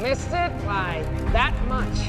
Missed it by that much.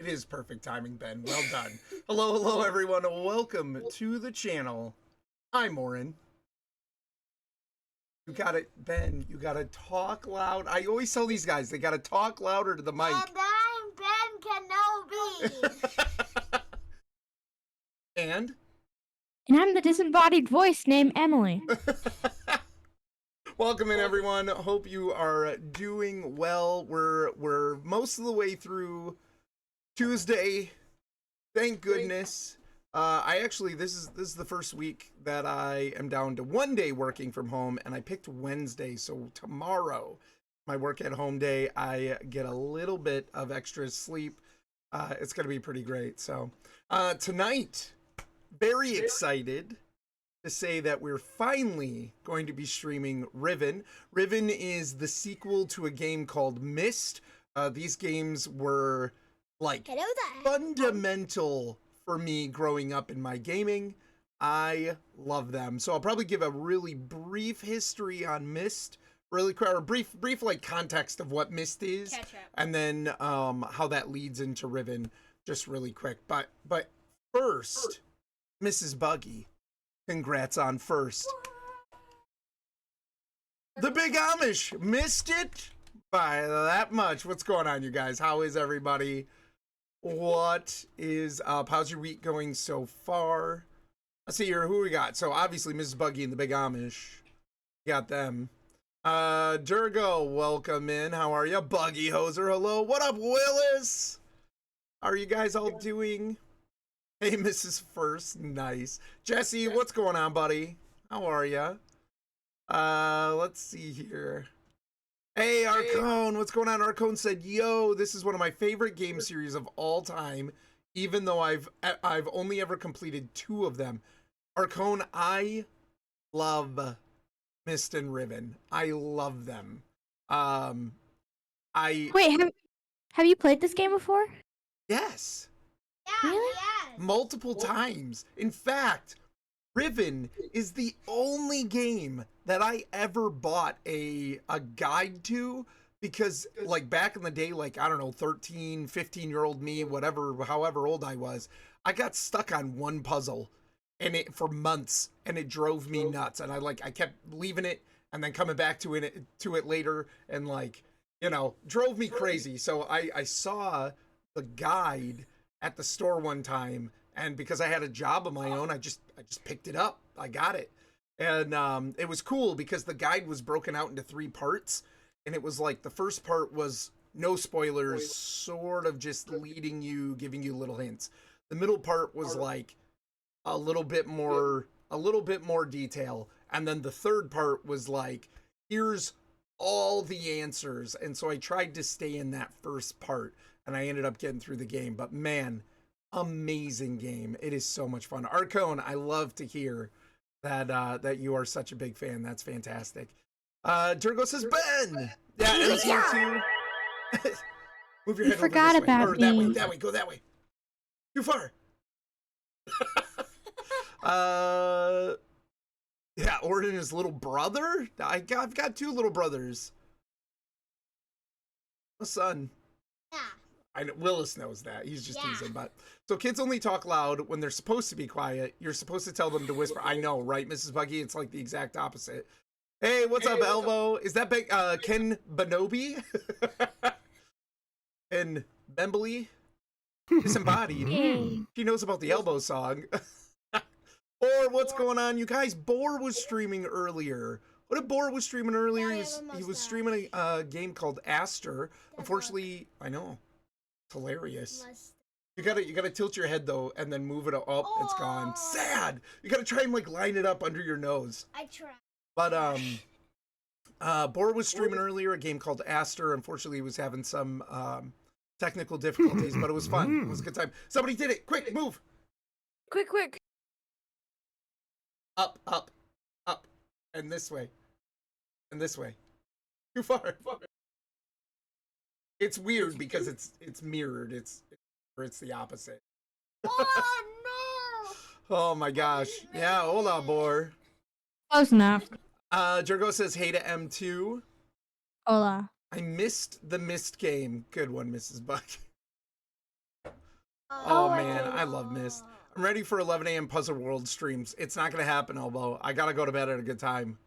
It is perfect timing, Ben. Well done. Hello, everyone. Welcome to the channel. I'm Orrinn. You got it, Ben. You got to talk loud. I always tell these guys they got to talk louder to the mic. And I'm Ben Kenobi. And I'm the disembodied voice named Emily. welcome in, everyone. Hope you are doing well. We're most of the way through Tuesday. Thank goodness. This is the first week that I am down to 1 day working from home, and I picked Wednesday. So tomorrow, my work at home day, I get a little bit of extra sleep. It's gonna be pretty great. So tonight, very excited to say that we're finally going to be streaming Riven. Riven is the sequel to a game called Myst. These games were like fundamental for me growing up in my gaming. I love them. So I'll probably give a really brief history on Myst, really quick, or brief like context of what Myst is, and then how that leads into Riven, just really quick. But first, Mrs. Buggy, congrats on first. The Big Amish missed it by that much. What's going on, you guys? How is everybody? What is up? How's your week going so far? Let's see here. Who we got? So obviously Mrs. Buggy and the Big Amish. Got them. Durgo, welcome in. How are you? Buggy Hoser, hello. What up, Willis? How are you guys all doing? Hey, Mrs. First, nice. Jesse, what's going on, buddy? How are you? Let's see here. Hey, Arcone, what's going on? Arcone said, yo, this is one of my favorite game series of all time, even though I've only ever completed 2 of them. Arcone, I love Myst and Riven. I love them. Wait, have you played this game before? Yes. Yeah, Really? yes. Multiple times. In fact, Riven is the only game that I ever bought a guide to, because like back in the day, like, I don't know, 13, 15-year-old me, whatever, however old I was, I got stuck on one puzzle and it for months, and it drove me nuts. And I kept leaving it and then coming back to it later, and like, you know, drove me crazy. So I saw the guide at the store one time, and because I had a job of my own, I just picked it up. I got it. And it was cool because the guide was broken out into 3 parts, and it was like the first part was no spoilers, sort of just leading you, giving you little hints. The middle part was like a little bit more detail, and then the third part was like, here's all the answers. And so I tried to stay in that first part, and I ended up getting through the game. But man, amazing game. It is so much fun. Arcone, I love to hear that you are such a big fan. That's fantastic. Durgo says Ben. Yeah, MC too. Move your You head forgot over this way. about Or that way, me. that way, go that way. Too far. Yeah, Orrinn is little brother. I've got 2 little brothers. A son. Yeah. I know Willis knows that. He's just Yeah. teasing, but so kids only talk loud when they're supposed to be quiet. You're supposed to tell them to whisper. I know, right, Mrs. Buggy? It's like the exact opposite. Hey, what's up, Elvo? Is that Ken Benobi? And Bembly? Disembodied. Yay. She knows about the elbow song. Or what's going on, you guys? Boar was streaming earlier. What if Boar was streaming earlier? Yeah, He was streaming a game called Aster. Unfortunately, I know. It's hilarious. You gotta tilt your head though, and then move it up. Oh, it's gone. Sad. You gotta try and like line it up under your nose. I tried. But Boar was streaming earlier a game called Aster. Unfortunately, he was having some technical difficulties, but it was fun. It was a good time. Somebody did it. Quick, move. Quick. Up, and this way, and this way. Too far. It's weird because it's mirrored. It's the opposite. Oh no! Oh my gosh. Yeah, hold on, Boar. Close enough. Jergo says hey to M2. Hola. I missed the Mist game. Good one, Mrs. Buck. Oh, Oh man, I love Mist. I'm ready for 11 a.m. Puzzle World streams. It's not gonna happen, Elbow. I gotta go to bed at a good time.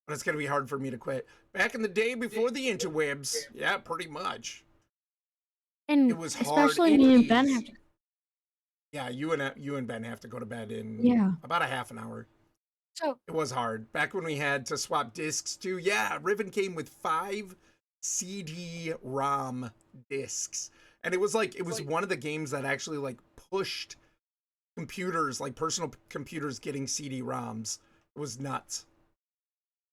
But it's gonna be hard for me to quit. Back in the day before the interwebs, yeah, pretty much. And It was hard. especially It me and is. Ben have to. Yeah, you and Ben have to go to bed in Yeah. about a half an hour. So It was hard. Back when we had to swap discs too. Yeah, Riven came with 5 CD-ROM discs. And it was one of the games that actually like pushed computers, like personal computers getting CD-ROMs. It was nuts.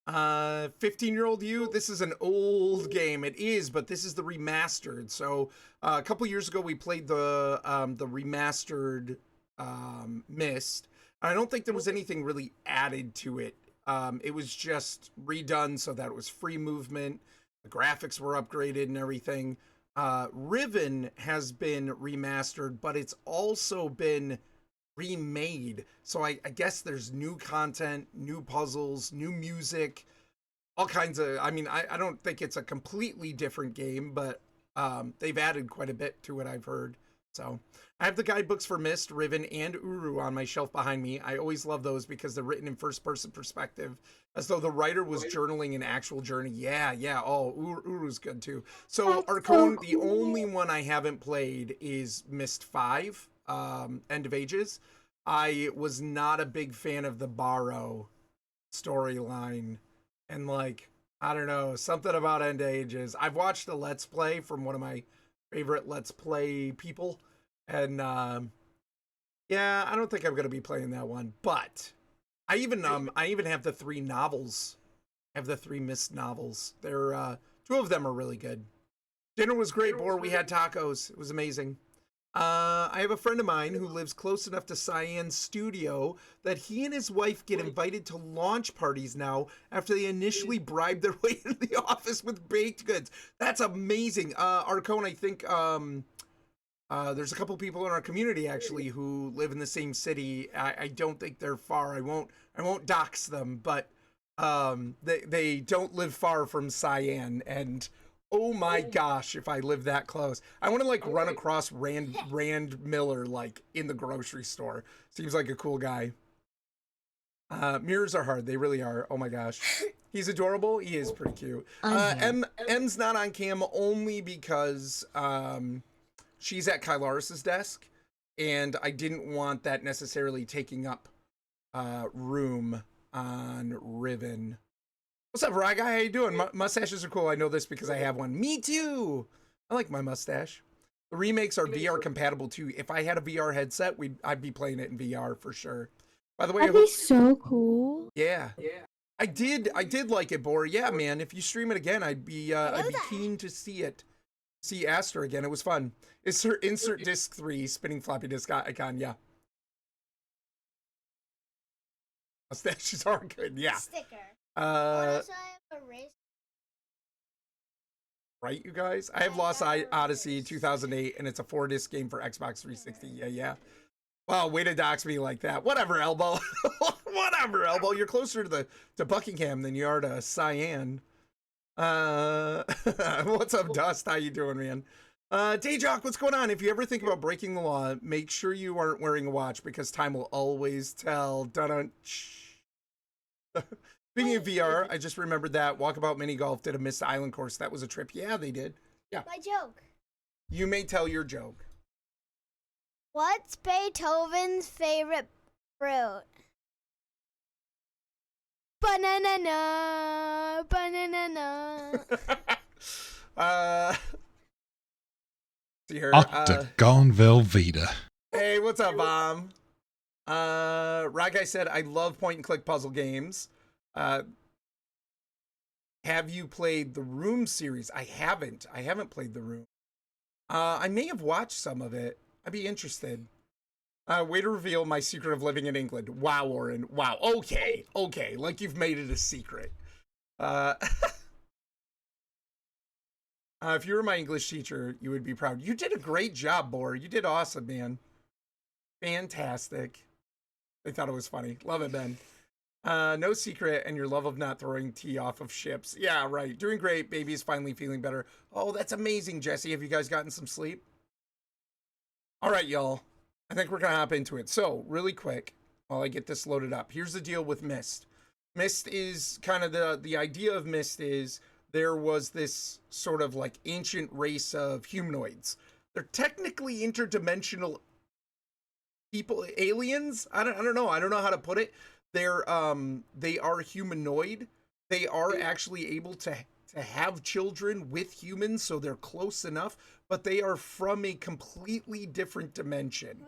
15-year-old you, this is an old game. It is, but this is the remastered. So a couple years ago we played the remastered Myst. I don't think there was anything really added to it. It was just redone so that it was free movement. The graphics were upgraded and everything. Riven has been remastered, but it's also been remade. So I guess there's new content, new puzzles, new music, all kinds of, I mean, I don't think it's a completely different game, but they've added quite a bit to it, I've heard. So I have the guidebooks for Myst, Riven, and Uru on my shelf behind me. I always love those because they're written in first-person perspective, as though the writer was journaling an actual journey. Yeah. Oh, Uru's good too. So That's Arcone, so the cool. only one I haven't played is Myst 5, End of Ages. I was not a big fan of the Barrow storyline, and like, I don't know, something about End of Ages. I've watched a Let's Play from one of my favorite Let's Play people, and yeah, I don't think I'm gonna be playing that one. But I even have the 3 novels. I have the 3 Myst novels. They're 2 of them are really good. Dinner was great, Boar. We had tacos. It was amazing. I have a friend of mine who lives close enough to Cyan's studio that he and his wife get invited to launch parties now after they initially bribed their way into the office with baked goods. That's amazing. Arcone, I think there's a couple people in our community actually who live in the same city. I don't think they're far. I won't dox them, but they don't live far from Cyan, and oh my gosh, if I live that close. I want to like run across Rand Miller like in the grocery store. Seems like a cool guy. Mirrors are hard. They really are. Oh my gosh. He's adorable. He is pretty cute. I'm here. M's not on cam only because she's at Kylaris's desk, and I didn't want that necessarily taking up room on Riven. What's up, Rye Guy? How you doing? Mustaches are cool. I know this because I have one. Me too. I like my mustache. The remakes are VR compatible too. If I had a VR headset, I'd be playing it in VR for sure. By the way, That'd be so cool. yeah. I did like it, Bor. Yeah, man. If you stream it again, I'd be keen to see it. See Aster again. It was fun. Insert disc 3 spinning floppy disk icon. Yeah. Mustaches are good. Yeah. Sticker. Right, you guys. I have Lost Odyssey 2008, and it's a 4-disc game for Xbox 360. Yeah. Wow, way to dox me like that. Whatever, Elbow. Whatever, Elbow. You're closer to Buckingham than you are to Cyan. What's up, Dust? How you doing, man? Dayjock, what's going on? If you ever think about breaking the law, make sure you aren't wearing a watch because time will always tell. Dun-dun. Speaking of VR, I just remembered that Walkabout Mini Golf did a Mist Island course. That was a trip. Yeah, they did. Yeah. My joke. You may tell your joke. What's Beethoven's favorite fruit? Banana, banana. See her. Octagon Velveeta. Hey, what's up, Mom? Ragai said, I love point and click puzzle games. Have you played the Room series? I haven't played the Room. I may have watched some of it. I'd be interested. Way to reveal my secret of living in England. Wow, Orrinn. Wow. Okay. Like you've made it a secret. If you were my English teacher, you would be proud. You did a great job, Bor. You did awesome, man. Fantastic. They thought it was funny. Love it, Ben. No secret, and your love of not throwing tea off of ships. Yeah, right. Doing great. Baby's finally feeling better. Oh, that's amazing, Jesse. Have you guys gotten some sleep? All right, y'all. I think we're going to hop into it. So, really quick, while I get this loaded up, here's the deal with Mist. Mist is kind of the idea of Mist is there was this sort of like ancient race of humanoids. They're technically interdimensional people, aliens. I don't know. I don't know how to put it. They are humanoid. They are actually able to have children with humans, so they're close enough, but they are from a completely different dimension.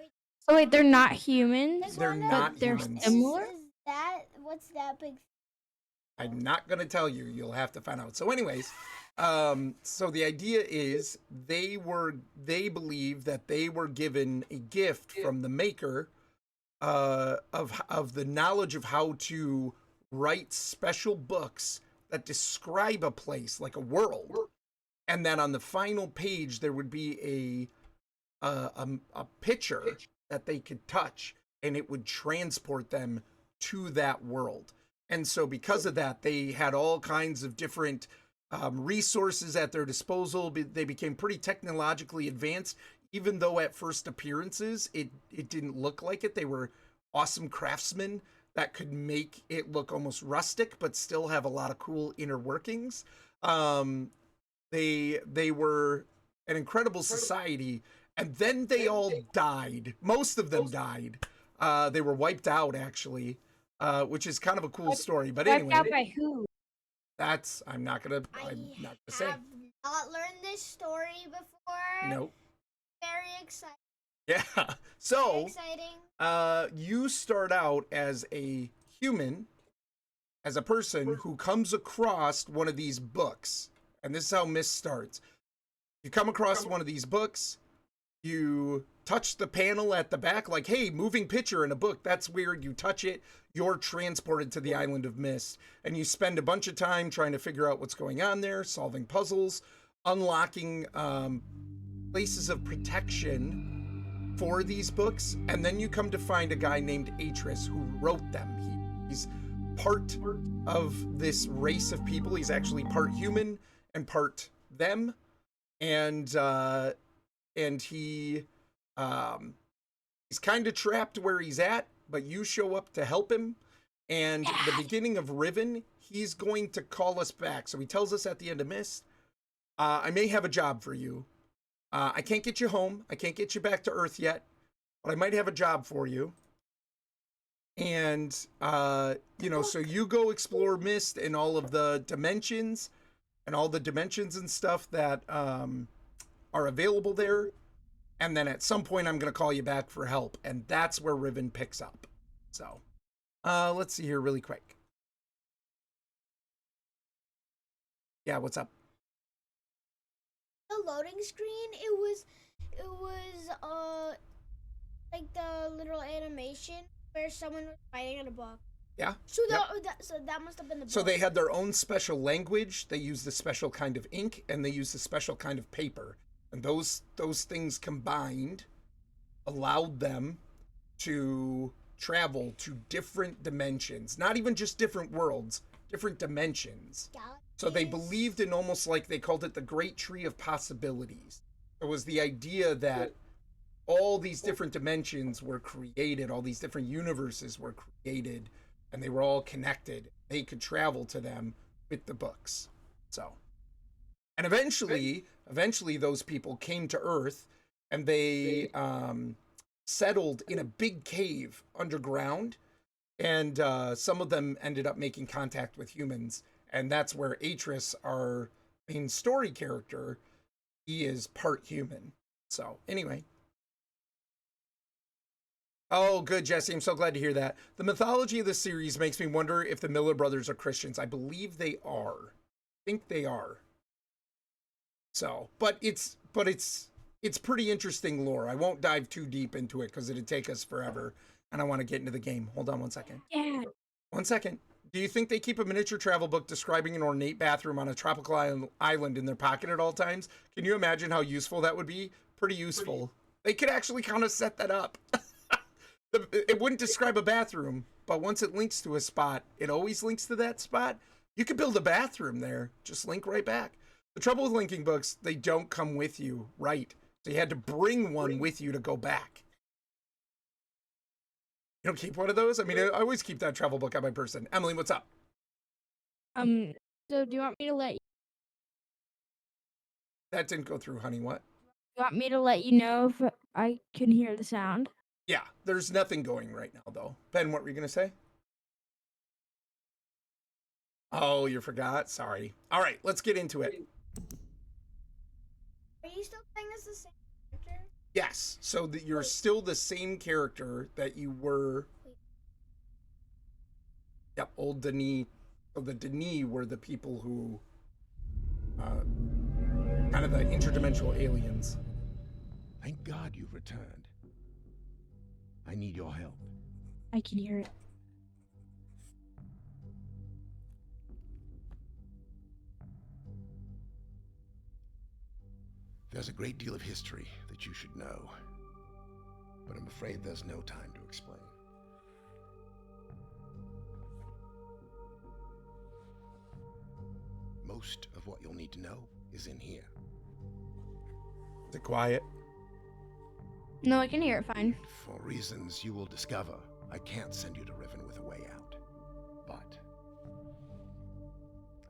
So wait, they're not humans? They're not but they're humans. similar? What's that big? I'm not going to tell you. You'll have to find out. So anyways, so the idea is they believe that they were given a gift from the maker of the knowledge of how to write special books that describe a place, like a world. And then on the final page, there would be a picture that they could touch, and it would transport them to that world. And so because of that, they had all kinds of different resources at their disposal. They became pretty technologically advanced, even though at first appearances, it didn't look like it. They were awesome craftsmen that could make it look almost rustic, but still have a lot of cool inner workings. They were an incredible society, and then they all died. Most of them died. They were wiped out, actually, which is kind of a cool story. But Wiped anyway, out by who? I'm not gonna say. I have not learned this story before. Nope. Very exciting. Yeah. Very So, exciting. you start out as a human, as a person who comes across one of these books. And this is how Mist starts. You come across one of these books, you touch the panel at the back, like, hey, moving picture in a book, that's weird. You touch it, you're transported to the island of Mist. And you spend a bunch of time trying to figure out what's going on there, solving puzzles, unlocking places of protection for these books. And then you come to find a guy named Atris who wrote them. He's part of this race of people. He's actually part human and part them. And he's kind of trapped where he's at, but you show up to help him. And the beginning of Riven, he's going to call us back. So he tells us at the end of Mist, I may have a job for you. I can't get you home. I can't get you back to Earth yet, but I might have a job for you. And, you know, so you go explore Mist and all of the dimensions and stuff that are available there. And then at some point, I'm going to call you back for help. And that's where Riven picks up. So, let's see here really quick. Yeah, what's up? The loading screen, it was like the little animation where someone was writing in a book. Yeah. So Yep. that must have been the book. So they had their own special language. They used a special kind of ink, and they used a special kind of paper. And those things combined allowed them to travel to different dimensions. Not even just different worlds, different dimensions. So they believed in almost like they called it the Great Tree of Possibilities. It was the idea that all these different dimensions were created, all these different universes were created, and they were all connected. They could travel to them with the books. So, and eventually those people came to Earth, and they settled in a big cave underground, and some of them ended up making contact with humans. And that's where Atris, our main story character, he is part human. So, anyway. Oh, good, Jesse. I'm so glad to hear that. The mythology of the series makes me wonder if the Miller brothers are Christians. I believe they are. I think they are. So, but it's pretty interesting lore. I won't dive too deep into it because it'd take us forever. And I want to get into the game. Hold on one second. Yeah. 1 second. Do you think they keep a miniature travel book describing an ornate bathroom on a tropical island in their pocket at all times? Can you imagine how useful that would be? Pretty useful. They could actually kind of set that up. It wouldn't describe a bathroom, but once it links to a spot, it always links to that spot. You could build a bathroom there. Just link right back. The trouble with linking books, they don't come with you, right? So you had to bring one with you to go back. You don't keep one of those? I mean, I always keep that travel book on my person. Emily, what's up? So do you want me to let That didn't go through, honey. What? you know if I can hear the sound? Yeah, there's nothing going right now, though. Ben, what were you going to say? Oh, you forgot? Sorry. All right, let's get into it. Are you still playing as the same character? Yes, so that you're still the same character that you were. Yep, old Denis. So the Denis were the people who, kind of the interdimensional aliens. Thank God you've returned. I need your help. I can hear it. There's a great deal of history that you should know, but I'm afraid there's no time to explain. Most of what you'll need to know is in here. Is it quiet? No, I can hear it fine. For reasons you will discover, I can't send you to Riven with a way out. But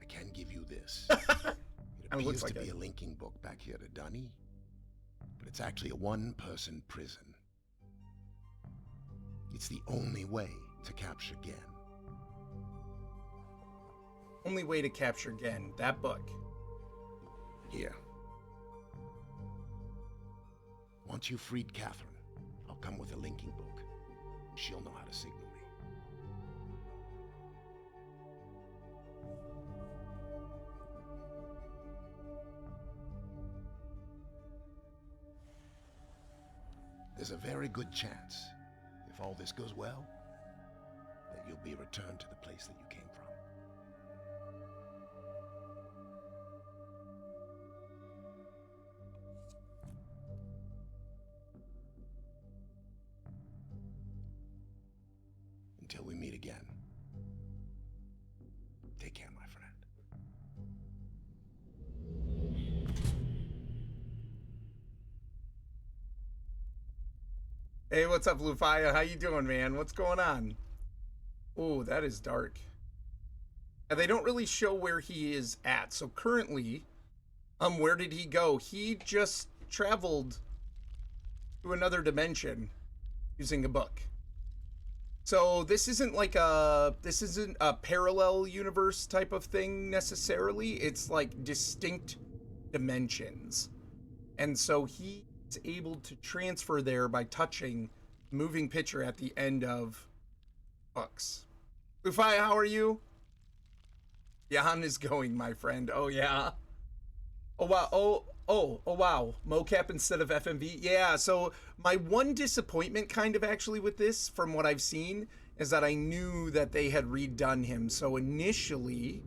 I can give you this. It appears to be a linking book back here to Dunny, but it's actually a one-person prison. It's the only way to capture Gen. Only way to capture Gen, that book. Here. Once you've freed Catherine, I'll come with a linking book. She'll know how to signal me. There's a very good chance, if all this goes well, that you'll be returned to the place that you came from. Until we meet again. Take care, my friend. Hey, what's up, Lufaya? How you doing, man? What's going on? Oh, that is dark. And they don't really show where he is at. So currently, where did he go? He just traveled to another dimension using a book. So this isn't a parallel universe type of thing necessarily. It's like distinct dimensions. And so he's able to transfer there by touching moving picture at the end of books. Lufai, how are you? Jan is going, my friend. Oh yeah. Oh wow. Oh wow. Mocap instead of FMV. Yeah, so my one disappointment kind of actually with this from what I've seen is that I knew that they had redone him. So initially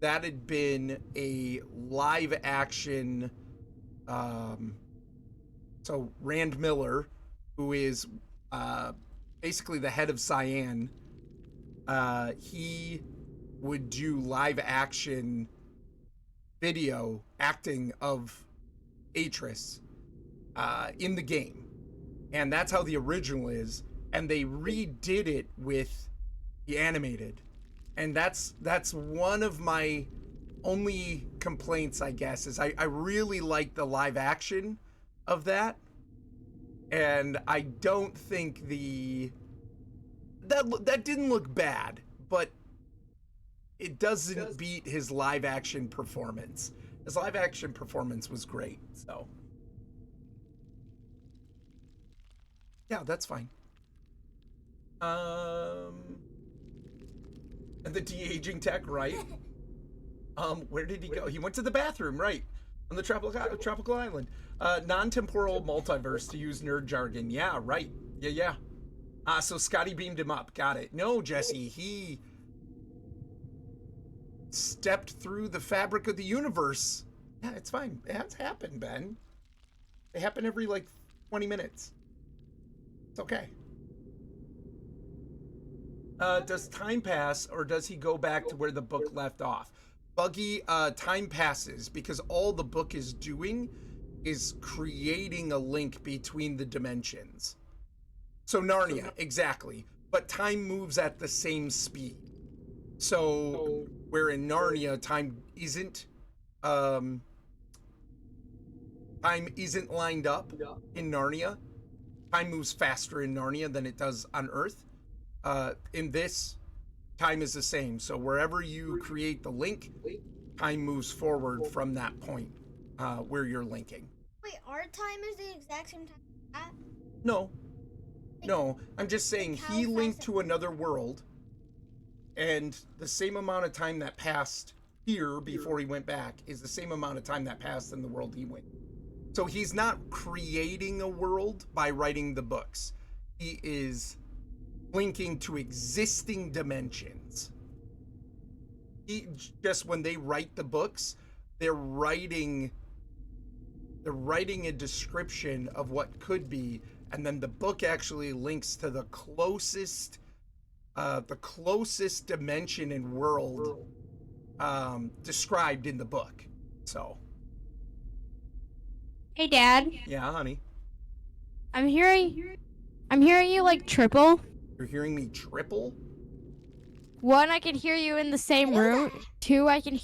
that had been a live action so Rand Miller, who is basically the head of Cyan, he would do live action video acting of Atris in the game. And that's how the original is. And they redid it with the animated. And that's one of my only complaints, I guess, is I really like the live action of that. And I don't think that didn't look bad, but it doesn't beat his live action performance. His live action performance was great, so yeah, that's fine. And the de-aging tech, right? Where did he go? He went to the bathroom, right? On the tropical island. Non-temporal multiverse, to use nerd jargon. Yeah, right. Yeah. So Scotty beamed him up. Got it. No, Jesse, he stepped through the fabric of the universe. Yeah, it's fine. It has happened, Ben. They happen every, 20 minutes. It's okay. Does time pass, or does he go back to where the book left off? Buggy, time passes, because all the book is doing is creating a link between the dimensions. So Narnia, exactly. But time moves at the same speed. So where in Narnia, time isn't lined up in Narnia. Time moves faster in Narnia than it does on Earth. In this, time is the same. So wherever you create the link, time moves forward from that point where you're linking. Wait, our time is the exact same time as that? No, I'm just saying he linked to another world, and the same amount of time that passed here before he went back is the same amount of time that passed in the world he went. So he's not creating a world by writing the books. He is linking to existing dimensions. When they write the books, they're writing a description of what could be, and then the book actually links to the closest dimension and world described in the book. So Hey, Dad. yeah, honey, I'm hearing you like triple. you're hearing me triple? One, I can hear you in the same room. Two, I can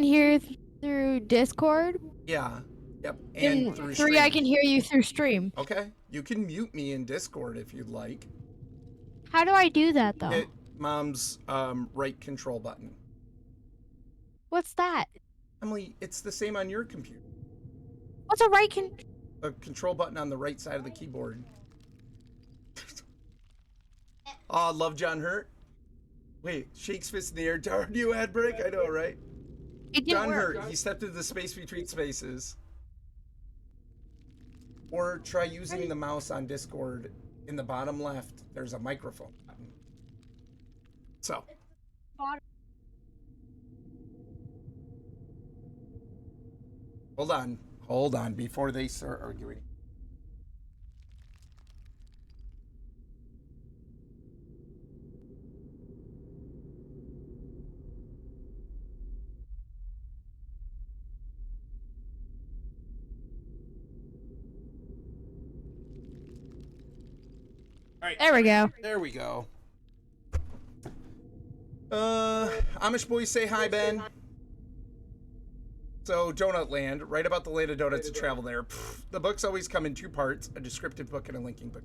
hear through Discord. Yeah. Yep. And And through three, stream. I can hear you through stream. Okay. You can mute me in Discord if you'd like. How do I do that though? Hit Mom's right control button. What's that? Emily, it's the same on your computer. What's a right A control button on the right side of the keyboard. Oh, love John Hurt. Wait, shakes fist in the air. Darn you, ad break. I know, right? It didn't John work. Hurt. He stepped into the space between spaces. Or try using the mouse on Discord. In the bottom left, there's a microphone button. So. Hold on, before they start arguing. right. There we go. There we go. Amish boys say hi, Ben. So, Donut Land, write about the land of donuts and travel there. Pfft, the books always come in 2 parts, a descriptive book and a linking book.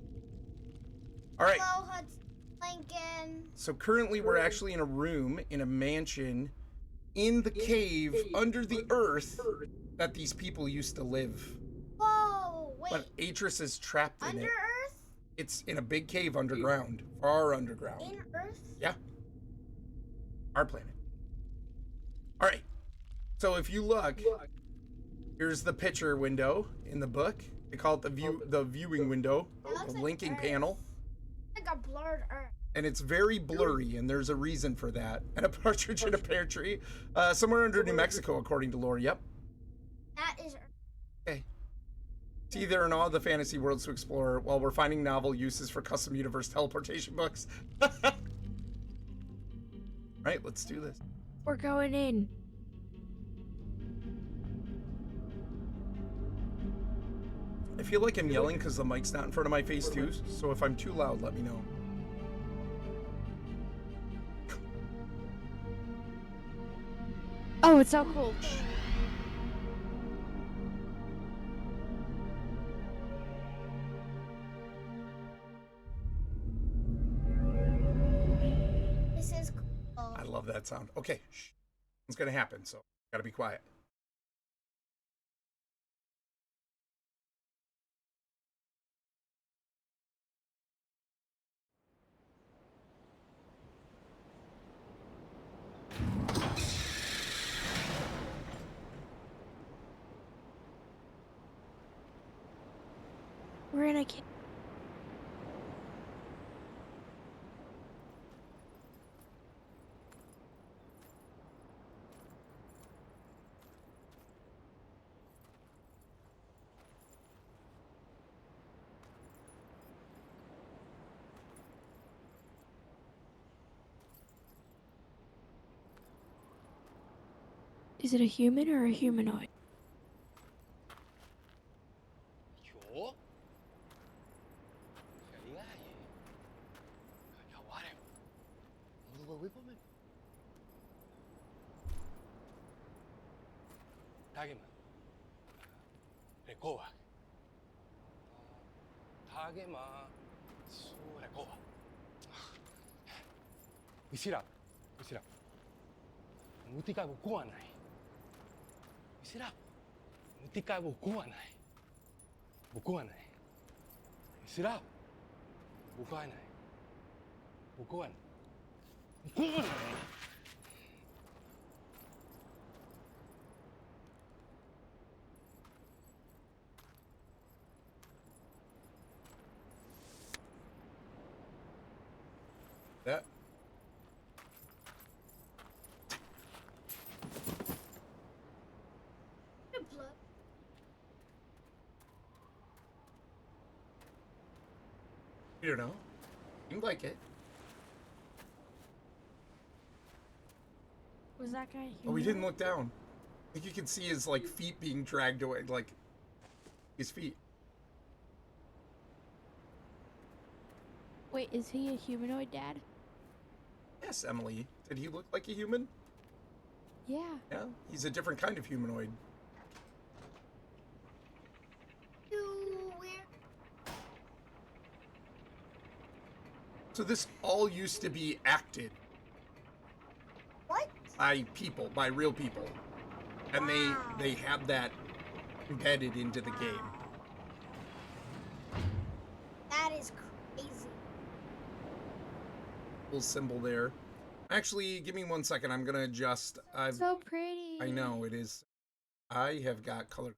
All right. Hello, Hudson Lincoln. So currently we're actually in a room, in a mansion, in the cave, under the earth, that these people used to live. Whoa, wait. But Atris is trapped in Under it. Earth? It's in a big cave underground, far underground. In Earth? Yeah. Our planet. All right. So if you look, here's the picture window in the book. They call it the viewing window, the linking panel. Like a blurred Earth. And it's very blurry, and there's a reason for that. And a partridge in a pear tree, somewhere under New Mexico, according to lore. Yep. That is Earth. Okay. See, there are all the fantasy worlds to explore while we're finding novel uses for custom universe teleportation books. Right, let's do this. We're going in. I feel like I'm yelling because the mic's not in front of my face too, so if I'm too loud, let me know. Oh, it's so cool. This is cool. I love that sound. Okay, shh. It's gonna happen, so gotta be quiet. We're in a cave. Is it a human or a humanoid? Yo? Kaya eh. Kawarin. Mulawipome. Tagema. Rekoa. Tagema. Su rekoa. Isira. Isira. Mutika bukuan nai. Isira. Mutika bukuan nai. Bukuan nai. Isira. Bukuan nai. Bukuan. Bukuan nai. That. You don't know. You like it. Was that guy human? Oh, we didn't look down. I think you can see his like feet being dragged away, like his feet. Wait, is he a humanoid, Dad? Yes, Emily. Did he look like a human? Yeah. Yeah, he's a different kind of humanoid. So this all used to be acted What? by people, by real people, and they have that embedded into the game. That is crazy. Little symbol there. Actually, give me 1 second. I'm gonna adjust. So pretty. I know it is. I have got color.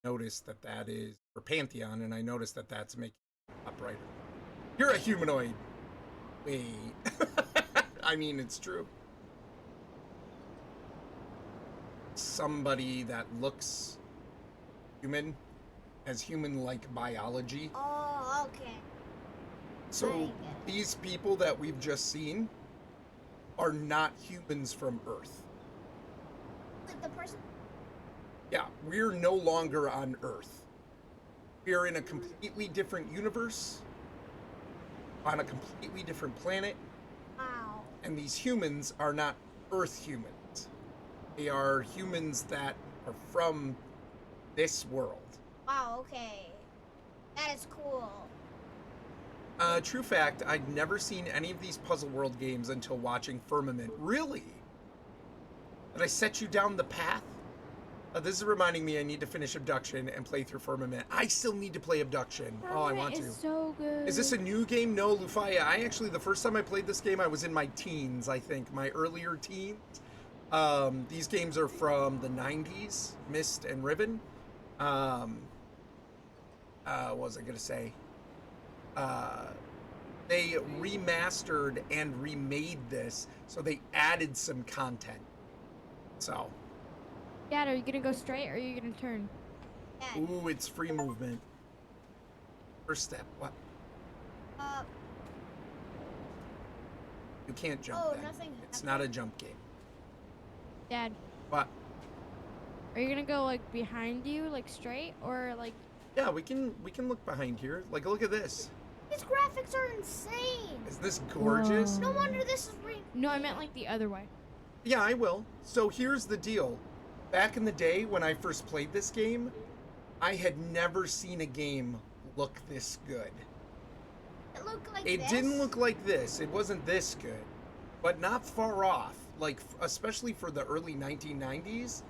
Notice that is for Pantheon, and I noticed that that's making it up brighter. You're a humanoid. Wait. I mean, it's true. Somebody that looks human, has human-like biology. Oh, okay. So these people that we've just seen are not humans from Earth. Like the person. Yeah, we're no longer on Earth. We're in a completely different universe. on a completely different planet, Wow. and these humans are not Earth humans. They are humans that are from this world. Wow, okay. That is cool. True fact, I'd never seen any of these Puzzle World games until watching Firmament. Really? Did I set you down the path? This is reminding me I need to finish Abduction and play through Firmament. I still need to play Abduction. Oh, I want to. It's so good. Is this a new game? No, Lufaya. I actually, the first time I played this game, I was in my teens, I think. My earlier teens. These games are from the 90s. Myst and Riven. What was I going to say? They remastered and remade this, so they added some content. So. Dad, are you gonna go straight or are you gonna turn? Yeah. Ooh, it's free movement. First step. What? You can't jump. Oh, then. nothing It's happened. not a jump game. Dad, What? are you gonna go like behind you, like straight, or like? Yeah, we can look behind here. Like, look at this. These graphics are insane. Is this gorgeous? Whoa. No wonder this is No, I meant like the other way. Yeah, I will. So here's the deal. Back in the day when I first played this game, I had never seen a game look this good. It looked like It this. didn't look like this. It wasn't this good, but not far off. Like, especially for the early 1990s,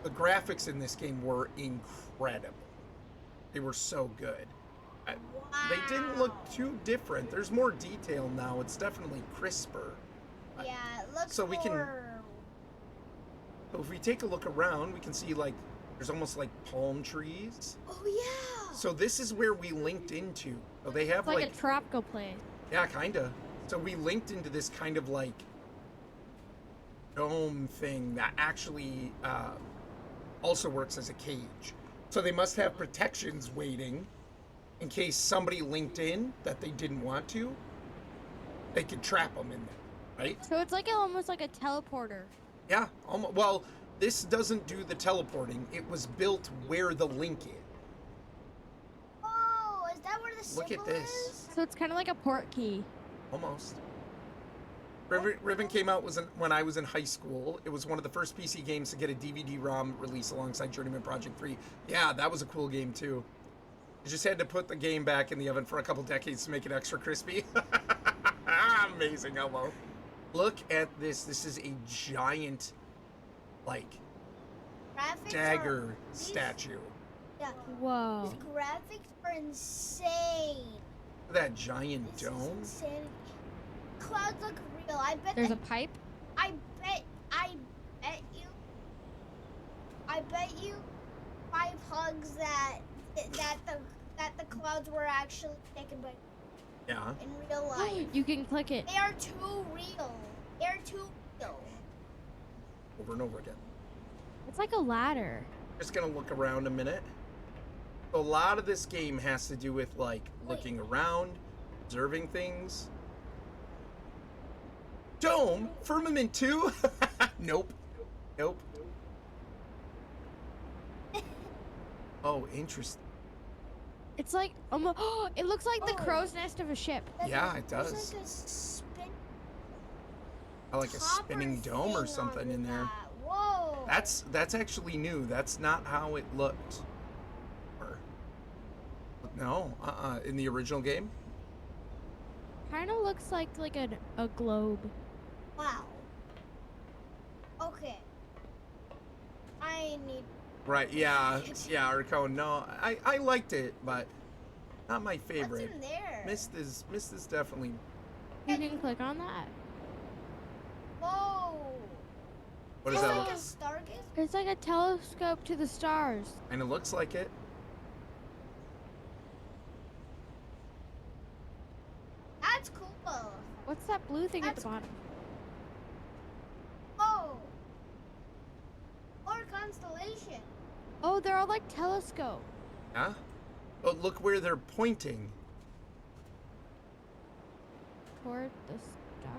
the graphics in this game were incredible. They were so good. They didn't look too different. There's more detail now. It's definitely crisper. Yeah, it looks So we can- more... So if we take a look around, we can see, like, there's almost like palm trees. Oh, yeah. So this is where we linked into. So they have It's like a tropical place. yeah, kinda. So we linked into this kind of like dome thing that actually also works as a cage. So they must have protections waiting in case somebody linked in that they didn't want to. They could trap them in there, right? So it's like almost like a teleporter. Yeah. Almost. Well, this doesn't do the teleporting. It was built where the link is. Oh, is that where the Look at symbol this. is? So it's kind of like a port key. Almost. Riven came out when I was in high school. It was one of the first PC games to get a DVD-ROM release alongside Journeyman Project 3. Yeah, that was a cool game too. You just had to put the game back in the oven for a couple decades to make it extra crispy. Amazing, Elmo. Look at this. This is a giant, like, Graphics dagger these- statue. Yeah. Whoa. These graphics are insane. Look at that giant This is dome. insanity. Clouds look real. I bet There's a that, pipe. I bet you 5 hugs that the clouds were actually taken by Yeah. in real life. You can click it. They are too real. They're too real. Over and over again. It's like a ladder. Just gonna look around a minute. A lot of this game has to do with like looking around, observing things. Dome? Firmament 2? Nope. Nope. Oh, interesting. It's like almost. It looks like the Oh. crow's nest of a ship. Yeah, it There's does. like a spin Like a spinning topper dome or thing something on in there. that. Whoa. That's actually new. That's not how it looked. Or- No, in the original game. Kind of looks like a globe. Wow. Okay. I need. Right, yeah, Arco. No, I liked it, but not my favorite. What's in there? Myst is definitely. You can click on that. Whoa. What does It's that like look? a stargaze. It's like a telescope to the stars. And it looks like it. That's cool. What's that blue thing at the That's- bottom? Oh. Or constellation. Oh, they're all like telescope. Yeah. But look where they're pointing. Toward the star?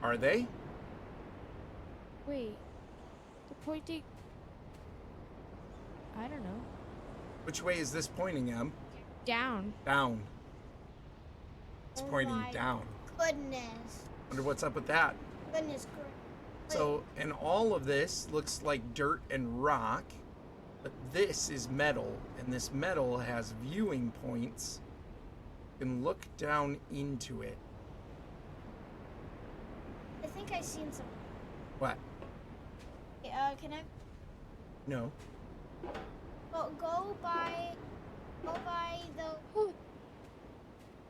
Are they? Wait. They're pointing. I don't know. Which way is this pointing, Em? Down. Down. It's pointing my down. Goodness. Wonder what's up with that. Goodness gracious. So, and all of this looks like dirt and rock, but this is metal, and this metal has viewing points. You can look down into it. I think I seen some. What? Can I No. go by the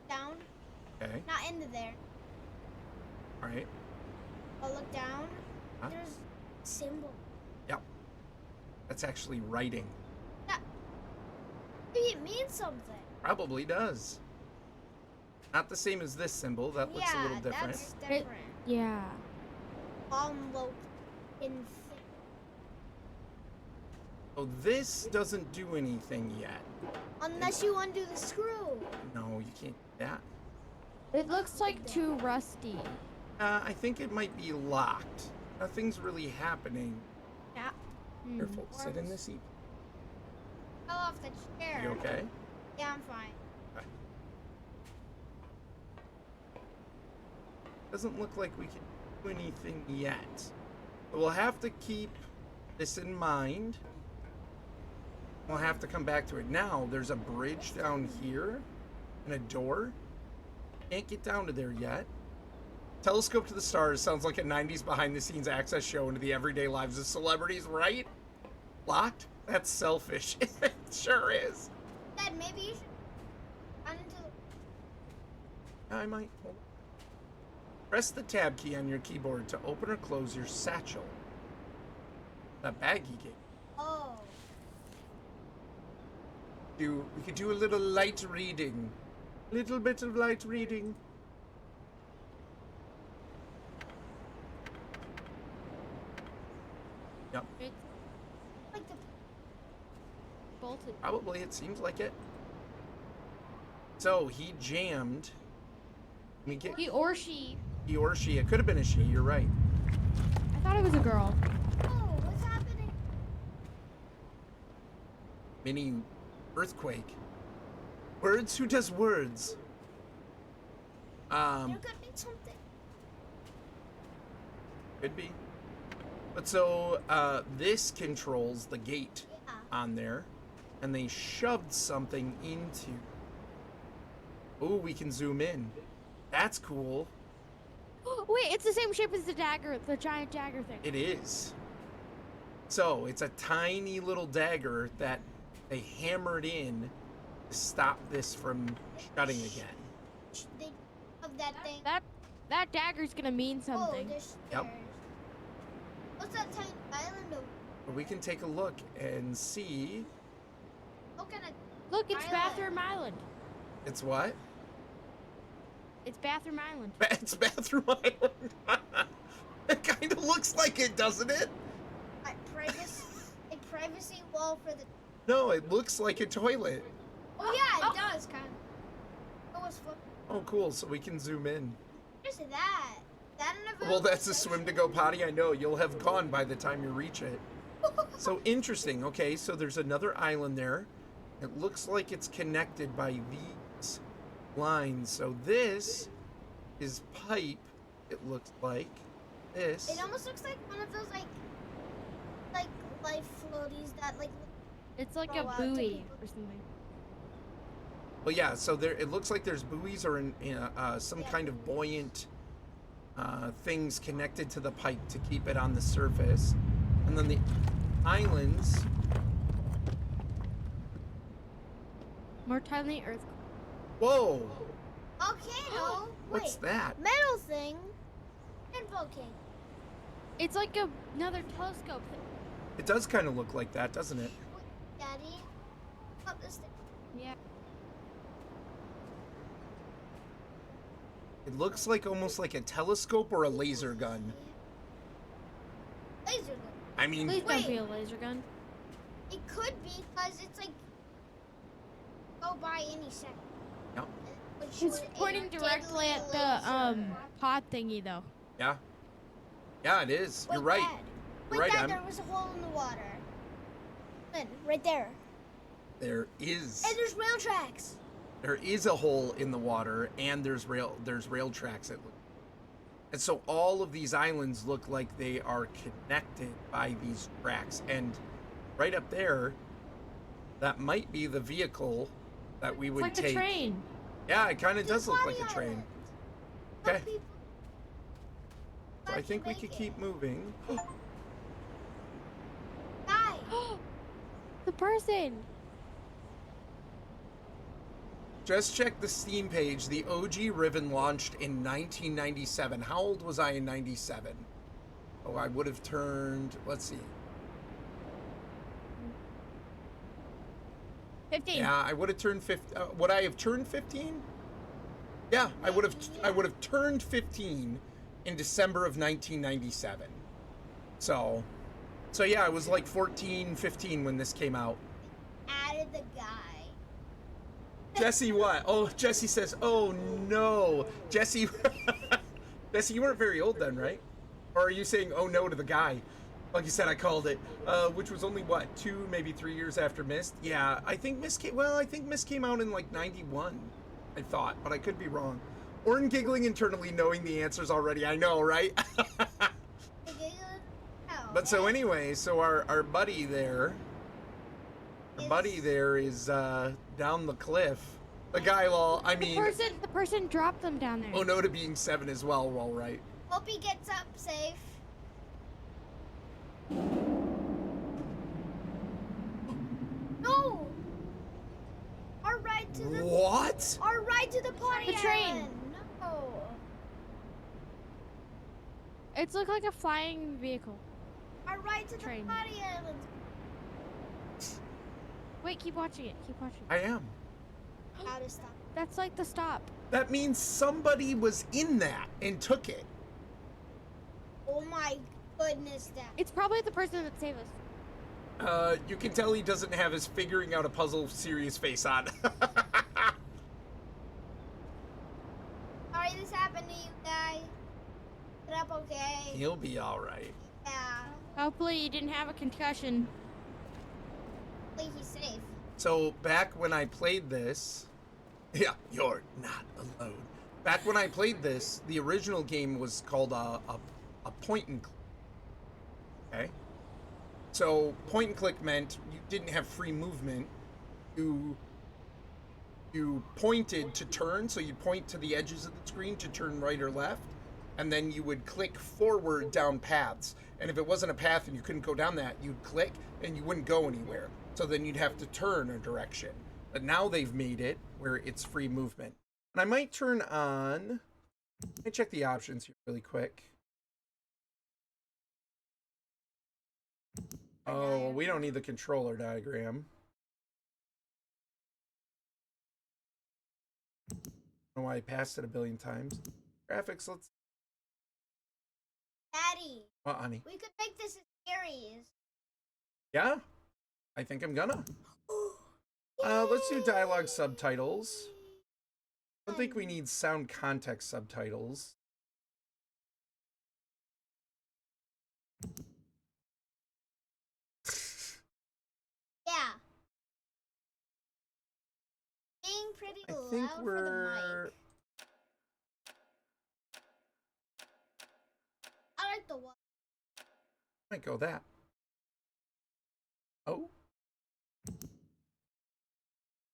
down? Okay. Not into there. All right. But look down. Huh? There's symbol. Yep. That's actually writing. That maybe it means something. Probably does. Not the same as this symbol. That looks a little different. That's different. Yeah. Look in. So this doesn't do anything yet. Unless you undo the screw. No, you can't do that. It looks like too rusty. I think it might be locked. Nothing's really happening. Yeah. Careful. Sit in the seat. Fell off the chair. You okay? Yeah, I'm fine. Doesn't look like we can do anything yet. But we'll have to keep this in mind. We'll have to come back to it. Now, there's a bridge down here and a door. Can't get down to there yet. Telescope to the Stars sounds like a 90s behind-the-scenes access show into the everyday lives of celebrities, right? Locked? That's selfish. It sure is. Dad, maybe you should run into the. I might. Hold on. Press the tab key on your keyboard to open or close your satchel. That bag you get. Oh. We could do a little light reading. Little bit of light reading. Yep. It's Like the. bolted. Probably, it seems like it. So he jammed. Let me get He or she. he or she. It could have been a she. You're right. I thought it was a girl. Oh, what's happening? Mini earthquake. Words? Who does words? There could be something. Could be. But so this controls the gate Yeah. on there, and they shoved something into. Oh, we can zoom in. That's cool. Wait, it's the same shape as the dagger, the giant dagger thing. It is. So it's a tiny little dagger that they hammered in to stop this from shutting again. They of that thing. That dagger's gonna mean Oh, something. there's stairs. Yep. What's that tiny island over? But we can take a look and see. What kind of? Look, it's Island. Bathroom Island. It's what? It's Bathroom Island. It's Bathroom Island. It kind of looks like it, doesn't it? A privacy wall for the. No, it looks like a toilet. Oh yeah, it does kind of. It was flip. Oh, cool. So we can zoom in. Where's that? That in a Well, that's a swim to go potty. I know. You'll have gone by the time you reach it. So interesting. Okay, so there's another island there. It looks like it's connected by these lines. So this is pipe. It looks like this. It almost looks like one of those like life floaties that like. It's like Throw a out to buoy people. or something. Well, yeah. So there, it looks like there's buoys or some Yeah. kind of buoyant things connected to the pipe to keep it on the surface, and then the islands. More tiny earth. Whoa! Volcano. What's Wait. that? Metal thing. And volcano. It's like another telescope thing. It does kind of look like that, doesn't it? Wait, Daddy. Up this thing. Yeah. It looks like almost like a telescope or a laser gun. Laser gun. I mean, Please don't Wait. be a laser gun. It could be because it's like go by any second. yeah, Which It's would pointing a directly deadly at the laser. pod thingy though. yeah, yeah. It is. Wait, You're right. Dad. You're Wait, right. Dad, there was a hole in the water. Lynn, right there. There is. And there's rail tracks. there is a hole in the water, and there's rail tracks. And so all of these islands look like they are connected by these tracks. And right up there, that might be the vehicle that we would It's like take. the train. Yeah, it kind of does look like a train. Okay. People- So I think we could keep moving. Die. The person. Just check the Steam page. The OG Riven launched in 1997. How old was I in 97? Oh, I would have turned, let's see. 15. Yeah, I would have turned 15. Would I have turned 15? Yeah, I would have turned 15 in December of 1997. So yeah, I was like 14, 15 when this came out. Added the guy. Jesse, what? Oh, Jesse says, oh no. Jesse, Jesse, you weren't very old then, right? Or are you saying, oh no to the guy? Like you said, I called it, which was only, what, 2, maybe 3 years after Mist? Yeah, I think Mist came out in like 91, I thought, but I could be wrong. Orrinn giggling internally knowing the answers already, I know, right? But so anyway, so our buddy there, is down the cliff. The guy, I mean, The person dropped them down there. oh no to being 7 as well, all right. Hope he gets up safe. No! Our ride to the What? Our ride to the party The train. island. No. It's looked like a flying vehicle. Our ride to Train. the party island. Wait, keep watching it. Keep watching it. I am. How to stop? That's like the stop. That means somebody was in that and took it. Oh my goodness, Dad. It's probably the person that saved us. You can tell he doesn't have his figuring out a puzzle serious face on. Sorry this happened to you guys. Get up, okay? He'll be all right. Yeah. Hopefully you didn't have a concussion. Hopefully he's safe. So back when I played this, yeah, you're not alone. Back when I played this, the original game was called a point and click. Okay. So point and click meant you didn't have free movement. You pointed to turn, so you point to the edges of the screen to turn right or left, and then you would click forward down paths. And if it wasn't a path and you couldn't go down that, you'd click and you wouldn't go anywhere. So then you'd have to turn a direction. But now they've made it where it's free movement. And I might turn on, let me check the options here really quick. Oh, we don't need the controller diagram. I don't know why I passed it a billion times. Graphics, let's... Daddy, What, honey? we could make this a series. Yeah, I think I'm gonna. Let's do dialogue subtitles. I don't think we need sound context subtitles. Yeah. Being pretty I loud think for the we're... mic. I like the one. Might go that. Oh.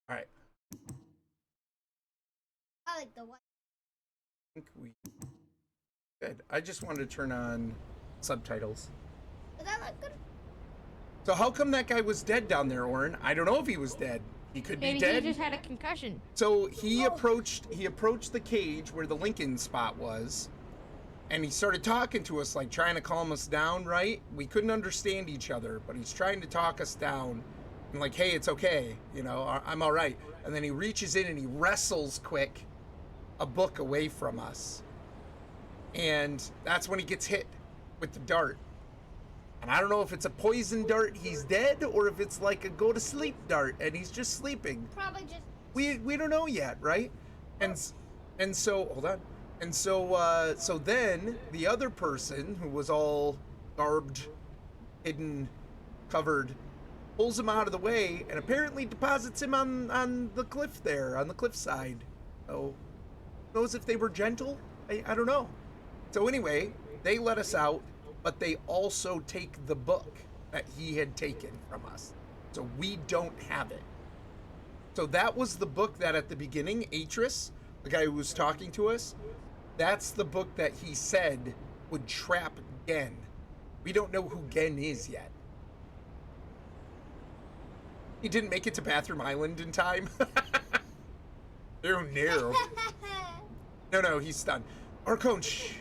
All right. I like the one. I think we... Good. I just wanted to turn on subtitles. Does that look good? So how come that guy was dead down there, Orrinn? I don't know if he was dead. He could be Maybe dead. he just had a concussion. So he approached the cage where the Lincoln spot was, and he started talking to us, like trying to calm us down, right? We couldn't understand each other, but he's trying to talk us down and like, hey, it's okay, you know, I'm all right. And then he reaches in and he wrestles quick a book away from us. And that's when he gets hit with the dart. And I don't know if it's a poison dart, he's dead, or if it's like a go to sleep dart and he's just sleeping. Probably just. We don't know yet, right? And so hold on. And so so then the other person who was all garbed, hidden, covered, pulls him out of the way, and apparently deposits him on the cliff there, on the cliffside. So, who knows if they were gentle? I don't know. So anyway, they let us out, but they also take the book that he had taken from us. So we don't have it. So that was the book that at the beginning, Atris, the guy who was talking to us, that's the book that he said would trap Gen. We don't know who Gen is yet. He didn't make it to Bathroom Island in time. Oh no. No, he's stunned. Archon, shh.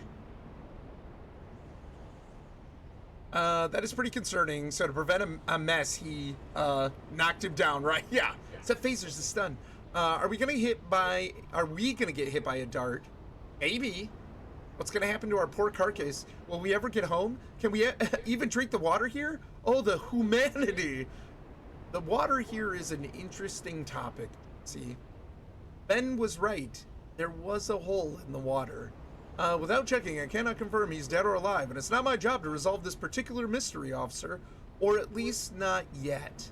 That is pretty concerning. So to prevent a mess, he knocked him down, right? Yeah. Except Phaser's the stun. Are we gonna get hit by a dart? Maybe. What's gonna happen to our poor carcass? Will we ever get home? Can we even drink the water here? Oh, the humanity. The water here is an interesting topic. See, Ben was right. There was a hole in the water. Without checking, I cannot confirm he's dead or alive, and it's not my job to resolve this particular mystery, officer. Or at least not yet.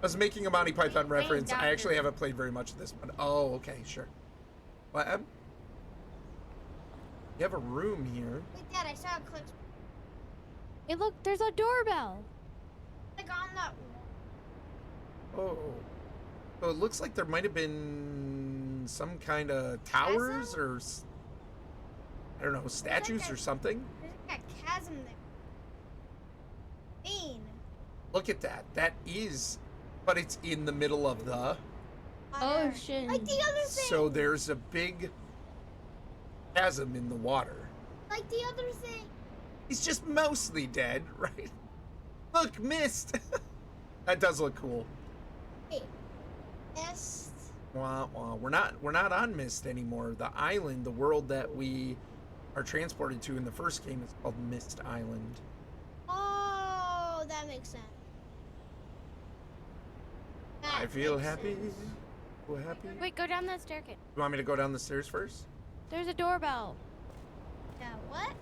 I was making a Monty Python reference. I actually haven't played very much of this one. Oh, okay, sure. What? You have a room here. Wait, Dad, I saw a click. Hey, look, there's a doorbell. Like on that. Oh. So it looks like there might have been some kind of towers or, I don't know, statues or something. There's like a chasm there. Mean. Look at that. That is, but it's in the middle of the. Oh, shit. Like the other thing. So there's a big chasm in the water. Like the other thing. He's just mostly dead, right? Look, mist. That does look cool. Wait. Mist. Wah, wah. We're not on Mist anymore. The island, the world that we are transported to in the first game is called Mist Island. Oh, that makes sense. I That feel makes happy. sense. Feel happy. Wait, go down that staircase. You want me to go down the stairs first? There's a doorbell. Yeah, what?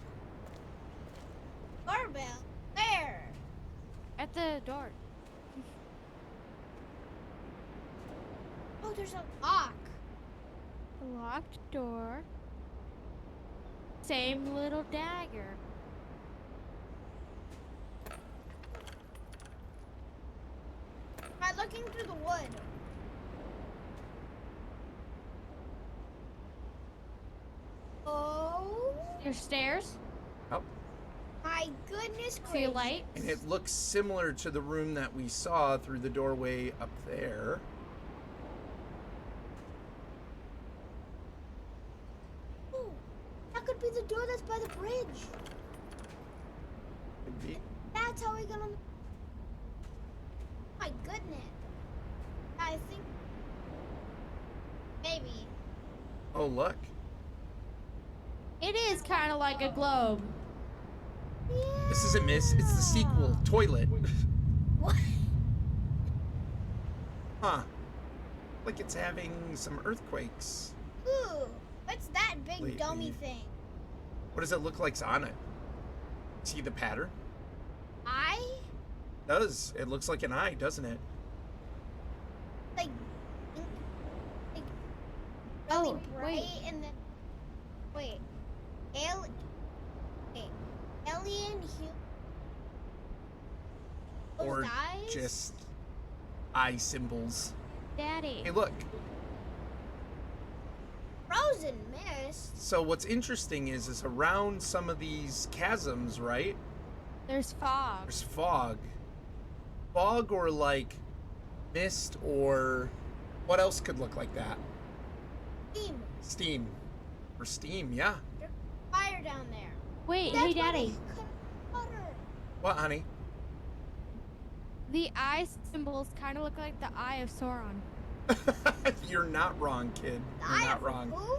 Doorbell? Where? At the door. Oh, there's a lock. A locked door. Same little dagger. Try looking through the wood. Oh Your stairs. Oh. my goodness See a gracious. light. And it looks similar to the room that we saw through the doorway up there. Ooh, that could be the door that's by the bridge. Could be. That's how we got on. My goodness. I think maybe. Oh, look. It is kind of like a globe. Yeah. This isn't Mist. It's the sequel, Toilet. What? Huh. Like it's having some earthquakes. Ooh, what's that big Lately. dummy thing? What does it look like's on it? See the pattern? Eye? Does. It looks like an eye, doesn't it? Like really Oh, bright wait. and then wait. Alien human. Or eyes? just eye symbols. Daddy. Hey, look. Frozen mist. So what's interesting is around some of these chasms, right? There's fog. There's fog. Fog or like mist or what else could look like that? Steam. Steam. Or steam, yeah. There's fire down there. Wait, That's hey, why Daddy. they cut water. What, honey? The eye symbols kind of look like the eye of Sauron. You're not wrong, kid. The You're eye not of wrong. Who?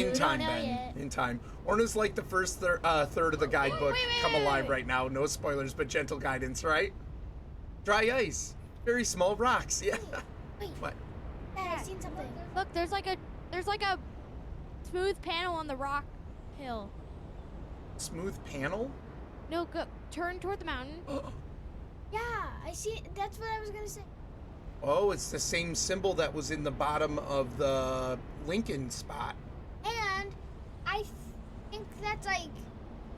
In You time, don't know Ben. yet. In time. Orna's like the first third of the guidebook come alive right now. No spoilers, but gentle guidance, right? Dry ice. Very small rocks. Yeah. Wait, What? Dad, I seen something. Look, there's like a smooth panel on the rock hill. Smooth panel? No, go turn toward the mountain. Yeah, I see. That's what I was gonna say. Oh, it's the same symbol that was in the bottom of the Lincoln spot. And I think that's like.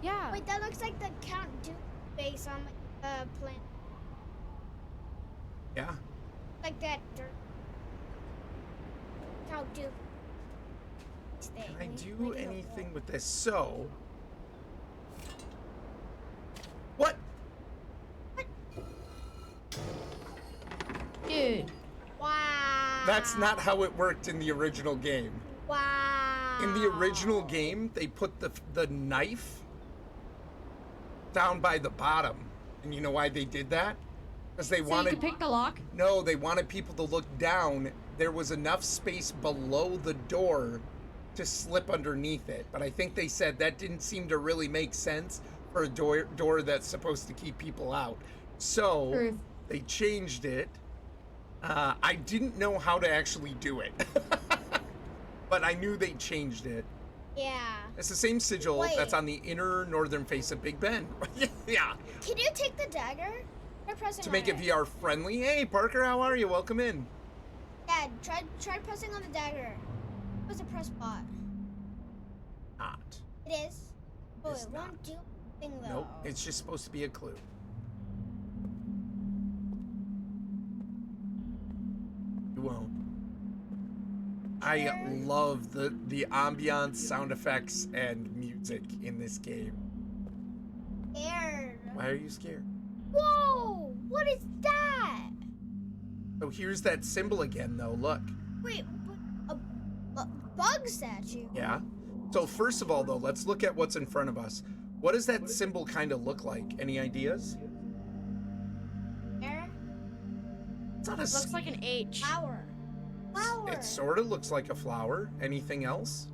Yeah. Wait, that looks like the Count Dooku base on the planet. Yeah. Like that dirt. Count Dooku. Can I do anything with this? So. What? Dude. Wow. That's not how it worked in the original game. Wow. In the original game, they put the knife down by the bottom. And you know why they did that? Because they So wanted... you could pick the lock? No, they wanted people to look down. There was enough space below the door to slip underneath it. But I think they said that didn't seem to really make sense for a door that's supposed to keep people out. So Truth. they changed it. I didn't know how to actually do it. But I knew they changed it. Yeah. It's the same sigil Wait. that's on the inner northern face of Big Ben. Yeah. Can you take the dagger? Try pressing To on make it VR friendly. Hey, Parker, how are you? Welcome in. Dad, try pressing on the dagger. It was a press bot. Not. It is. Oh, It's it not. won't do anything though. Nope. It's just supposed to be a clue. You won't. I love the ambiance, sound effects, and music in this game. Scared. Why are you scared? Whoa! What is that? So here's that symbol again, though. Look. Wait, a bug statue. Yeah. So first of all, though, let's look at what's in front of us. What does that symbol kind of look like? Any ideas? There. It's not a. Looks like an H. Flower. Flower. It sort of looks like a flower. Anything else?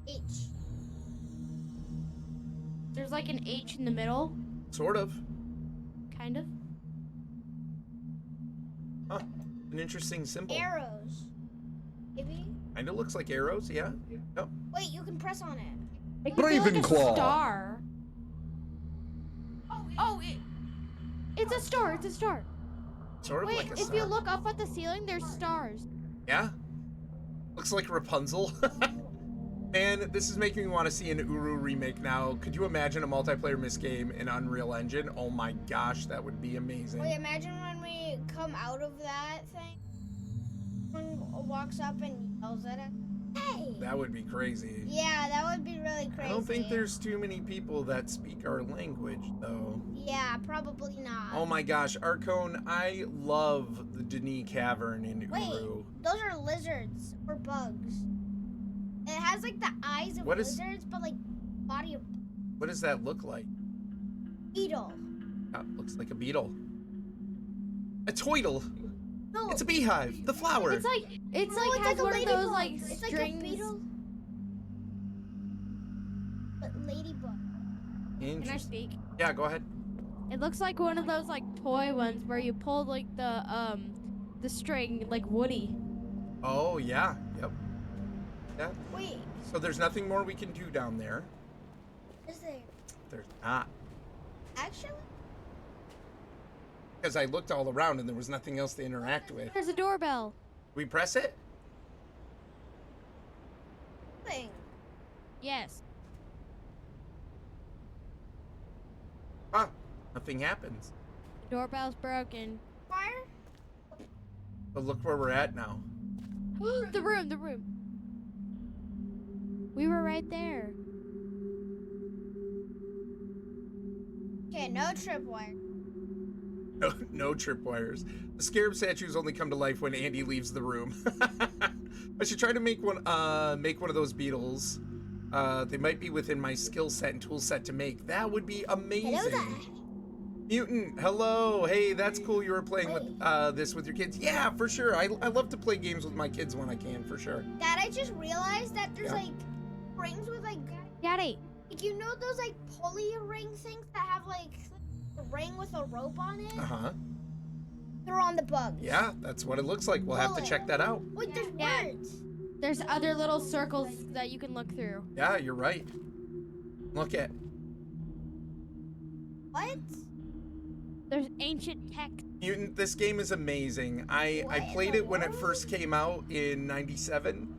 H. There's like an H in the middle, Sort of. kind of. Huh. An interesting symbol. Arrows. Maybe. Kind of looks like arrows. Yeah. Yep. Wait, you can press on it. It could be like a Ravenclaw. star. It's a star. It's a star. Sort of Wait, like a if star. you look up at the ceiling, there's stars. Yeah. Looks like Rapunzel. Man, this is making me want to see an Uru remake now. Could you imagine a multiplayer Miss game in Unreal Engine? Oh my gosh, that would be amazing. Wait, imagine when we come out of that thing. Someone walks up and yells at us. Hey! That would be crazy. Yeah, that would be really crazy. I don't think there's too many people that speak our language, though. Yeah, probably not. Oh my gosh, Arcone, I love the Denis Cavern in Wait, Uru. those are lizards or bugs. It has like the eyes of What is- lizards, but like body of What does that look like? beetle. That looks like a beetle. A toidle. No, It's a beehive. The flower. It's like no, has it's like a one of those ladybug. like It's strings. like a beetle. But ladybug. Can I Interesting. speak? Yeah, go ahead. It looks like one of those like toy ones where you pull like the string like Woody. Oh, yeah. Yep. Yeah. Wait, So there's nothing more we can do down there. is there There's not. actually? Because I looked all around and there was nothing else to interact with. There's a doorbell. We press it? Thing. Yes. Huh. Nothing happens. The doorbell's broken. Fire? But look where we're at now. The room. We were right there. Okay, no tripwire. No tripwires. The scarab statues only come to life when Andy leaves the room. I should try to make one of those beetles. They might be within my skill set and tool set to make. That would be amazing. Hello there. Mutant, hello. Hey, that's cool you were playing with this with your kids. Yeah, for sure. I love to play games with my kids when I can, for sure. Dad, I just realized that there's Yeah. like rings with like Daddy. you know those like pulley ring things that have like a ring with a rope on it? Uh-huh. They're on the bugs. Yeah, that's what it looks like. We'll have to check that out. Wait, there's Yeah. words. There's other little circles that you can look through. Yeah, you're right. Look at. What? There's ancient tech. Mutant, this game is amazing. I played it when it first came out in '97,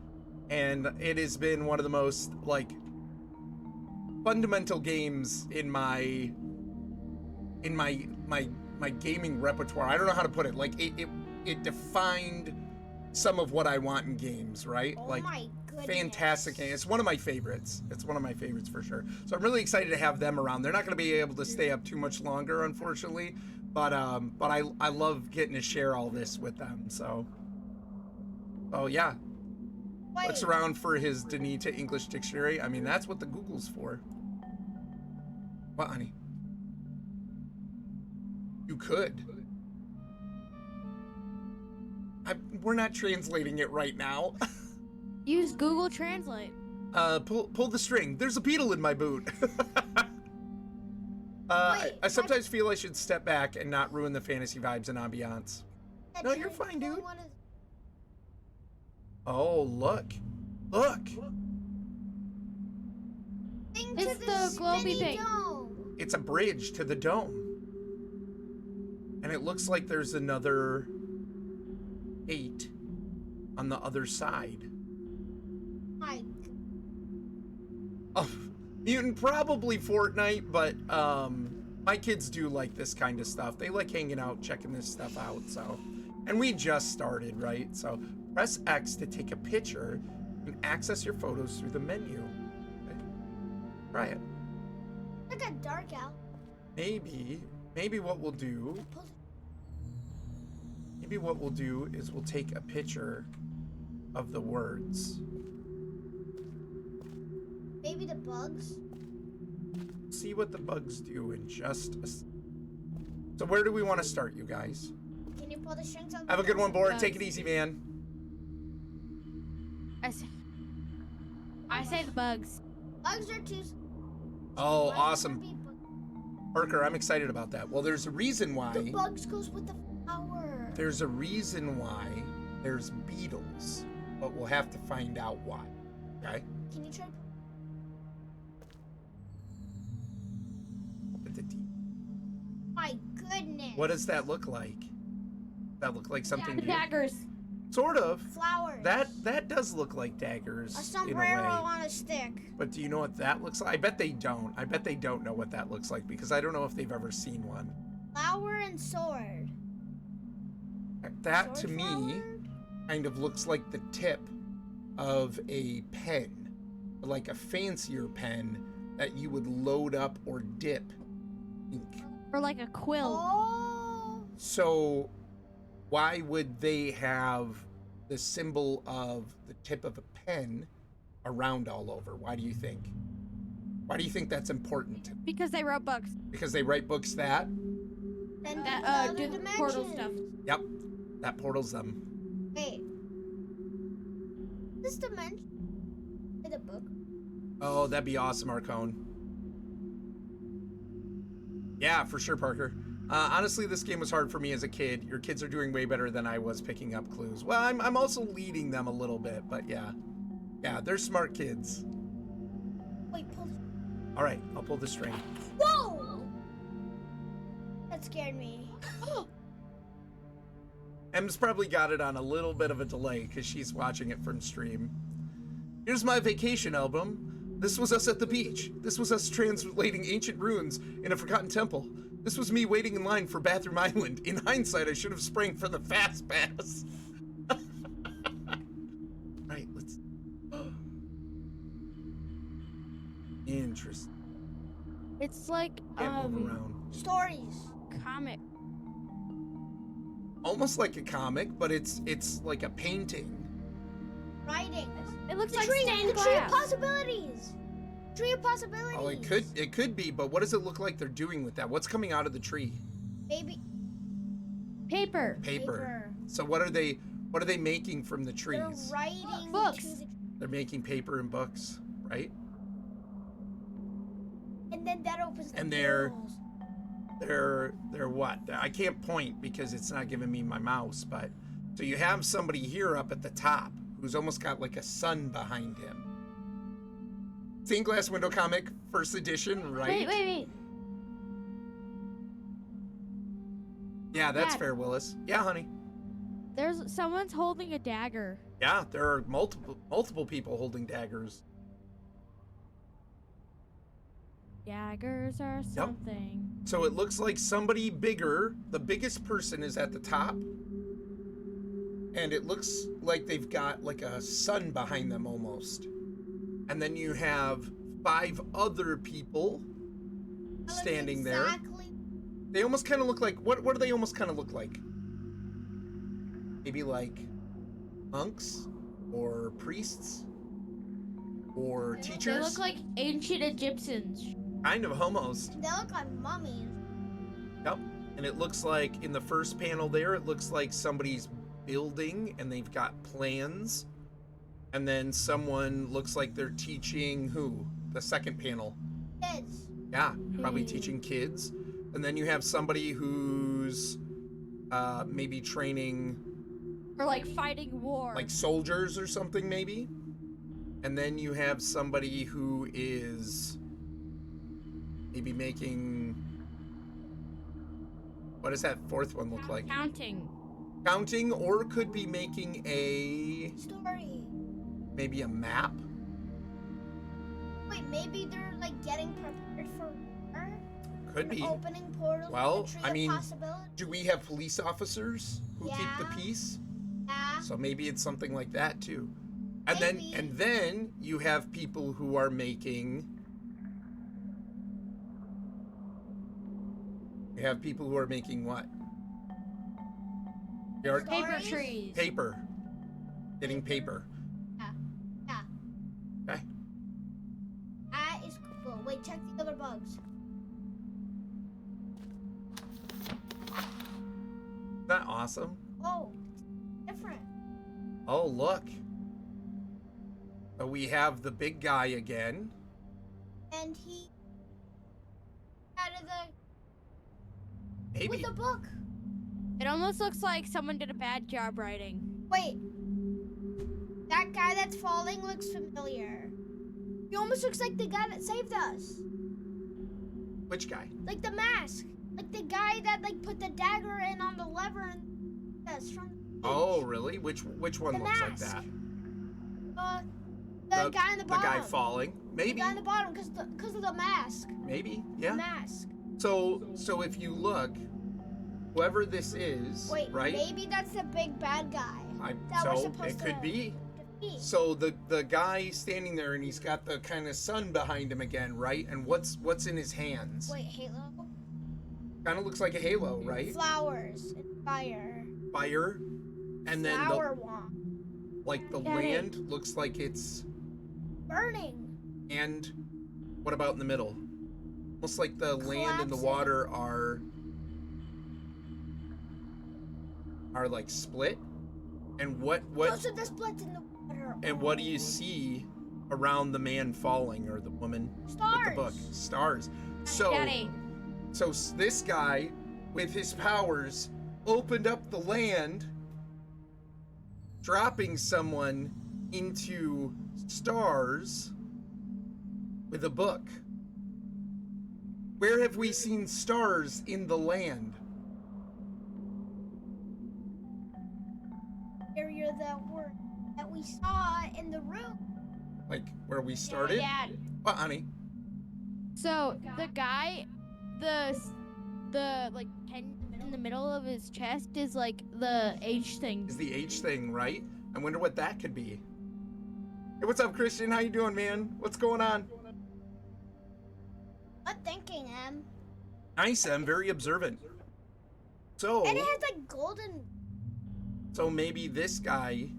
and it has been one of the most like fundamental games in my gaming repertoire. I don't know how to put it. Like it defined some of what I want in games, right? Oh like my goodness. fantastic game. It's one of my favorites. It's one of my favorites for sure. So I'm really excited to have them around. They're not going to be able to stay up too much longer, unfortunately. But I love getting to share all this with them. So, oh yeah. Wait. Looks around for his Danita English dictionary. I mean, that's what the Google's for. What, honey? You could. We're not translating it right now. Use Google Translate. Pull the string. There's a beetle in my boot. I sometimes feel I should step back and not ruin the fantasy vibes and ambiance. No, you're fine, dude. Oh, look. Look. It's the globy thing. It's a bridge to the dome. And it looks like there's another 8 on the other side. Mike. Oh, Mutant, probably Fortnite, but my kids do like this kind of stuff. They like hanging out, checking this stuff out, so. And we just started, right? So press X to take a picture and access your photos through the menu. Okay. Try it. It got dark out. Maybe what we'll do is we'll take a picture of the words. Maybe the bugs. See what the bugs do in just a So where do we want to start, you guys? Can you pull the strings on? Have a good one, Board. Take it easy, man. I say the bugs. Bugs are too. Oh, Bugs awesome. would be Parker, I'm excited about that. Well, there's a reason why. The bugs goes with the flower. There's a reason why there's beetles, but we'll have to find out why. Okay? Can you try? With the D. My goodness. What does that look like? Does that look like something new? Daggers. Sort of. Flowers. That does look like daggers A in a sombrero way. on a stick. But do you know what that looks like? I bet they don't. I bet they don't know what that looks like because I don't know if they've ever seen one. Flower and sword. That Sword to me flower? kind of looks like the tip of a pen, like a fancier pen that you would load up or dip ink. Or like a quill. Oh. So why would they have the symbol of the tip of a pen around all over? Why do you think? Why do you think that's important? Because they wrote books. Because they write books that? And That do the portal stuff. Yep, that portals them. Wait. This dimension. In the book. Oh, that'd be awesome, Arcone. Yeah, for sure, Parker. Honestly, this game was hard for me as a kid. Your kids are doing way better than I was picking up clues. Well, I'm also leading them a little bit, but yeah. Yeah, they're smart kids. Wait, pull the... All right, I'll pull the string. Whoa! That scared me. Em's probably got it on a little bit of a delay because she's watching it from stream. Here's my vacation album. This was us at the beach. This was us translating ancient runes in a forgotten temple. This was me waiting in line for Bathroom Island. In hindsight, I should have sprang for the fast pass. Right, let's... Interesting. It's like Can't move around. Stories. comic. Almost like a comic, but it's like a painting. Writing. It looks The like tree, stained the tree of glass. possibilities. Tree of possibilities. Oh, it could be, but what does it look like they're doing with that? What's coming out of the tree? Maybe Paper. Paper. So what are they making from the they're trees? writing Books. to the, They're making paper and books, right? and then that opens the And portals. They're what? I can't point because it's not giving me my mouse, but so you have somebody here up at the top who's almost got like a sun behind him. Stained glass window comic, first edition, right? Wait. Yeah, that's Dad. fair, Willis. Yeah, honey. Someone's holding a dagger. Yeah, there are multiple people holding daggers. Daggers are something. So it looks like somebody bigger, the biggest person is at the top. And it looks like they've got like a sun behind them almost. And then you have 5 other people standing there. Exactly. They almost kind of look like, what do they almost kind of look like? Maybe like monks or priests or teachers? They look like ancient Egyptians. Kind of almost. They look like mummies. Yep. And it looks like in the first panel there, it looks like somebody's building and they've got plans. And then someone looks like they're teaching who? The second panel. Kids. Yeah, probably teaching kids. And then you have somebody who's maybe training Or like fighting war. like soldiers or something maybe. And then you have somebody who is maybe making, what does that fourth one look like? Counting. Counting, or could be making a, Story. maybe a map. Wait, maybe they're like getting prepared for war? Could be. Opening portals. Well, to the tree I of mean, possibility. do we have police officers who keep the Yeah. peace? Yeah. So maybe it's something like that too. And Maybe. then you have people who are making, what? They are Paper Stories? trees. paper. Getting paper. Yeah. Okay. That is cool. Wait, check the other bugs. Isn't that awesome? Oh, it's different. Oh, look. So we have the big guy again. And he out of the Maybe. with the book. It almost looks like someone did a bad job writing. Wait. That guy that's falling looks familiar. He almost looks like the guy that saved us. Which guy? Like the mask. Like the guy that like put the dagger in on the lever and us from Oh, really? Which one The looks like mask. that? the guy in the The bottom. guy falling. The Maybe. guy in the bottom because of the mask. Maybe. The Yeah. mask. So if you look, whoever this is, Wait, right? maybe that's the big bad guy. that we're So supposed it could to be. defeat. So the guy standing there and he's got the kind of sun behind him again, right? And what's in his hands? Wait, Halo? Kind of looks like a halo, right? Flowers and fire. Fire. And then Flower wand. the Got it. land looks like it's, Burning. and what about in the middle? Almost like the land and the Collapsing. water are like split. And what Those are the splits in the water. and what do you see around the man falling or the woman Stars. with the book? Stars. So Daddy. this guy with his powers opened up the land, dropping someone into stars with a book. Where have we seen stars in the land? Area that we saw in the room. Like where we started? Dad. What, honey? So the guy, the like pen in the middle of his chest is like the H thing. Is the H thing, right? I wonder what that could be. Hey, what's up, Christian? How you doing, man? What's going on? What thinking, Em? Nice, I'm very observant. So, And it has like golden. so maybe this guy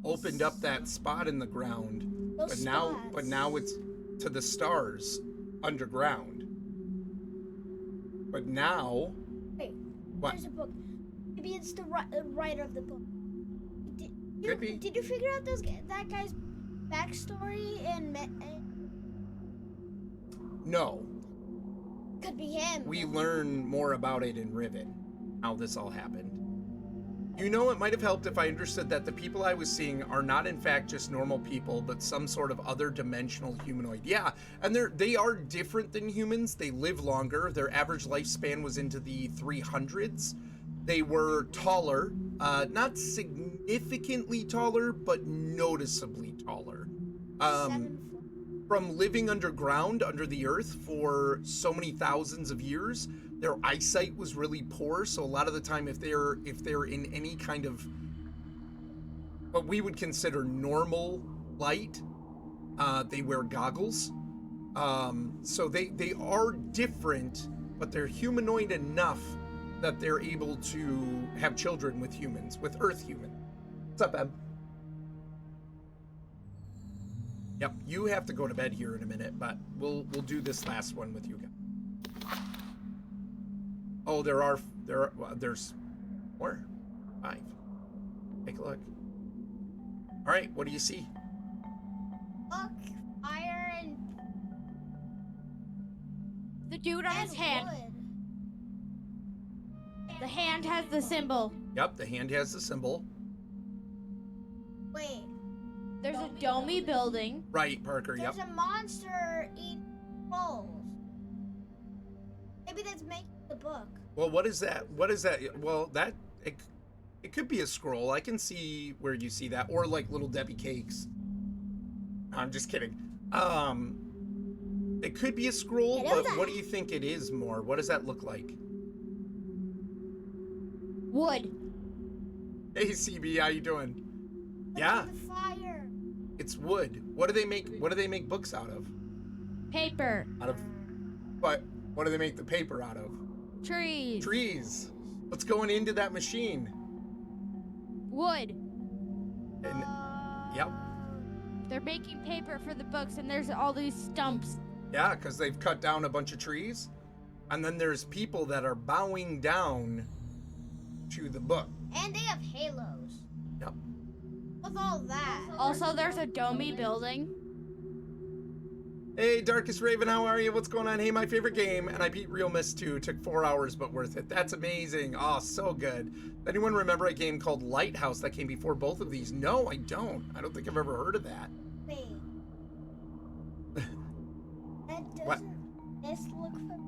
opened up that spot in the ground, Those but spots. now it's to the stars underground. But now, Wait, what? there's a book. Maybe it's the writer of the book. Could be. Did you figure out that guy's backstory and No, could be him? we learn more about it in Riven, how this all happened. You know, it might have helped if I understood that the people I was seeing are not in fact just normal people, but some sort of other dimensional humanoid. Yeah, and they are different than humans. They live longer. Their average lifespan was into the 300s. They were taller, not significantly taller, but noticeably taller. 7 foot. From living underground under the earth for so many thousands of years, their eyesight was really poor. So a lot of the time, if they're in any kind of what we would consider normal light, they wear goggles. So they are different, but they're humanoid enough that they're able to have children with humans, with Earth humans. What's up, Em? Yep, you have to go to bed here in a minute, but we'll do this last one with you guys. Oh, there's more. 5. Take a look. All right, what do you see? Look, fire and The dude on his hand. wood. The hand has the symbol. Yep, the hand has the symbol. Wait, There's a domey building. Right, Parker. Yep. there's a monster eating rolls. Maybe that's making the book. Well, what is that? What is that? Well, it could be a scroll. I can see where you see that, or like little Debbie cakes. I'm just kidding. It could be a scroll, Hello but there. what do you think it is more? What does that look like? Wood. Hey, CB, how you doing? Look Yeah, at the fire. it's wood. What do they make? What do they make books out of? Paper. Out of, but what do they make the paper out of? Trees. Trees. What's going into that machine? Wood. And yep, They're making paper for the books, and there's all these stumps. yeah, because they've cut down a bunch of trees, and then there's people that are bowing down to the book. And they have halos. Yep. With all that. Also, there's a domey building. Hey, Darkest Raven, how are you? What's going on? Hey, my favorite game, and I beat Real Mist 2. Took 4 hours, but worth it. That's amazing. Oh, so good. Anyone remember a game called Lighthouse that came before both of these? No, I don't. I don't think I've ever heard of that. Wait. That What? doesn't this look familiar?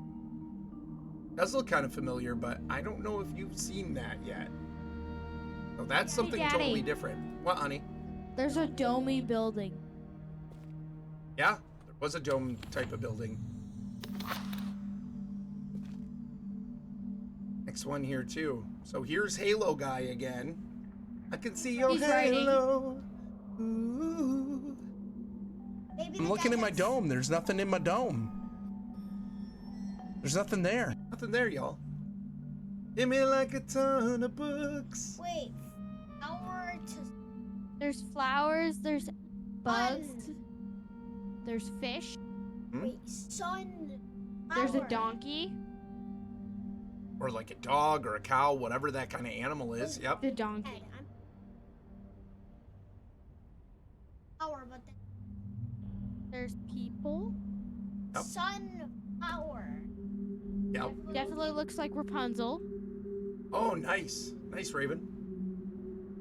Does look kind of familiar, but I don't know if you've seen that yet. So that's something Daddy. totally different. What, honey? There's a domey building. Yeah, there was a dome type of building. Next one here too. So here's Halo guy again. I can see your He's writing. halo. Ooh. Maybe I'm the looking guy in my that's- dome. There's nothing in my dome. There's nothing there. Nothing there, y'all. Give me like a ton of books. Wait. Hour to There's flowers. There's bugs. sun. There's fish. Wait, sun. There's a hour. donkey. Or like a dog or a cow, whatever that kind of animal is. Yep. The donkey. Hey, I'm- Hour, but then There's people. Yep. sun hour. Yep. Definitely looks like Rapunzel. Oh, nice. Nice, Raven.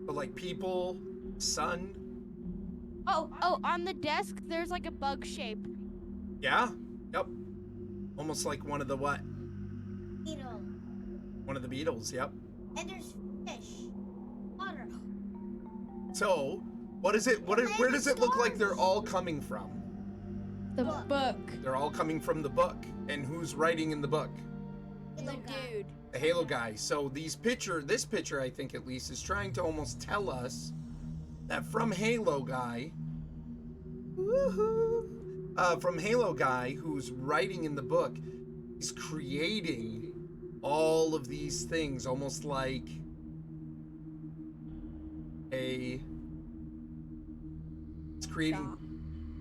But like people, sun. Oh, on the desk, there's like a bug shape. Yeah. Yep. Almost like one of the what? Beetle. One of the beetles. Yep. And there's fish. Water. So, what is it? What? And Where then does it look like they're stars. all coming from? The Book. book. They're all coming from the book. And who's writing in the book? The Little guy. dude. The Halo guy. So this picture, I think at least, is trying to almost tell us that from Halo guy, from Halo guy who's writing in the book, he's creating all of these things, almost like it's creating,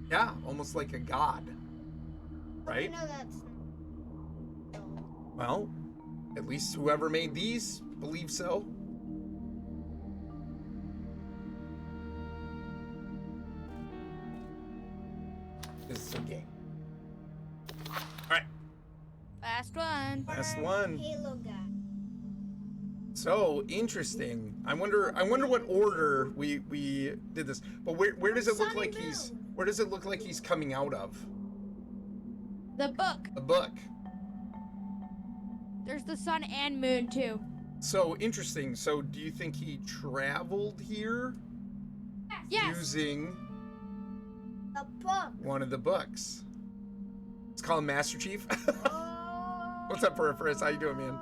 yeah, almost like a god, right? I know that's Well, at least whoever made these believes so. This is a game. Alright, Last one. last one. Halo guy. So interesting. I wonder what order we did this. But where does it look like he's coming out of? The book. The book. There's the sun and moon too. So interesting. So do you think he traveled here Yes. using The book. one of the books? Let's call him Master Chief. Oh. What's up, Peripherus? How you doing, man?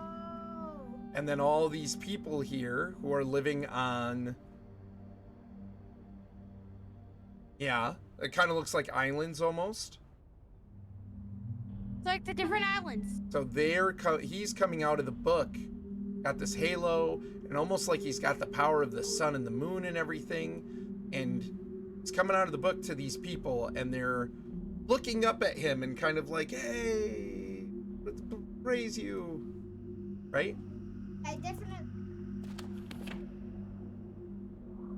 And then all these people here who are living on, yeah, it kind of looks like islands almost. It's like the different islands. So he's coming out of the book, got this halo, and almost like he's got the power of the sun and the moon and everything. And he's coming out of the book to these people, and they're looking up at him and kind of like, hey, let's praise you, right? I definitely.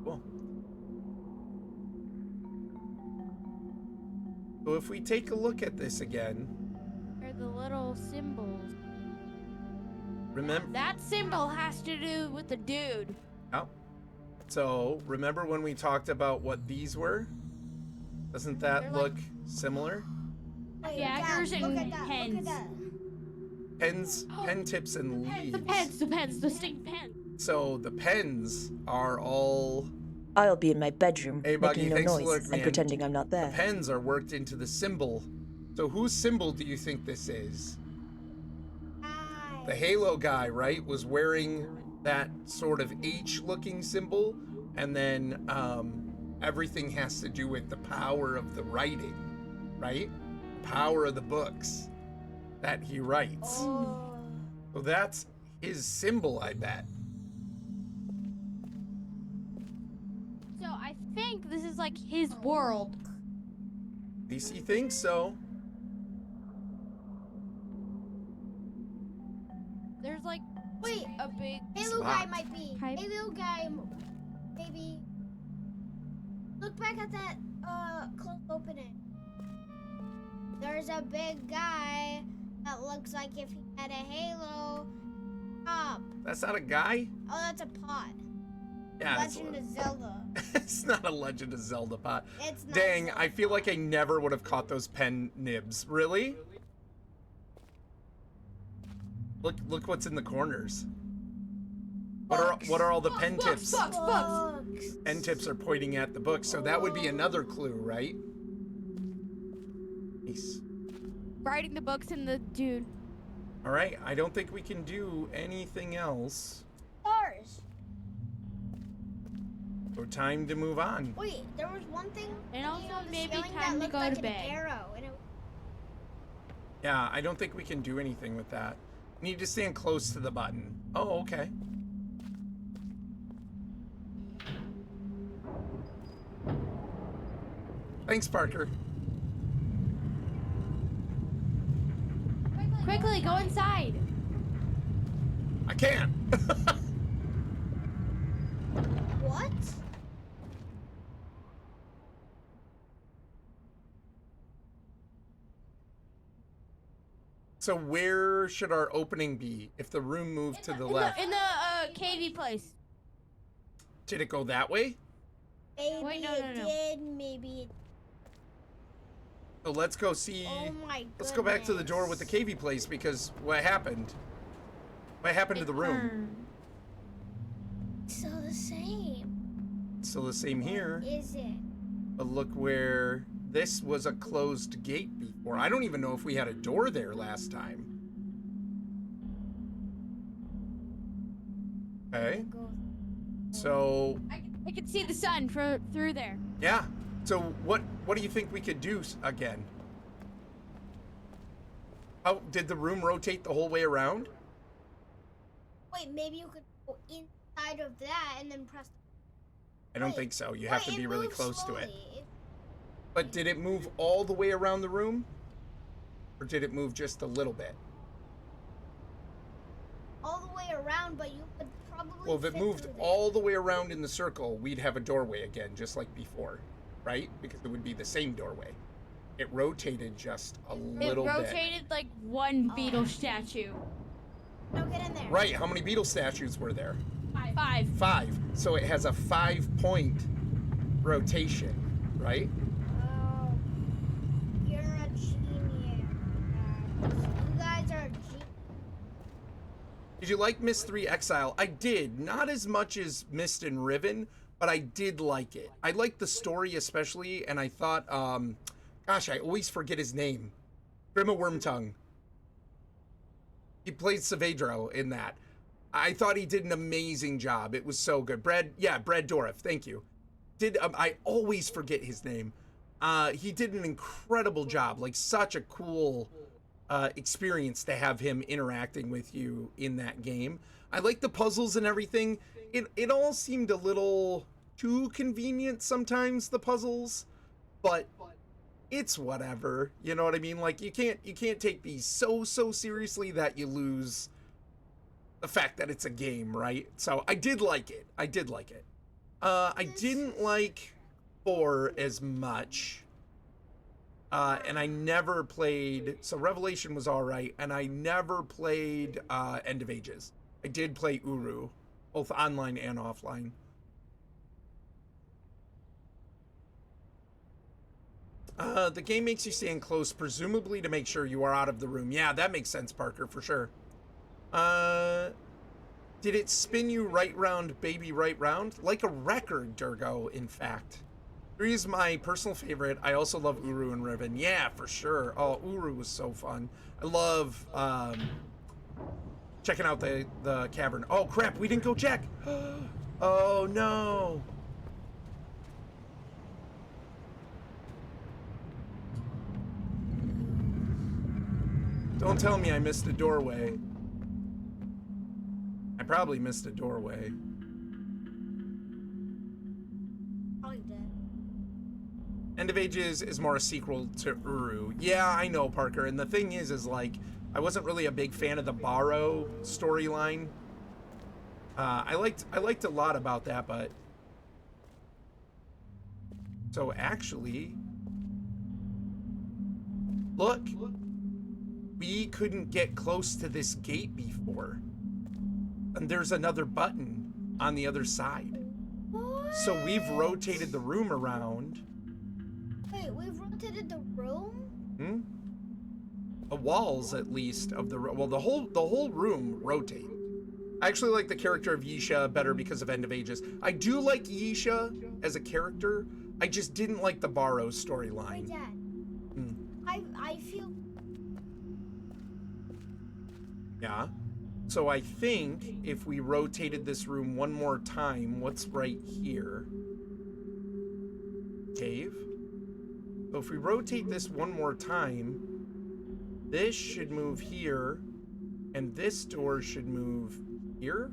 Cool. So if we take a look at this again, They're the little symbols. remember, That symbol has to do with the dude. oh, so remember when we talked about what these were? Doesn't that They're look similar? Wait, Daggers Dad, and look at that, pens. Look at that. Pen tips and leaves. The pens, the stink pens. So the pens are all, I'll be in my bedroom, Hey, Buggy, making no thanks for noise lurking, man. and pretending I'm not the there. pens are worked into the symbol. So whose symbol do you think this is? The Halo guy, right, was wearing that sort of H-looking symbol, and then everything has to do with the power of the writing, right? Power of the books that he writes. Oh. So that's his symbol, I bet. So I think this is like his world. At least he thinks so. There's like Wait, a big Halo Spot. guy might be. Hype. Halo guy, maybe. Look back at that close opening. There's a big guy that looks like if he had a halo top. That's not a guy? Oh, that's a pot. Yeah, it's, Legend of Zelda. it's not a Legend of Zelda pot. It's not. Dang, Zelda. I feel like I never would have caught those pen nibs. Really? Look what's in the corners. What are all the pen tips? Books. Pen tips are pointing at the book, so that would be another clue, right? Nice. writing the books and the dude. All right, I don't think we can do anything else. Stars. So time to move on. Wait, there was one thing. And also on the maybe ceiling time that to looked go like to an bed. Arrow, and it, Yeah, I don't think we can do anything with that. We need to stand close to the button. Oh, okay. Thanks, Parker. Quickly, go inside. I can't. what? So where should our opening be if the room moved to the left? In the KV place. Did it go that way? Maybe Wait, no, it no, no. did. Maybe. It, So let's go see. oh my goodness. Let's go back to the door with the KV place because what happened? What happened to the room? So the same. Still the same here. Is it? But look where this was a closed gate before. I don't even know if we had a door there last time. Okay. So, I can see the sun through there. yeah. So what do you think we could do again? Oh, did the room rotate the whole way around? Wait, maybe you could go inside of that and then press. I don't Wait, think so. You have to wait, be it really moved close to it. slowly. But did it move all the way around the room? Or did it move just a little bit? All the way around, but you could probably. Well, if it fit moved through there. all the way around in the circle, we'd have a doorway again, just like before, right? Because it would be the same doorway. It rotated just a It little bit. rotated like one beetle statue. No, get in there. Right, how many beetle statues were there? 5. 5. So it has a 5-point rotation, right? Oh, you're a genius. You guys are genius. Did you like Myst 3 Exile? I did. Not as much as Myst and Riven, but I did like it. I liked the story especially, and I thought, gosh, I always forget his name. Grima Wormtongue. He played Saavedro in that. I thought he did an amazing job. It was so good. Brad Dourif, thank you. I always forget his name. He did an incredible job. Like, such a cool experience to have him interacting with you in that game. I like the puzzles and everything. It all seemed a little too convenient sometimes, the puzzles, but it's whatever. You know what I mean? Like, you can't take these so seriously that you lose the fact that it's a game, right? So I did like it. I didn't like 4 as much. And I never played, so Revelation was all right, and I never played End of Ages. I did play Uru, both online and offline. The game makes you stand close, presumably to make sure you are out of the room. Yeah, that makes sense, Parker, for sure. Did it spin you right round, baby, right round? Like a record, Durgo, in fact. 3 is my personal favorite. I also love Uru and Riven. Yeah, for sure. Oh, Uru was so fun. I love checking out the cavern. Oh, crap, we didn't go check. Oh, no. Don't tell me I missed a doorway. I probably missed a doorway. Probably did. End of Ages is more a sequel to Uru. Yeah, I know, Parker. And the thing is like, I wasn't really a big fan of the Barrow storyline. I liked a lot about that, but... So actually... Look! We couldn't get close to this gate before. And there's another button on the other side. What? So we've rotated the room around. Wait, we've rotated the room? The walls, at least, of the well, the whole room rotate. I actually like the character of Yisha better because of End of Ages. I do like Yisha as a character. I just didn't like the Barrow storyline. Wait, Dad. I feel. Yeah. So I think if we rotated this room one more time, what's right here? Cave. So if we rotate this one more time, this should move here, and this door should move here.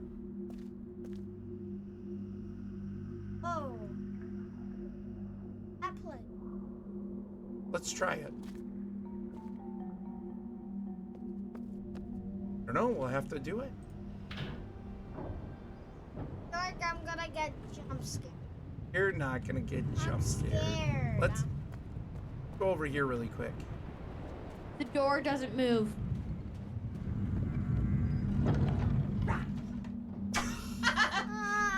Oh. That place. Let's try it. I don't know, we'll have to do it. Like I'm gonna get jump scared. You're not gonna get I'm jump scared. scared. Let's go over here really quick. The door doesn't move.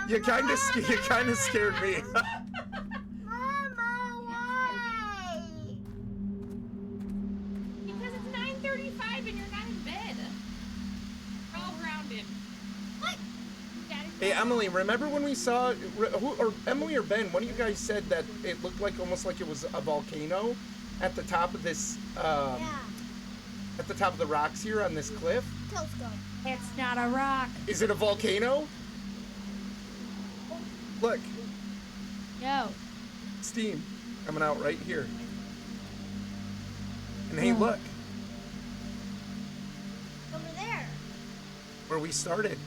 You kind of scared me. Mama, why? Because it's 9:35 and you're not in bed. We're all grounded. What? Hey Emily, remember when we saw Emily or Ben? One of you guys said that it looked like almost like it was a volcano at the top of this. Yeah. At the top of the rocks here on this cliff. Telescope. It's not a rock. Is it a volcano? Look, No. steam coming out right here. And hey, look, Over there. where we started.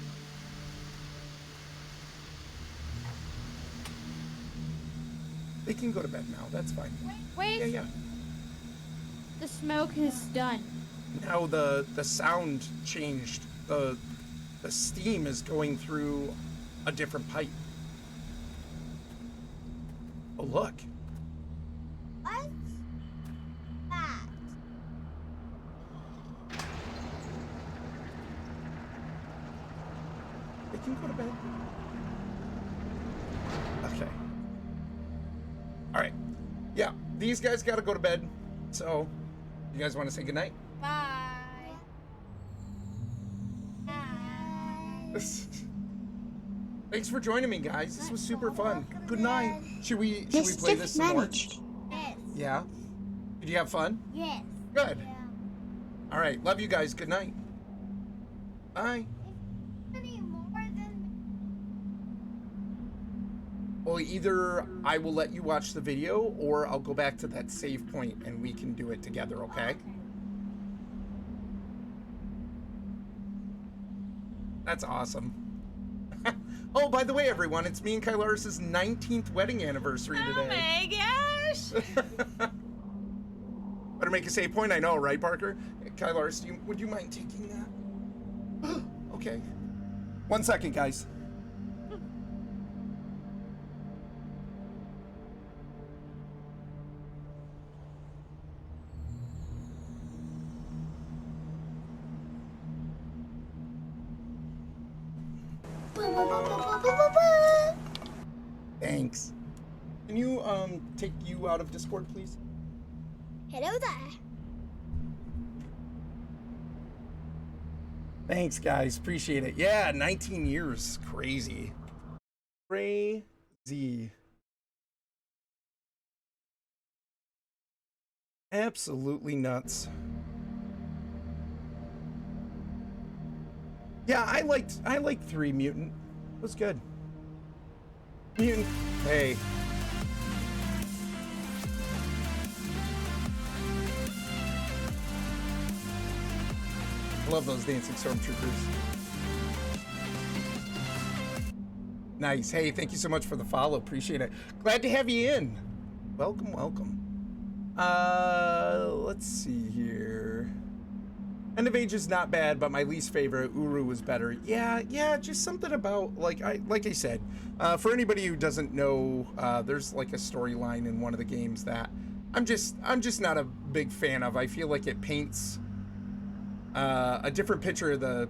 They can go to bed now. That's fine. Wait. Yeah. The smoke is done. Now the sound changed. The steam is going through a different pipe. Oh, look. What's that? can go to bed. Okay. All right. Yeah, these guys got to go to bed. So, you guys want to say goodnight? Bye. Bye. Thanks for joining me, guys. This was super fun. Good night. Should we play this some more? Yes. Yeah. Did you have fun? Yes. Good. Yeah. All right. Love you guys. Good night. Bye. Any more than Well, either I will let you watch the video or I'll go back to that save point and we can do it together, okay? That's awesome. Oh, by the way, everyone, it's me and Kylaris' 19th wedding anniversary Oh today. my gosh! Better make a save point, I know, right, Parker? Kylaris, would you mind taking that? Okay. 1 second, guys. Thanks. Can you take you out of Discord, please? Hello there. Thanks, guys. Appreciate it. Yeah, 19 years. Crazy. Crazy. Absolutely nuts. Yeah, I liked 3 Mutant. It was good. Mutant. Hey. I love those dancing stormtroopers. Nice. Hey, thank you so much for the follow. Appreciate it. Glad to have you in. Welcome, welcome. Let's see here. End of Age is not bad, but my least favorite, Uru, was better. Yeah, just something about, like I said, for anybody who doesn't know, there's like a storyline in one of the games that I'm just not a big fan of. I feel like it paints a different picture of the.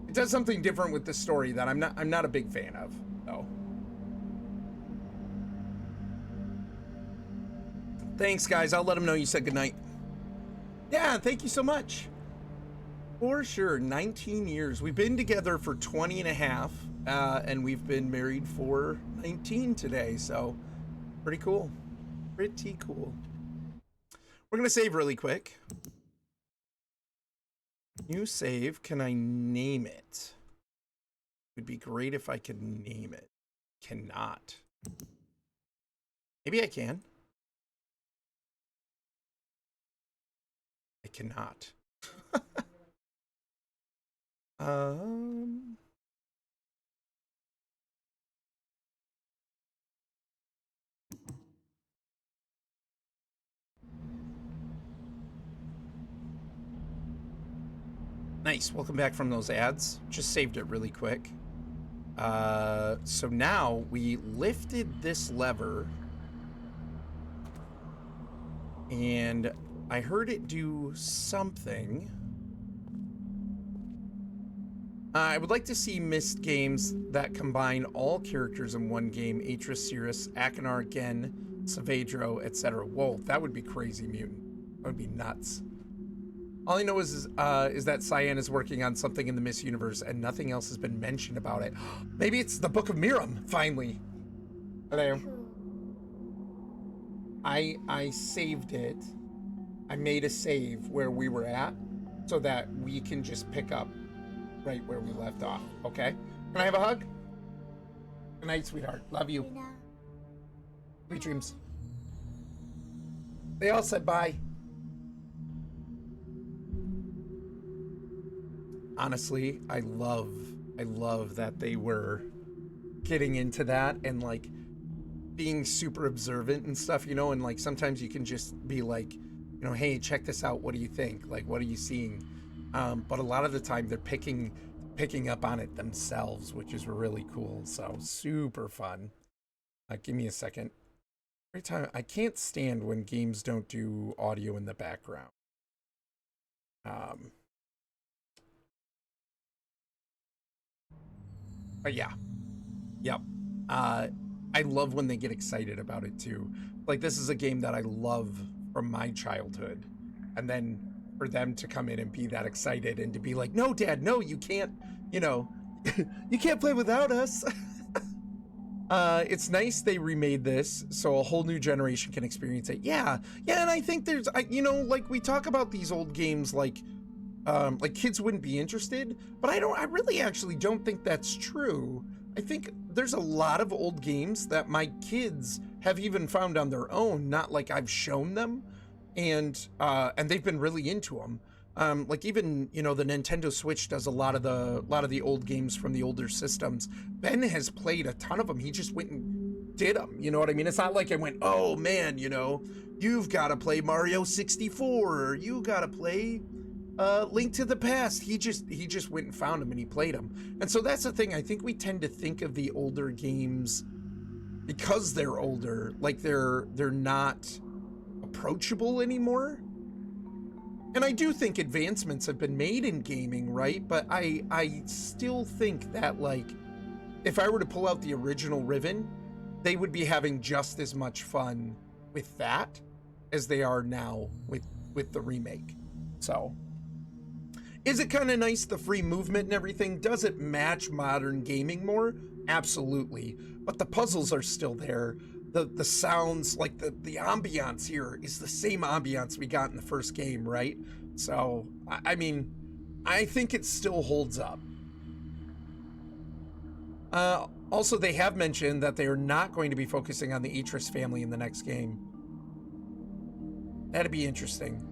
It does something different with the story that I'm not a big fan of, though. Thanks, guys. I'll let them know you said goodnight. Yeah, thank you so much. For sure, 19 years. We've been together for 20 and a half, and we've been married for 19 today, so pretty cool. Pretty cool. We're going to save really quick. New save. Can I name it? It would be great if I could name it. Cannot. Maybe I can. I cannot. Nice. Welcome back from those ads. Just saved it really quick. So now we lifted this lever and I heard it do something. I would like to see missed games that combine all characters in one game. Atris, Cirrus, Akinar, Gen, Saavedro, etc. Whoa, that would be crazy, Mutant. That would be nuts. All I know is that Cyan is working on something in the Miss Universe and nothing else has been mentioned about it. Maybe it's the Book of Miram, finally. Hello. I saved it. I made a save where we were at so that we can just pick up right where we left off, okay? Can I have a hug? Good night, sweetheart. Love you. Sweet dreams. They all said bye. Honestly, I love that they were getting into that and like being super observant and stuff, you know, and like sometimes you can just be like, you know, hey, check this out. What do you think? Like, what are you seeing? But a lot of the time they're picking up on it themselves, which is really cool. So super fun. Give me a second. Every time I can't stand when games don't do audio in the background. But yeah. Yep. I love when they get excited about it too. Like, this is a game that I love from my childhood. And then for them to come in and be that excited and to be like, no, Dad, no, you can't, you know, you can't play without us. It's nice they remade this so a whole new generation can experience it. Yeah, and I think there's, you know, like we talk about these old games like kids wouldn't be interested, but I really actually don't think that's true. I think there's a lot of old games that my kids have even found on their own, not like I've shown them, and they've been really into them. Like even, you know, the Nintendo Switch does a lot of the old games from the older systems. Ben has played a ton of them. He just went and did them. You know what I mean? It's not like I went, oh man, you know, you've got to play Mario 64, or you got to play Link to the Past. He just went and found them and he played them. And so that's the thing. I think we tend to think of the older games because they're older, like they're not approachable anymore. And I do think advancements have been made in gaming, right? But I still think that, like, if I were to pull out the original Riven, they would be having just as much fun with that as they are now with the remake. So, is it kind of nice, the free movement and everything? Does it match modern gaming more? Absolutely. But the puzzles are still there. The sounds, like the ambiance here is the same ambiance we got in the first game, right? So, I mean, I think it still holds up. Also, they have mentioned that they are not going to be focusing on the Atris family in the next game. That'd be interesting.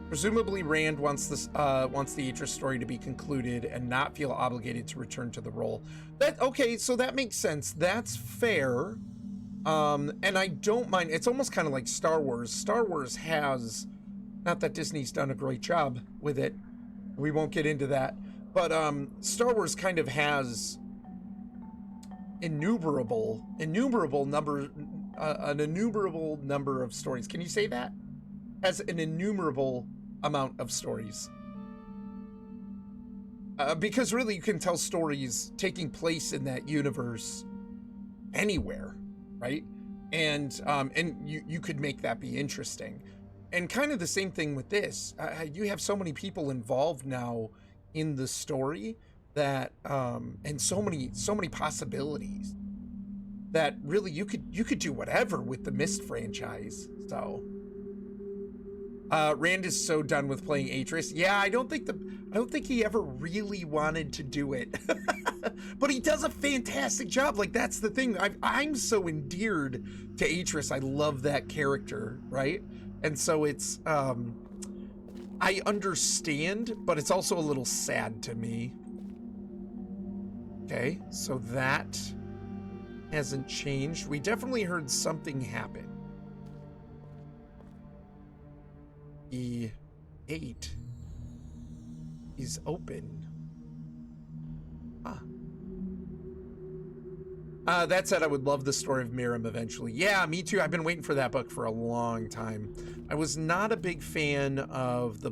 Presumably, Rand wants the Atris story to be concluded and not feel obligated to return to the role. Okay, so that makes sense. That's fair. And I don't mind. It's almost kind of like Star Wars. Star Wars has, not that Disney's done a great job with it, we won't get into that, but Star Wars kind of has innumerable number of stories. Can you say that? Has an innumerable amount of stories. Because really you can tell stories taking place in that universe anywhere, right? And you could make that be interesting. And kind of the same thing with this. You have so many people involved now in the story that and so many possibilities that really you could do whatever with the Myst franchise. So Rand is so done with playing Atris. Yeah, I don't think he ever really wanted to do it. But he does a fantastic job. Like, that's the thing. I'm so endeared to Atris. I love that character, right? And so it's I understand, but it's also a little sad to me. Okay, so that hasn't changed. We definitely heard something happen. The gate is open. That said, I would love the story of Miriam eventually. Yeah, me too. I've been waiting for that book for a long time. I was not a big fan of the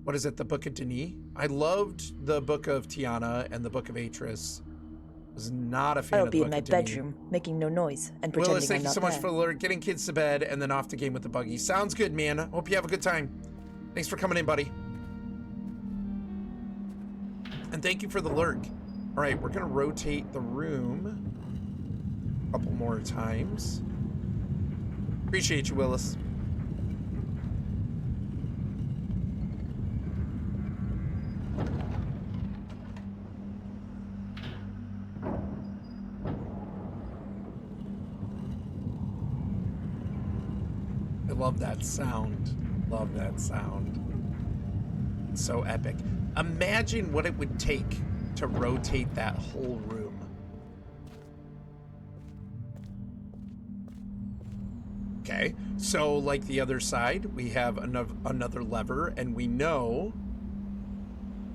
what is it? The Book of Denis. I loved the Book of Tiana and the Book of Atris. Was not a fan I'll of the be Book in my of Denis. bedroom, making no noise and pretending Willis, thank I'm you not so much there. for the alert. Getting kids to bed and then off the game with the buggy. Sounds good, man. Hope you have a good time. Thanks for coming in, buddy. And thank you for the lurk. All right, we're gonna rotate the room a couple more times. Appreciate you, Willis. I love that sound. Love that sound. It's so epic. Imagine what it would take to rotate that whole room. Okay, so like the other side, we have another lever, and we know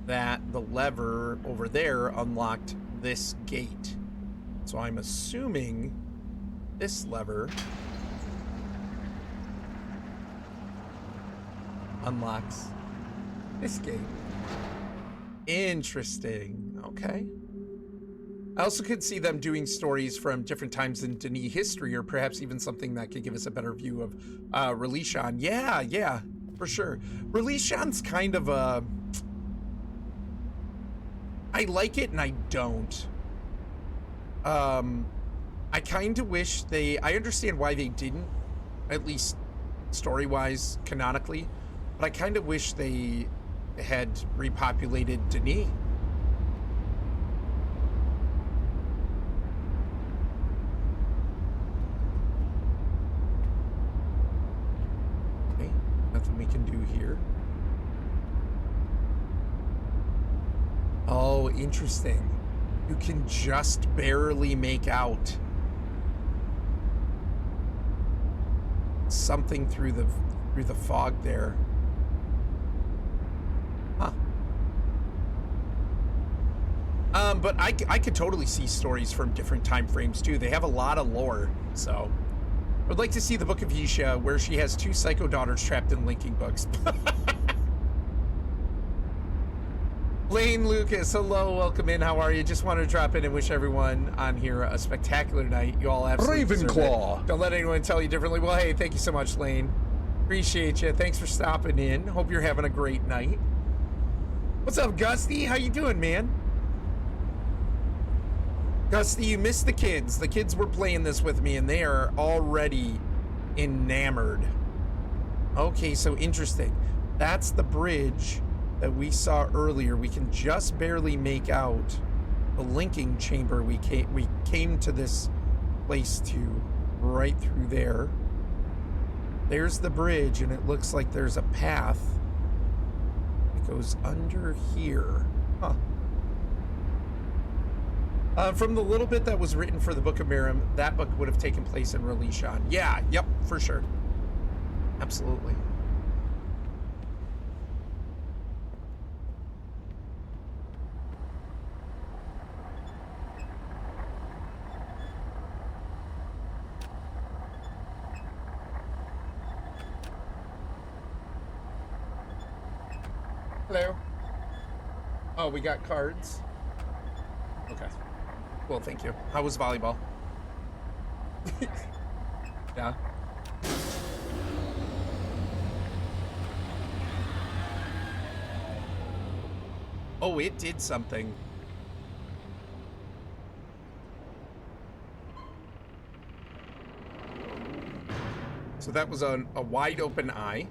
that the lever over there unlocked this gate. So I'm assuming this lever unlocks this gate. Interesting. Okay. I also could see them doing stories from different times in Denis history, or perhaps even something that could give us a better view of Relishan. Yeah, for sure. Relishan's kind of a... I like it and I don't. I kind of wish they... I understand why they didn't, at least story-wise, canonically, but I kind of wish they had repopulated Denis. Okay, nothing we can do here. Oh, interesting. You can just barely make out something through the fog there. Huh. But I could totally see stories from different time frames too. They have a lot of lore, so I would like to see the Book of Yisha, where she has 2 psycho daughters trapped in linking books. Lane Lucas, hello, welcome in. How are you? Just wanted to drop in and wish everyone on here a spectacular night. You all absolutely deserve it. Don't let anyone tell you differently. Well, hey, thank you so much, Lane. Appreciate you. Thanks for stopping in. Hope you're having a great night. What's up, Gusty? How you doing, man? Gusty, you missed the kids. The kids were playing this with me, and they are already enamored. Okay, so interesting. That's the bridge that we saw earlier. We can just barely make out the linking chamber. We came to this place to right through there. There's the bridge, and it looks like there's a path that goes under here. Huh. From the little bit that was written for the Book of Mirim, that book would have taken place in Relishan. Yeah, yep, for sure. Absolutely. Hello. Oh, we got cards. Okay. Well, thank you. How was volleyball? Yeah. Oh, it did something. So that was a wide open eye.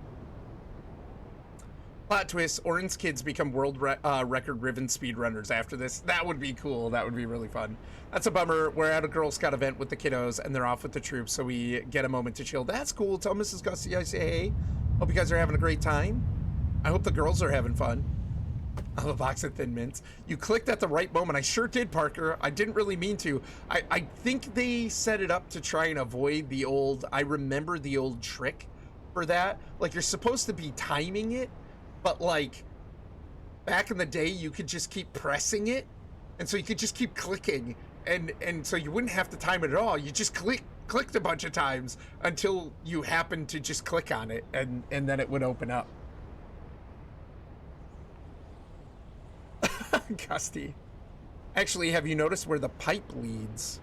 Plot twist, Orrinn's kids become world record Riven speedrunners after this. That would be cool. That would be really fun. That's a bummer. We're at a Girl Scout event with the kiddos, and they're off with the troops, so we get a moment to chill. That's cool. Tell Mrs. Gussie I say hey. Hope you guys are having a great time. I hope the girls are having fun. I have a box of Thin Mints. You clicked at the right moment. I sure did, Parker. I didn't really mean to. I think they set it up to try and avoid the old... I remember the old trick for that. Like, you're supposed to be timing it, but like back in the day you could just keep pressing it, and so you could just keep clicking, and so you wouldn't have to time it at all. You just clicked a bunch of times until you happened to just click on it, and then it would open up. Gusty. Actually, have you noticed where the pipe leads?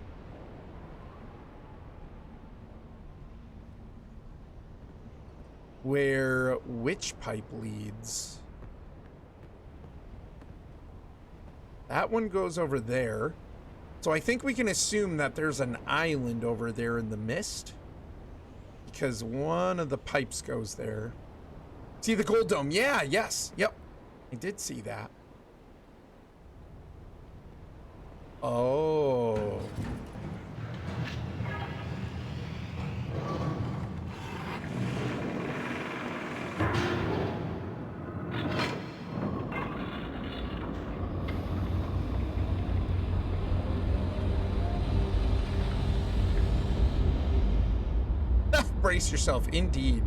Where which pipe leads? That one goes over there. So I think we can assume that there's an island over there in the mist, because one of the pipes goes there. See the gold dome? Yeah, yes, yep. I did see that. Oh. Brace yourself, indeed.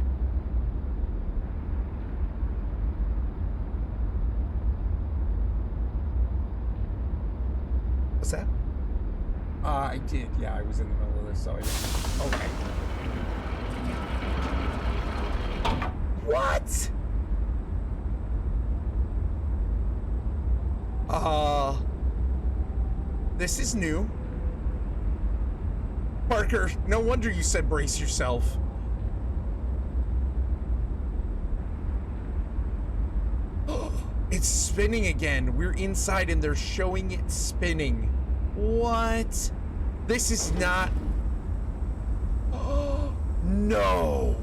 What's that? I did. Yeah, I was in the middle of this, so I didn't. Okay. What? this is new. Parker, no wonder you said brace yourself. It's spinning again. We're inside and they're showing it spinning. What? This is not... No.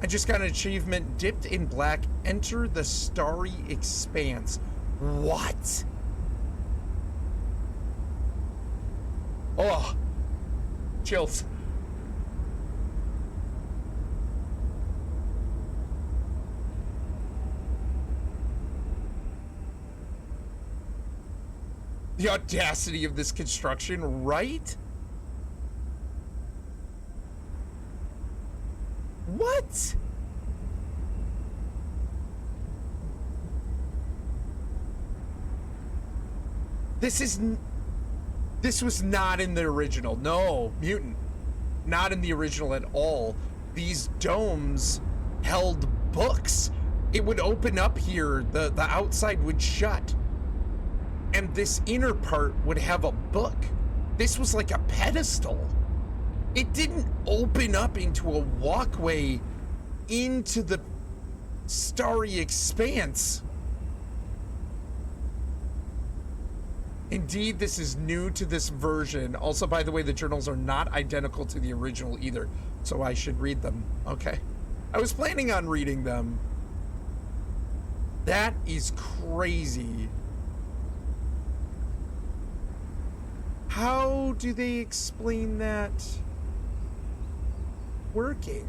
I just got an achievement. Dipped in black. Enter the starry expanse. What? Oh. Chills. The audacity of this construction, right? What? This was not in the original. No, Mutant. Not in the original at all. These domes held books. It would open up here, the outside would shut. And this inner part would have a book. This was like a pedestal. It didn't open up into a walkway into the starry expanse. Indeed, this is new to this version. Also, by the way, the journals are not identical to the original either, so I should read them. Okay. I was planning on reading them. That is crazy. How do they explain that working?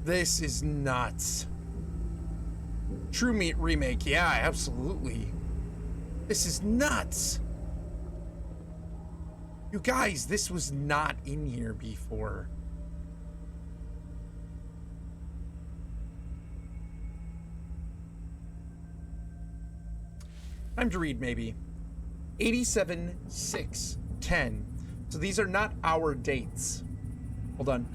This is nuts. True Meat remake, yeah, absolutely. This is nuts. You guys, this was not in here before. Time to read, maybe. 87, 6, 10. So these are not our dates. Hold on.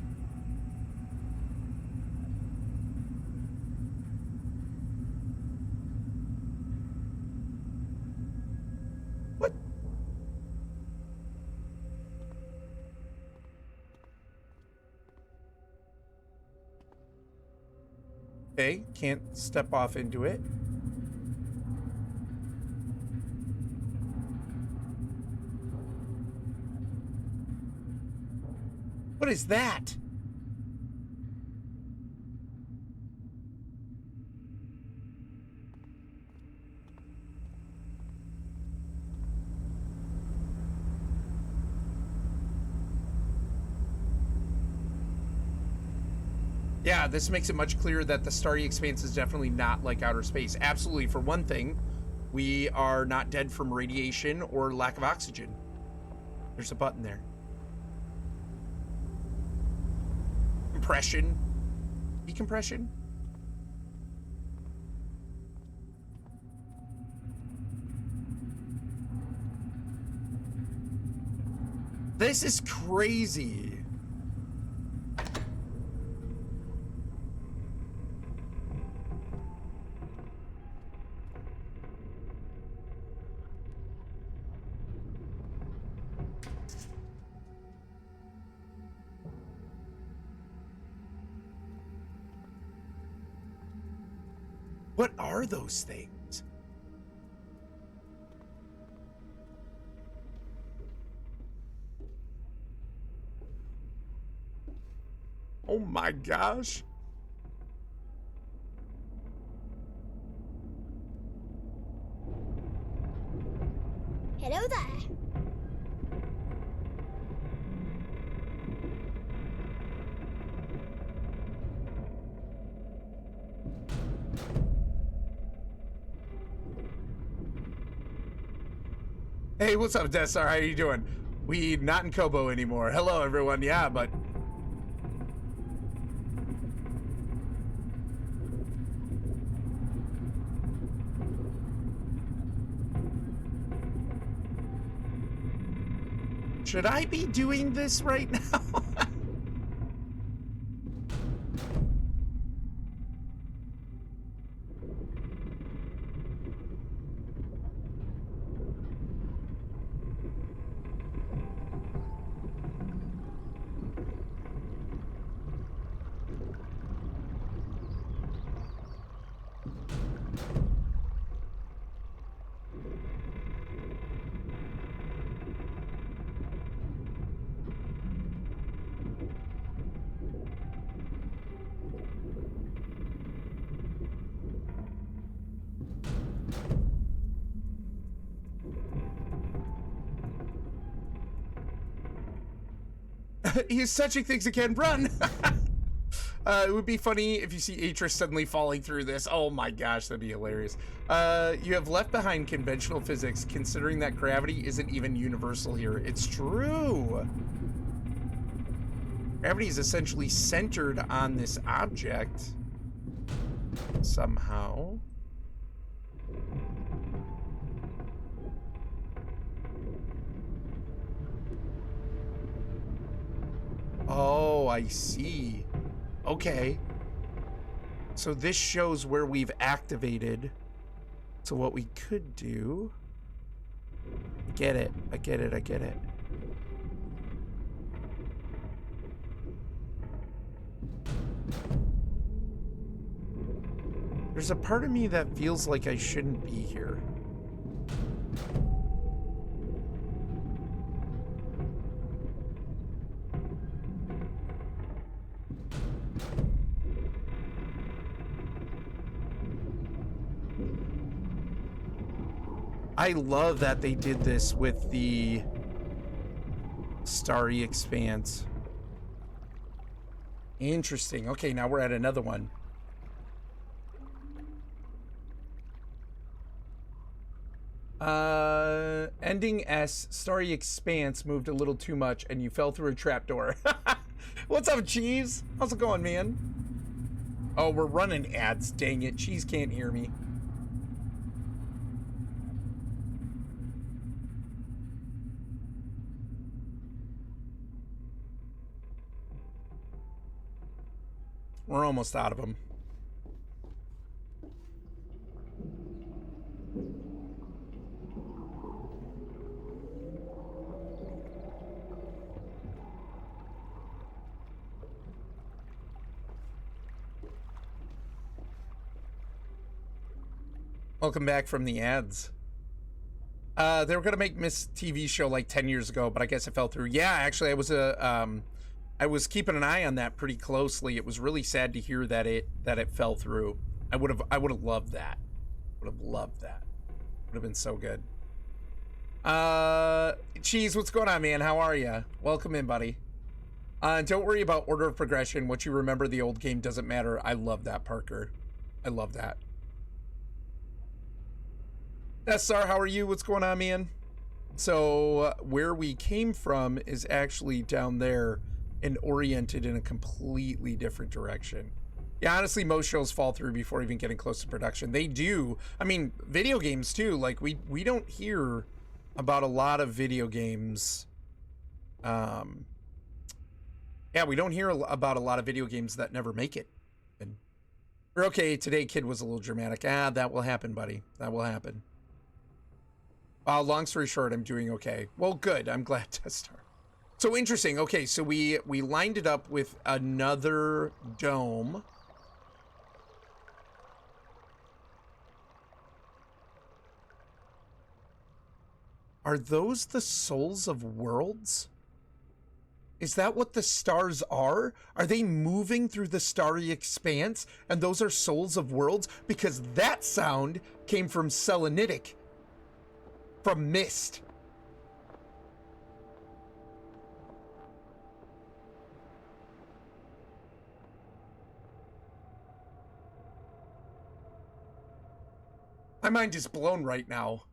What? Okay, can't step off into it. What is that? Yeah, this makes it much clearer that the starry expanse is definitely not like outer space. Absolutely. For one thing, we are not dead from radiation or lack of oxygen. There's a button there. Compression. Decompression. This is crazy. What are those things? Oh my gosh. Hello there. Hey, what's up, Desar? How you doing? We not in Kobo anymore. Hello, everyone. Yeah, but... Should I be doing this right now? He's touching things again. Run! It would be funny if you see Atris suddenly falling through this. Oh my gosh, that'd be hilarious. You have left behind conventional physics, considering that gravity isn't even universal here. It's true. Gravity is essentially centered on this object. Somehow. Oh, I see. Okay. So this shows where we've activated. So what we could do... I get it. I get it. I get it. There's a part of me that feels like I shouldn't be here. I love that they did this with the Starry Expanse. Interesting. Okay, now we're at another one. Ending S, Starry Expanse moved a little too much and you fell through a trapdoor. What's up, Cheese? How's it going, man? Oh, we're running ads. Dang it. Cheese can't hear me. We're almost out of them. Welcome back from the ads. They were gonna make Miss TV show like 10 years ago, but I guess it fell through. Yeah, actually, I was keeping an eye on that pretty closely. It was really sad to hear that it fell through. I would have loved that. Would have loved that. Would have been so good. Cheese, what's going on, man? How are you? Welcome in, buddy. Don't worry about order of progression. What you remember the old game doesn't matter. I love that, Parker. I love that. SR, how are you? What's going on, man? So where we came from is actually down there and oriented in a completely different direction. Yeah, honestly, most shows fall through before even getting close to production. They do. I mean, video games too. Like we don't hear about a lot of video games. Yeah, we don't hear about a lot of video games that never make it. And we're okay. Today, kid was a little dramatic. That will happen, buddy. That will happen. Long story short, I'm doing okay. Well, good. I'm glad to start. So interesting. Okay, so we lined it up with another dome. Are those the souls of worlds? Is that what the stars are? Are they moving through the starry expanse and those are souls of worlds? Because that sound came from Selenitic. From Mist. My mind is blown right now.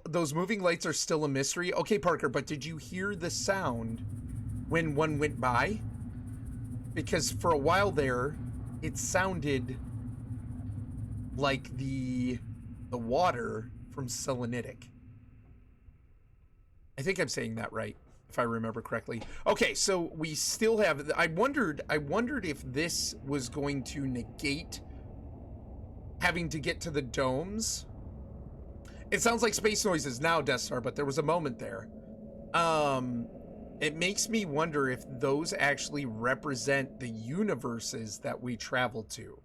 Those moving lights are still a mystery. Okay, Parker, but did you hear the sound when one went by? Because for a while there, it sounded like the water from Selenitic. I think I'm saying that right, if I remember correctly. Okay, so we still have. I wondered if this was going to negate having to get to the domes. It sounds like space noises now, Death Star, but there was a moment there. It makes me wonder if those actually represent the universes that we travel to.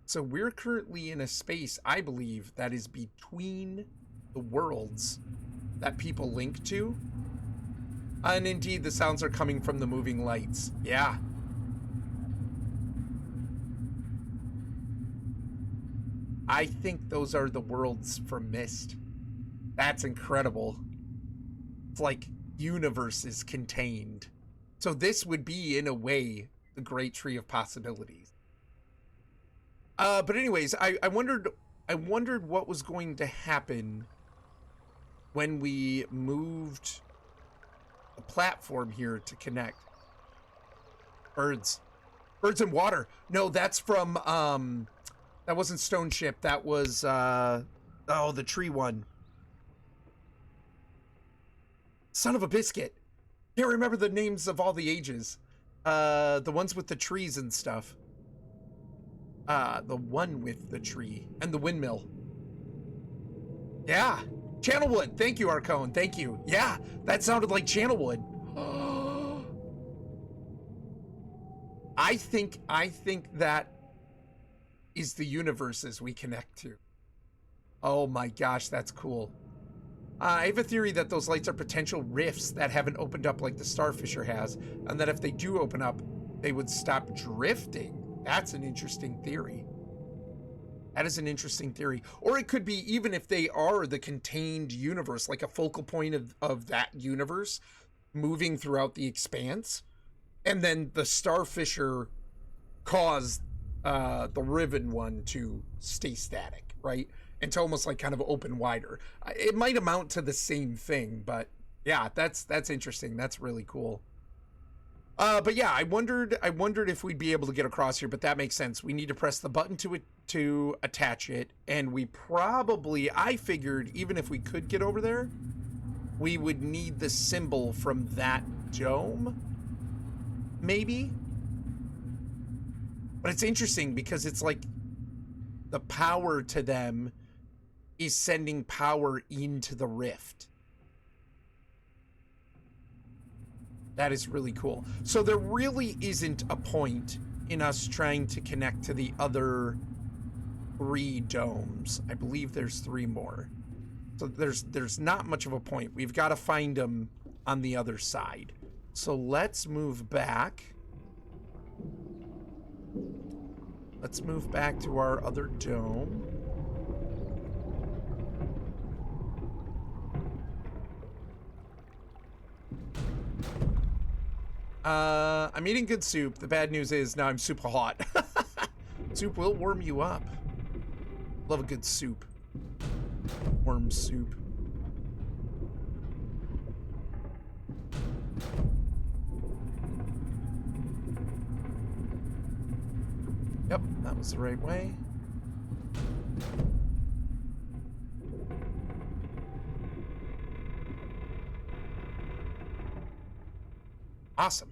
So we're currently in a space, I believe, that is between the worlds that people link to. And indeed, the sounds are coming from the moving lights. Yeah. I think those are the worlds from Myst. That's incredible. It's like universes contained. So this would be, in a way, the great tree of possibilities. But anyways, I wondered what was going to happen when we moved the platform here to connect. Birds and water. No, that's from that wasn't Stone Ship. That was the tree one. Son of a biscuit. Can't remember the names of all the ages. The ones with the trees and stuff. The one with the tree and the windmill. Yeah. Channelwood. Thank you, Arcone. Thank you. Yeah, that sounded like Channelwood. I think that is the universes we connect to. Oh my gosh, that's cool. I have a theory that those lights are potential rifts that haven't opened up like the Starfisher has, and that if they do open up, they would stop drifting. That's an interesting theory. That is an interesting theory. Or it could be even if they are the contained universe, like a focal point of that universe moving throughout the expanse, and then the Starfisher caused the Riven one to stay static, right? And to almost like kind of open wider. It might amount to the same thing, but yeah, that's interesting. That's really cool. But yeah, I wondered if we'd be able to get across here, but that makes sense. We need to press the button to attach it, and we probably, I figured, even if we could get over there, we would need the symbol from that dome, maybe. But it's interesting because it's like the power to them is sending power into the rift. That is really cool. So there really isn't a point in us trying to connect to the other 3 domes. I believe there's 3 more. So there's not much of a point. We've got to find them on the other side. So let's move back. Let's move back to our other dome. I'm eating good soup. The bad news is now I'm super hot. Soup will warm you up. Love a good soup. Warm soup. Yep, that was the right way. Awesome.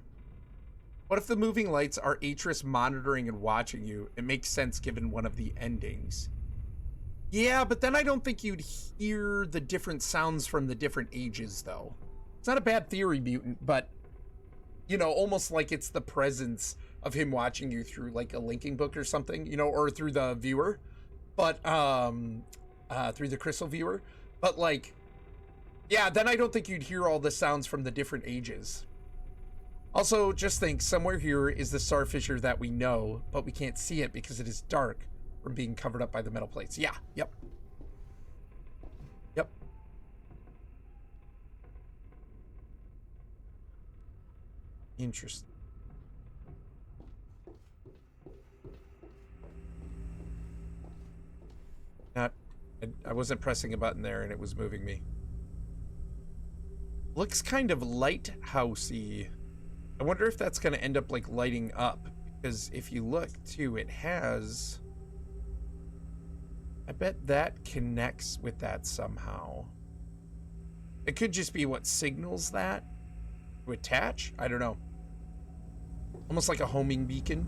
What if the moving lights are Atris monitoring and watching you? It makes sense given one of the endings. Yeah, but then I don't think you'd hear the different sounds from the different ages, though. It's not a bad theory, Mutant, but, you know, almost like it's the presence of him watching you through, like, a linking book or something, you know, or through the viewer, but, through the crystal viewer. But, like, yeah, then I don't think you'd hear all the sounds from the different ages. Also, just think, somewhere here is the Starfisher that we know, but we can't see it because it is dark from being covered up by the metal plates. Yeah, yep. Yep. Interesting. I wasn't pressing a button there and it was moving me. Looks kind of lighthousey. I wonder if that's going to end up like lighting up, because if you look too, it has... I bet that connects with that somehow. It could just be what signals that to attach. I don't know. Almost like a homing beacon.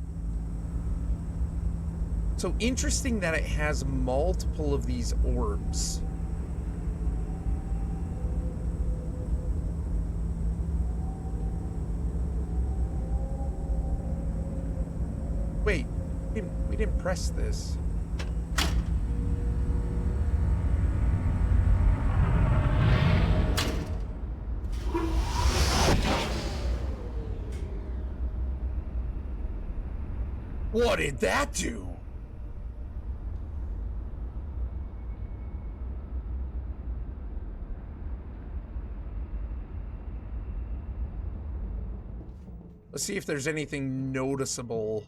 So interesting that it has multiple of these orbs. Wait, we didn't press this. What did that do? Let's see if there's anything noticeable.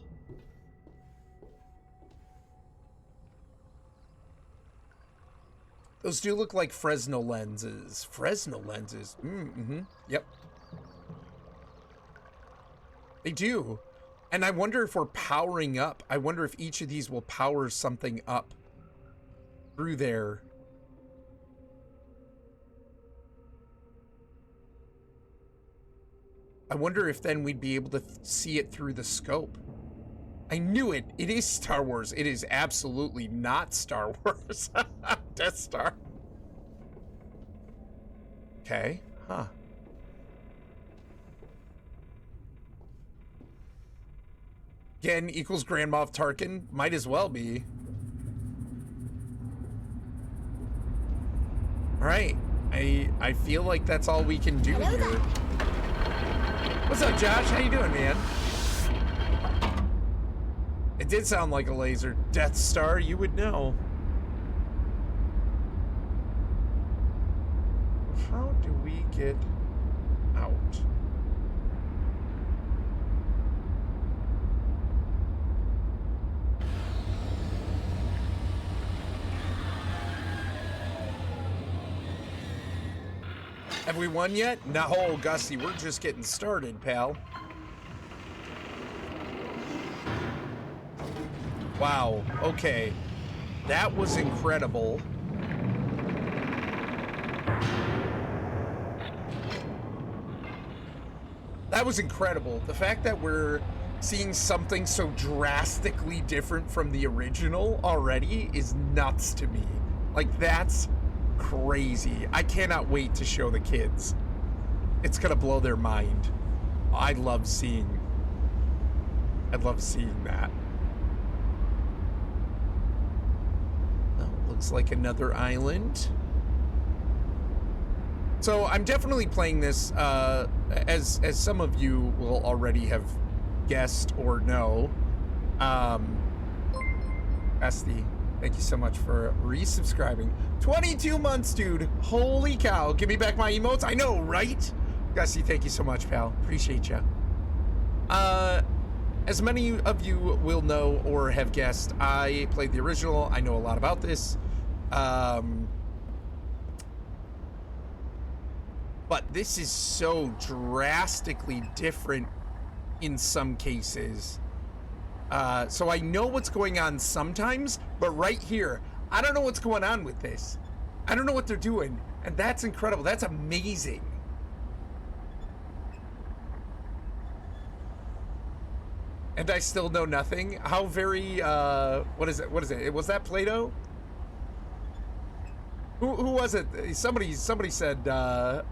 Those do look like Fresnel lenses. Fresnel lenses. Yep. They do. And I wonder if we're powering up. I wonder if each of these will power something up through there. I wonder if then we'd be able to see it through the scope. I knew it. It is Star Wars. It is absolutely not Star Wars. Death Star. Okay. Huh. Again, equals Grand Moff Tarkin. Might as well be. All right. I feel like that's all we can do here. What's up, Josh? How you doing, man? It did sound like a laser. Death Star, you would know. How do we get out? Have we won yet? No, Gusty, we're just getting started, pal. Wow, okay. That was incredible. That was incredible. The fact that we're seeing something so drastically different from the original already is nuts to me. Like, that's crazy. I cannot wait to show the kids. It's gonna blow their mind. I love seeing that. Oh, looks like another island. So I'm definitely playing this, as some of you will already have guessed or know. Asti, thank you so much for resubscribing. 22 months, dude. Holy cow. Give me back my emotes. I know, right? Gussie, thank you so much, pal. Appreciate ya. As many of you will know or have guessed, I played the original. I know a lot about this. But this is so drastically different in some cases. So I know what's going on sometimes, but right here, I don't know what's going on with this. I don't know what they're doing, and that's incredible. That's amazing. And I still know nothing. How very, what is it? What is it? Was that Plato? Who was it? Somebody said, the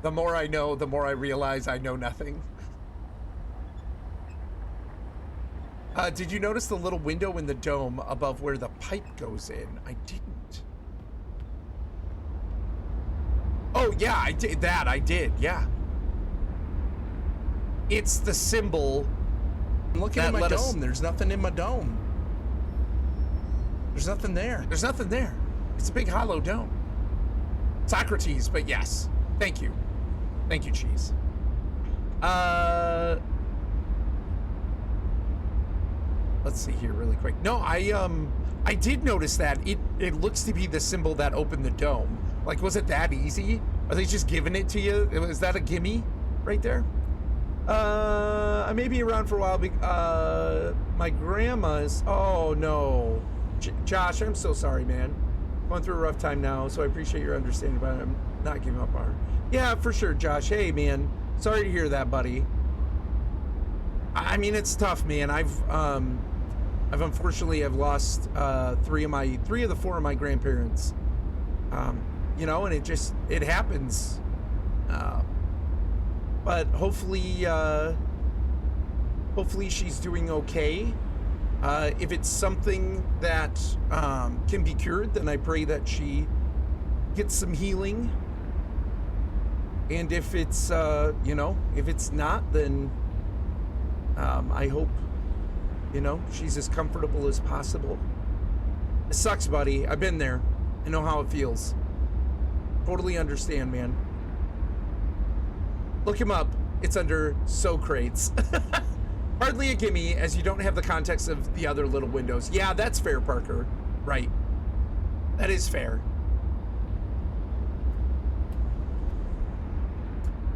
more I know, the more I realize I know nothing. Did you notice the little window in the dome above where the pipe goes in? I didn't. Oh, yeah, I did that. I did, yeah. It's the symbol. I'm looking at my dome. There's nothing in my dome. There's nothing there. There's nothing there. It's a big hollow dome. Socrates, but yes. Thank you. Thank you, Cheese. let's see here really quick. No, I did notice that it looks to be the symbol that opened the dome. Like, was it that easy? Are they just giving it to you? Is that a gimme right there? I may be around for a while. My grandma's. Oh no, Josh, I'm so sorry, man. Going through a rough time now, so I appreciate your understanding, but I'm not giving up on her. Yeah, for sure, Josh. Hey, man, sorry to hear that, buddy. I mean, it's tough, man. I've unfortunately lost three of the four of my grandparents. You know, and it happens. But hopefully she's doing okay. If it's something that can be cured, then I pray that she gets some healing. And if it's you know, if it's not, then I hope, you know, she's as comfortable as possible. It sucks, buddy. I've been there. I know how it feels. Totally understand, man. Look him up. It's under Socrates. Hardly a gimme, as you don't have the context of the other little windows. Yeah, that's fair, Parker. Right. That is fair.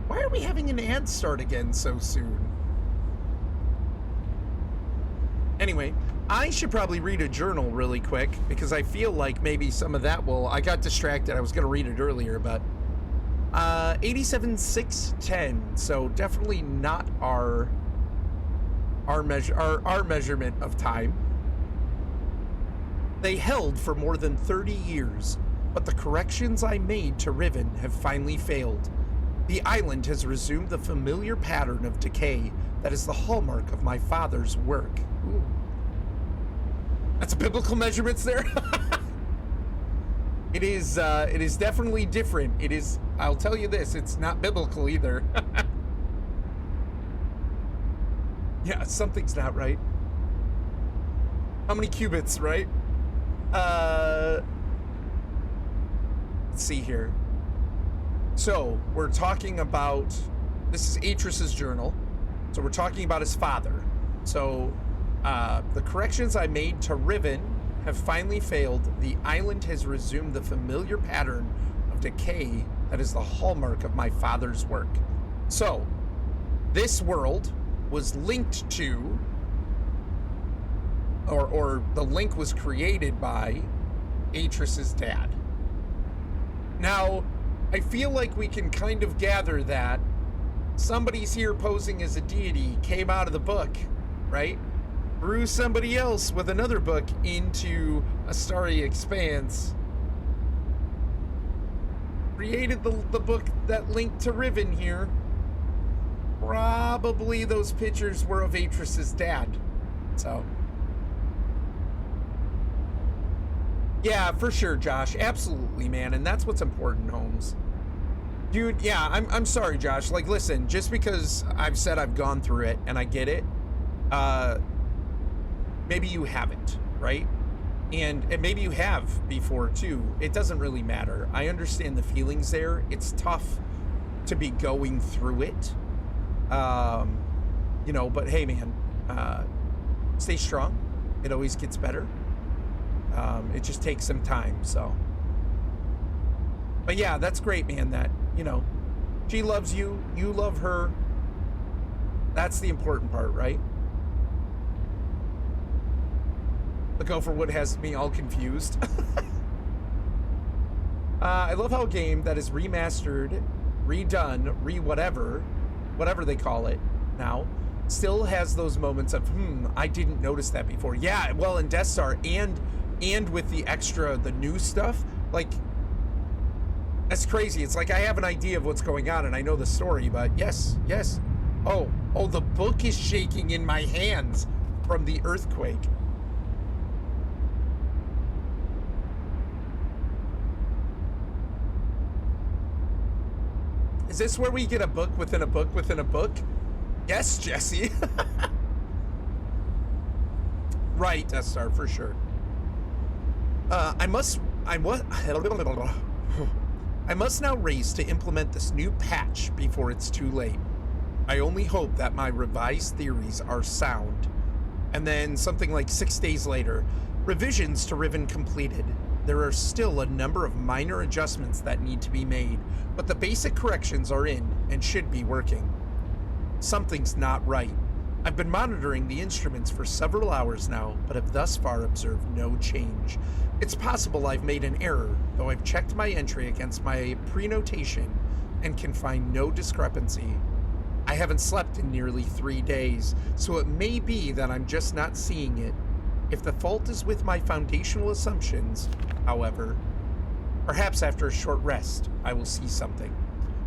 Why are we having an ad start again so soon? Anyway, I should probably read a journal really quick, because I feel like maybe some of that will... I got distracted. I was going to read it earlier, but... 87,610. So definitely not our measurement of time. They held for more than 30 years, but the corrections I made to Riven have finally failed. The island has resumed the familiar pattern of decay that is the hallmark of my father's work. Ooh. That's biblical measurements there. It is definitely different. It is, I'll tell you this, it's not biblical either. Yeah, something's not right. How many cubits, right? Let's see here. So, we're talking about, this is Atris's journal. So we're talking about his father. So, the corrections I made to Riven have finally failed. The island has resumed the familiar pattern of decay that is the hallmark of my father's work. So, this world was linked to, or the link was created by Atris's dad. Now, I feel like we can kind of gather that somebody's here posing as a deity came out of the book, right? Threw somebody else with another book into a starry expanse. Created the book that linked to Riven here. Probably those pictures were of Atris's dad. So. Yeah, for sure, Josh. Absolutely, man. And that's what's important, Holmes. Dude, yeah, I'm sorry, Josh. Like, listen, just because I've said I've gone through it and I get it, maybe you haven't, right? And maybe you have before too. It doesn't really matter. I understand the feelings there. It's tough to be going through it. You know, but hey, man, stay strong. It always gets better. It just takes some time, so. But yeah, that's great, man, that, you know, she loves you, you love her. That's the important part, right? The Gopherwood has me all confused. I love how a game that is remastered, redone, whatever they call it now, still has those moments of, I didn't notice that before. Yeah, well, in Death Star and with the extra, the new stuff, like, that's crazy. It's like I have an idea of what's going on and I know the story, but yes. Oh, the book is shaking in my hands from the earthquake. Is this where we get a book within a book within a book? Yes, Jesse. Right, Death Star, for sure. I must now race to implement this new patch before it's too late. I only hope that my revised theories are sound. And then something like 6 days later, revisions to Riven completed. There are still a number of minor adjustments that need to be made, but the basic corrections are in and should be working. Something's not right. I've been monitoring the instruments for several hours now, but have thus far observed no change. It's possible I've made an error, though I've checked my entry against my prenotation and can find no discrepancy. I haven't slept in nearly 3 days, so it may be that I'm just not seeing it. If the fault is with my foundational assumptions, however, perhaps after a short rest, I will see something.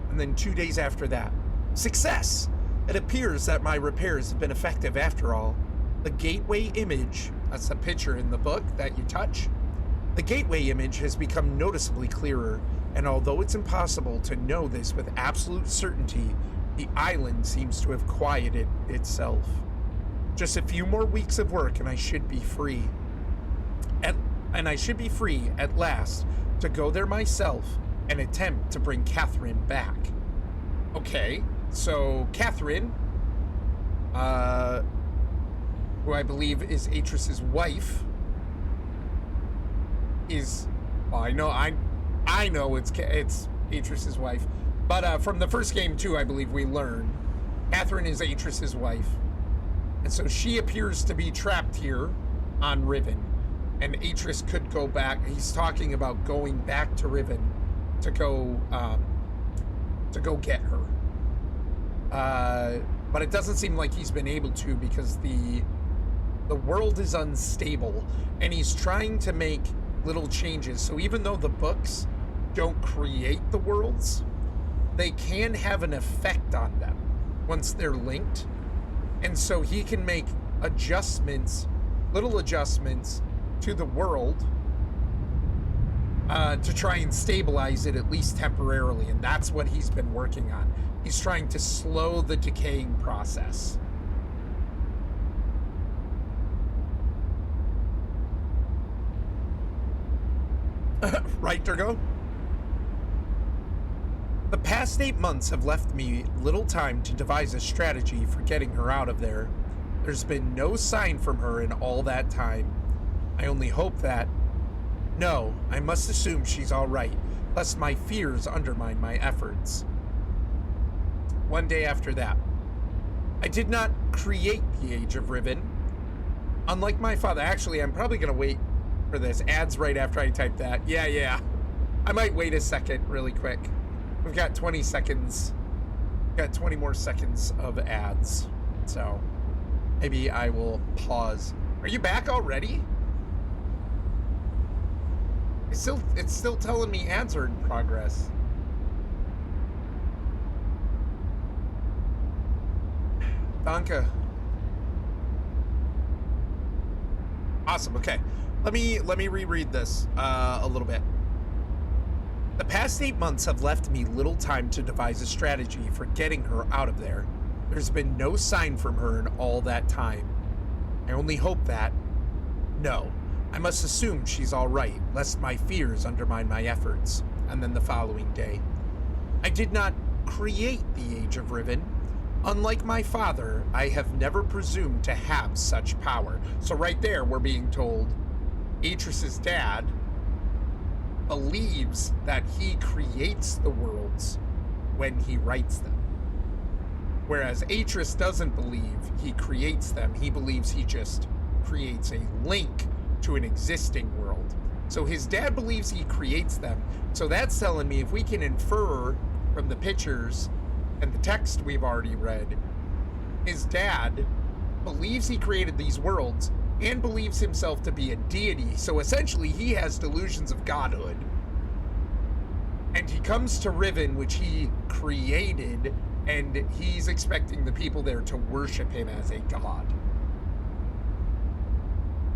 And then 2 days after that, success! It appears that my repairs have been effective after all. The gateway image, that's the picture in the book that you touch, the gateway image has become noticeably clearer, and although it's impossible to know this with absolute certainty, the island seems to have quieted itself. Just a few more weeks of work and I should be free. At last to go there myself and attempt to bring Catherine back. Okay, so Catherine, who I believe is Atris's wife, I know it's Atris's wife, but from the first game too, I believe we learn Catherine is Atris's wife, and so she appears to be trapped here on Riven, and Atris could go back. He's talking about going back to Riven to go get her, but it doesn't seem like he's been able to because the world is unstable, and he's trying to make little changes. So even though the books don't create the worlds, they can have an effect on them once they're linked. And so he can make adjustments, little adjustments to the world to try and stabilize it, at least temporarily. And that's what he's been working on. He's trying to slow the decaying process. Right, Durgo? The past 8 months have left me little time to devise a strategy for getting her out of there. There's been no sign from her in all that time. I only hope that... No, I must assume she's all right, lest my fears undermine my efforts. One day after that. I did not create the Age of Riven. Unlike my father... Actually, I'm probably going to wait for this. Ads right after I type that. Yeah. I might wait a second really quick. We've got 20 seconds. We've got 20 more seconds of ads. So maybe I will pause. Are you back already? It's still telling me ads are in progress. Danke. Awesome. Okay. Let me reread this a little bit. The past 8 months have left me little time to devise a strategy for getting her out of there. There's been no sign from her in all that time. I only hope that... No, I must assume she's all right, lest my fears undermine my efforts. And then the following day. I did not create the Age of Riven. Unlike my father, I have never presumed to have such power. So right there, we're being told Atris's dad believes that he creates the worlds when he writes them. Whereas Atris doesn't believe he creates them. He believes he just creates a link to an existing world. So his dad believes he creates them. So that's telling me if we can infer from the pictures and the text we've already read, his dad believes he created these worlds and believes himself to be a deity. So essentially he has delusions of godhood. And he comes to Riven, which he created, and he's expecting the people there to worship him as a god.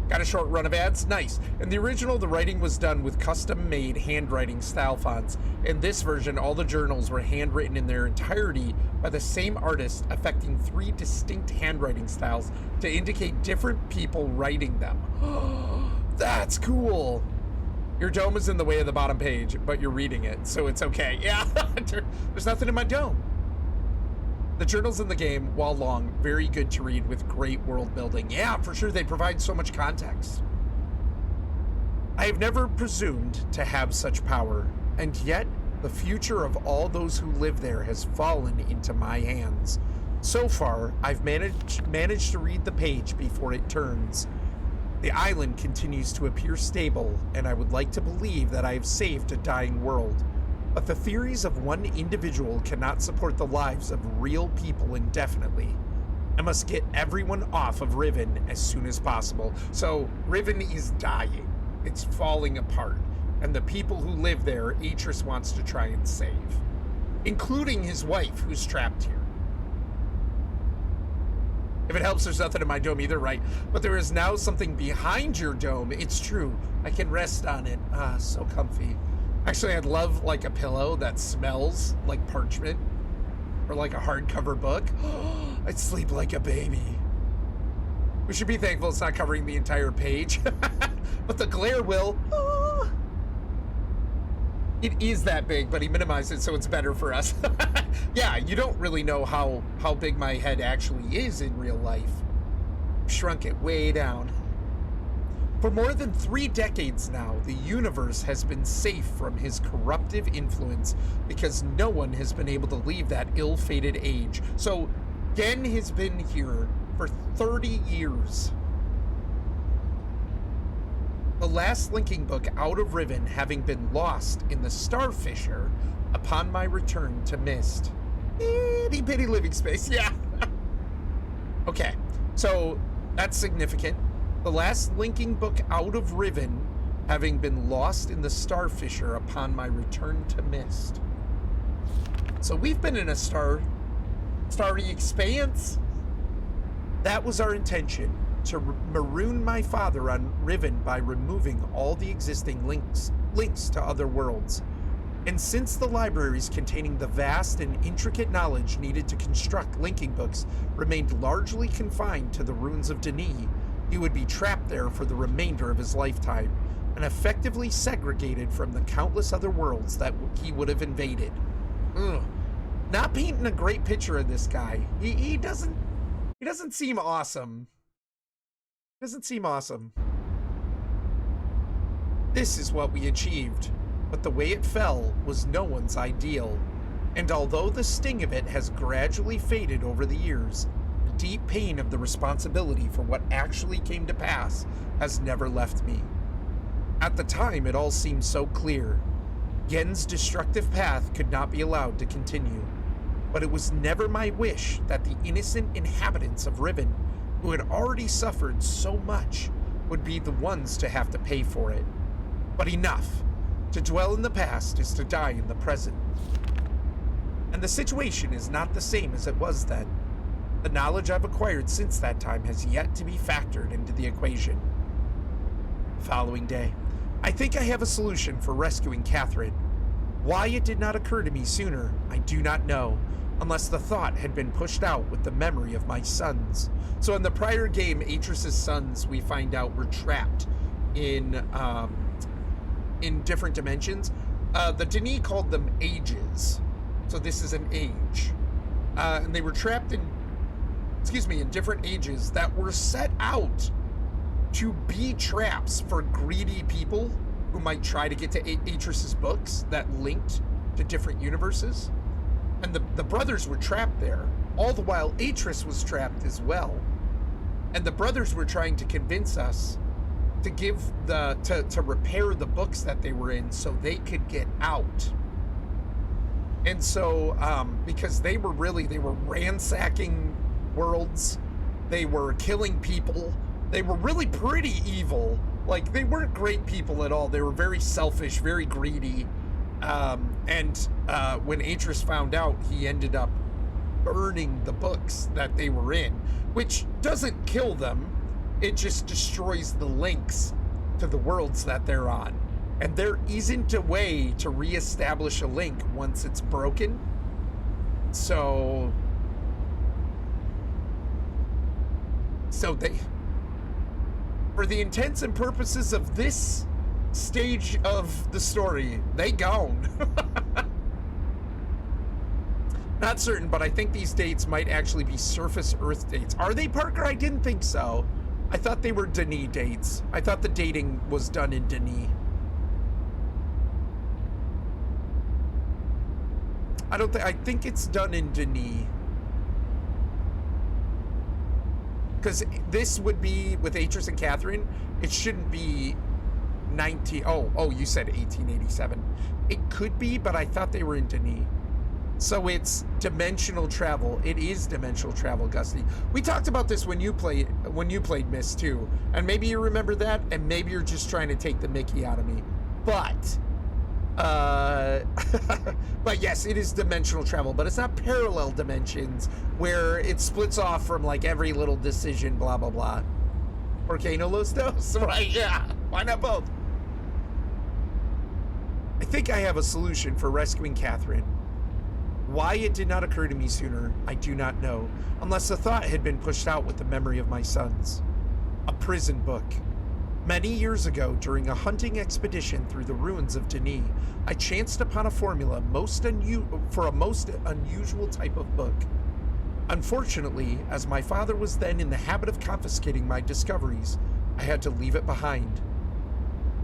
Got a short run of ads? Nice. In the original, the writing was done with custom-made handwriting style fonts. In this version, all the journals were handwritten in their entirety by the same artist, affecting 3 distinct handwriting styles to indicate different people writing them. That's cool. Your dome is in the way of the bottom page, but you're reading it, so it's okay. Yeah, there's nothing in my dome. The journals in the game, while long, very good to read with great world building. Yeah, for sure, they provide so much context. I have never presumed to have such power, and yet the future of all those who live there has fallen into my hands. So far, I've managed to read the page before it turns. The island continues to appear stable, and I would like to believe that I have saved a dying world. But the theories of one individual cannot support the lives of real people indefinitely. I must get everyone off of Riven as soon as possible. So, Riven is dying. It's falling apart. And the people who live there, Atris wants to try and save. Including his wife, who's trapped here. If it helps, there's nothing in my dome either, right? But there is now something behind your dome. It's true. I can rest on it. Ah, so comfy. Actually, I'd love like a pillow that smells like parchment or like a hardcover book. I'd sleep like a baby. We should be thankful it's not covering the entire page, but the glare will. It is that big, but he minimized it so it's better for us. Yeah, you don't really know how big my head actually is in real life. Shrunk it way down. For more than 3 decades now, the universe has been safe from his corruptive influence because no one has been able to leave that ill-fated age. So, Gen has been here for 30 years. The last linking book out of Riven having been lost in the Starfisher upon my return to Mist. Itty bitty living space, yeah. Okay, so that's significant. The last linking book out of Riven having been lost in the Starfisher upon my return to Mist. So we've been in a starry expanse. That was our intention, to maroon my father on Riven by removing all the existing links to other worlds. And since the libraries containing the vast and intricate knowledge needed to construct linking books remained largely confined to the ruins of Denis, he would be trapped there for the remainder of his lifetime, and effectively segregated from the countless other worlds that he would have invaded. Ugh. Not painting a great picture of this guy. He doesn't seem awesome. Doesn't seem awesome. This is what we achieved, but the way it fell was no one's ideal. And although the sting of it has gradually faded over the years, the deep pain of the responsibility for what actually came to pass has never left me. At the time, it all seemed so clear. Gen's destructive path could not be allowed to continue. But it was never my wish that the innocent inhabitants of Riven, who had already suffered so much, would be the ones to have to pay for it. But enough. To dwell in the past is to die in the present. And the situation is not the same as it was then. The knowledge I've acquired since that time has yet to be factored into the equation. The following day, I think I have a solution for rescuing Catherine. Why it did not occur to me sooner, I do not know, unless the thought had been pushed out with the memory of my sons. So in the prior game, Atris's sons, we find out, were trapped in different dimensions. The Denis called them ages. So this is an age. And they were trapped in different ages that were set out to be traps for greedy people who might try to get to Atris's books that linked to different universes. And the brothers were trapped there, all the while Atris was trapped as well. And the brothers were trying to convince us to to repair the books that they were in so they could get out. And so, because they were ransacking worlds, they were killing people, they were really pretty evil. Like, they weren't great people at all. They were very selfish, very greedy. And when Atris found out, he ended up burning the books that they were in, which doesn't kill them. It just destroys the links to the worlds that they're on. And there isn't a way to reestablish a link once it's broken. So they, for the intents and purposes of this stage of the story, they gone. Not certain, but I think these dates might actually be surface Earth dates. Are they, Parker? I didn't think so. I thought they were Denis dates. I thought the dating was done in Denis. I think it's done in Denis. Because this would be, with Atris and Catherine, it shouldn't be 19... Oh, you said 1887. It could be, but I thought they were in Denis. So it's dimensional travel. It is dimensional travel, Gusty. We talked about this when you played Myst too. And maybe you remember that, and maybe you're just trying to take the mickey out of me. But... but yes, it is dimensional travel, but it's not parallel dimensions where it splits off from like every little decision, blah blah blah. Volcano Los Dos, right? Yeah, why not both? I think I have a solution for rescuing Catherine. Why it did not occur to me sooner, I do not know, unless the thought had been pushed out with the memory of my sons. A prison book. Many years ago, during a hunting expedition through the ruins of Denis, I chanced upon a formula for a most unusual type of book. Unfortunately, as my father was then in the habit of confiscating my discoveries, I had to leave it behind.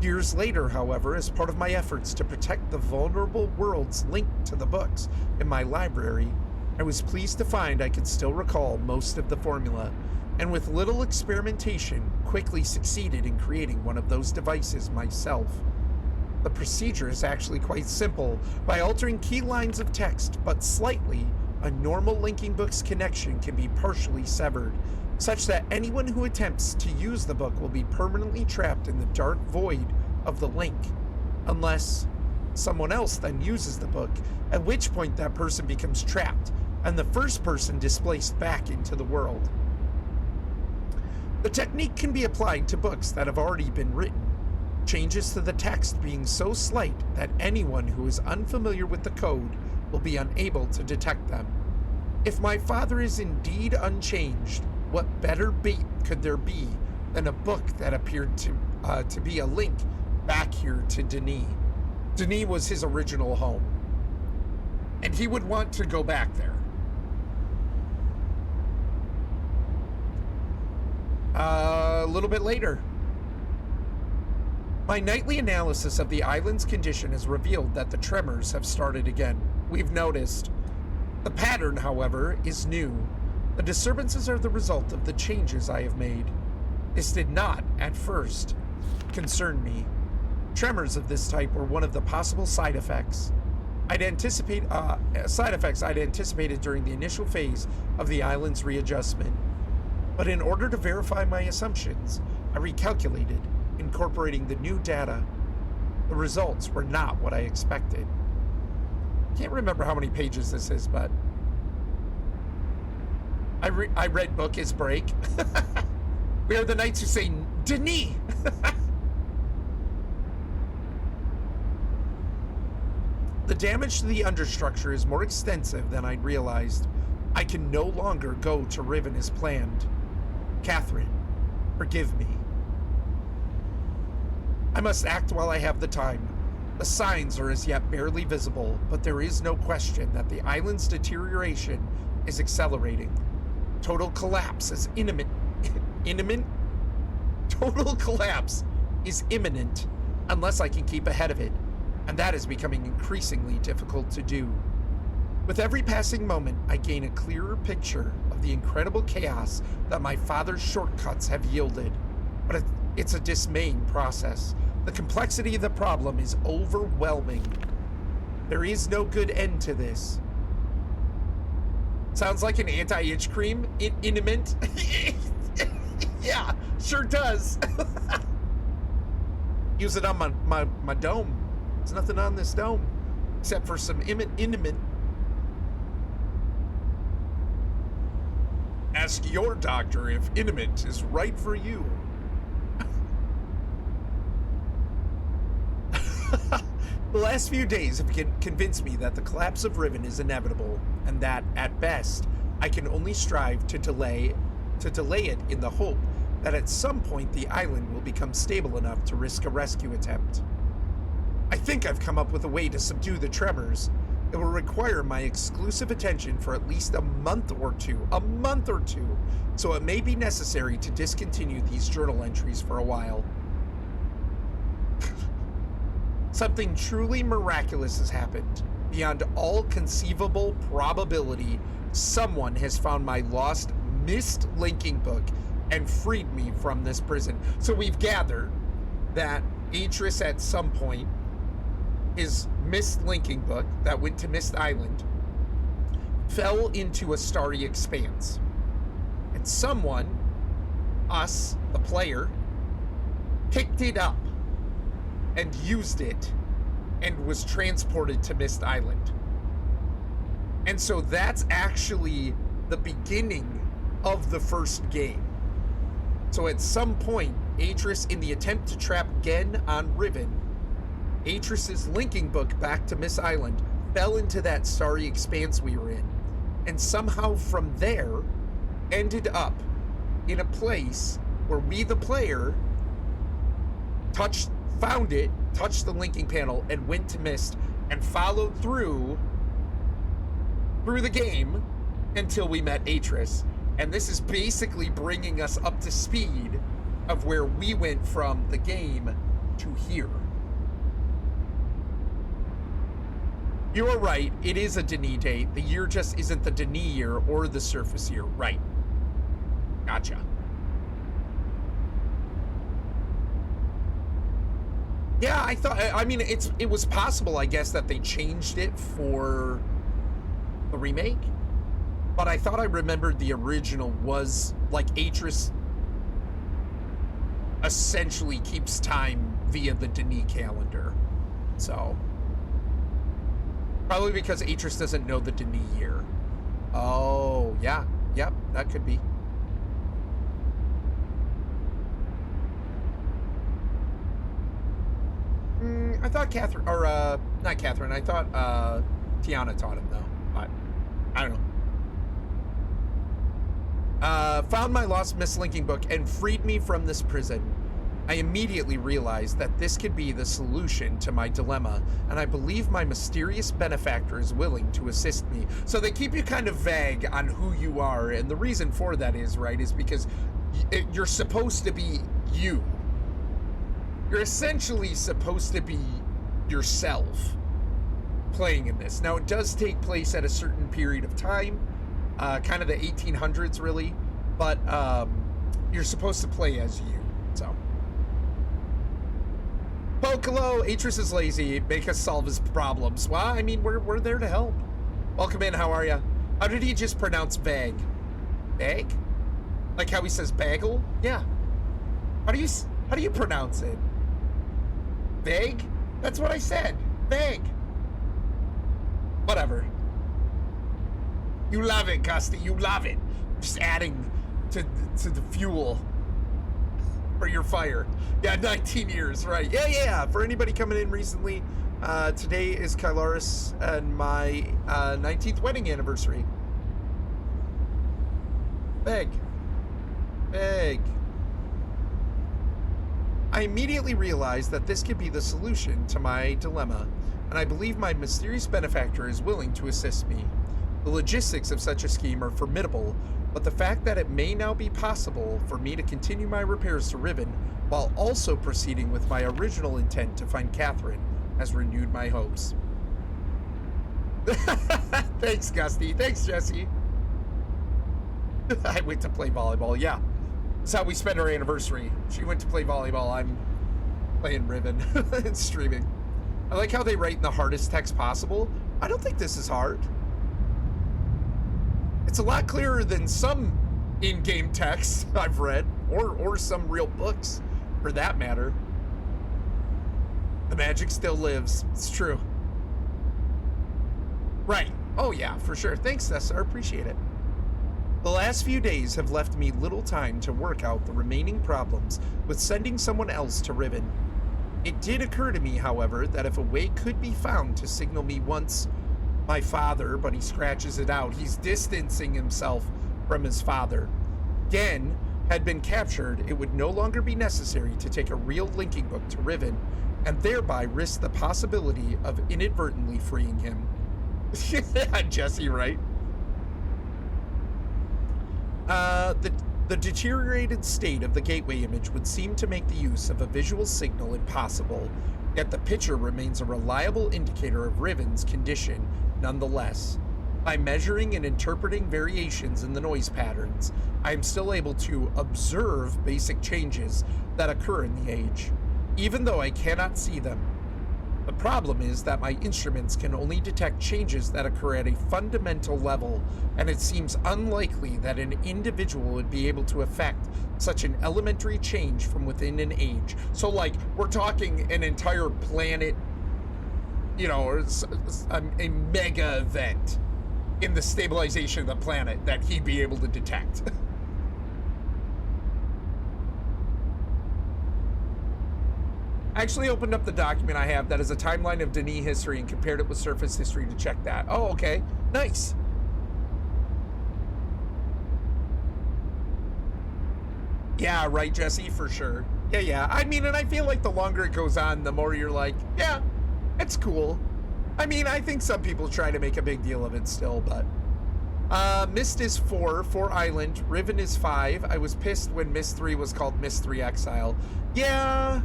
Years later, however, as part of my efforts to protect the vulnerable worlds linked to the books in my library, I was pleased to find I could still recall most of the formula, and with little experimentation, quickly succeeded in creating one of those devices myself. The procedure is actually quite simple. By altering key lines of text, but slightly, a normal linking book's connection can be partially severed, such that anyone who attempts to use the book will be permanently trapped in the dark void of the link, unless someone else then uses the book, at which point that person becomes trapped, and the first person displaced back into the world. The technique can be applied to books that have already been written, changes to the text being so slight that anyone who is unfamiliar with the code will be unable to detect them. If my father is indeed unchanged, what better bait could there be than a book that appeared to be a link back here to Denis? Denis was his original home, and he would want to go back there. A little bit later. My nightly analysis of the island's condition has revealed that the tremors have started again. We've noticed. The pattern, however, is new. The disturbances are the result of the changes I have made. This did not, at first, concern me. Tremors of this type were one of the possible side effects I'd anticipated during the initial phase of the island's readjustment. But in order to verify my assumptions, I recalculated, incorporating the new data. The results were not what I expected. Can't remember how many pages this is, but I read book is break. We are the knights who say Denis. The damage to the understructure is more extensive than I'd realized. I can no longer go to Riven as planned. Catherine, forgive me. I must act while I have the time. The signs are as yet barely visible, but there is no question that the island's deterioration is accelerating. Total collapse is imminent. Total collapse is imminent unless I can keep ahead of it, and that is becoming increasingly difficult to do. With every passing moment, I gain a clearer picture of the incredible chaos that my father's shortcuts have yielded, but it's a dismaying process. The complexity of the problem is overwhelming. There is no good end to this. Sounds like an anti-itch cream. Intimate. Yeah, sure does. Use it on my dome. There's nothing on this dome except for some intimate. Ask your doctor if intimate is right for you. The last few days have convinced me that the collapse of Riven is inevitable, and that, at best, I can only strive to delay it in the hope that at some point the island will become stable enough to risk a rescue attempt. I think I've come up with a way to subdue the tremors, it will require my exclusive attention for at least a month or two. So it may be necessary to discontinue these journal entries for a while. Something truly miraculous has happened. Beyond all conceivable probability, someone has found my lost, missed linking book and freed me from this prison. So we've gathered that Atris at some point, his missed linking book that went to Mist Island, fell into a starry expanse. And someone, us, the player, picked it up and used it and was transported to Mist Island. And so that's actually the beginning of the first game. So at some point, Atris, in the attempt to trap Gen on Riven, Atris's linking book back to Mist Island fell into that starry expanse we were in, and somehow from there ended up in a place where we, the player, found it, touched the linking panel, and went to Mist and followed through the game until we met Atris. And this is basically bringing us up to speed of where we went from the game to here. You are right, it is a Denis date. The year just isn't the Denis year or the surface year. Right. Gotcha. Yeah, I mean, it was possible, I guess, that they changed it for the remake. But I thought I remembered the original was, like, Atris essentially keeps time via the Denis calendar. So, probably because Atris doesn't know the Denis year. Oh, yeah. Yep, that could be. I thought Catherine, or, not Catherine, I thought, Tiana taught him, though. But, I don't know. Found my lost mislinking book and freed me from this prison. I immediately realized that this could be the solution to my dilemma, and I believe my mysterious benefactor is willing to assist me. So they keep you kind of vague on who you are, and the reason for that is, right, is because you're supposed to be you. You're essentially supposed to be yourself playing in this. Now, it does take place at a certain period of time, kind of the 1800s, really, but you're supposed to play as you, so. Pokolo, Atris is lazy, make us solve his problems. Well, I mean, we're there to help. Welcome in, how are ya? How did he just pronounce bag? Bag? Like how he says bagel? Yeah. How do you pronounce it? Vague? That's what I said. Vague. Whatever. You love it, Gusty. You love it. Just adding to the fuel for your fire. Yeah, 19 years, right. Yeah. For anybody coming in recently, today is Kylaris and my 19th wedding anniversary. Vague. I immediately realized that this could be the solution to my dilemma, and I believe my mysterious benefactor is willing to assist me. The logistics of such a scheme are formidable, but the fact that it may now be possible for me to continue my repairs to Riven while also proceeding with my original intent to find Catherine has renewed my hopes. Thanks, Gusty. Thanks, Jesse. I went to play volleyball, yeah. That's how we spent our anniversary. She went to play volleyball, I'm playing Riven and streaming. I like how they write in the hardest text possible. I don't think this is hard. It's a lot clearer than some in-game text I've read, or some real books, for that matter. The magic still lives. It's true. Right. Oh yeah, for sure. Thanks, Cesar. Appreciate it. The last few days have left me little time to work out the remaining problems with sending someone else to Riven. It did occur to me, however, that if a way could be found to signal me once my father, but he scratches it out, he's distancing himself from his father, Gen had been captured, it would no longer be necessary to take a real linking book to Riven, and thereby risk the possibility of inadvertently freeing him. Jesse, right? The deteriorated state of the gateway image would seem to make the use of a visual signal impossible, yet the picture remains a reliable indicator of Riven's condition nonetheless. By measuring and interpreting variations in the noise patterns, I am still able to observe basic changes that occur in the age, even though I cannot see them. The problem is that my instruments can only detect changes that occur at a fundamental level, and it seems unlikely that an individual would be able to affect such an elementary change from within an age. So, like, we're talking an entire planet, you know, or a mega event in the stabilization of the planet that he'd be able to detect. I actually opened up the document I have that is a timeline of Denis history and compared it with surface history to check that. Oh, okay. Nice. Yeah, right, Jesse, for sure. Yeah. I mean, and I feel like the longer it goes on, the more you're like, yeah, it's cool. I mean, I think some people try to make a big deal of it still, but... Mist is 4 Island. Riven is 5. I was pissed when Mist 3 was called Mist 3 Exile. Yeah.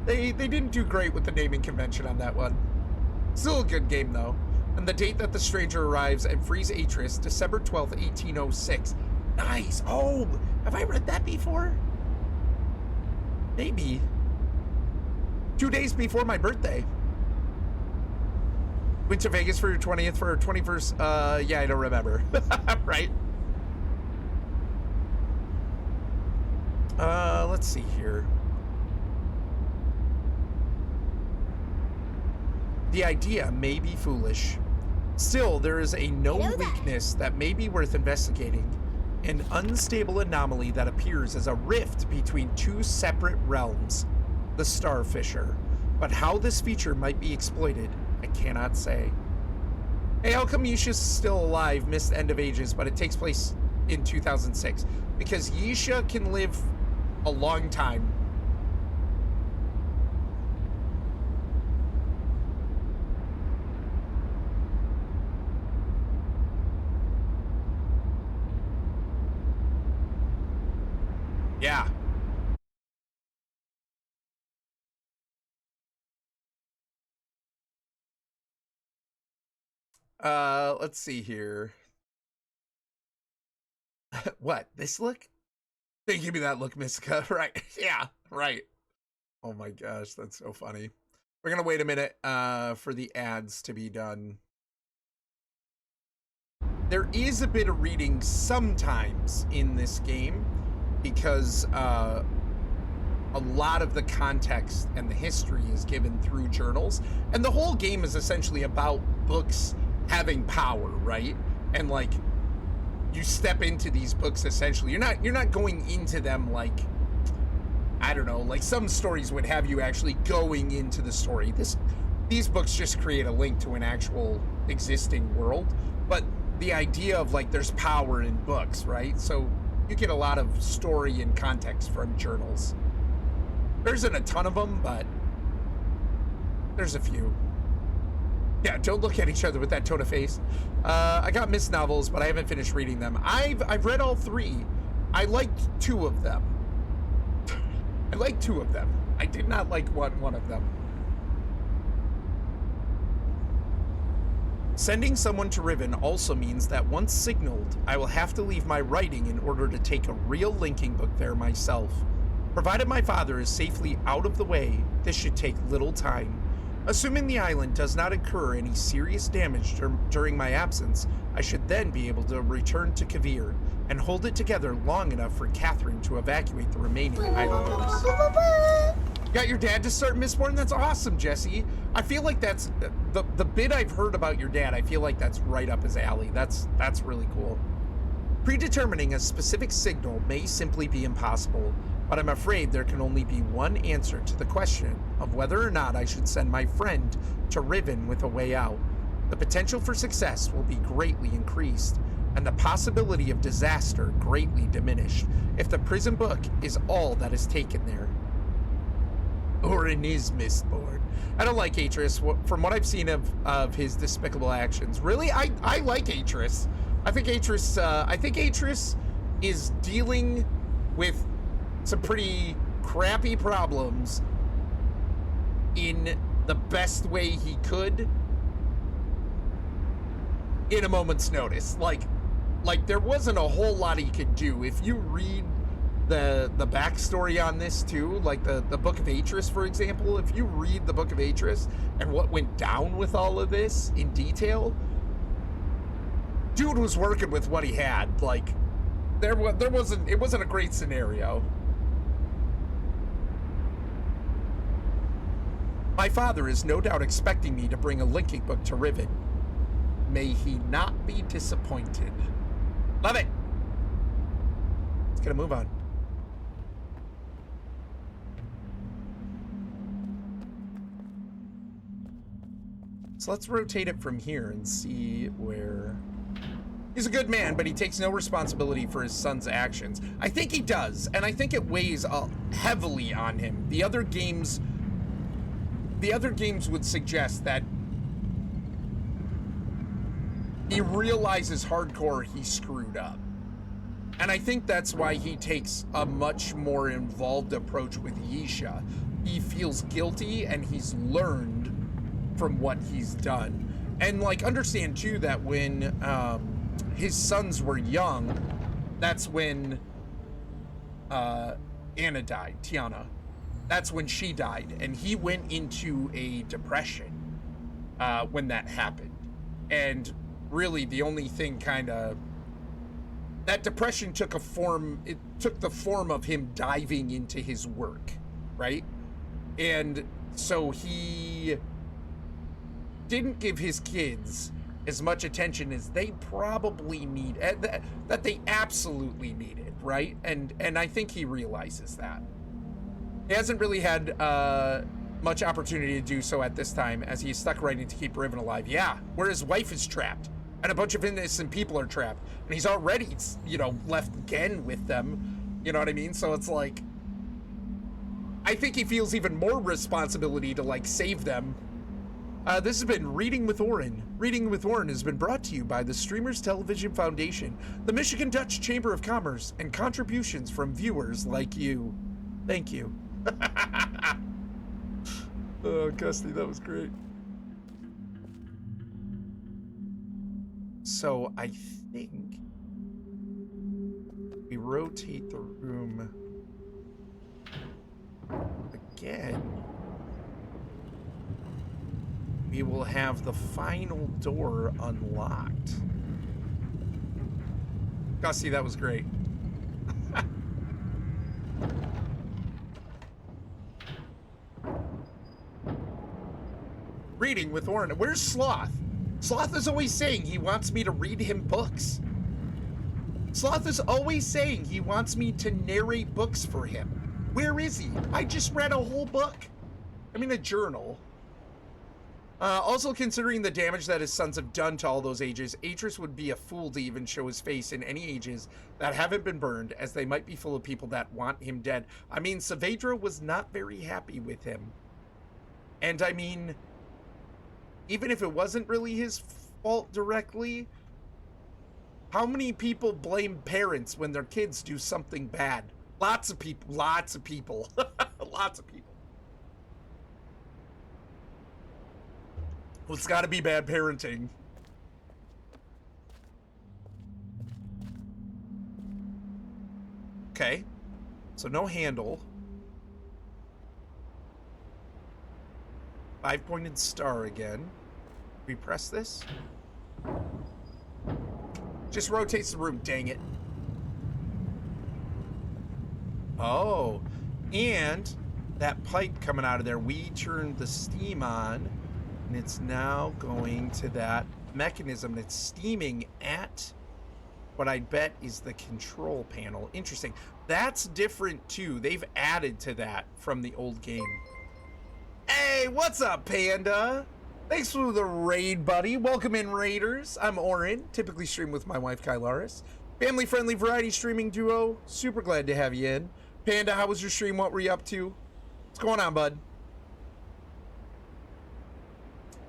They didn't do great with the naming convention on that one. Still a good game, though. And the date that the stranger arrives and frees Atris, December 12th, 1806. Nice. Oh, have I read that before? Maybe. 2 days before my birthday. Went to Vegas for your 20th, for her 21st. Yeah, I don't remember. Right? Let's see here. The idea may be foolish. Still, there is a known weakness that may be worth investigating. An unstable anomaly that appears as a rift between two separate realms, the Starfisher. But how this feature might be exploited, I cannot say. Hey, how come Yisha's still alive, missed End of Ages, but it takes place in 2006? Because Yisha can live a long time. Yeah. Let's see here. What? This look? They give me that look, Mystica. Right. Yeah, right. Oh my gosh, that's so funny. We're gonna wait a minute for the ads to be done. There is a bit of reading sometimes in this game because a lot of the context and the history is given through journals, and the whole game is essentially about books having power, right? And like you step into these books essentially. You're not going into them like, I don't know, like some stories would have you actually going into the story. These books just create a link to an actual existing world, but the idea of like there's power in books, right? So you get a lot of story and context from journals. There isn't a ton of them, but there's a few. Yeah, don't look at each other with that tone of face. I got missed novels, but I haven't finished reading them. I've read all 3. I liked 2 of them. I liked 2 of them. I did not like one of them. Sending someone to Riven also means that once signaled, I will have to leave my writing in order to take a real linking book there myself. Provided my father is safely out of the way, this should take little time. Assuming the island does not incur any serious damage during my absence, I should then be able to return to Kavir and hold it together long enough for Catherine to evacuate the remaining islanders. Got your dad to start Mistborn? That's awesome, Jesse. I feel like that's the bit I've heard about your dad. I feel like that's right up his alley. That's really cool. Predetermining a specific signal may simply be impossible, but I'm afraid there can only be one answer to the question of whether or not I should send my friend to Riven with a way out. The potential for success will be greatly increased, and the possibility of disaster greatly diminished if the prison book is all that is taken there. Orrinn is Mistborn. I don't like Atris. From what I've seen of his despicable actions, really, I like Atris. I think Atris is dealing with some pretty crappy problems in the best way he could in a moment's notice. Like there wasn't a whole lot he could do. If you read the backstory on this too, like the Book of Atris, for example, if you read the Book of Atris and what went down with all of this in detail, dude was working with what he had. Like it wasn't a great scenario. My father is no doubt expecting me to bring a linking book to Riven. May he not be disappointed. Love it. Let's get a move on. So let's rotate it from here and see where... He's a good man, but he takes no responsibility for his son's actions. I think he does, and I think it weighs heavily on him. The other games would suggest that he realizes hardcore he screwed up. And I think that's why he takes a much more involved approach with Yisha. He feels guilty and he's learned from what he's done. And like, understand too that when his sons were young, that's when Anna died, Tiana. That's when she died, and he went into a depression when that happened. And really the only thing that depression took the form of him diving into his work, right? And so he didn't give his kids as much attention as they probably need, that they absolutely needed, right? And I think he realizes that. He hasn't really had much opportunity to do so at this time, as he's stuck writing to keep Riven alive. Yeah, where his wife is trapped, and a bunch of innocent people are trapped, and he's already, left Gen with them. You know what I mean? So it's like, I think he feels even more responsibility to, like, save them. This has been Reading with Orrinn. Reading with Orrinn has been brought to you by the Streamers Television Foundation, the Michigan Dutch Chamber of Commerce, and contributions from viewers like you. Thank you. Oh, Gusty, that was great. So I think we rotate the room again. We will have the final door unlocked. Gusty, that was great. Reading with Orrinn. Where's Sloth? Sloth is always saying he wants me to read him books. Sloth is always saying he wants me to narrate books for him. Where is he? I just read a whole book. I mean, a journal. Also, considering the damage that his sons have done to all those ages, Atris would be a fool to even show his face in any ages that haven't been burned, as they might be full of people that want him dead. I mean, Saavedra was not very happy with him. And I mean, even if it wasn't really his fault directly, how many people blame parents when their kids do something bad? Lots of people. Lots of people. Lots of people. Well, it's got to be bad parenting. Okay. So no handle. 5-pointed star again. We press this. Just rotates the room, dang it. Oh, and that pipe coming out of there, we turned the steam on, and it's now going to that mechanism that's steaming at what I bet is the control panel. Interesting. That's different too. They've added to that from the old game. Hey, what's up, Panda? Thanks for the raid, buddy. Welcome in, Raiders. I'm Orrinn, typically stream with my wife, Kylaris. Family-friendly variety streaming duo. Super glad to have you in. Panda, how was your stream? What were you up to? What's going on, bud?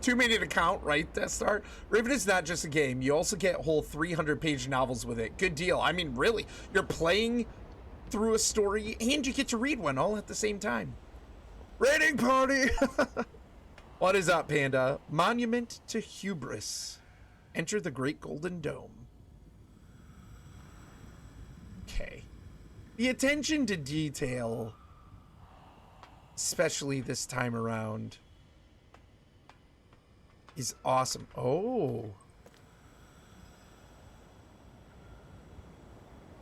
2 minute account, right, Death Star? Riven is not just a game. You also get whole 300-page novels with it. Good deal. I mean, really, you're playing through a story and you get to read one all at the same time. Raiding party! What is up, Panda? Monument to Hubris. Enter the Great Golden Dome. Okay. The attention to detail, especially this time around, is awesome. Oh.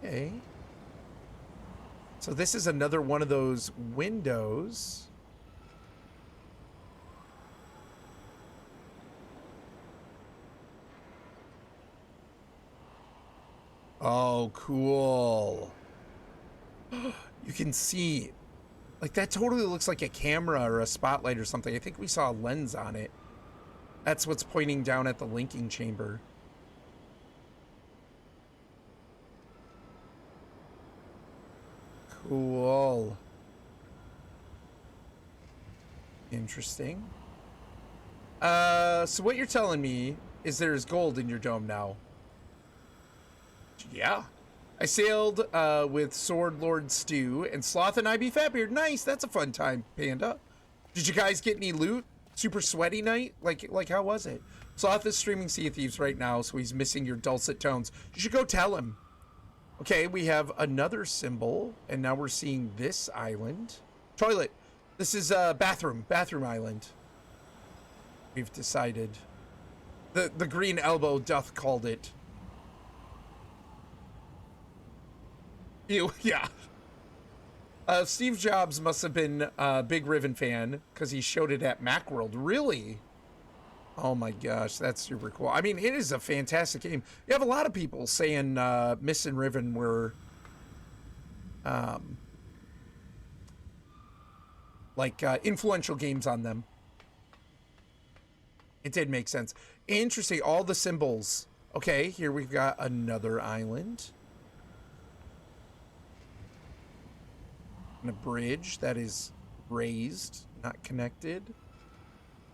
Okay. So this is another one of those windows. Oh, cool. You can see, like, that totally looks like a camera or a spotlight or something. I think we saw a lens on it. That's what's pointing down at the linking chamber. Cool. Interesting. So what you're telling me is there's gold in your dome now. Yeah. I sailed with Sword Lord Stu and Sloth and IB Fatbeard. Nice, that's a fun time, Panda. Did you guys get any loot? Super sweaty night? Like how was it? Sloth is streaming Sea of Thieves right now, so he's missing your dulcet tones. You should go tell him. Okay, we have another symbol, and now we're seeing this island. Toilet. This is bathroom island. We've decided. The green elbow doth called it. Ew, yeah. Steve Jobs must have been a big Riven fan because he showed it at Macworld. Really? Oh my gosh, that's super cool. I mean, it is a fantastic game. You have a lot of people saying Myst and Riven were influential games on them. It did make sense. Interesting, all the symbols. Okay, here we've got another island. And a bridge that is raised, not connected.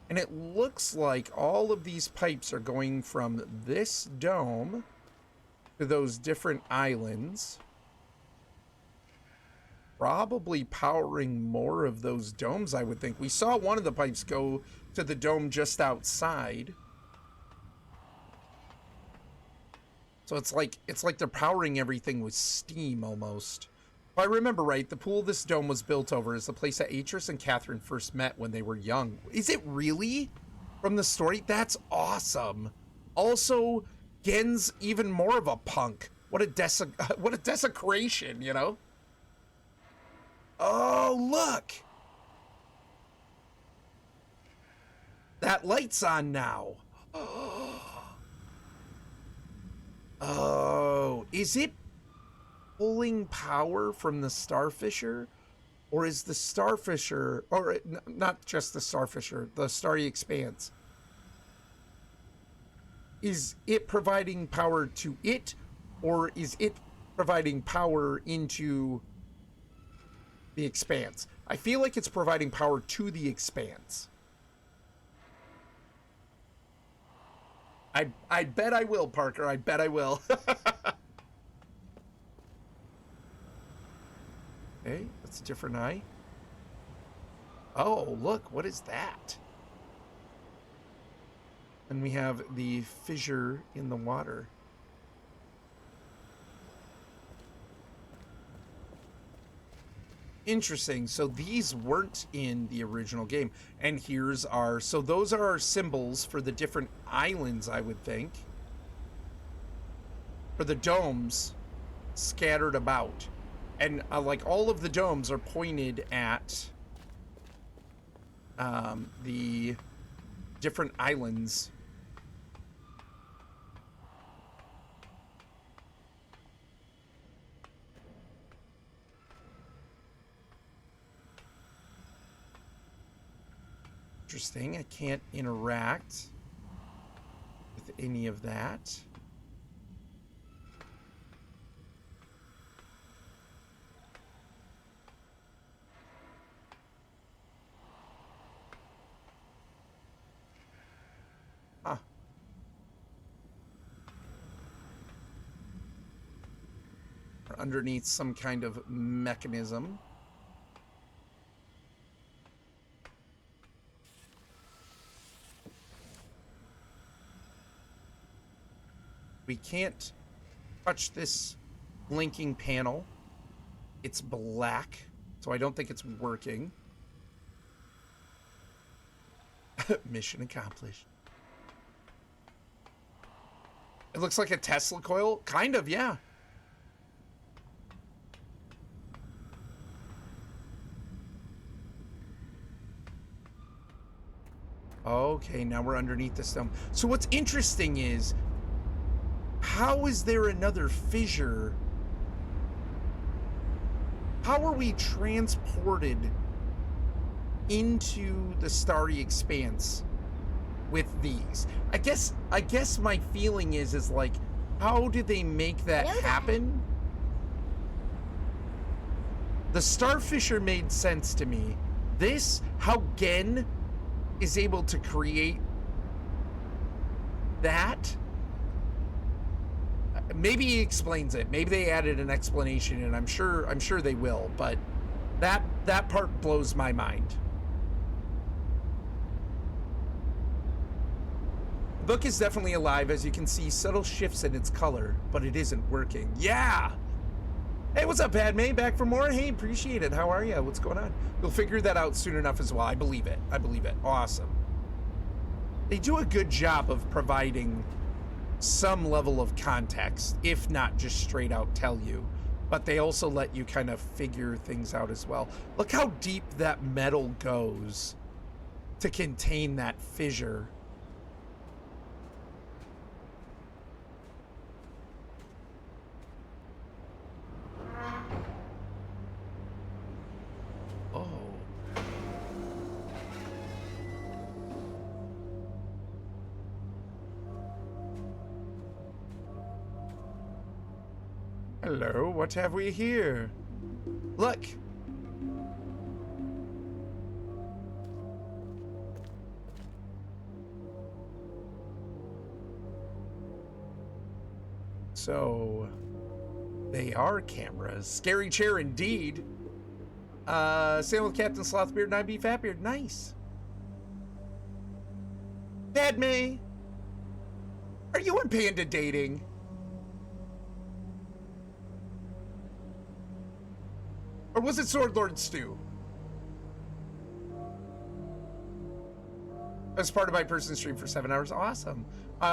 And it looks like all of these pipes are going from this dome to those different islands. Probably powering more of those domes, I would think. We saw one of the pipes go to the dome just outside. So it's like they're powering everything with steam almost. If I remember right, the pool this dome was built over is the place that Atris and Catherine first met when they were young. Is it really? From the story? That's awesome. Also, Gen's even more of a punk. What a desecration, you know? Oh, look! That light's on now. Oh, is it pulling power from the Starfisher? Or is the Starfisher, or not just the Starfisher, the Starry Expanse, is it providing power to it, or is it providing power into the Expanse? I feel like it's providing power to the Expanse. I bet I will, Parker. I bet I will. Okay, that's a different eye. Oh, look, what is that? And we have the fissure in the water. Interesting. So these weren't in the original game. And here's our... So those are our symbols for the different islands, I would think. For the domes scattered about. And like all of the domes are pointed at the different islands. Interesting. I can't interact with any of that. underneath some kind of mechanism. We can't touch this blinking panel. It's black, so I don't think it's working. Mission accomplished. It looks like a Tesla coil. Kind of, yeah. Okay, now we're underneath the stone. So what's interesting is, how is there another fissure? How are we transported into the starry expanse with these? I guess my feeling is like, how did they make that happen? The star fissure made sense to me. This, how Gen is able to create that, maybe he explains it. Maybe they added an explanation, and I'm sure they will, but that part blows my mind. The book is definitely alive. As you can see, subtle shifts in its color, but it isn't working. Yeah! Hey, what's up, Padme? Back for more? Hey, appreciate it. How are you? What's going on? You'll figure that out soon enough as well. I believe it. I believe it. Awesome. They do a good job of providing some level of context, if not just straight out tell you. But they also let you kind of figure things out as well. Look how deep that metal goes to contain that fissure. Oh. Hello, what have we here? Look. So, they are cameras. Scary chair indeed. Sailing with Captain Slothbeard and IB Fatbeard. Nice. Padme, are you and Panda dating? Or was it Sword Lord Stew? As part of my person stream for 7 hours. Awesome.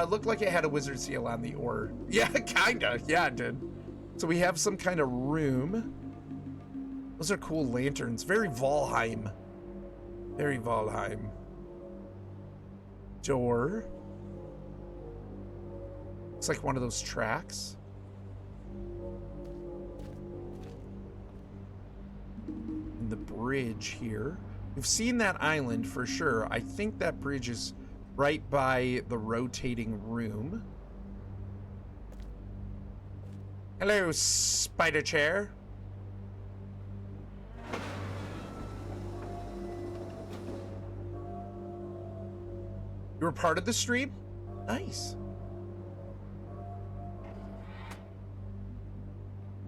Looked like it had a wizard seal on the ore. Yeah, kinda. Yeah, it did. So we have some kind of room. Those are cool lanterns. Very Valheim. Very Valheim. Door. Looks like one of those tracks. And the bridge here. We've seen that island for sure. I think that bridge is right by the rotating room. Hello, spider chair. You were part of the stream? Nice.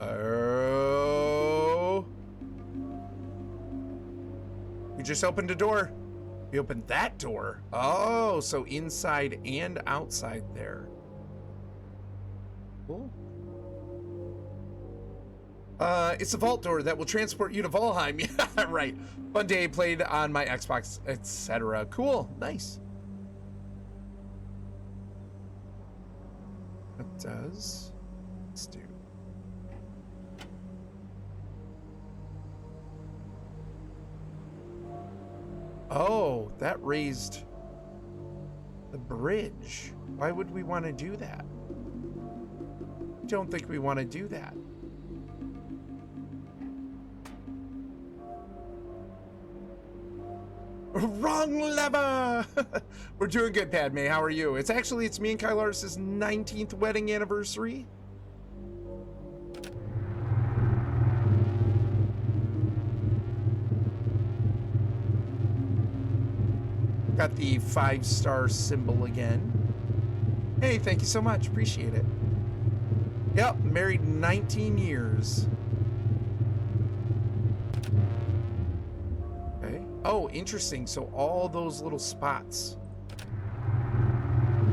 Oh. We just opened a door. We opened that door. Oh, so inside and outside there. Cool. It's a vault door that will transport you to Valheim. Yeah, right. Fun day, played on my Xbox, etc. Cool. Nice. What does? Let's do. Oh, that raised the bridge. Why would we want to do that? I don't think we want to do that. Wrong lever! We're doing good, Padme. How are you? It's me and Kylaris' 19th wedding anniversary. Got the 5-star symbol again. Hey, thank you so much. Appreciate it. Yep, married 19 years. Okay. Oh, interesting. So all those little spots,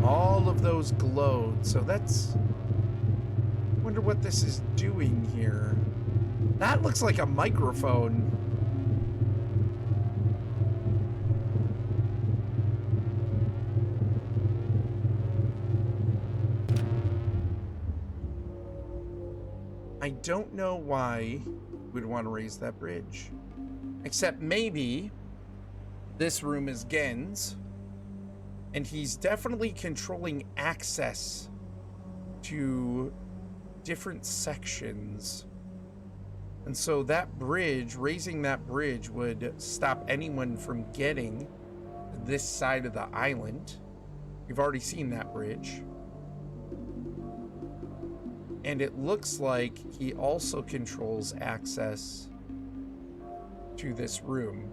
all of those glowed. So that's... wonder what this is doing here. That looks like a microphone. I don't know why we'd want to raise that bridge. Except maybe this room is Gen's, and he's definitely controlling access to different sections. And so that bridge, raising that bridge, would stop anyone from getting this side of the island. You've already seen that bridge. And it looks like he also controls access to this room.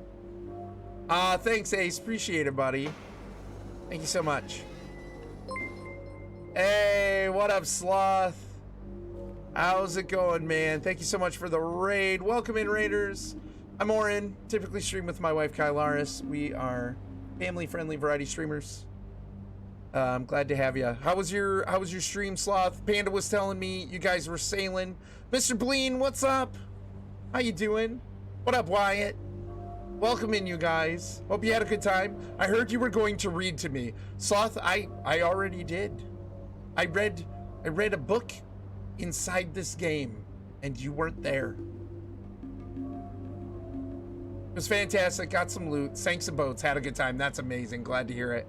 Thanks, Ace. Appreciate it, buddy. Thank you so much. Hey, what up, Sloth? How's it going, man? Thank you so much for the raid. Welcome in, Raiders. I'm Orrinn. Typically stream with my wife, Kylaris. We are family-friendly variety streamers. I'm glad to have you. How was your stream, Sloth? Panda was telling me you guys were sailing. Mr. Bleen, what's up? How you doing? What up, Wyatt? Welcome in, you guys. Hope you had a good time. I heard you were going to read to me. Sloth, I already did. I read a book inside this game, and you weren't there. It was fantastic. Got some loot, sank some boats, had a good time. That's amazing. Glad to hear it.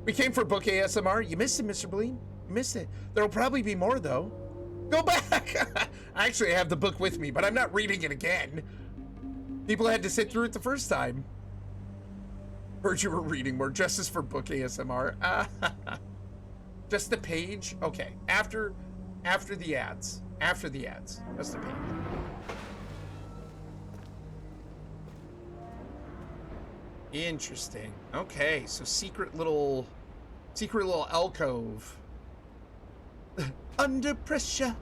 We came for book ASMR. You missed it, Mr. Bleen. You missed it. There'll probably be more, though. Go back. I actually have the book with me, but I'm not reading it again. People had to sit through it the first time. Heard you were reading more. Justice for book ASMR. Just the page? Okay. After the ads. After the ads. Just the page. Interesting. Okay, so secret little alcove. Under pressure.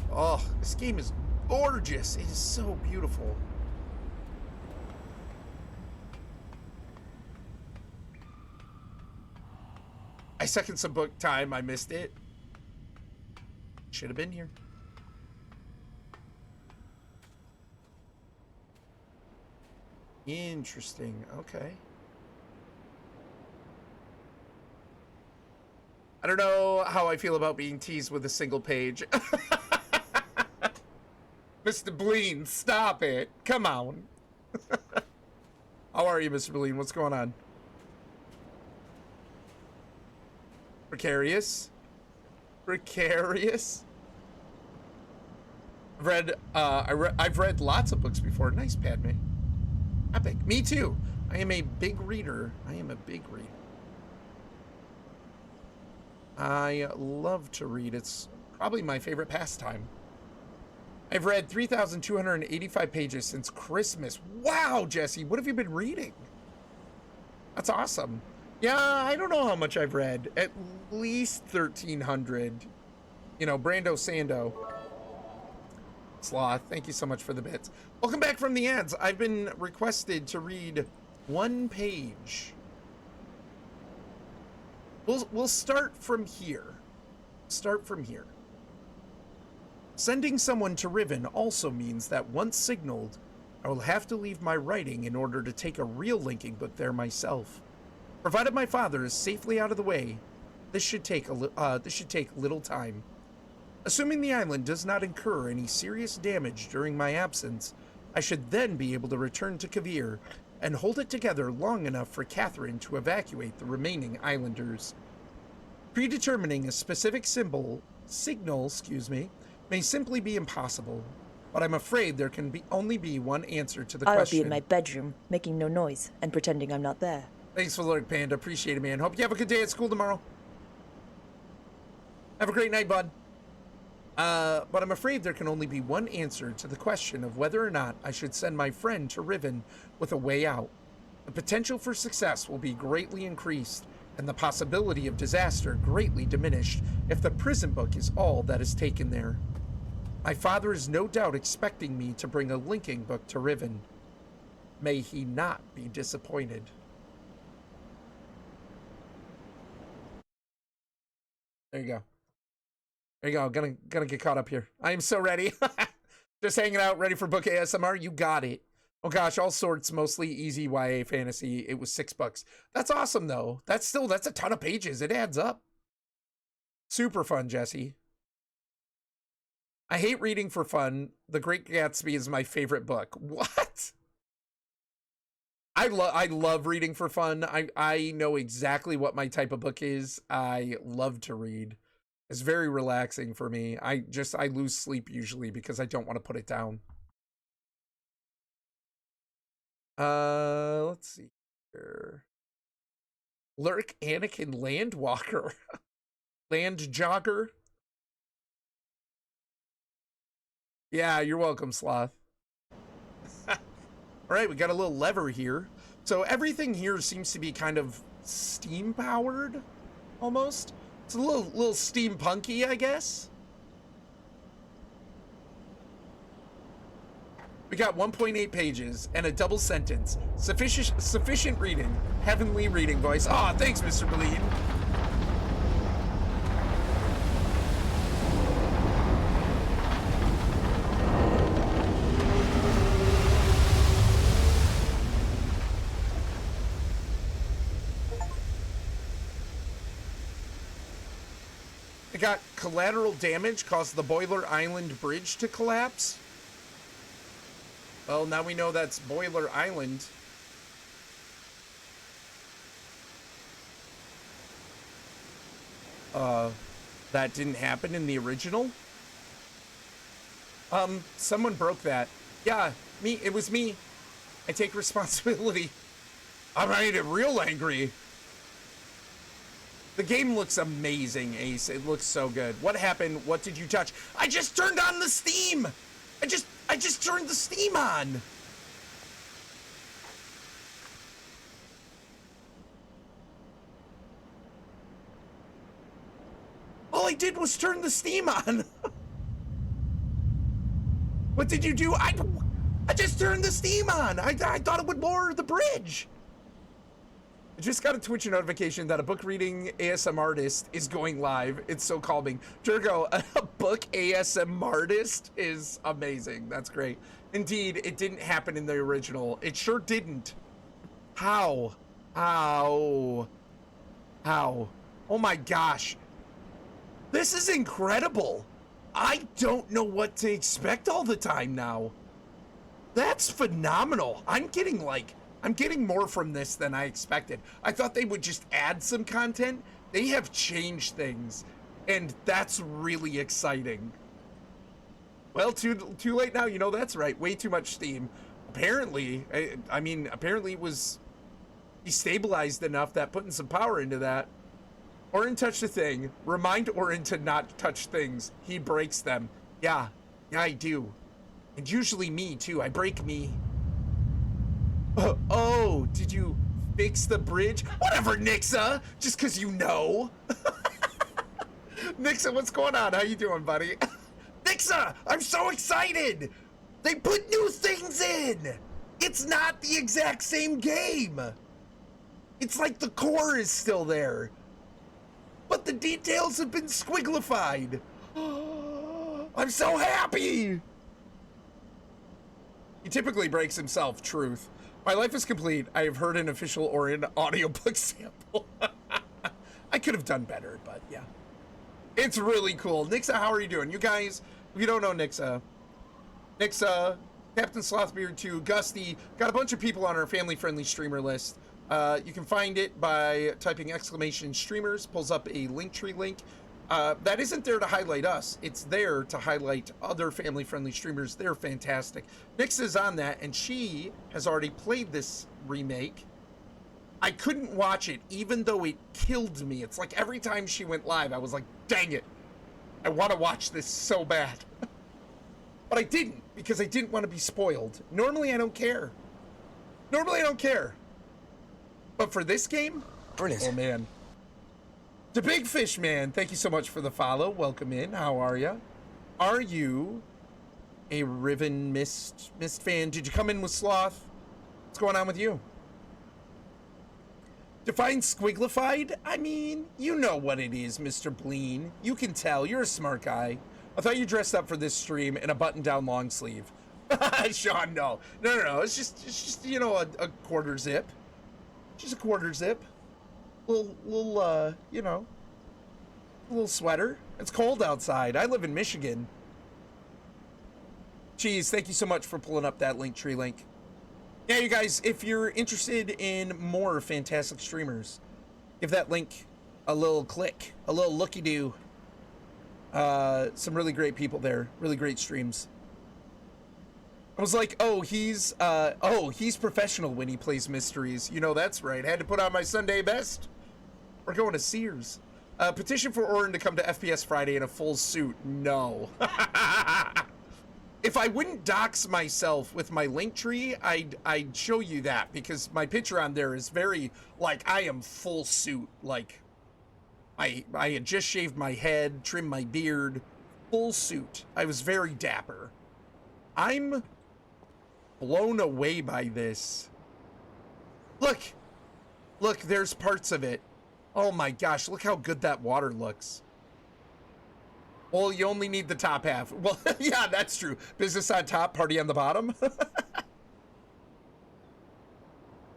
Oh, this game is gorgeous. It is so beautiful. I second some book time. I missed it. Should have been here. Interesting. Okay. I don't know how I feel about being teased with a single page. Mr. Bleen, stop it. Come on. How are you, Mr. Bleen? What's going on? Precarious? Precarious? I've read lots of books before. Nice, Padme. Epic. Me too. I am a big reader. I love to read. It's probably my favorite pastime. I've read 3,285 pages since Christmas. Wow, Jesse, what have you been reading? That's awesome. Yeah, I don't know how much I've read. At least 1,300. You know, Brando Sando. Sloth, thank you so much for the bits. Welcome back from the ads. I've been requested to read one page. We'll start from here. Sending someone to Riven also means that once signaled, I will have to leave my writing in order to take a real linking book there myself. Provided my father is safely out of the way, this should take little time. Assuming the island does not incur any serious damage during my absence, I should then be able to return to Kavir and hold it together long enough for Catherine to evacuate the remaining islanders. Predetermining a specific signal, may simply be impossible, but I'm afraid there can only be one answer to the question. I'll be in my bedroom, making no noise and pretending I'm not there. Thanks for the alert, Panda. Appreciate it, man. Hope you have a good day at school tomorrow. Have a great night, bud. But I'm afraid there can only be one answer to the question of whether or not I should send my friend to Riven with a way out. The potential for success will be greatly increased and the possibility of disaster greatly diminished if the prison book is all that is taken there. My father is no doubt expecting me to bring a linking book to Riven. May he not be disappointed. There you go. There you go. Gonna get caught up here. I am so ready. Just hanging out, ready for book ASMR. You got it. Oh gosh, all sorts, mostly easy YA fantasy. It was $6. That's awesome though. That's a ton of pages. It adds up. Super fun, Jesse. I hate reading for fun. The Great Gatsby is my favorite book. What? I love reading for fun. I know exactly what my type of book is. I love to read. It's very relaxing for me. I lose sleep usually because I don't want to put it down. Let's see here. Lurk Anakin Landwalker. Land Jogger. Yeah, you're welcome, Sloth. All right, we got a little lever here. So everything here seems to be kind of steam powered, almost. It's a little steampunky, I guess. We got 1.8 pages and a double sentence. Sufficient reading. Heavenly reading voice. Aw, thanks, Mr. Bleed. It got collateral damage caused the Boiler Island bridge to collapse. Well, now we know that's Boiler Island. That didn't happen in the original. Someone broke that. Yeah, me. It was me. I take responsibility. I made it real angry. The game looks amazing, Ace. It looks so good. What happened? What did you touch? I just turned on the steam. I just turned the steam on. All I did was turn the steam on. What did you do? I just turned the steam on. I thought it would lower the bridge. I just got a Twitch notification that a book reading ASM artist is going live. It's so calming. Jurgo, a book ASM artist is amazing. That's great. Indeed, it didn't happen in the original. It sure didn't. How? How? How? Oh my gosh. This is incredible. I don't know what to expect all the time now. That's phenomenal. I'm getting more from this than I expected. I thought they would just add some content. They have changed things, and that's really exciting. Well, too late now. You know, that's right. Way too much steam. Apparently, I mean, apparently it was destabilized enough that putting some power into that. Orrinn touched a thing. Remind Orrinn to not touch things. He breaks them. Yeah, I do. And usually me, too. I break me. Oh, did you fix the bridge? Whatever, Nixa. Just because you know. Nixa, what's going on? How you doing, buddy? Nixa, I'm so excited. They put new things in. It's not the exact same game. It's like the core is still there. But the details have been squigglified. I'm so happy. He typically breaks himself, truth. My life is complete. I have heard an official Orrinn audiobook sample. I could have done better, but yeah. It's really cool. Nixa, how are you doing? You guys, if you don't know Nixa, Captain Slothbeard 2, Gusty, got a bunch of people on our family-friendly streamer list. You can find it by typing !streamers, pulls up a Linktree link. That isn't there to highlight us. It's there to highlight other family-friendly streamers. They're fantastic. Nix is on that, and she has already played this remake. I couldn't watch it, even though it killed me. It's like every time she went live, I was like, dang it. I want to watch this so bad. But I didn't, because I didn't want to be spoiled. Normally, I don't care. But for this game? Brilliant. Oh, man. The Big Fish Man, thank you so much for the follow. Welcome in. How are you? Are you a Riven Mist fan? Did you come in with Sloth? What's going on with you? Define squiglified? I mean, you know what it is, Mr. Bleen. You can tell. You're a smart guy. I thought you dressed up for this stream in a button-down long sleeve. Sean, no. No. It's just you know, a quarter zip. Just a quarter zip. Little, you know, a little sweater. It's cold outside. I live in Michigan. Cheese, thank you so much for pulling up that Linktree link. Yeah, you guys, if you're interested in more fantastic streamers, give that link a little click, a little looky-doo. Some really great people there, really great streams. I was like, oh, he's professional when he plays mysteries. You know, that's right. I had to put on my Sunday best. We're going to Sears. Petition for Orrinn to come to FPS Friday in a full suit. No. If I wouldn't dox myself with my Linktree, I'd show you that, because my picture on there is very, like, I am full suit. Like, I had just shaved my head, trimmed my beard, full suit. I was very dapper. I'm blown away by this. Look, there's parts of it. Oh my gosh, look how good that water looks. Well, you only need the top half. Well, yeah, that's true. Business on top, party on the bottom.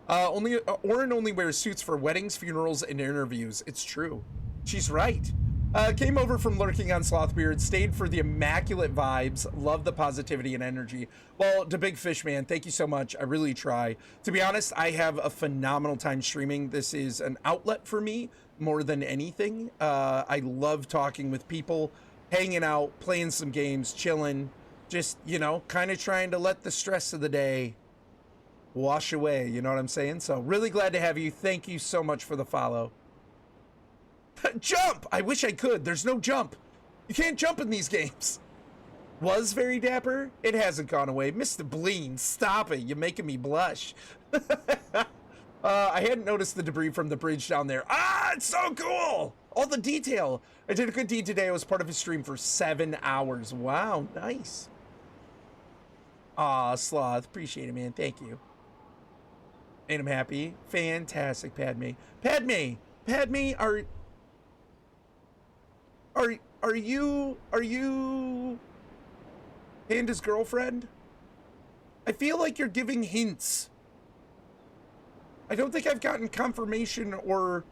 Orrinn only wears suits for weddings, funerals, and interviews. It's true. She's right. Came over from lurking on Slothbeard, stayed for the immaculate vibes, love the positivity and energy. Well, the Big Fish Man, thank you so much. I really try. To be honest, I have a phenomenal time streaming. This is an outlet for me more than anything. I love talking with people, hanging out, playing some games, chilling, just, you know, kind of trying to let the stress of the day wash away, you know what I'm saying? So really glad to have you. Thank you so much for the follow. Jump! I wish I could. There's no jump. You can't jump in these games. Was very dapper. It hasn't gone away. Mr. Bleen, stop it. You're making me blush. I hadn't noticed the debris from the bridge down there. Ah, it's so cool! All the detail. I did a good deed today. I was part of his stream for 7 hours. Wow, nice. Aw, Sloth. Appreciate it, man. Thank you. Ain't I'm happy. Fantastic, Padme. Padme, are you Panda's girlfriend? I feel like you're giving hints. I don't think I've gotten confirmation or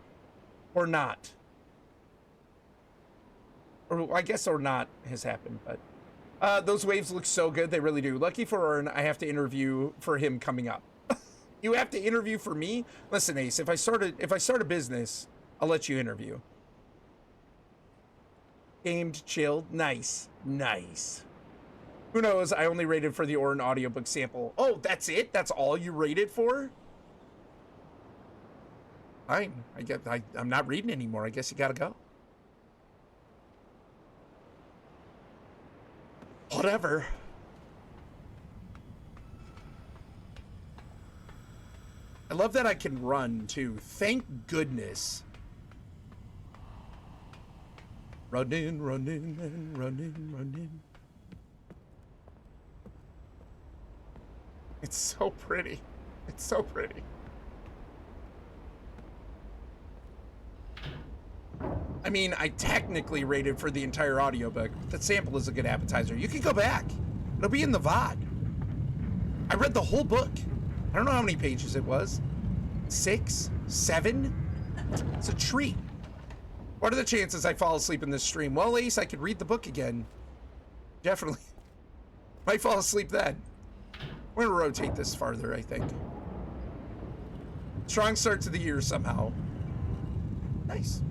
not. Or I guess or not has happened, but those waves look so good. They really do. Lucky for Orrinn, I have to interview for him coming up. You have to interview for me? Listen, Ace, if I start a business, I'll let you interview. Gamed, chilled, nice. Who knows? I only rated for the Orrinn audiobook sample. Oh, that's it? That's all you rated for? Fine. I'm not reading anymore. I guess you gotta go. Whatever. I love that I can run too. Thank goodness. Running. It's so pretty. It's so pretty. I mean, I technically rated for the entire audiobook, but that sample is a good appetizer. You can go back. It'll be in the VOD. I read the whole book. I don't know how many pages it was. 6? 7? It's a treat. What are the chances I fall asleep in this stream? Well, Ace, I could read the book again. Definitely. Might fall asleep then. We're gonna rotate this farther, I think. Strong start to the year somehow. Nice.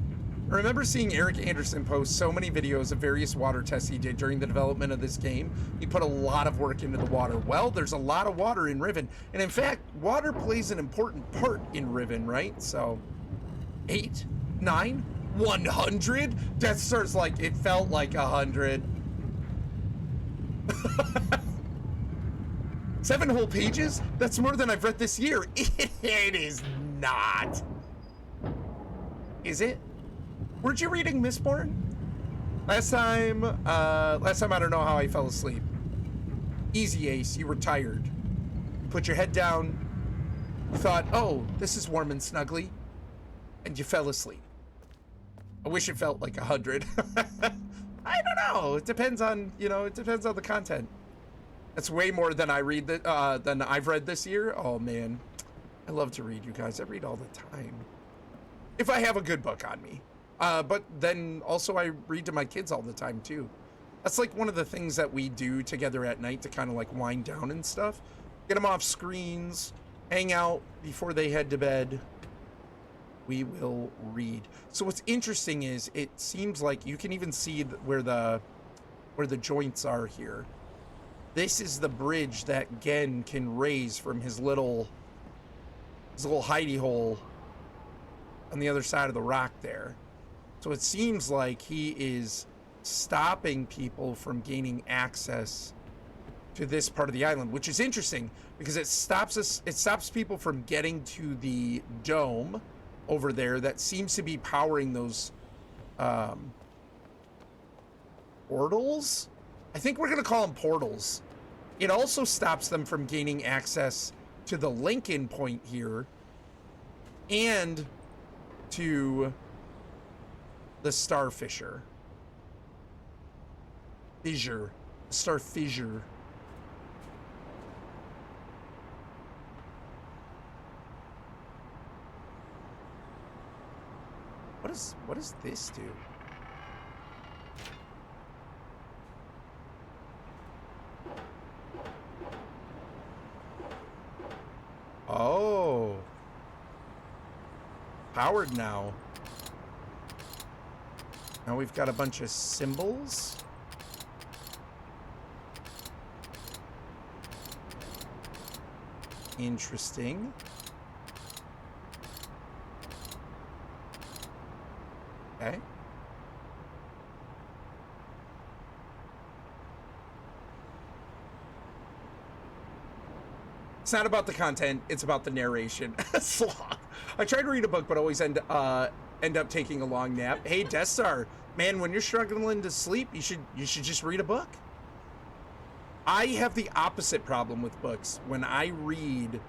I remember seeing Eric Anderson post so many videos of various water tests he did during the development of this game. He put a lot of work into the water. Well, there's a lot of water in Riven. And in fact, water plays an important part in Riven, right? So, 8, 9, 100? Death Star's like, it felt like 100. 7 whole pages? That's more than I've read this year. It is not. Is it? Weren't you reading Mistborn? Last time I don't know how I fell asleep. Easy, Ace, you were tired. You put your head down, you thought, oh, this is warm and snuggly, and you fell asleep. I wish it felt like 100. I don't know. It depends on, it depends on the content. That's way more than than I've read this year. Oh man, I love to read, you guys. I read all the time. If I have a good book on me. But then also I read to my kids all the time too. That's like one of the things that we do together at night to kind of like wind down and stuff. Get them off screens, hang out before they head to bed. We will read. So what's interesting is it seems like you can even see where the joints are here. This is the bridge that Gen can raise from his little hidey hole on the other side of the rock there. So it seems like he is stopping people from gaining access to this part of the island, which is interesting because it stops people from getting to the dome over there that seems to be powering those portals. I think we're gonna call them portals. It also stops them from gaining access to the Lincoln point here and to the Star Fissure. Star Fissure. What does this do? Oh. Powered now. Now we've got a bunch of symbols. Interesting. Okay. It's not about the content, it's about the narration. Slog. I try to read a book, but always end up taking a long nap. Hey, Death Star, man, when you're struggling to sleep, you should just read a book. I have the opposite problem with books. When I read,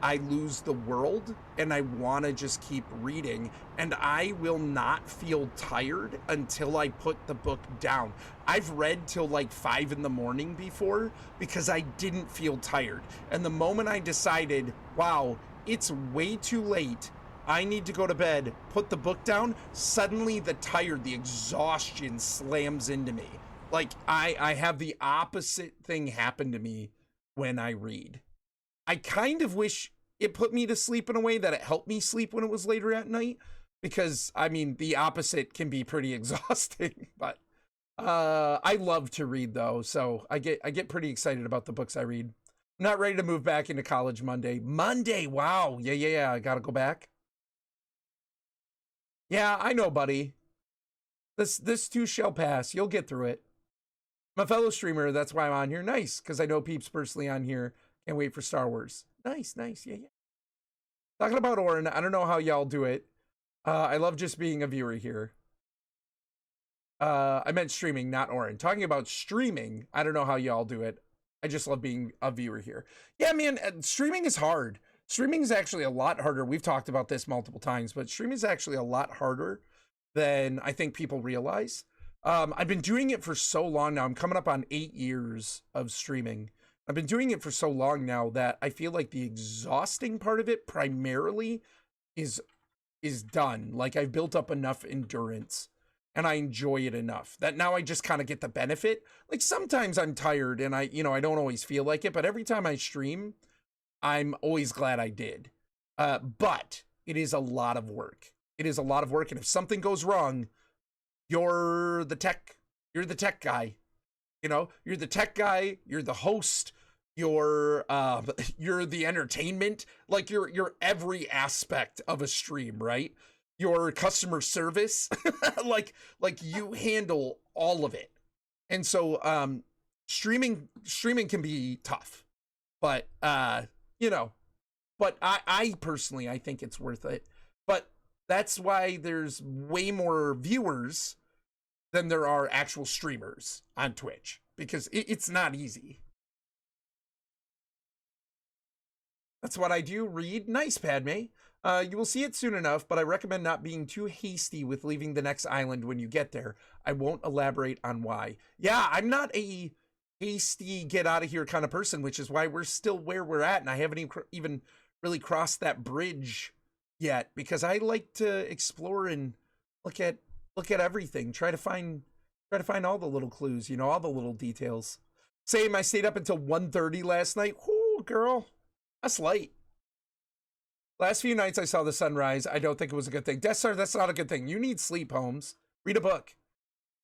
I lose the world and I want to just keep reading, and I will not feel tired until I put the book down. I've read till like 5 in the morning before because I didn't feel tired. And the moment I decided, wow, it's way too late, I need to go to bed, put the book down, suddenly the exhaustion slams into me. Like I have the opposite thing happen to me when I read. I kind of wish it put me to sleep in a way that it helped me sleep when it was later at night, because I mean the opposite can be pretty exhausting. But I love to read though, so I get pretty excited about the books I read. I'm not ready to move back into college Monday. Wow. Yeah, I gotta go back. Yeah, I know, buddy. This too shall pass. You'll get through it. I'm a fellow streamer, that's why I'm on here. Nice, because I know Peeps personally on here. Can't wait for Star Wars. Nice, yeah. Talking about Orrinn, I don't know how y'all do it. I love just being a viewer here. I meant streaming, not Orrinn. Talking about streaming, I don't know how y'all do it. I just love being a viewer here. Yeah, man, streaming is hard. Streaming is actually a lot harder. We've talked about this multiple times, but streaming is actually a lot harder than I think people realize. I've been doing it for so long now. I'm coming up on 8 years of streaming. I've been doing it for so long now that I feel like the exhausting part of it primarily is done. Like I've built up enough endurance and I enjoy it enough that now I just kind of get the benefit. Like sometimes I'm tired and I don't always feel like it, but every time I stream, I'm always glad I did. But it is a lot of work. It is a lot of work. And if something goes wrong, you're the tech guy. You're the tech guy, you're the host, you're the entertainment, like you're every aspect of a stream, right? Your customer service, like you handle all of it. And so streaming can be tough, but but I personally, I think it's worth it. But That's why there's way more viewers than there are actual streamers on Twitch, because it's not easy. That's what I do, read. Nice, Padme. You will see it soon enough, but I recommend not being too hasty with leaving the next island when you get there. I won't elaborate on why. Yeah, I'm not a hasty get out of here kind of person, which is why we're still where we're at, and I haven't even really crossed that bridge yet, because I like to explore and look at everything, try to find all the little clues, you know, all the little details. Same, I stayed up until 1:30 last night. Whoo, girl, that's late. Last few nights I saw the sunrise. I don't think it was a good thing. Death Star, that's not a good thing. You need sleep, Holmes. Read a book.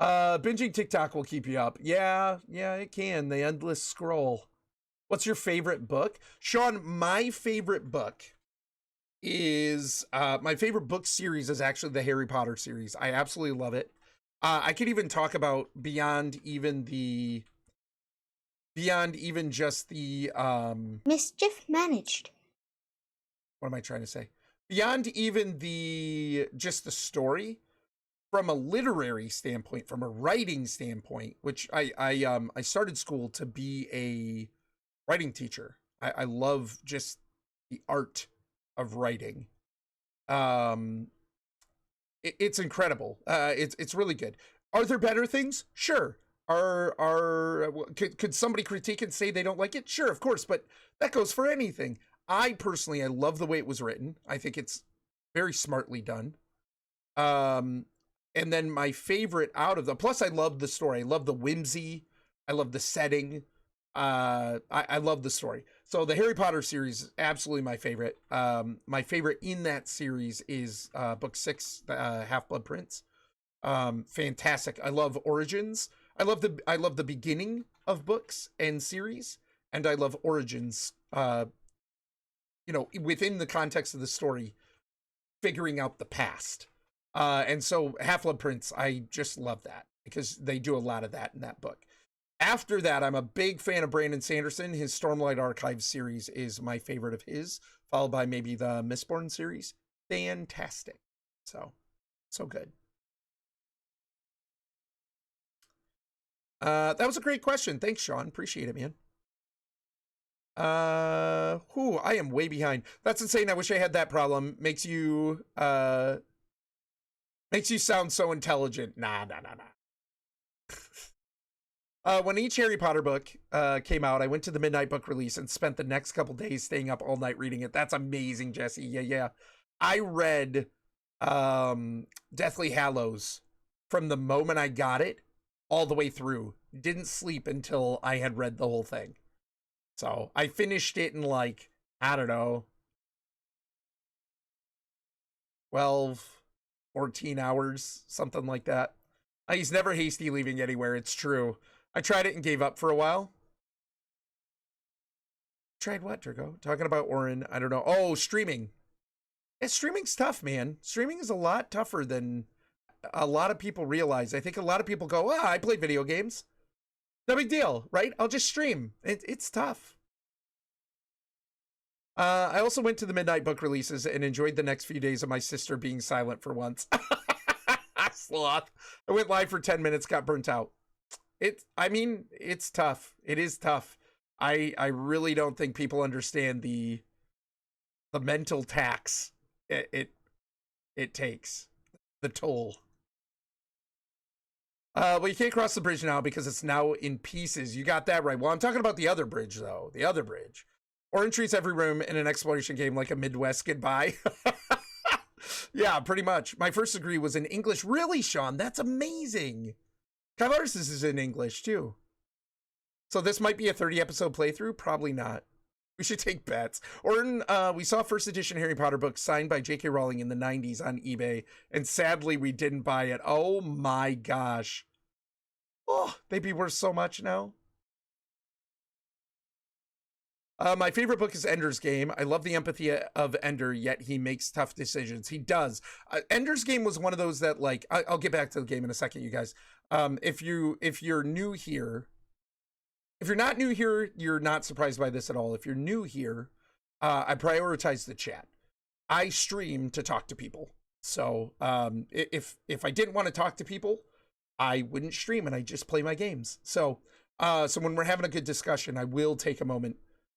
Binging TikTok will keep you up. Yeah, it can. The endless scroll. What's your favorite book? Sean, my favorite book is, my favorite book series is actually the Harry Potter series. I absolutely love it. I could even talk about beyond even just the, Mischief managed. what am I trying to say? Beyond even just the story, from a literary standpoint, from a writing standpoint, which I started school to be a writing teacher. I love just the art of writing. It's incredible. It's really good. Are there better things? Sure. Could somebody critique and say they don't like it? Sure, of course, but that goes for anything. I personally love the way it was written. I think it's very smartly done. And then my favorite out of plus I love the story. I love the whimsy. I love the setting. I love the story. So the Harry Potter series is absolutely my favorite. My favorite in that series is book 6, Half-Blood Prince. Fantastic. I love Origins. I love the beginning of books and series, and I love Origins. You know, within the context of the story, figuring out the past. And so Half-Blood Prince, I just love that because they do a lot of that in that book. After that, I'm a big fan of Brandon Sanderson. His Stormlight Archives series is my favorite of his, followed by maybe the Mistborn series. Fantastic. So good. That was a great question. Thanks, Sean. Appreciate it, man. I am way behind. That's insane. I wish I had that problem. Makes you sound so intelligent. Nah. When each Harry Potter book came out, I went to the midnight book release and spent the next couple days staying up all night reading it. That's amazing, Jesse. Yeah. I read Deathly Hallows from the moment I got it all the way through. Didn't sleep until I had read the whole thing. So I finished it in like, I don't know, 12, 14 hours, something like that. He's never hasty leaving anywhere. It's true. I tried it and gave up for a while. Tried what, Drago? Talking about Orrinn. I don't know. Oh, streaming. Yeah, streaming's tough, man. Streaming is a lot tougher than a lot of people realize. I think a lot of people go, I play video games. No big deal, right? I'll just stream. It's tough. I also went to the midnight book releases and enjoyed the next few days of my sister being silent for once. Sloth. I went live for 10 minutes, got burnt out. It's tough. It is tough. I really don't think people understand the mental tax it takes, the toll. Well, you can't cross the bridge now because it's now in pieces. You got that right. Well, I'm talking about the other bridge, though. The other bridge. Orrinn treats every room in an exploration game like a Midwest goodbye. Yeah, pretty much. My first degree was in English. Really, Sean? That's amazing. Kylar's is in English, too. So this might be a 30-episode playthrough? Probably not. We should take bets. Orrinn, we saw first edition Harry Potter book signed by J.K. Rowling in the 90s on eBay, and sadly, we didn't buy it. Oh my gosh. Oh, they'd be worth so much now. My favorite book is Ender's Game. I love the empathy of Ender, yet he makes tough decisions. He does. Ender's Game was one of those that, like, I'll get back to the game in a second, you guys. If you're new here, if you're not new here, you're not surprised by this at all. If you're new here, I prioritize the chat. I stream to talk to people. So if I didn't want to talk to people, I wouldn't stream and I just play my games. So so when we're having a good discussion, I will take a moment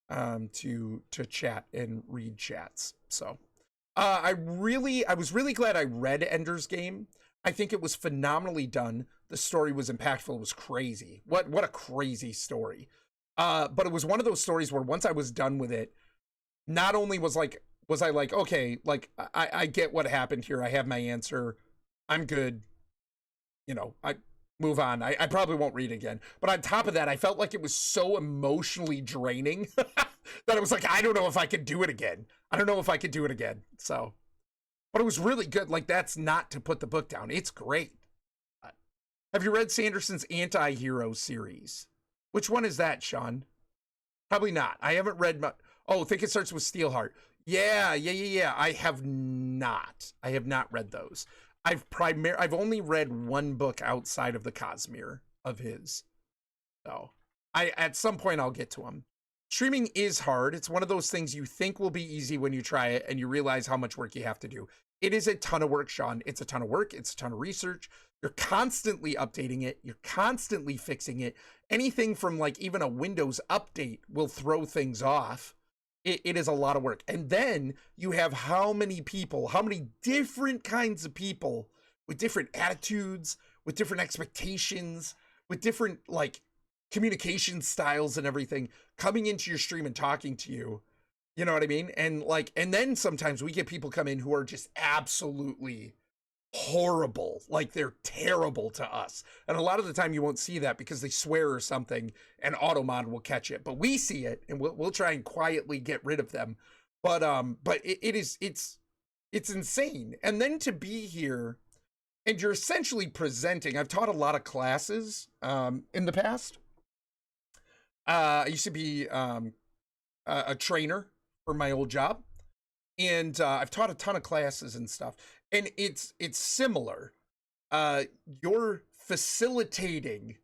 to chat and read chats. So I was really glad I read Ender's Game. I think it was phenomenally done. The story was impactful. It was crazy. What a crazy story. But it was one of those stories where once I was done with it, not only was I like, okay, like I get what happened here. I have my answer. I'm good. You know, I move on. I probably won't read again. But on top of that, I felt like it was so emotionally draining that I was like, I don't know if I could do it again. I don't know if I could do it again. So, but it was really good. Like, that's not to put the book down. It's great. Have you read Sanderson's Anti-Hero series? Which one is that, Sean? Probably not. I haven't read much. Oh, I think it starts with Steelheart. Yeah. I have not read those. I've only read one book outside of the Cosmere of his. So at some point I'll get to them. Streaming is hard. It's one of those things you think will be easy when you try it and you realize how much work you have to do. It is a ton of work, Sean. It's a ton of work. It's a ton of research. You're constantly updating it. You're constantly fixing it. Anything from like even a Windows update will throw things off. It is a lot of work. And then you have how many people, how many different kinds of people with different attitudes, with different expectations, with different like communication styles and everything coming into your stream and talking to you. You know what I mean? And like, and then sometimes we get people come in who are just absolutely horrible, like they're terrible to us, and a lot of the time you won't see that because they swear or something and automod will catch it, but we see it and we'll try and quietly get rid of them. But it's insane. And then to be here and you're essentially presenting. I've taught a lot of classes in the past. I used to be a trainer for my old job, and I've taught a ton of classes and stuff. And it's similar. You're facilitating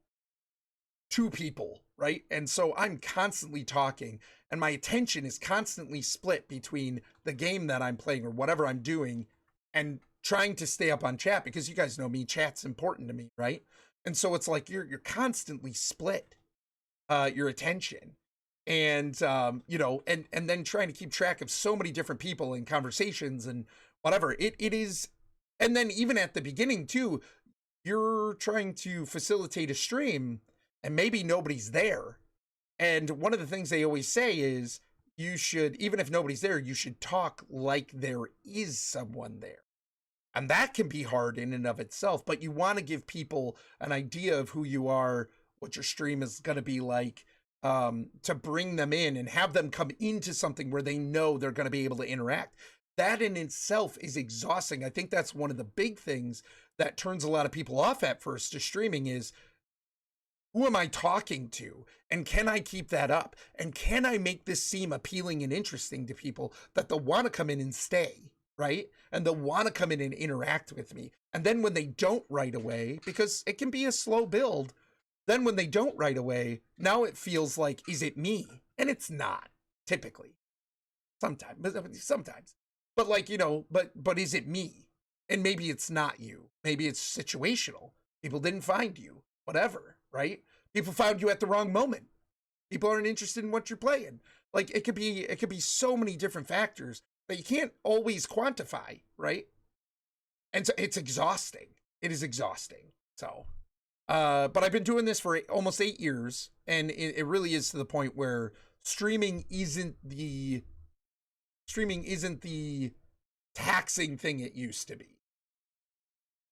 two people, right? And so I'm constantly talking, and my attention is constantly split between the game that I'm playing or whatever I'm doing and trying to stay up on chat, because you guys know me, chat's important to me, right? And so it's like you're constantly split, your attention. And you know, and then trying to keep track of so many different people and conversations and whatever it is. And then even at the beginning too, you're trying to facilitate a stream and maybe nobody's there. And one of the things they always say is you should, even if nobody's there, you should talk like there is someone there. And that can be hard in and of itself, but you want to give people an idea of who you are, what your stream is going to be like, to bring them in and have them come into something where they know they're going to be able to interact. That in itself is exhausting. I think that's one of the big things that turns a lot of people off at first to streaming is, who am I talking to? And can I keep that up? And can I make this seem appealing and interesting to people that they'll want to come in and stay, right? And they'll want to come in and interact with me. And then when they don't right away, because it can be a slow build, then when they don't right away, now it feels like, is it me? And it's not, typically. Sometimes. But like, you know, but is it me? And maybe it's not you. Maybe it's situational. People didn't find you. Whatever, right? People found you at the wrong moment. People aren't interested in what you're playing. Like, it could be so many different factors that you can't always quantify, right? And so it's exhausting. It is exhausting. So, but I've been doing this for almost 8 years, and it really is to the point where streaming isn't the taxing thing it used to be.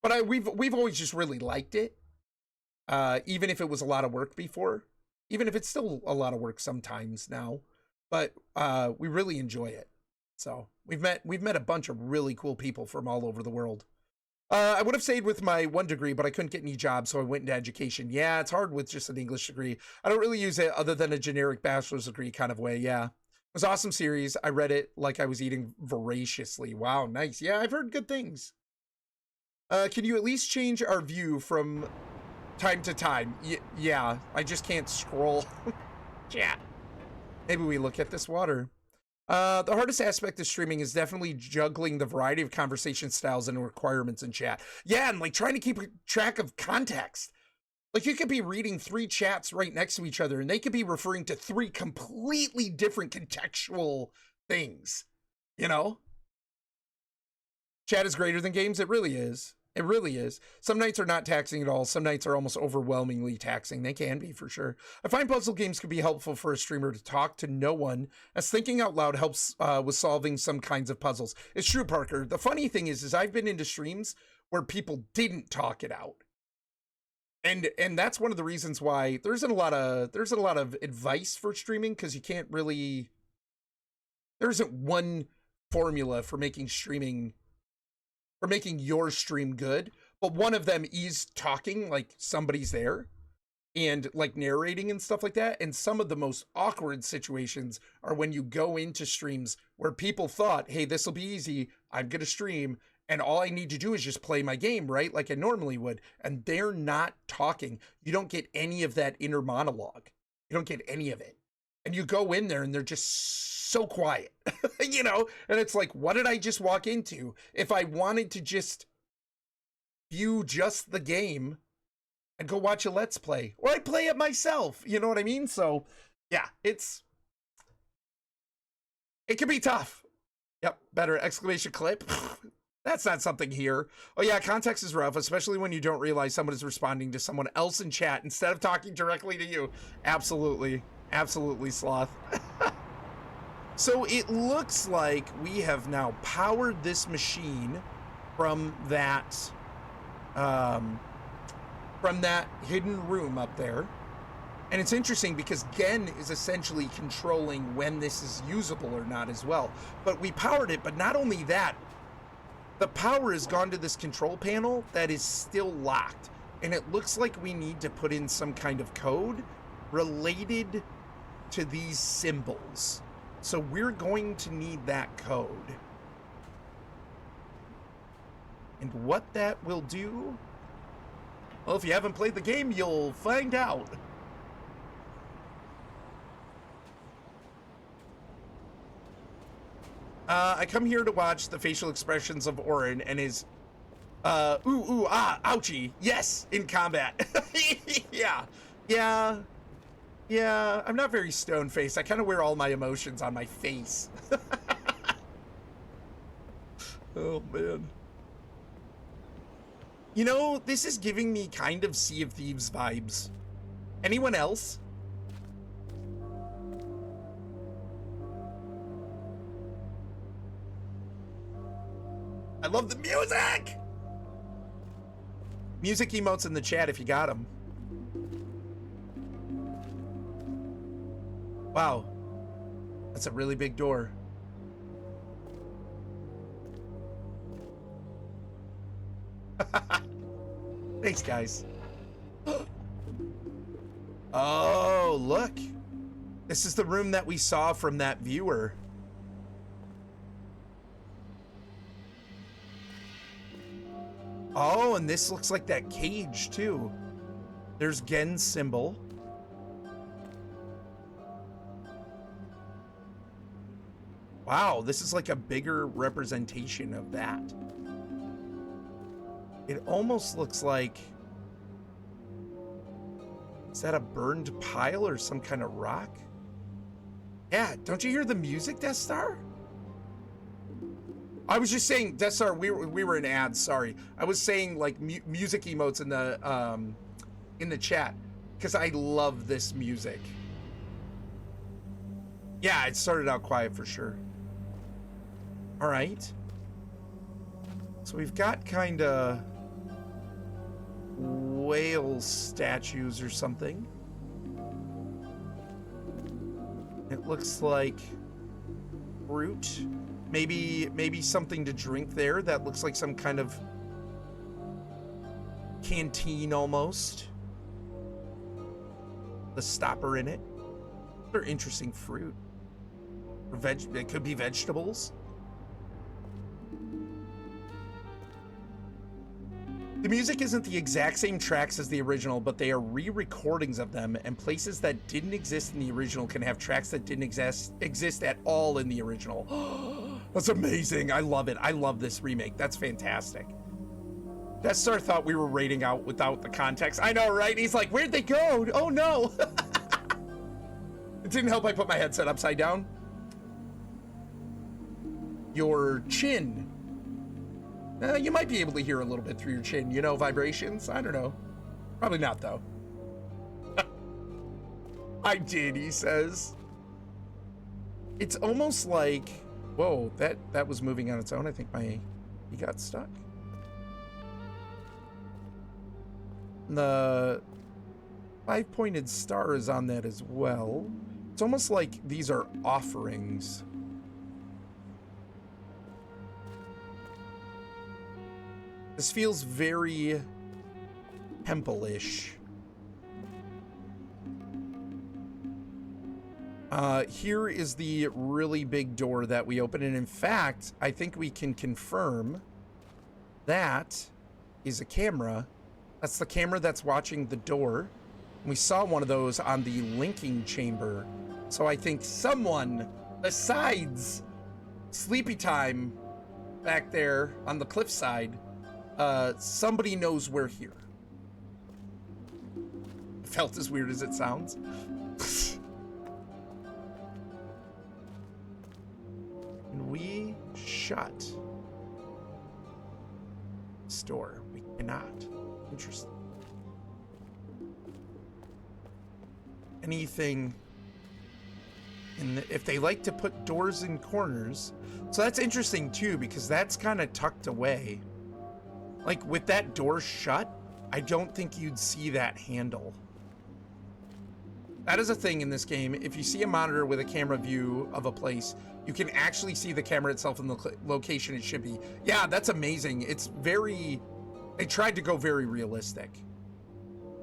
But we've always just really liked it, even if it was a lot of work before, even if it's still a lot of work sometimes now. But we really enjoy it. So we've met a bunch of really cool people from all over the world. I would have stayed with my 1 degree, but I couldn't get any jobs, so I went into education. Yeah, it's hard with just an English degree. I don't really use it other than a generic bachelor's degree kind of way. Yeah. It was an awesome series. I read it like I was eating voraciously. Wow, nice. Yeah, I've heard good things. Can you at least change our view from time to time? Yeah, I just can't scroll. Chat. Maybe we look at this water. The hardest aspect of streaming is definitely juggling the variety of conversation styles and requirements in chat. Yeah, and like trying to keep track of context. Like you could be reading 3 chats right next to each other and they could be referring to 3 completely different contextual things, you know? Chat is greater than games. It really is. It really is. Some nights are not taxing at all. Some nights are almost overwhelmingly taxing. They can be, for sure. I find puzzle games can be helpful for a streamer to talk to no one, as thinking out loud helps with solving some kinds of puzzles. It's true, Parker. The funny thing is I've been into streams where people didn't talk it out. And that's one of the reasons why there isn't a lot of advice for streaming, because you can't really, there isn't one formula for making streaming, for making your stream good, but one of them is talking, like somebody's there and like narrating and stuff like that. And some of the most awkward situations are when you go into streams where people thought, hey, this will be easy, I'm gonna stream and all I need to do is just play my game, right, like I normally would, and they're not talking. You don't get any of that inner monologue. You don't get any of it. And you go in there and they're just so quiet, you know? And it's like, what did I just walk into? If I wanted to just view just the game, I'd go watch a Let's Play. Or I'd play it myself, you know what I mean? So, yeah, it can be tough. Yep, better exclamation clip. That's not something here. Oh yeah, context is rough, especially when you don't realize someone is responding to someone else in chat instead of talking directly to you. Absolutely. Absolutely, Sloth. So it looks like we have now powered this machine from that hidden room up there. And it's interesting because Gen is essentially controlling when this is usable or not as well. But we powered it, but not only that, the power has gone to this control panel that is still locked. And it looks like we need to put in some kind of code related to these symbols. So we're going to need that code. And what that will do, well, if you haven't played the game, you'll find out. I come here to watch the facial expressions of Orrinn and his ouchie, yes, in combat. Yeah, I'm not very stone-faced. I kind of wear all my emotions on my face. Oh, man. You know, this is giving me kind of Sea of Thieves vibes. Anyone else? I love the music! Music emotes in the chat if you got them. Wow. That's a really big door. Thanks, guys. Oh, look. This is the room that we saw from that viewer. Oh, and this looks like that cage, too. There's Gen's symbol. Wow, this is like a bigger representation of that. It almost looks like... Is that a burned pile or some kind of rock? Yeah, don't you hear the music, Death Star? I was just saying, Death Star, we were in ads, sorry. I was saying like music emotes in the chat because I love this music. Yeah, it started out quiet for sure. All right. So we've got kind of whale statues or something. It looks like fruit. Maybe something to drink there. That looks like some kind of canteen almost. The stopper in it. They're interesting fruit. Or it could be vegetables. The music isn't the exact same tracks as the original, but they are re-recordings of them, and places that didn't exist in the original can have tracks that didn't exist at all in the original. That's amazing. I love it. I love this remake. That's fantastic. Death Star thought we were raiding out without the context. I know, right? He's like, where'd they go? Oh no. It didn't help I put my headset upside down. Your chin. You might be able to hear a little bit through your chin, you know, vibrations. I don't know. Probably not, though. I did, he says. It's almost like, whoa, that was moving on its own. I think he got stuck. The 5-pointed star is on that as well. It's almost like these are offerings. This feels very temple-ish. Here is the really big door that we open, and in fact, I think we can confirm that is a camera. That's the camera that's watching the door. We saw one of those on the linking chamber. So I think someone besides Sleepy Time back there on the cliffside, somebody knows we're here. Felt as weird as it sounds. And we shut this door. We cannot. Interesting. Anything if they like to put doors in corners. So that's interesting too, because that's kind of tucked away. Like with that door shut, I don't think you'd see that handle. That is a thing in this game. If you see a monitor with a camera view of a place, you can actually see the camera itself in the location it should be. Yeah, that's amazing. It's very, they tried to go very realistic.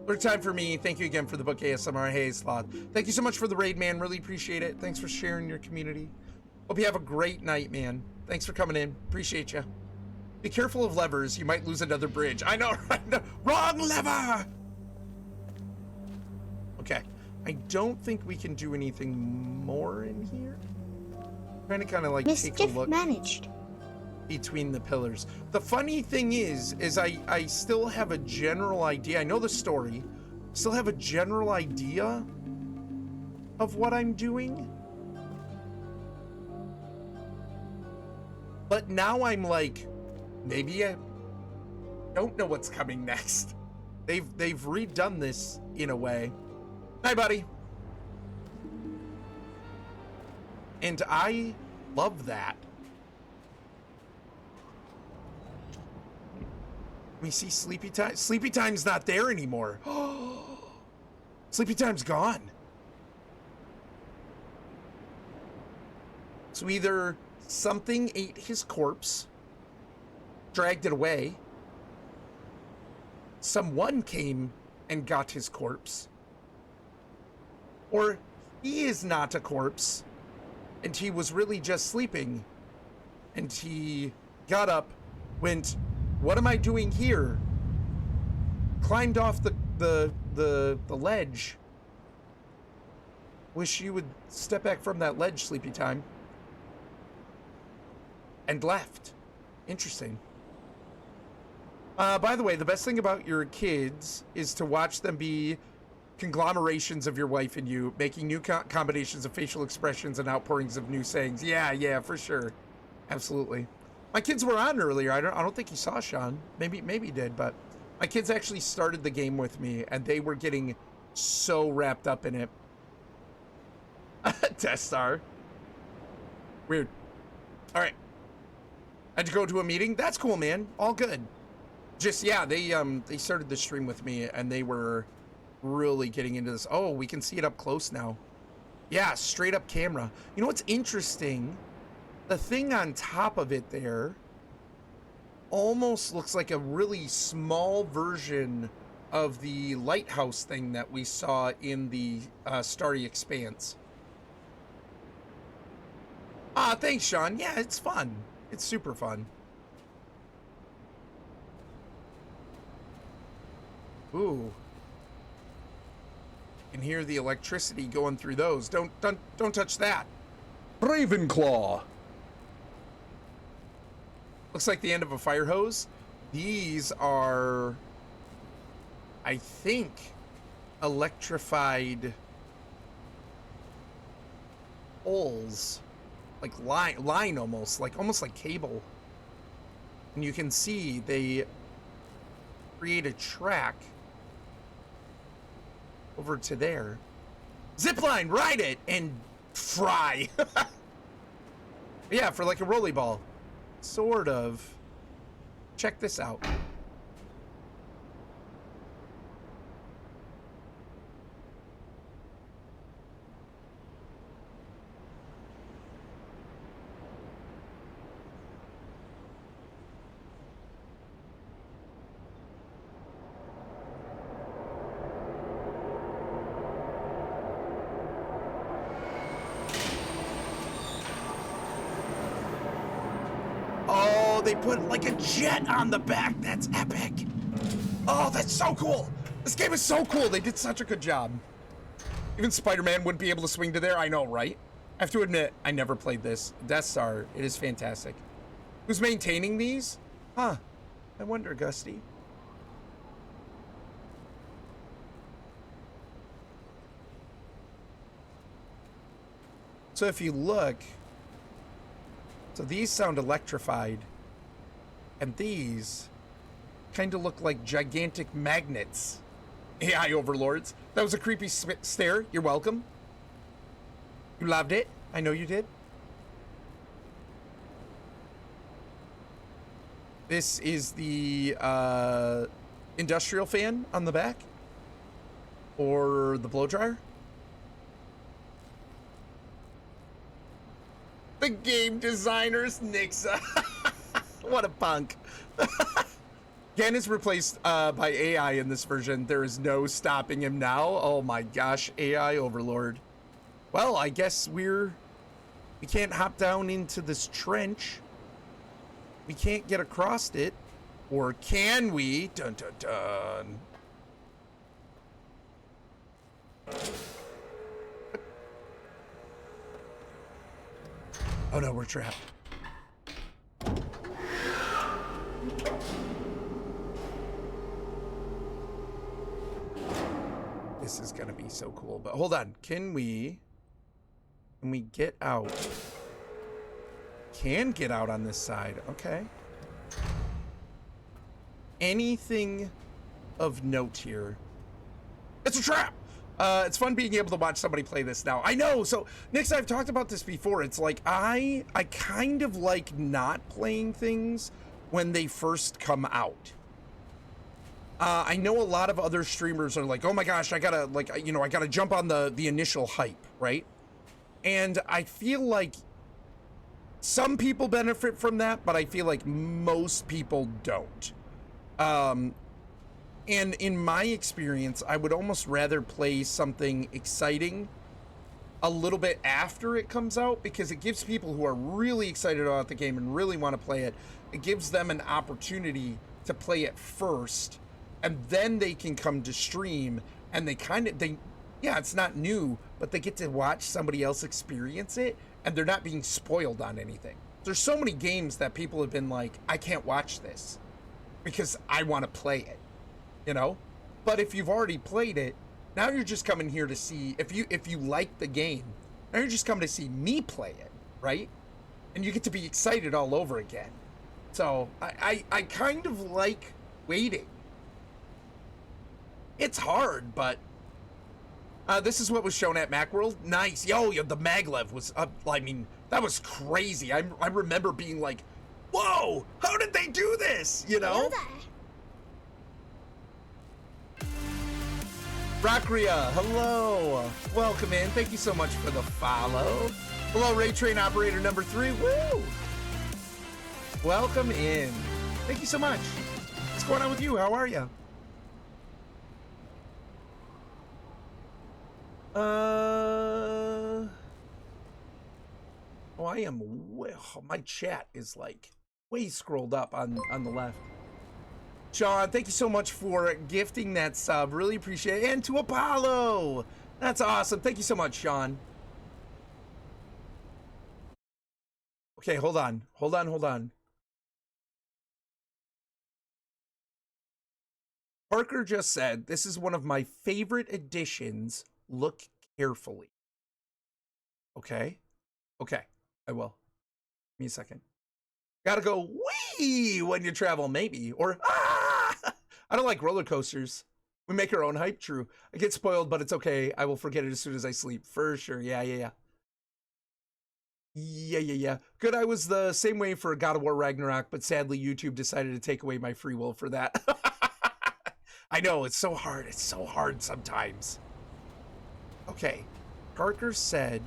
Third time for me. Thank you again for the book, ASMR. Hey, Sloth. Thank you so much for the raid, man. Really appreciate it. Thanks for sharing your community. Hope you have a great night, man. Thanks for coming in. Appreciate you. Be careful of levers. You might lose another bridge. I know, right? No. Wrong lever! Okay. I don't think we can do anything more in here. I'm trying to kind of like take a look. Managed. Between the pillars. The funny thing is I still have a general idea. I know the story. Still have a general idea of what I'm doing. But now I'm like, maybe I don't know what's coming next. They've redone this in a way. Hi, buddy. And I love that. We see Sleepy Time. Sleepy Time's not there anymore. Sleepy Time's gone. So either something ate his corpse, dragged it away, someone came and got his corpse, or he is not a corpse, and he was really just sleeping, and he got up, went, what am I doing here? Climbed off the ledge. Wish you would step back from that ledge, Sleepy Time. And left. Interesting. By the way, the best thing about your kids is to watch them be conglomerations of your wife and you, making new combinations of facial expressions and outpourings of new sayings. Yeah, for sure. Absolutely. My kids were on earlier. I don't think you saw Sean. Maybe he did, but my kids actually started the game with me, and they were getting so wrapped up in it. Death Star. Weird. All right. Had to go to a meeting. That's cool, man. All good. Just yeah, they started the stream with me, and they were really getting into this. Oh, we can see it up close now. Yeah, straight up camera. You know what's interesting? The thing on top of it there almost looks like a really small version of the lighthouse thing that we saw in the Starry Expanse. Thanks, Sean. Yeah, it's fun. It's super fun. Ooh. You can hear the electricity going through those. Don't touch that. Ravenclaw. Looks like the end of a fire hose. These are, I think, electrified poles, like line almost like cable. And you can see they create a track over to there. Zipline, ride it and fry. Yeah, for like a rolly ball. Sort of. Check this out. They put like a jet on the back. That's epic. Oh, that's so cool. This game is so cool. They did such a good job. Even Spider-Man wouldn't be able to swing to there. I know, right? I have to admit, I never played this. Death Star, it is fantastic. Who's maintaining these? Huh. I wonder, Gusty. So if you look, so these sound electrified. And these kind of look like gigantic magnets. AI overlords. That was a creepy stare. You're welcome. You loved it. I know you did. This is the industrial fan on the back. Or the blow dryer. The game designers, Nixa. What a punk. Gan is replaced by AI in this version. There is no stopping him now. Oh my gosh, AI overlord. Well, I guess we can't hop down into this trench. We can't get across it. Or can we? Dun dun dun. Oh no, we're trapped. This is gonna be so cool, but hold on. Can we get out? Can get out on this side. Okay. Anything of note here? It's a trap! It's fun being able to watch somebody play this now. I know, so, Nix, I've talked about this before. It's like, I kind of like not playing things when they first come out. I know a lot of other streamers are like, oh my gosh, I gotta, like, you know, I gotta jump on the initial hype, right? And I feel like some people benefit from that, but I feel like most people don't. And in my experience, I would almost rather play something exciting a little bit after it comes out, because it gives people who are really excited about the game and really want to play it, it gives them an opportunity to play it first, and then they can come to stream, and yeah, it's not new, but they get to watch somebody else experience it, and they're not being spoiled on anything. There's so many games that people have been like, I can't watch this because I want to play it, you know? But if you've already played it, now you're just coming here to see, if you like the game, now you're just coming to see me play it, right? And you get to be excited all over again. So I kind of like waiting. It's hard, but this is what was shown at Macworld. Nice. Yo, the maglev was up. I mean, that was crazy. I remember being like, whoa, how did they do this? You know? Rockria, hello. Welcome in. Thank you so much for the follow. Hello, Ray Train Operator number 3. Woo! Welcome in. Thank you so much. What's going on with you? How are you? Oh, I am my chat is like way scrolled up on the left. Sean, thank you so much for gifting that sub. Really appreciate it. And to Apollo. That's awesome. Thank you so much, Sean. Okay, hold on. Hold on. Parker just said, this is one of my favorite additions. Look carefully. Okay. Okay, I will. Give me a second. Gotta go wee when you travel, maybe. Or, ah! I don't like roller coasters. We make our own hype, true. I get spoiled, but it's okay. I will forget it as soon as I sleep. For sure. Yeah. Good, I was the same way for God of War Ragnarok, but sadly YouTube decided to take away my free will for that. I know, it's so hard. It's so hard sometimes. Okay, Parker said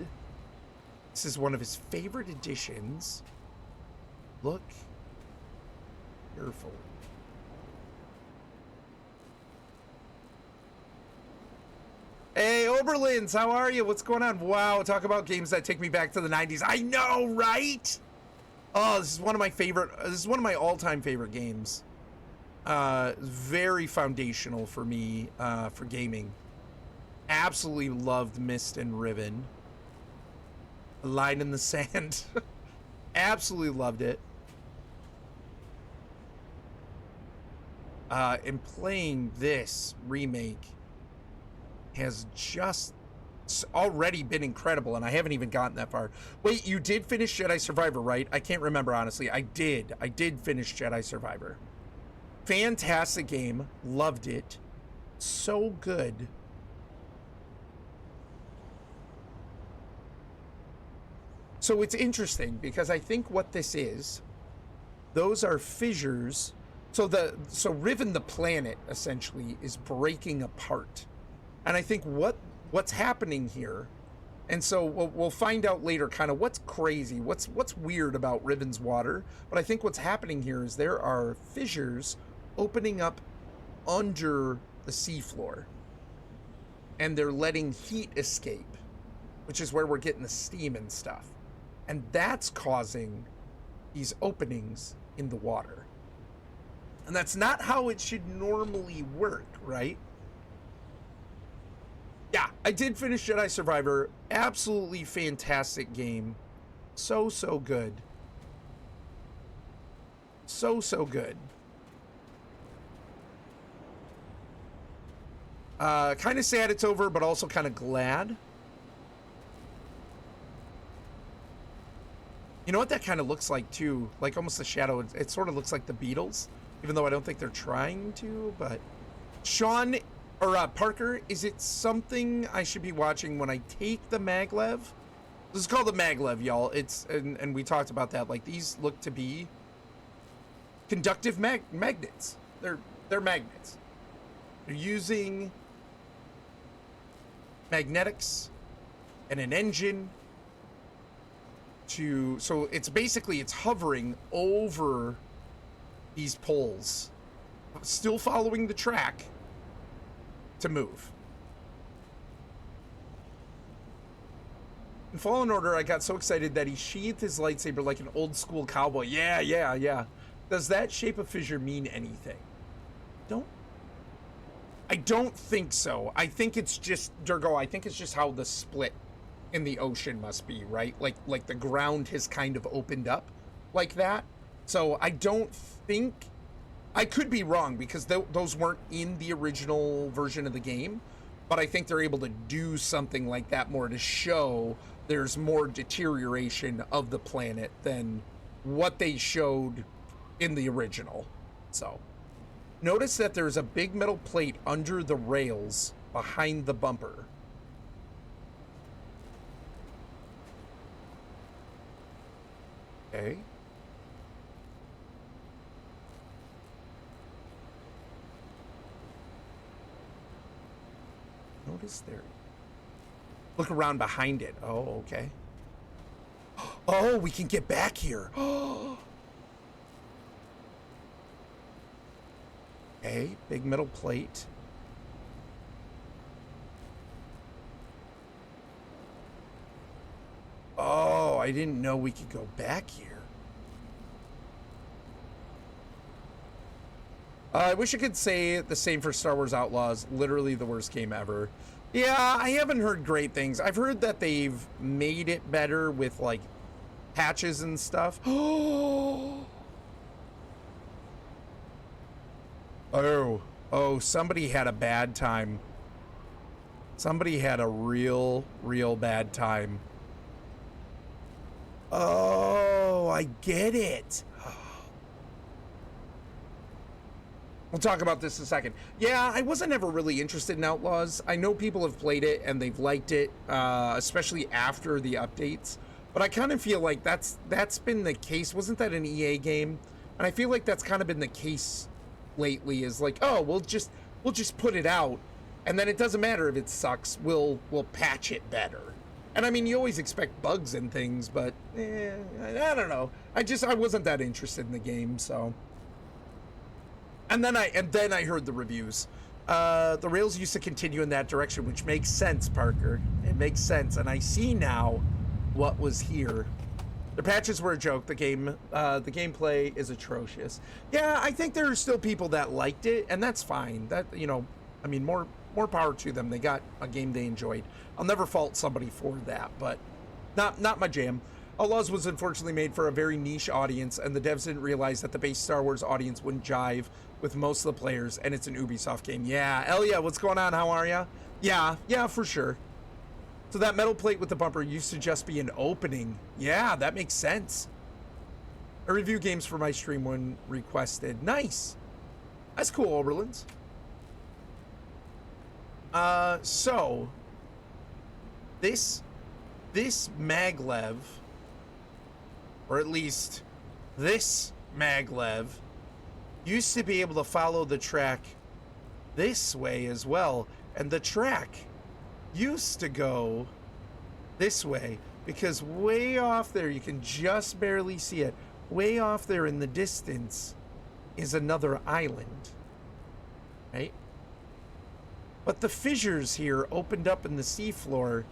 this is one of his favorite additions. Look carefully. Hey, Oberlins, how are you? What's going on? Wow, talk about games that take me back to the 90s. I know, right? Oh, this is one of my favorite, this is one of my all-time favorite games. Very foundational for me, for gaming. Absolutely loved Myst and Riven. A Line in the Sand. Absolutely loved it. And playing this remake has just already been incredible, and I haven't even gotten that far. Wait, you did finish Jedi Survivor, right? I can't remember, honestly. I did finish Jedi Survivor. Fantastic game. Loved it. So good. So it's interesting because I think what this is, those are fissures. So Riven, the planet, essentially is breaking apart. And I think what's happening here, and so we'll find out later kind of what's crazy, what's weird about Riven's water. But I think what's happening here is there are fissures opening up under the seafloor, and they're letting heat escape, which is where we're getting the steam and stuff. And that's causing these openings in the water. And that's not how it should normally work, right? Yeah, I did finish Jedi Survivor. Absolutely fantastic game. So good. So good. Kind of sad it's over, but also kind of glad. You know what that kind of looks like too? Like almost a shadow. It sort of looks like the Beatles, even though I don't think they're trying to. But Sean or Parker, is it something I should be watching when I take the maglev? This is called the maglev, y'all. It's and we talked about that. Like these look to be conductive magnets. They're magnets. They're using magnetics and an engine to, so it's basically, it's hovering over these poles, still following the track to move. In Fallen Order, I got so excited that he sheathed his lightsaber like an old school cowboy. Yeah. Does that shape of fissure mean anything? I don't think so. I think it's just, Durgo, I think it's just how the split in the ocean must be, right? Like the ground has kind of opened up like that. So I don't think, I could be wrong because those weren't in the original version of the game, but I think they're able to do something like that more to show there's more deterioration of the planet than what they showed in the original. So notice that there's a big metal plate under the rails behind the bumper. Okay. Notice there. Look around behind it. Oh, okay. Oh, we can get back here. Okay, big metal plate. Oh, I didn't know we could go back here. I wish I could say the same for Star Wars Outlaws. Literally the worst game ever. Yeah, I haven't heard great things. I've heard that they've made it better with like patches and stuff. Oh, somebody had a bad time. Somebody had a real bad time. Oh, I get it. We'll talk about this in a second. Yeah, I wasn't ever really interested in Outlaws. I know people have played it and they've liked it, especially after the updates. But I kind of feel like that's been the case. Wasn't that an EA game? And I feel like that's kind of been the case lately. Is like, oh, we'll just put it out, and then it doesn't matter if it sucks. We'll patch it better. And I mean, you always expect bugs and things, but I don't know. I wasn't that interested in the game, so. And then I heard the reviews. The rails used to continue in that direction, which makes sense, Parker. It makes sense, and I see now what was here. The patches were a joke. The gameplay is atrocious. Yeah, I think there are still people that liked it, and that's fine. That, you know, I mean, more power to them. They got a game they enjoyed. I'll never fault somebody for that, but not my jam. Outlaws was unfortunately made for a very niche audience, and the devs didn't realize that the base Star Wars audience wouldn't jive with most of the players, and it's an Ubisoft game. Yeah, Elia, what's going on? How are ya? Yeah, for sure. So that metal plate with the bumper used to just be an opening. Yeah, that makes sense. I review games for my stream when requested. Nice. That's cool, Oberlins. So this maglev, or at least this maglev, used to be able to follow the track this way as well, and the track used to go this way, because way off there, you can just barely see it, way off there in the distance is another island, right? But the fissures here opened up in the seafloor,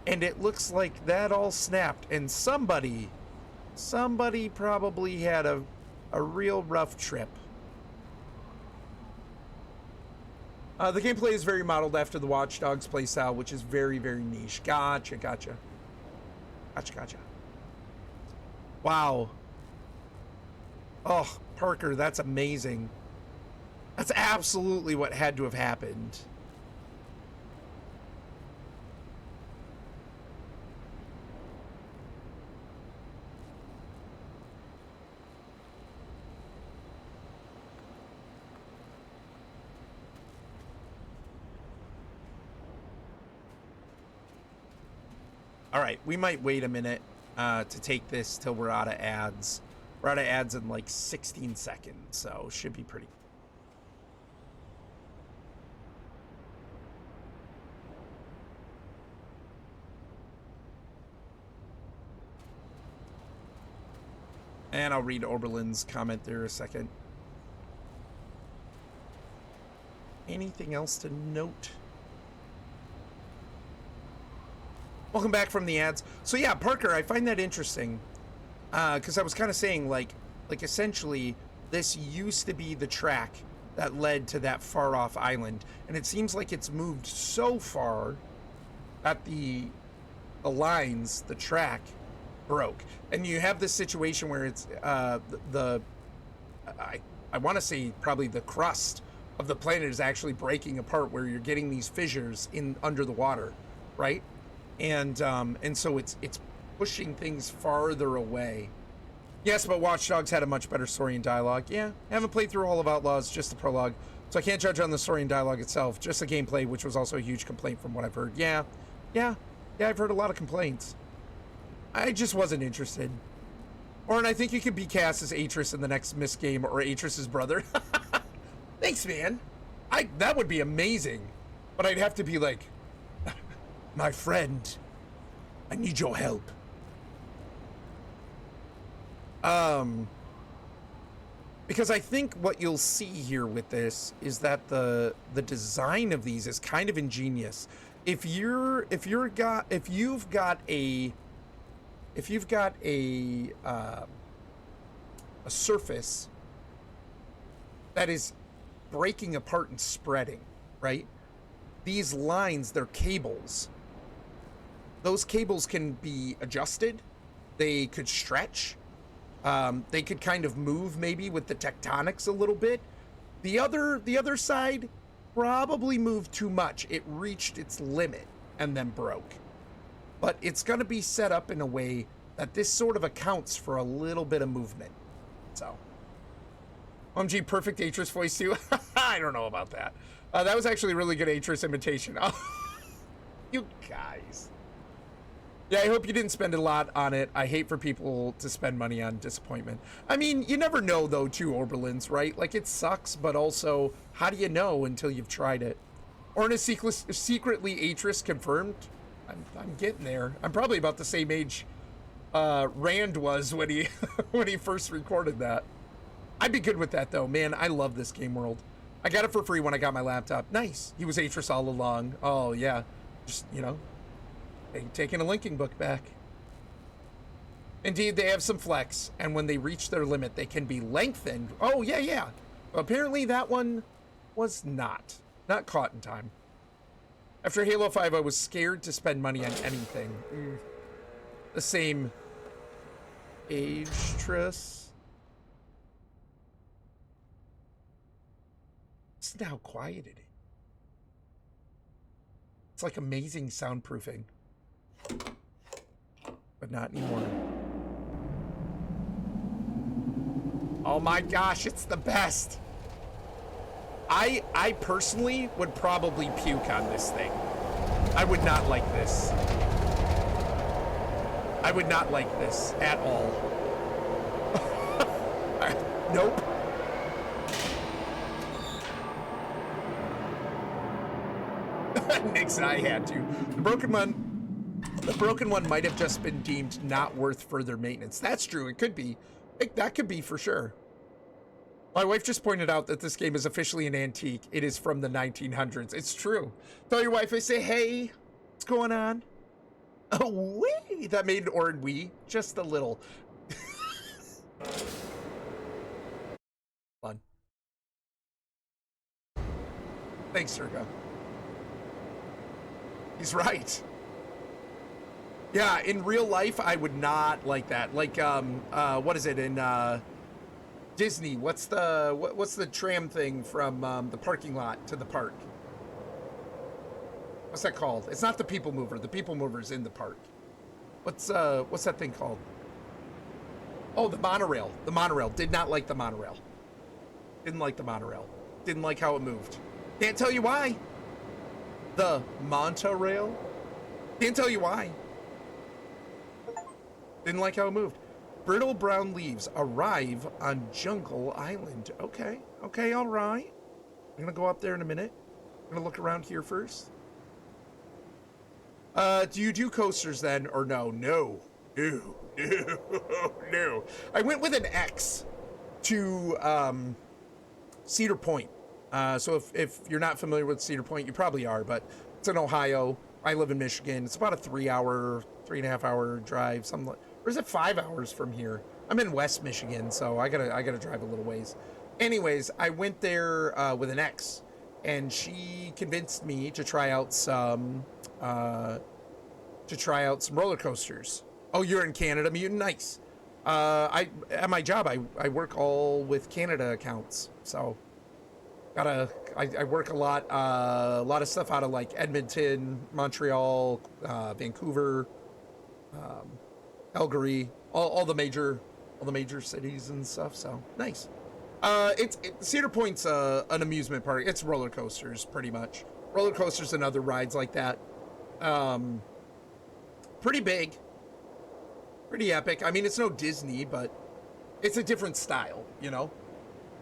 and it looks like that all snapped, and somebody probably had a real rough trip. The gameplay is very modeled after the Watch Dogs playstyle, which is very, very niche. Gotcha. Wow. Oh, Parker, that's amazing. That's absolutely what had to have happened. All right, we might wait a minute to take this till we're out of ads. We're out of ads in like 16 seconds, so should be pretty. And I'll read Oberlin's comment there a second. Anything else to note? Welcome back from the ads. So yeah, Parker, I find that interesting, because I was kind of saying like essentially this used to be the track that led to that far off island, and it seems like it's moved so far that the track broke, and you have this situation where it's I want to say probably the crust of the planet is actually breaking apart, where you're getting these fissures in under the water, right? And so it's pushing things farther away. Yes, but Watch Dogs had a much better story and dialogue. Yeah, I haven't played through all of Outlaws, just the prologue, so I can't judge on the story and dialogue itself, just the gameplay, which was also a huge complaint from what I've heard. Yeah, I've heard a lot of complaints. I just wasn't interested. Orrinn, I think you could be cast as Atris in the next Myst game, or Atris's brother. Thanks, man. That would be amazing. But I'd have to be like, my friend, I need your help. Because I think what you'll see here with this is that the design of these is kind of ingenious. If you've got a surface that is breaking apart and spreading, right? These lines, they're cables. Those cables can be adjusted. They could stretch. They could kind of move maybe with the tectonics a little bit. The other side probably moved too much. It reached its limit and then broke. But it's going to be set up in a way that this sort of accounts for a little bit of movement. So, OMG, perfect Atris voice too. I don't know about that. That was actually a really good Atris imitation. You guys. Yeah, I hope you didn't spend a lot on it. I hate for people to spend money on disappointment. I mean, you never know, though, too, Oberlins, right? Like, it sucks, but also, how do you know until you've tried it? Orrinn is secretly Atris confirmed? I'm getting there. I'm probably about the same age Rand was when he when he first recorded that. I'd be good with that, though. Man, I love this game world. I got it for free when I got my laptop. Nice. He was Atris all along. Oh, yeah. Just, you know, taking a linking book back. Indeed, they have some flex, and when they reach their limit, they can be lengthened. Oh, yeah, yeah. Apparently, that one was not caught in time. After Halo 5, I was scared to spend money on anything. The same age, Triss. Listen to how quiet it is. It's like amazing soundproofing. But not anymore. Oh my gosh, it's the best. I personally would probably puke on this thing. I would not like this. I would not like this at all. Nope. Nix, I had to. The broken one might have just been deemed not worth further maintenance. That's true. It could be. That could be for sure. My wife just pointed out that this game is officially an antique. It is from the 1900s. It's true. Tell your wife I say, hey, what's going on? Oh, wee! That made Orrinn wee. Just a little. Fun. Thanks, Sergo. He's right. Yeah, in real life, I would not like that. Like, what is it in Disney? What's the tram thing from the parking lot to the park? What's that called? It's not the People Mover. The People Mover's in the park. What's that thing called? Oh, the monorail. The monorail. Did not like the monorail. Didn't like the monorail. Didn't like how it moved. Can't tell you why. The Monta-rail? Can't tell you why. Didn't like how it moved. Brittle brown leaves arrive on Jungle Island. Okay. Okay, all right. I'm going to go up there in a minute. I'm going to look around here first. Do you do coasters then, or no? No. No. No. No. I went with an X to Cedar Point. So if you're not familiar with Cedar Point, you probably are, but it's in Ohio. I live in Michigan. It's about a 3.5 hour drive. Something like, or is it 5 hours from here? I'm in West Michigan, so I gotta drive a little ways. Anyways, I went there with an ex, and she convinced me to try out some roller coasters. Oh, you're in Canada, Mutant? Nice. At my job, I work all with Canada accounts, so I work a lot of stuff out of like Edmonton, Montreal, Vancouver, Calgary, all the major cities and stuff. So nice. Cedar Point's an amusement park. It's roller coasters pretty much. Roller coasters and other rides like that. Pretty big, pretty epic. I mean, it's no Disney, but it's a different style, you know.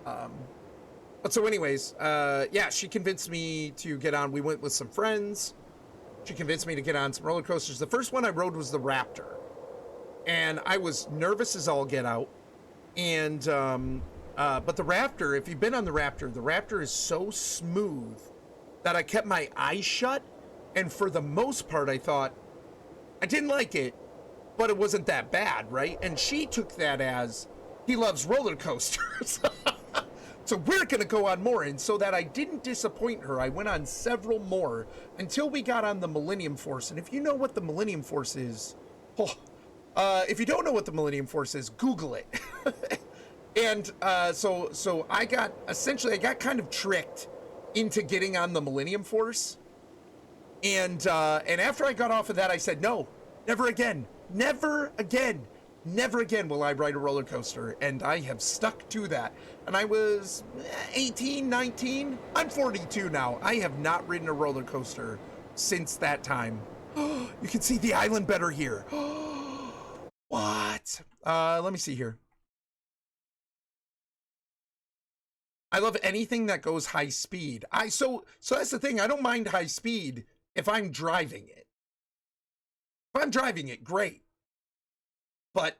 But so anyways, yeah, she convinced me to get on. We went with some friends. She convinced me to get on some roller coasters. The first one I rode was the Raptor. And I was nervous as all get out. And, but the Raptor, if you've been on the Raptor is so smooth that I kept my eyes shut. And for the most part, I thought, I didn't like it, but it wasn't that bad, right? And she took that as, he loves roller coasters. So we're gonna go on more, and so that I didn't disappoint her, I went on several more until we got on the Millennium Force. And if you know what the Millennium Force is, if you don't know what the Millennium Force is, Google it. And so I got kind of tricked into getting on the Millennium Force. And after I got off of that, I said, no, never again, never again. Never again will I ride a roller coaster, and I have stuck to that. And I was 18, 19. I'm 42 now. I have not ridden a roller coaster since that time. You can see the island better here. What? Let me see here. I love anything that goes high speed. So that's the thing. I don't mind high speed if I'm driving it. If I'm driving it, great. But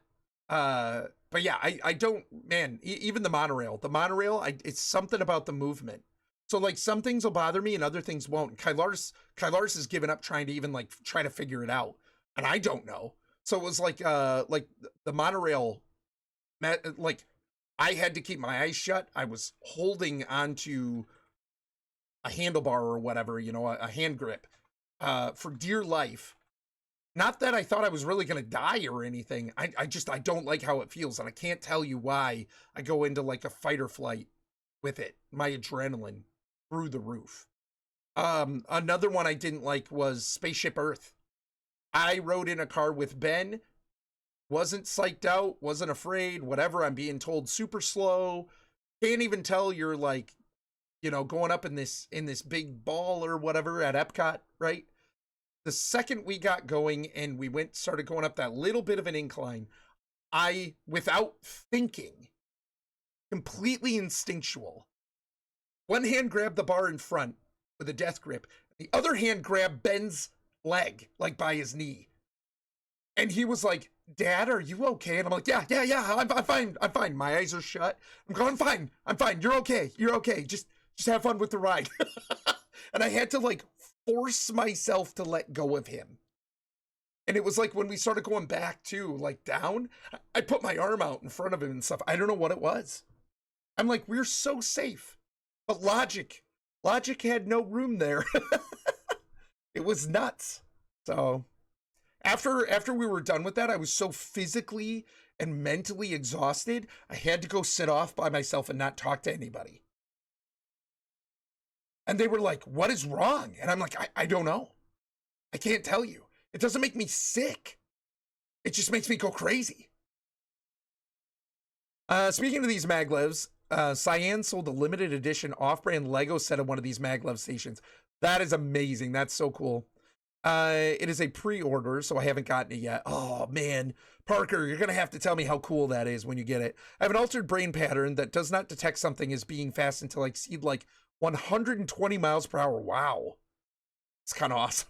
yeah, I don't, man, even the monorail, it's something about the movement. So like some things will bother me and other things won't. Kylaris has given up trying to even like try to figure it out. And I don't know. So it was like the monorail, like I had to keep my eyes shut. I was holding onto a handlebar or whatever, you know, a hand grip, for dear life. Not that I thought I was really going to die or anything. I don't like how it feels. And I can't tell you why I go into like a fight or flight with it. My adrenaline through the roof. Another one I didn't like was Spaceship Earth. I rode in a car with Ben. Wasn't psyched out. Wasn't afraid. Whatever. I'm being told super slow. Can't even tell you're like, you know, going up in this big ball or whatever at Epcot, right? The second we got going and we started going up that little bit of an incline, I, without thinking, completely instinctual, one hand grabbed the bar in front with a death grip. The other hand grabbed Ben's leg, like by his knee. And he was like, Dad, are you okay? And I'm like, yeah, I'm fine. My eyes are shut. I'm going, I'm fine. You're okay. Just have fun with the ride. And I had to like force myself to let go of him. And it was like when we started going back to like down, I put my arm out in front of him and stuff. I don't know what it was. I'm like, we're so safe. But logic had no room there. It was nuts. So after we were done with that, I was so physically and mentally exhausted. I had to go sit off by myself and not talk to anybody. And they were like, what is wrong? And I'm like, I don't know. I can't tell you. It doesn't make me sick. It just makes me go crazy. Speaking of these maglevs, Cyan sold a limited edition off-brand Lego set of one of these maglev stations. That is amazing. That's so cool. It is a pre-order, so I haven't gotten it yet. Oh, man. Parker, you're going to have to tell me how cool that is when you get it. I have an altered brain pattern that does not detect something as being fast until I exceed like 120 miles per hour. Wow. It's kind of awesome.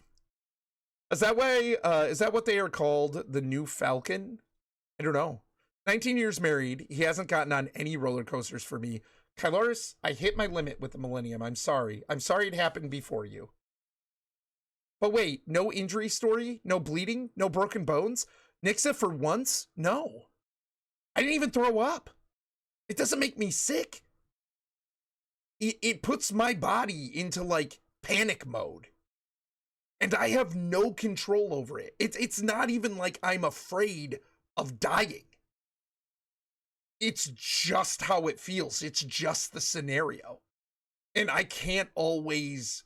Is that what they are called? The new Falcon? I don't know. 19 years married. He hasn't gotten on any roller coasters for me. Kylaris, I hit my limit with the Millennium. I'm sorry. I'm sorry it happened before you. But wait, no injury story? No bleeding? No broken bones? Nixa for once? No. I didn't even throw up. It doesn't make me sick. It puts my body into like panic mode. And I have no control over it. It's not even like I'm afraid of dying. It's just how it feels. It's just the scenario. And I can't always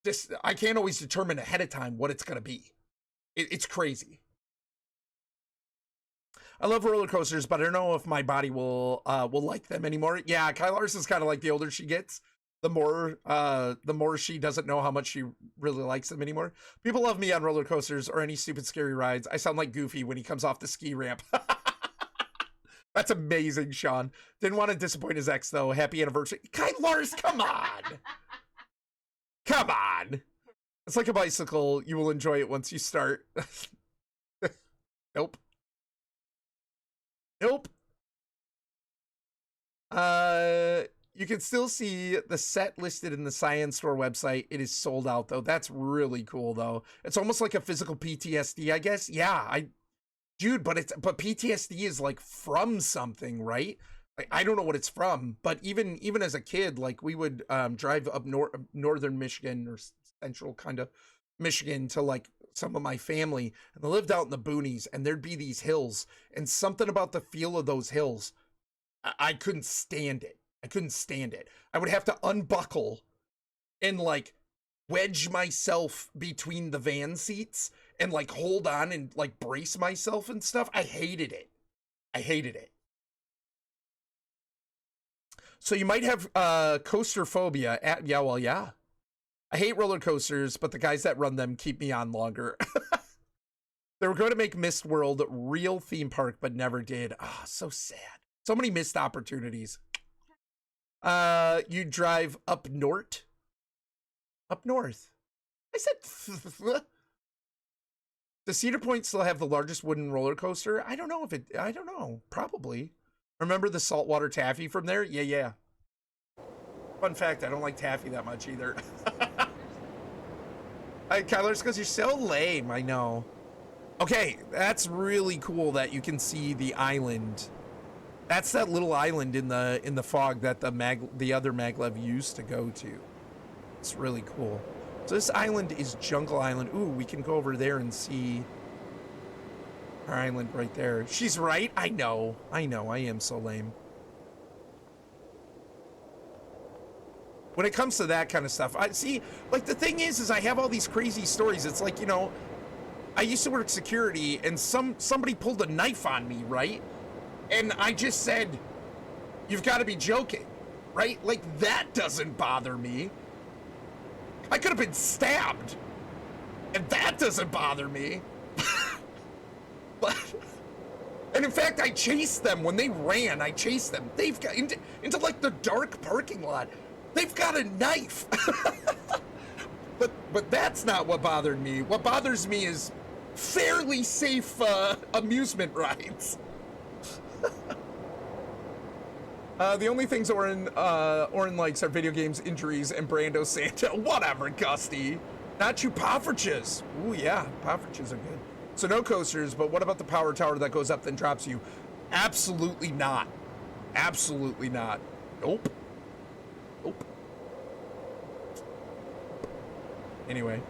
determine ahead of time what it's going to be. It's crazy. I love roller coasters, but I don't know if my body will like them anymore. Yeah, Kylaris is kind of like the older she gets, the more she doesn't know how much she really likes them anymore. People love me on roller coasters or any stupid scary rides. I sound like Goofy when he comes off the ski ramp. That's amazing, Sean. Didn't want to disappoint his ex, though. Happy anniversary. Kylaris, come on. Come on. It's like a bicycle. You will enjoy it once you start. Nope. Nope. You can still see the set listed in the Cyan Store website. It is sold out, though. That's really cool, though. It's almost like a physical PTSD, I guess. Yeah, dude, but PTSD is like from something, right? I don't know what it's from, but even as a kid, like we would drive up northern Michigan or central kind of Michigan to like some of my family, and they lived out in the boonies, and there'd be these hills, and something about the feel of those hills, I couldn't stand it. I couldn't stand it. I would have to unbuckle and like wedge myself between the van seats and like hold on and like brace myself and stuff. I hated it. I hated it. So you might have coaster phobia. Yeah. I hate roller coasters, but the guys that run them keep me on longer. They were going to make Mist World real theme park, but never did. Ah, so sad. So many missed opportunities. You drive up north. Up north. I said. Does Cedar Point still have the largest wooden roller coaster? I don't know if it. I don't know. Probably. Remember the saltwater taffy from there? Yeah. Fun fact, I don't like taffy that much either. Kyler's because you're so lame. I know. Okay, that's really cool that you can see the island. That's that little island in the fog that the other maglev used to go to. It's really cool. So this island is Jungle Island. Ooh, we can go over there and see our island right there. She's right. I know. I am so lame. When it comes to that kind of stuff, I see, like, the thing is I have all these crazy stories. It's like, you know, I used to work security and somebody pulled a knife on me, right? And I just said, you've got to be joking, right? Like, that doesn't bother me. I could have been stabbed, and that doesn't bother me. But, and in fact, I chased them when they ran. I chased them. They've got into like the dark parking lot. They've got a knife. But that's not what bothered me. What bothers me is fairly safe amusement rides. The only things Orrinn likes are video games, injuries, and Brando Santa. Whatever, Gusty. Not Chupafriches. Ooh, yeah, Pofriches are good. So no coasters, but what about the power tower that goes up then drops you? Absolutely not. Absolutely not. Nope. Nope. Anyway.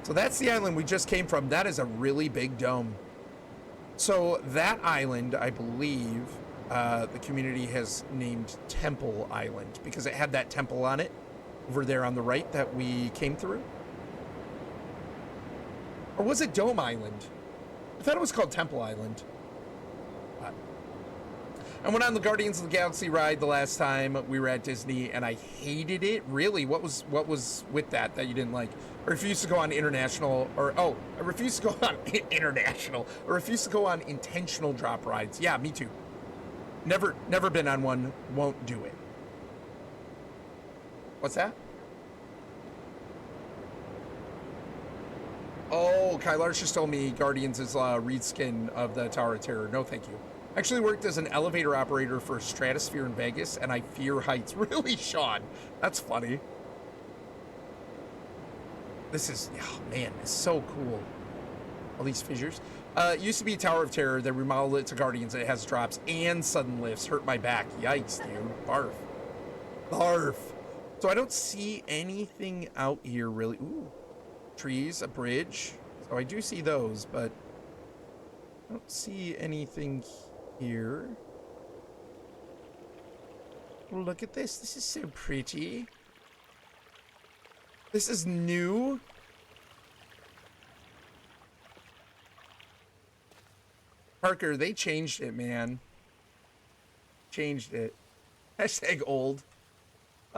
So that's the island we just came from. That is a really big dome. So that island, I believe, the community has named Temple Island because it had that temple on it over there on the right that we came through. Or was it Dome Island? I thought it was called Temple Island. I went on the Guardians of the Galaxy ride the last time we were at Disney, and I hated it. Really? What was with that you didn't like? I refused to go on international, I refused to go on international. I refused to go on intentional drop rides. Yeah, me too. Never been on one. Won't do it. What's that? Oh, Kylar's just told me Guardians is a reskin of the Tower of Terror. No, thank you. Actually worked as an elevator operator for Stratosphere in Vegas, and I fear heights. Really, Sean? That's funny. This is, oh man, it's so cool. All these fissures. It used to be Tower of Terror. They remodeled it to Guardians, and it has drops and sudden lifts. Hurt my back. Yikes, dude. Barf. Barf. So I don't see anything out here, really. Ooh. Trees, a bridge. So I do see those, but I don't see anything here. Oh, look at this. This is so pretty. This is new. Parker, they changed it, man. Changed it. Hashtag old.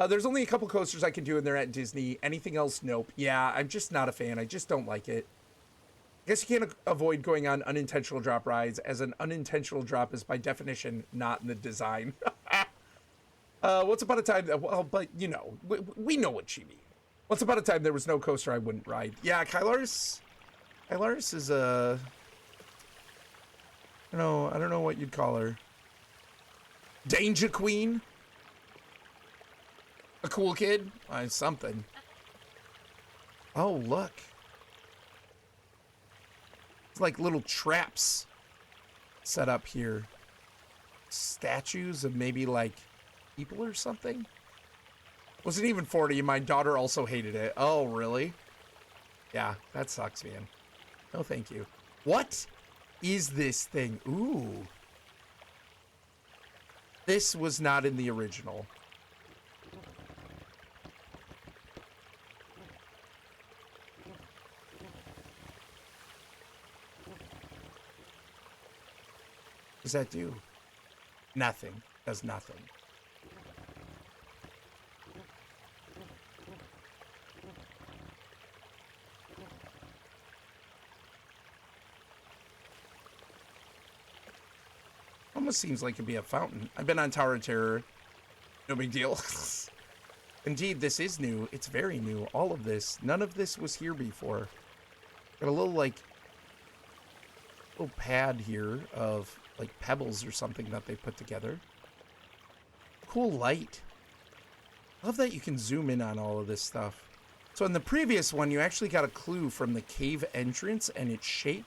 There's only a couple coasters I can do, and they're at Disney. Anything else? Nope. Yeah, I'm just not a fan. I just don't like it. I guess you can't avoid going on unintentional drop rides, as an unintentional drop is by definition not in the design. Once upon a time, well, but you know, we know what she means. Once upon a time, there was no coaster I wouldn't ride. Yeah, Kylar's is a, I don't know what you'd call her. Danger Queen. A cool kid? Something. Oh, look. It's like little traps set up here. statues of maybe like people or something. Wasn't even 40. My daughter also hated it. Oh, really? Yeah, that sucks, man. No, thank you. What is this thing? Ooh. This was not in the original. What does that do? Nothing. Does nothing. Almost seems like it'd be a fountain. I've been on Tower of Terror. No big deal. Indeed, this is new. It's very new. All of this. None of this was here before. Got a little, like, little pad here of, like, pebbles or something that they put together. Cool light. I love that you can zoom in on all of this stuff. So in the previous one, you actually got a clue from the cave entrance and its shape.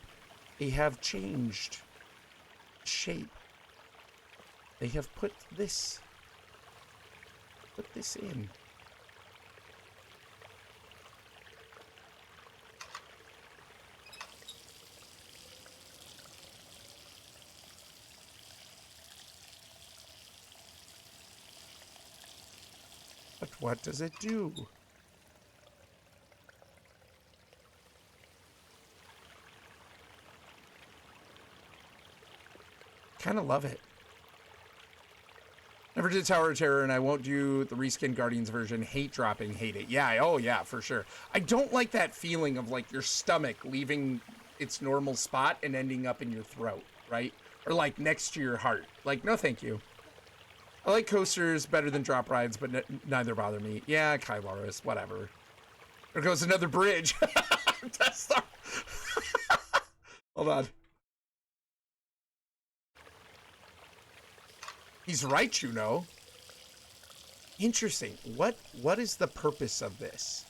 They have changed shape. They have put this in. But what does it do? Kind of love it. Never did Tower of Terror, and I won't do the reskin Guardians version. Hate dropping, hate it. Yeah, oh yeah, for sure. I don't like that feeling of like your stomach leaving its normal spot and ending up in your throat, right? Or like next to your heart. Like, no thank you. I like coasters better than drop rides, but neither bother me. Yeah, Kylaris, whatever. There goes another bridge. Hold on. He's right, you know. Interesting. What is the purpose of this?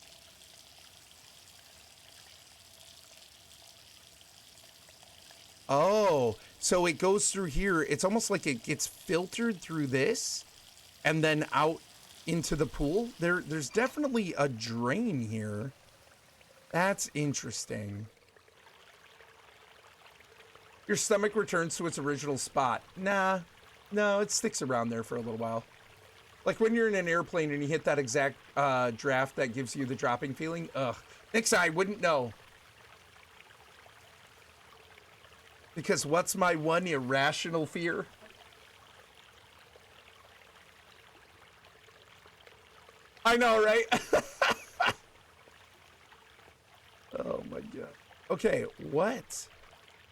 Oh, so it goes through here. It's almost like it gets filtered through this and then out into the pool. There's definitely a drain here. That's interesting. Your stomach returns to its original spot. Nah. No, it sticks around there for a little while. Like when you're in an airplane and you hit that exact draft that gives you the dropping feeling. Ugh. Nix, I wouldn't know. Because what's my one irrational fear? I know, right? Oh my god. Okay, what?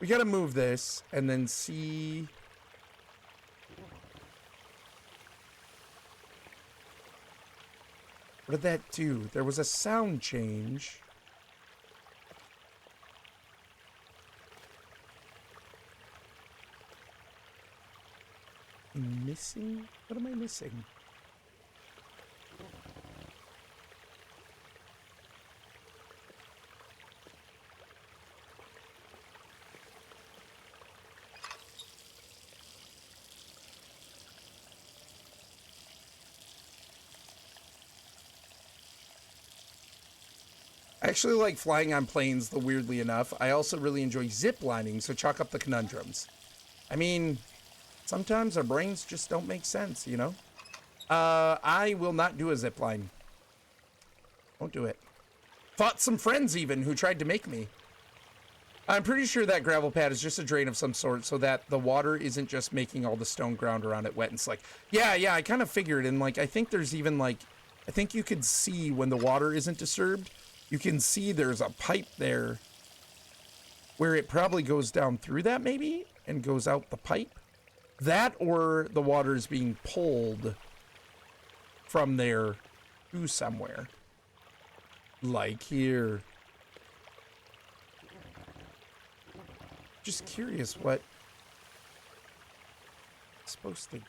We gotta move this and then see... What did that do? There was a sound change. I'm missing? What am I missing? I actually like flying on planes, though weirdly enough. I also really enjoy zip lining, so chalk up the conundrums. I mean, sometimes our brains just don't make sense, you know? I will not do a zip line. Won't do it. Fought some friends even who tried to make me. I'm pretty sure that gravel pad is just a drain of some sort so that the water isn't just making all the stone ground around it wet and slick. Yeah, I kind of figured, and like, I think there's even like, I think you could see when the water isn't disturbed, you can see there's a pipe there where it probably goes down through that maybe and goes out the pipe. That or the water is being pulled from there to somewhere. Like here. Just curious what it's supposed to...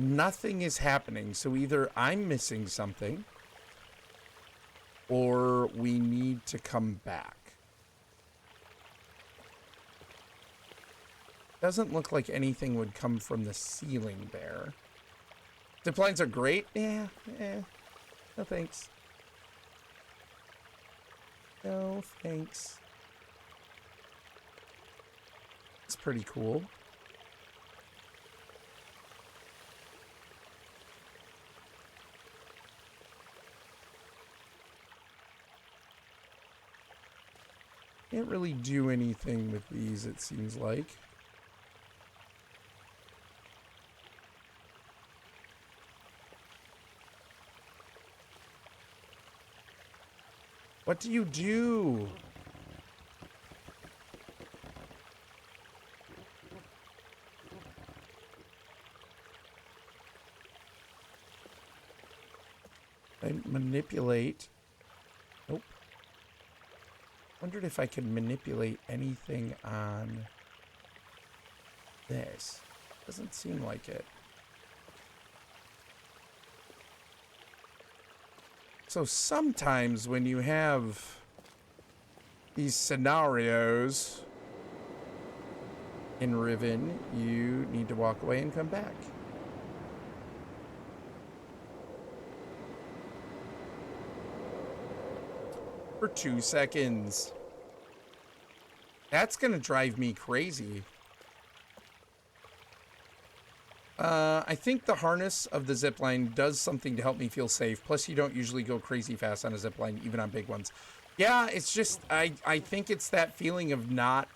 Nothing is happening, so either I'm missing something or we need to come back. Doesn't look like anything would come from the ceiling there. Zip lines are great. Yeah, no thanks. No thanks. It's pretty cool. Can't really do anything with these, it seems like. What do you do? I manipulate. Nope. Wondered if I could manipulate anything on this. Doesn't seem like it. So sometimes when you have these scenarios in Riven, you need to walk away and come back. For 2 seconds. That's gonna drive me crazy. I think the harness of the zipline does something to help me feel safe. Plus, you don't usually go crazy fast on a zipline, even on big ones. Yeah, it's just, I think it's that feeling of not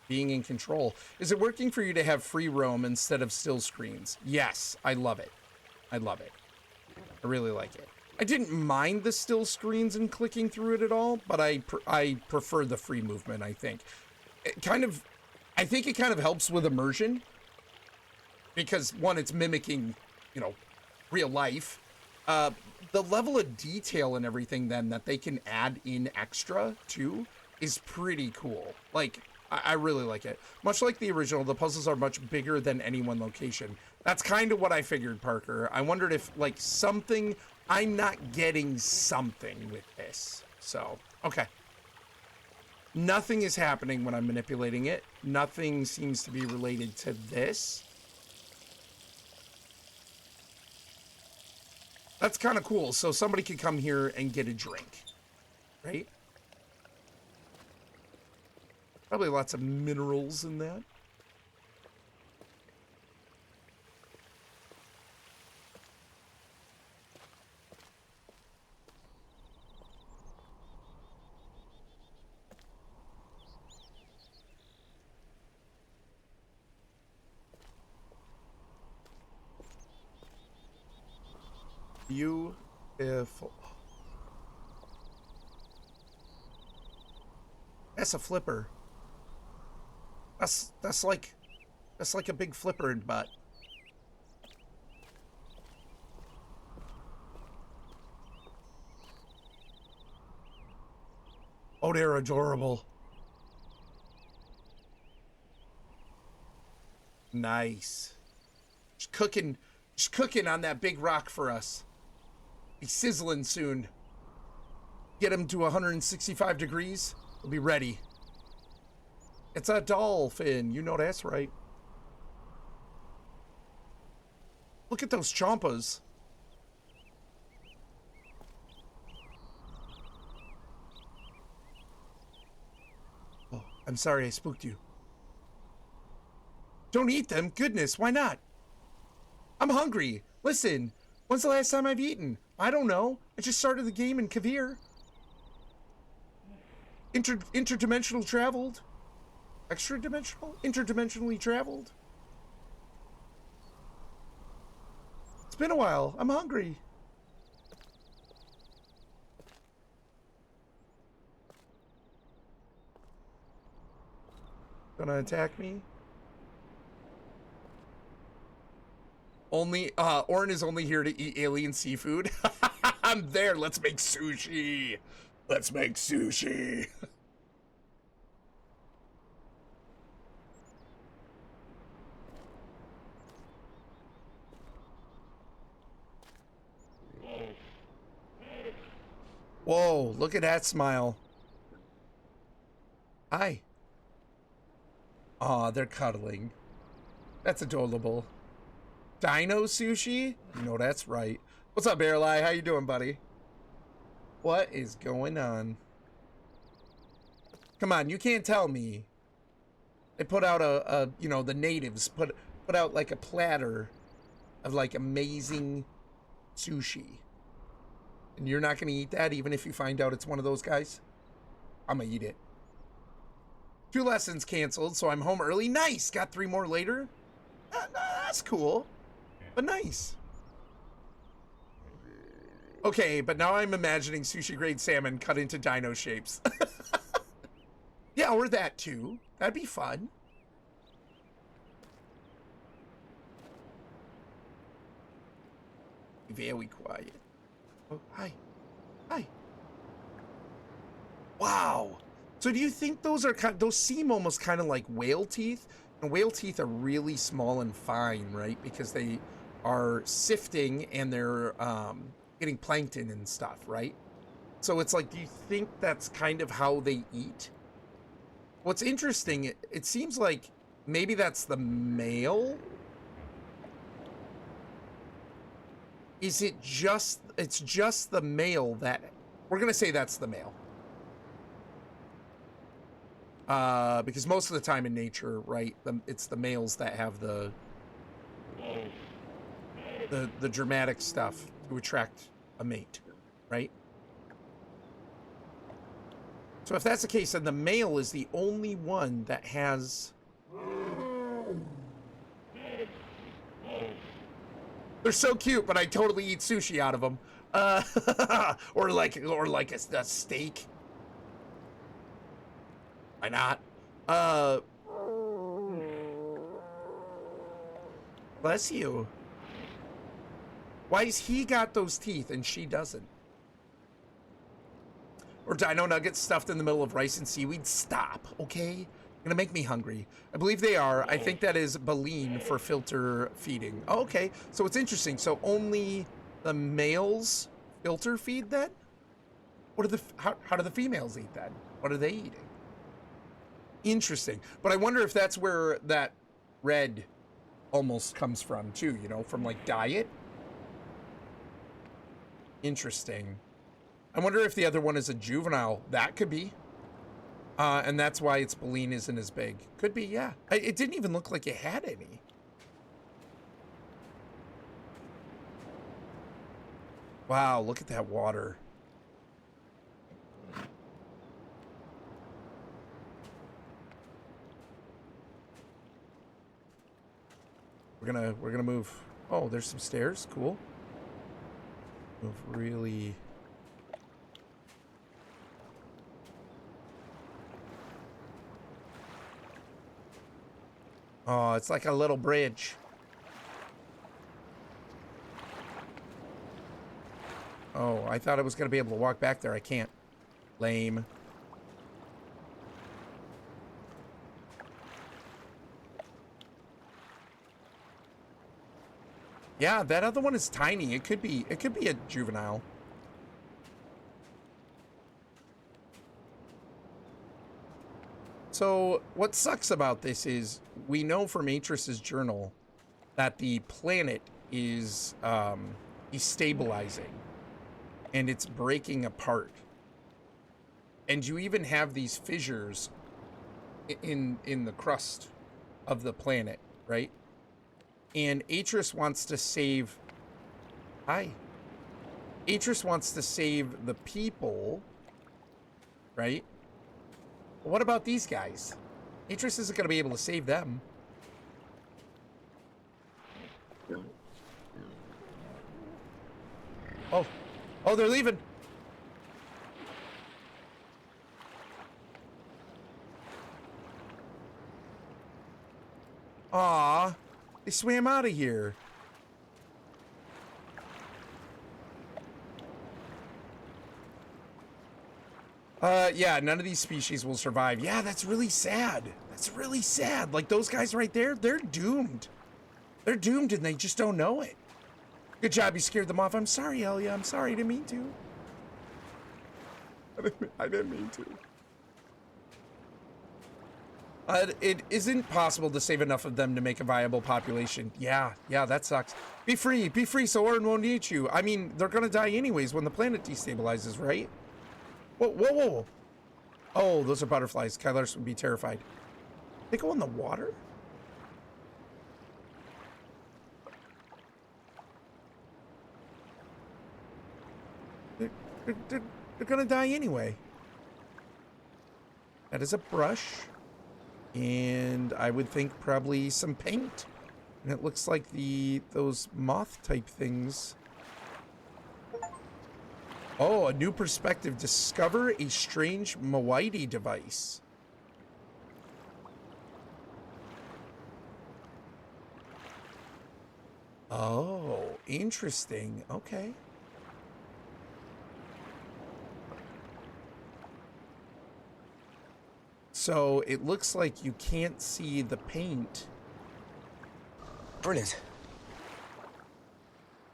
being in control. Is it working for you to have free roam instead of still screens? Yes, I love it. I love it. I really like it. I didn't mind the still screens and clicking through it at all, but I prefer the free movement, I think. I think it kind of helps with immersion. Because, one, it's mimicking, you know, real life. The level of detail and everything, then, that they can add in extra, too, is pretty cool. Like, I really like it. Much like the original, the puzzles are much bigger than any one location. That's kind of what I figured, Parker. I wondered if, like, something... I'm not getting something with this. So, okay. Nothing is happening when I'm manipulating it. Nothing seems to be related to this. That's kind of cool. So somebody could come here and get a drink, right? Probably lots of minerals in that. Beautiful. That's a flipper. That's like a big flipper in butt. Oh, they're adorable. Nice. Just cooking on that big rock for us. Be sizzling soon. Get him to 165 degrees. We'll be ready. It's a dolphin. You know that's right. Look at those chompas. Oh, I'm sorry I spooked you. Don't eat them. Goodness, why not? I'm hungry. Listen, when's the last time I've eaten? I don't know. I just started the game in Kavir. Interdimensional traveled. Extra dimensional? Interdimensionally traveled. It's been a while. I'm hungry. Gonna attack me? Only, Orrinn is only here to eat alien seafood. I'm there. Let's make sushi. Let's make sushi. Whoa, look at that smile. Hi. Aw, they're cuddling. That's adorable. Dino sushi? You know that's right. What's up, Bearlie? How you doing, buddy? What is going on? Come on, you can't tell me. They put out you know, the natives put out like a platter of like amazing sushi. And you're not gonna eat that even if you find out it's one of those guys? I'm gonna eat it. 2 lessons canceled, so I'm home early. Nice! Got 3 more later? That's cool. But nice. Okay, but now I'm imagining sushi grade salmon cut into dino shapes. Yeah, or that too. That'd be fun. Very quiet. Oh, hi. Hi. Wow. So do you think those are those seem almost kind of like whale teeth? And whale teeth are really small and fine, right? Because they are sifting and they're getting plankton and stuff, right? So it's like, do you think that's kind of how they eat? What's interesting, it seems like maybe that's the male. Is it just, it's just the male that, we're gonna say that's the male. Because most of the time in nature, right, it's the males that have the dramatic stuff to attract a mate, right? So if that's the case, then the male is the only one that has... They're so cute, but I totally eat sushi out of them. Or like a steak. Why not? Bless you. Why has he got those teeth and she doesn't? Or dino nuggets stuffed in the middle of rice and seaweed? Stop, okay? You're gonna make me hungry. I believe they are. I think that is baleen for filter feeding. Oh, okay, so it's interesting. So only the males filter feed then? What are the, how do the females eat then? What are they eating? Interesting. But I wonder if that's where that red almost comes from too, you know, from like diet. Interesting. I wonder if the other one is a juvenile. That could be. And that's why its baleen isn't as big. Could be, yeah. It didn't even look like it had any. Wow, look at that water. We're gonna move. Oh, there's some stairs. Cool. Move really. Oh, it's like a little bridge. Oh, I thought I was gonna be able to walk back there. I can't. Lame. Yeah, that other one is tiny. It could be a juvenile. So what sucks about this is we know from Atris's journal that the planet is destabilizing and it's breaking apart. And you even have these fissures in the crust of the planet, right? And Atris wants to save... Hi. Atris wants to save the people, right? But what about these guys? Atris isn't going to be able to save them. Oh. Oh, they're leaving. Aw. They swam out of here. Yeah, none of these species will survive. Yeah, that's really sad. That's really sad. Like, those guys right there, they're doomed. They're doomed and they just don't know it. Good job, you scared them off. I'm sorry, Elia. I'm sorry, I didn't mean to. I didn't mean to. It isn't possible to save enough of them to make a viable population. Yeah, that sucks. Be free so Orrinn won't eat you. I mean, they're gonna die anyways when the planet destabilizes, right? Whoa. Oh, those are butterflies. Kylarus would be terrified. They go in the water? They're gonna die anyway. That is a brush. And I would think probably some paint. And it looks like those moth type things. Oh, a new perspective. Discover a strange Moiety device. Oh, interesting. Okay. So it looks like you can't see the paint. Brilliant.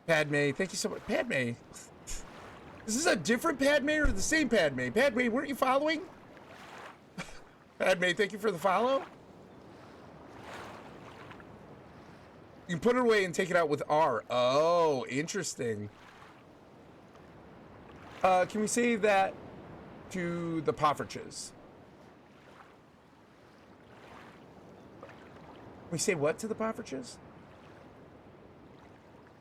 Padme, thank you so much. Padme. Is this a different Padme or the same Padme? Padme, weren't you following? Padme, thank you for the follow. You can put it away and take it out with R. Oh, interesting. Can we say that to the Poffertches? We say what to the Poffertches?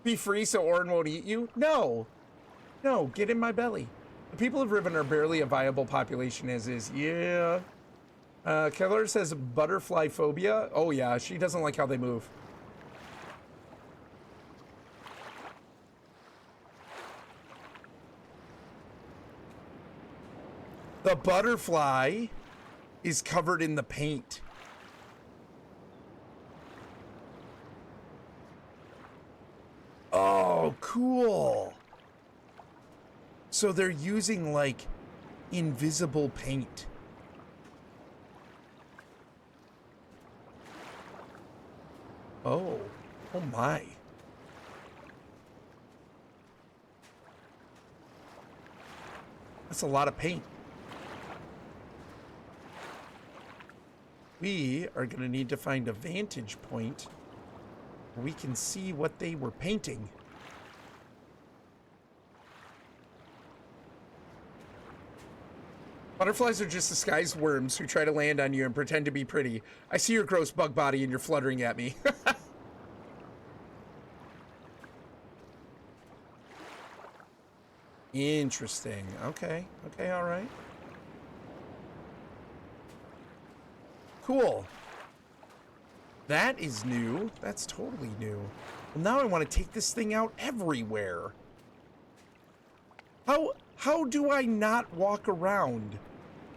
Be free so Orrinn won't eat you? No, get in my belly. The people of Riven are barely a viable population as is. Yeah. Keller says butterfly phobia. Oh yeah, she doesn't like how they move. The butterfly is covered in the paint. Oh, cool. So they're using like invisible paint. Oh my. That's a lot of paint. We are going to need to find a vantage point where we can see what they were painting. Butterflies are just disguised worms who try to land on you and pretend to be pretty. I see your gross bug body and you're fluttering at me. Interesting. Okay, all right. Cool. That is new. That's totally new. Well, now I want to take this thing out everywhere. How do I not walk around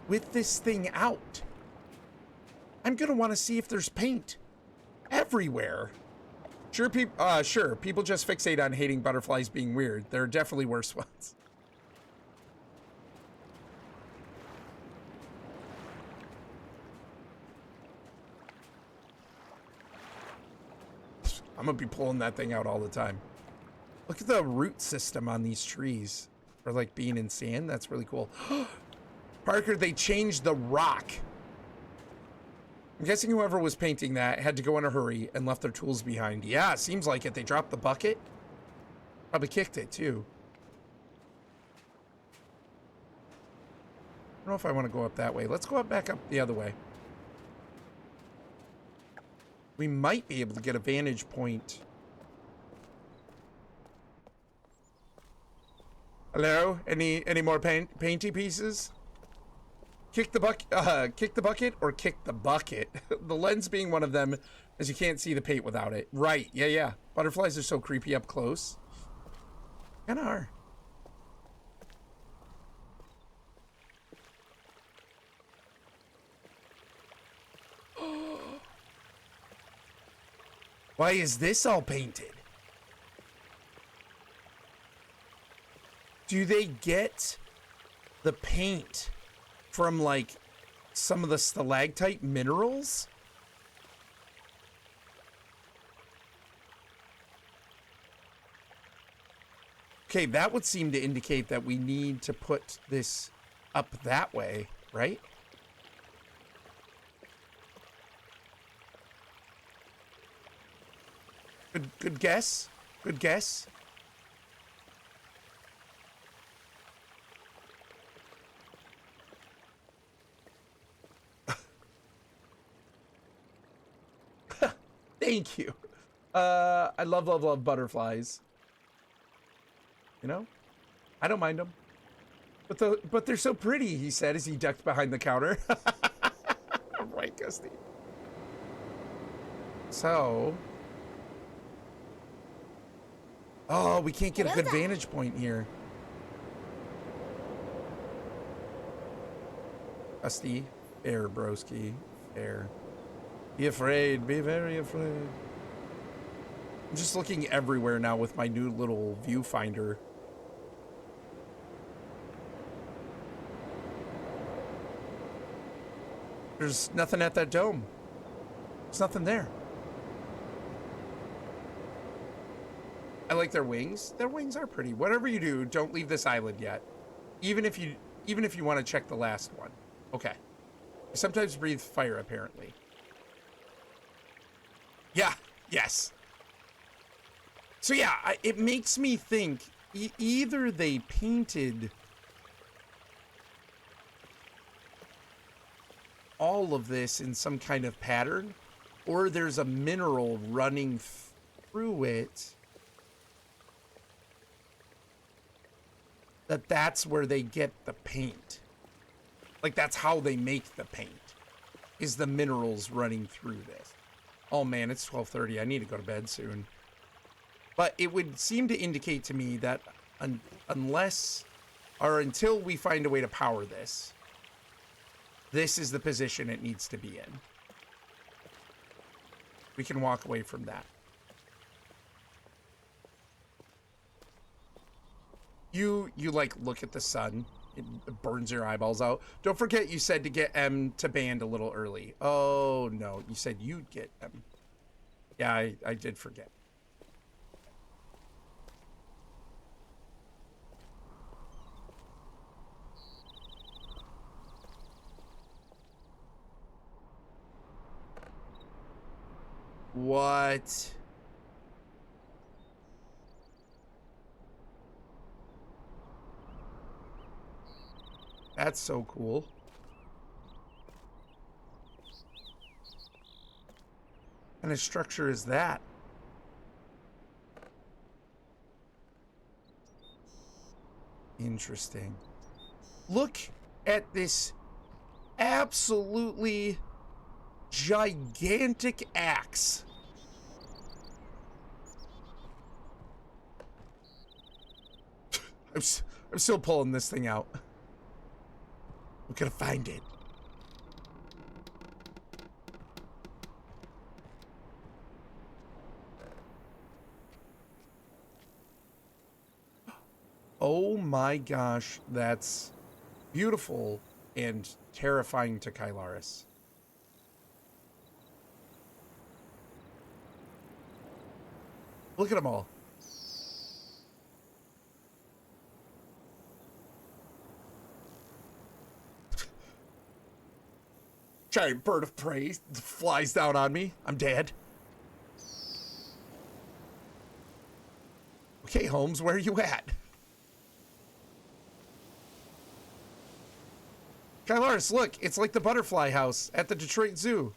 with this thing out? I'm gonna want to see if there's paint everywhere. Sure, people just fixate on hating butterflies being weird. There are definitely worse ones. I'm gonna be pulling that thing out all the time. Look at the root system on these trees. Or like being in sand. That's really cool. Parker, they changed the rock. I'm guessing whoever was painting that had to go in a hurry and left their tools behind. Yeah, seems like it. They dropped the bucket. Probably kicked it too. I don't know if I want to go up that way. Let's go up back up the other way. We might be able to get a vantage point. Hello? Any more painty pieces? Kick the bucket or kick the bucket. The lens being one of them, as you can't see the paint without it. Right, yeah. Butterflies are so creepy up close. Kinda are. Why is this all painted? Do they get the paint from like some of the stalactite minerals? Okay, that would seem to indicate that we need to put this up that way, right? Good guess. Good guess. Thank you. I love butterflies. You know? I don't mind them. But they're so pretty, he said as he ducked behind the counter. Right, Gusty. So... Oh, we can't get a good vantage point here. Gusty. Fair, broski. Fair. Be afraid. Be very afraid. I'm just looking everywhere now with my new little viewfinder. There's nothing at that dome. There's nothing there. I like their wings. Their wings are pretty. Whatever you do, don't leave this island yet. Even if you want to check the last one. Okay. They sometimes breathe fire, apparently. Yeah. Yes. So yeah, it makes me think either they painted all of this in some kind of pattern, or there's a mineral running through it that's where they get the paint. Like, that's how they make the paint, is the minerals running through this. Oh man, it's 12:30. I need to go to bed soon. But it would seem to indicate to me that unless or until we find a way to power this, this is the position it needs to be in. We can walk away from that. You like look at the sun, it burns your eyeballs out. Don't forget you said to get M to band a little early. Oh no, you said you'd get M. Yeah, I did forget. What? That's so cool. What kind of structure is that? Interesting. Look at this absolutely gigantic axe. I'm still pulling this thing out. We're gonna find it. Oh my gosh, that's beautiful and terrifying to Kylaris. Look at them all. Giant bird of prey flies down on me. I'm dead. Okay, Holmes, where are you at? Kylaris, look, it's like the butterfly house at the Detroit Zoo.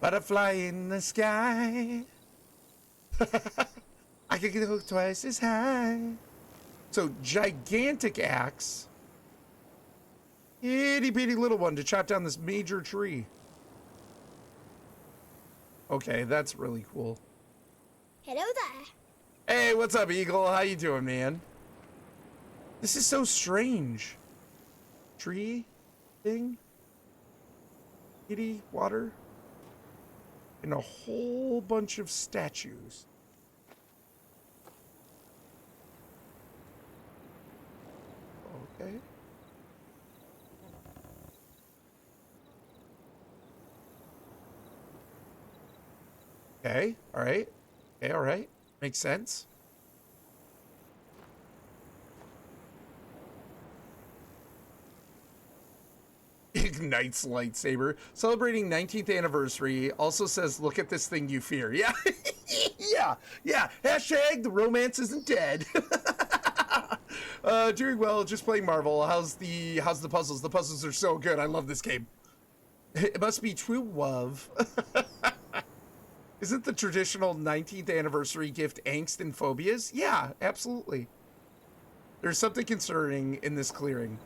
Butterfly in the sky. I could go twice as high. So, gigantic axe. Itty bitty little one to chop down this major tree. Okay, that's really cool. Hello there. Hey, what's up, Eagle? How you doing, man? This is so strange. Tree thing? Kitty, water? And a whole bunch of statues. Okay. Okay, all right. Okay, all right. Makes sense. Ignites lightsaber. Celebrating 19th anniversary. Also says, look at this thing you fear. Yeah. yeah. Hashtag the romance isn't dead. Doing well, just playing Marvel. How's the puzzles? The puzzles are so good. I love this game. It must be true love. Isn't the traditional 19th anniversary gift angst and phobias? Yeah, absolutely. There's something concerning in this clearing.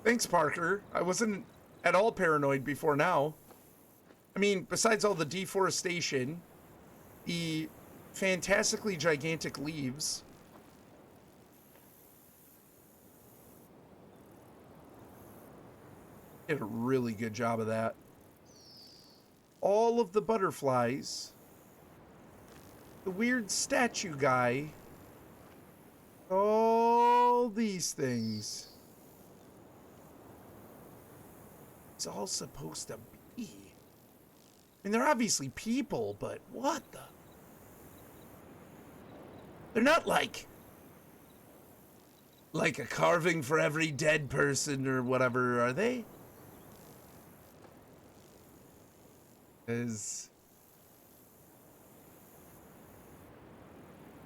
Thanks, Parker. I wasn't at all paranoid before now. I mean, besides all the deforestation, the fantastically gigantic leaves. Did a really good job of that. All of the butterflies. The weird statue guy. All these things. It's all supposed to be. I mean, they're obviously people, but what the? They're not like a carving for every dead person or whatever, are they?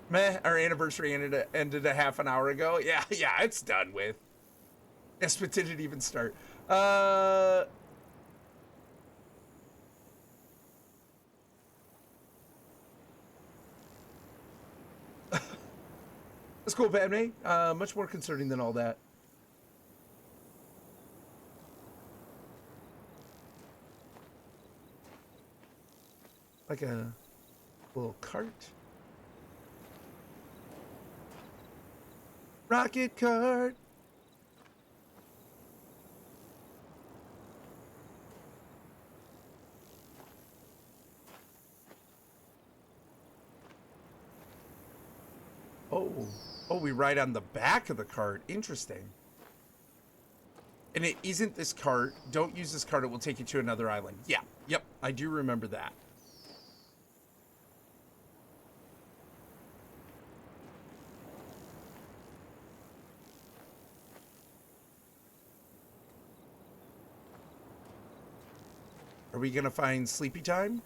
Meh, our anniversary ended a half an hour ago. Yeah, it's done with. Yes, but did it even start? That's cool, Padme. Much more concerning than all that. Like a little cart. Rocket cart. Oh, we ride on the back of the cart. Interesting. And it isn't this cart. Don't use this cart. It will take you to another island. Yeah. Yep. I do remember that. Are we going to find sleepy time?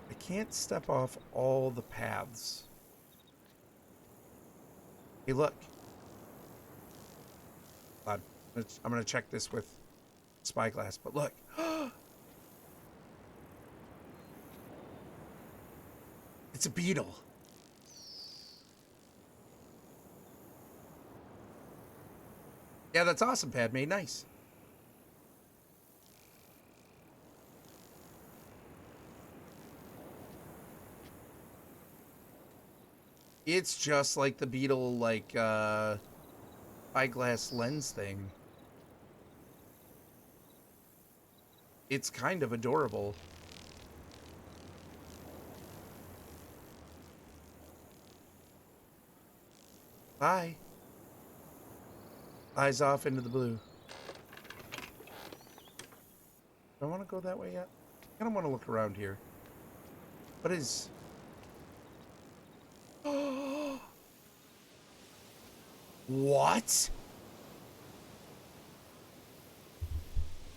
I can't step off all the paths. Hey, look. Hold on. I'm going to check this with spyglass, but look. It's a beetle. Yeah, that's awesome, Padme. Nice. It's just like the beetle, like, eyeglass lens thing. It's kind of adorable. Bye. Eyes off into the blue. Do I want to go that way yet? I don't want to look around here. What is... What?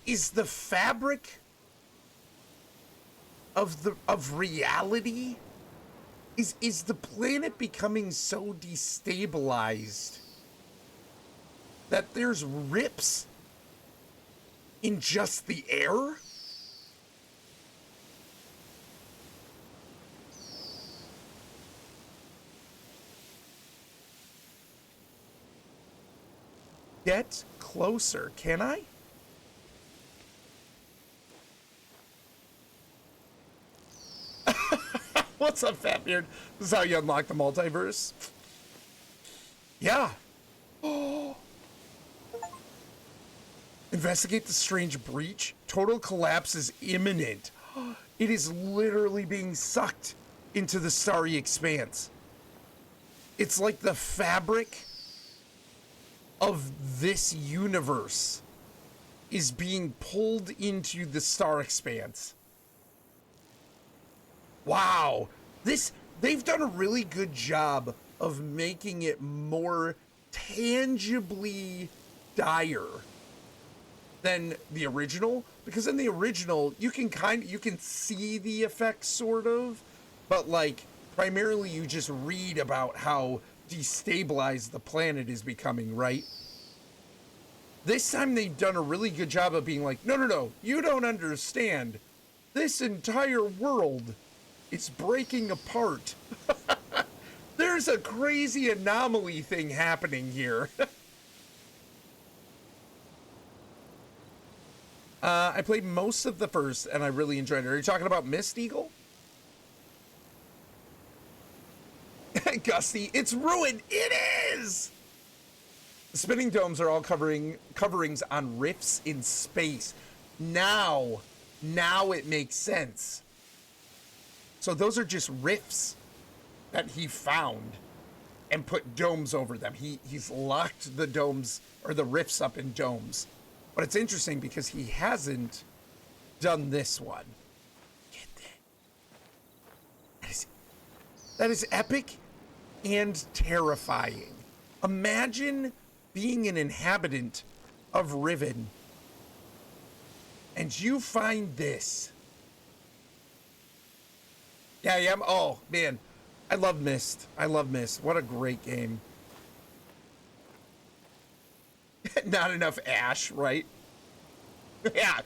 Is the fabric of reality? Is the planet becoming so destabilized that there's rips in just the air? Get closer, can I? What's up, Fatbeard? This is how you unlock the multiverse. Yeah. Investigate the strange breach. Total collapse is imminent. It is literally being sucked into the starry expanse. It's like the fabric of this universe is being pulled into the star expanse. Wow. They've done a really good job of making it more tangibly dire than the original, because in the original you can see the effects sort of, but like primarily you just read about how destabilized the planet is becoming, right? This time they've done a really good job of being like, no, you don't understand. This entire world is breaking apart. There's a crazy anomaly thing happening here. I played most of the first, and I really enjoyed it. Are you talking about Mist Eagle? Gusty, it's ruined. It is! The spinning domes are all coverings on rifts in space. Now it makes sense. So those are just rifts that he found and put domes over them. He's locked the domes, or the rifts up in domes. But it's interesting because he hasn't done this one. Get that. That is epic and terrifying. Imagine being an inhabitant of Riven and you find this. Yeah. Oh, man. I love Myst. What a great game. Not enough ash, right? Yeah.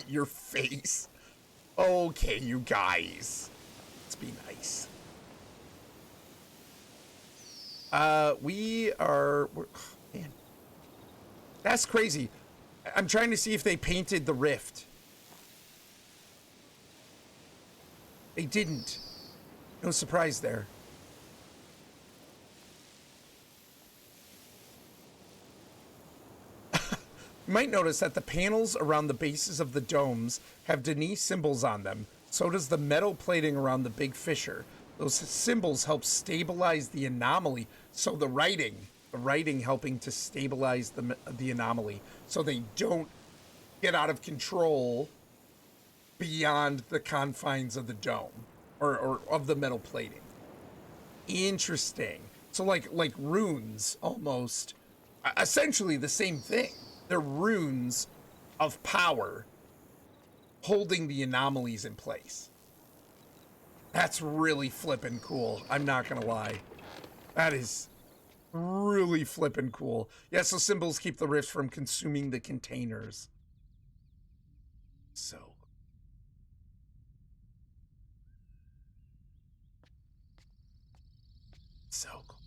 Your face. Okay, you guys. Let's be nice. Man. That's crazy. I'm trying to see if they painted the rift. They didn't. No surprise there. You might notice that the panels around the bases of the domes have Denise symbols on them. So does the metal plating around the big fissure. Those symbols help stabilize the anomaly. So the writing helping to stabilize the anomaly, so they don't get out of control beyond the confines of the dome or of the metal plating. Interesting. So like runes, almost, essentially the same thing. They're runes of power holding the anomalies in place. That's really flippin' cool. I'm not gonna lie. That is really flippin' cool. Yeah, so symbols keep the rifts from consuming the containers. So cool.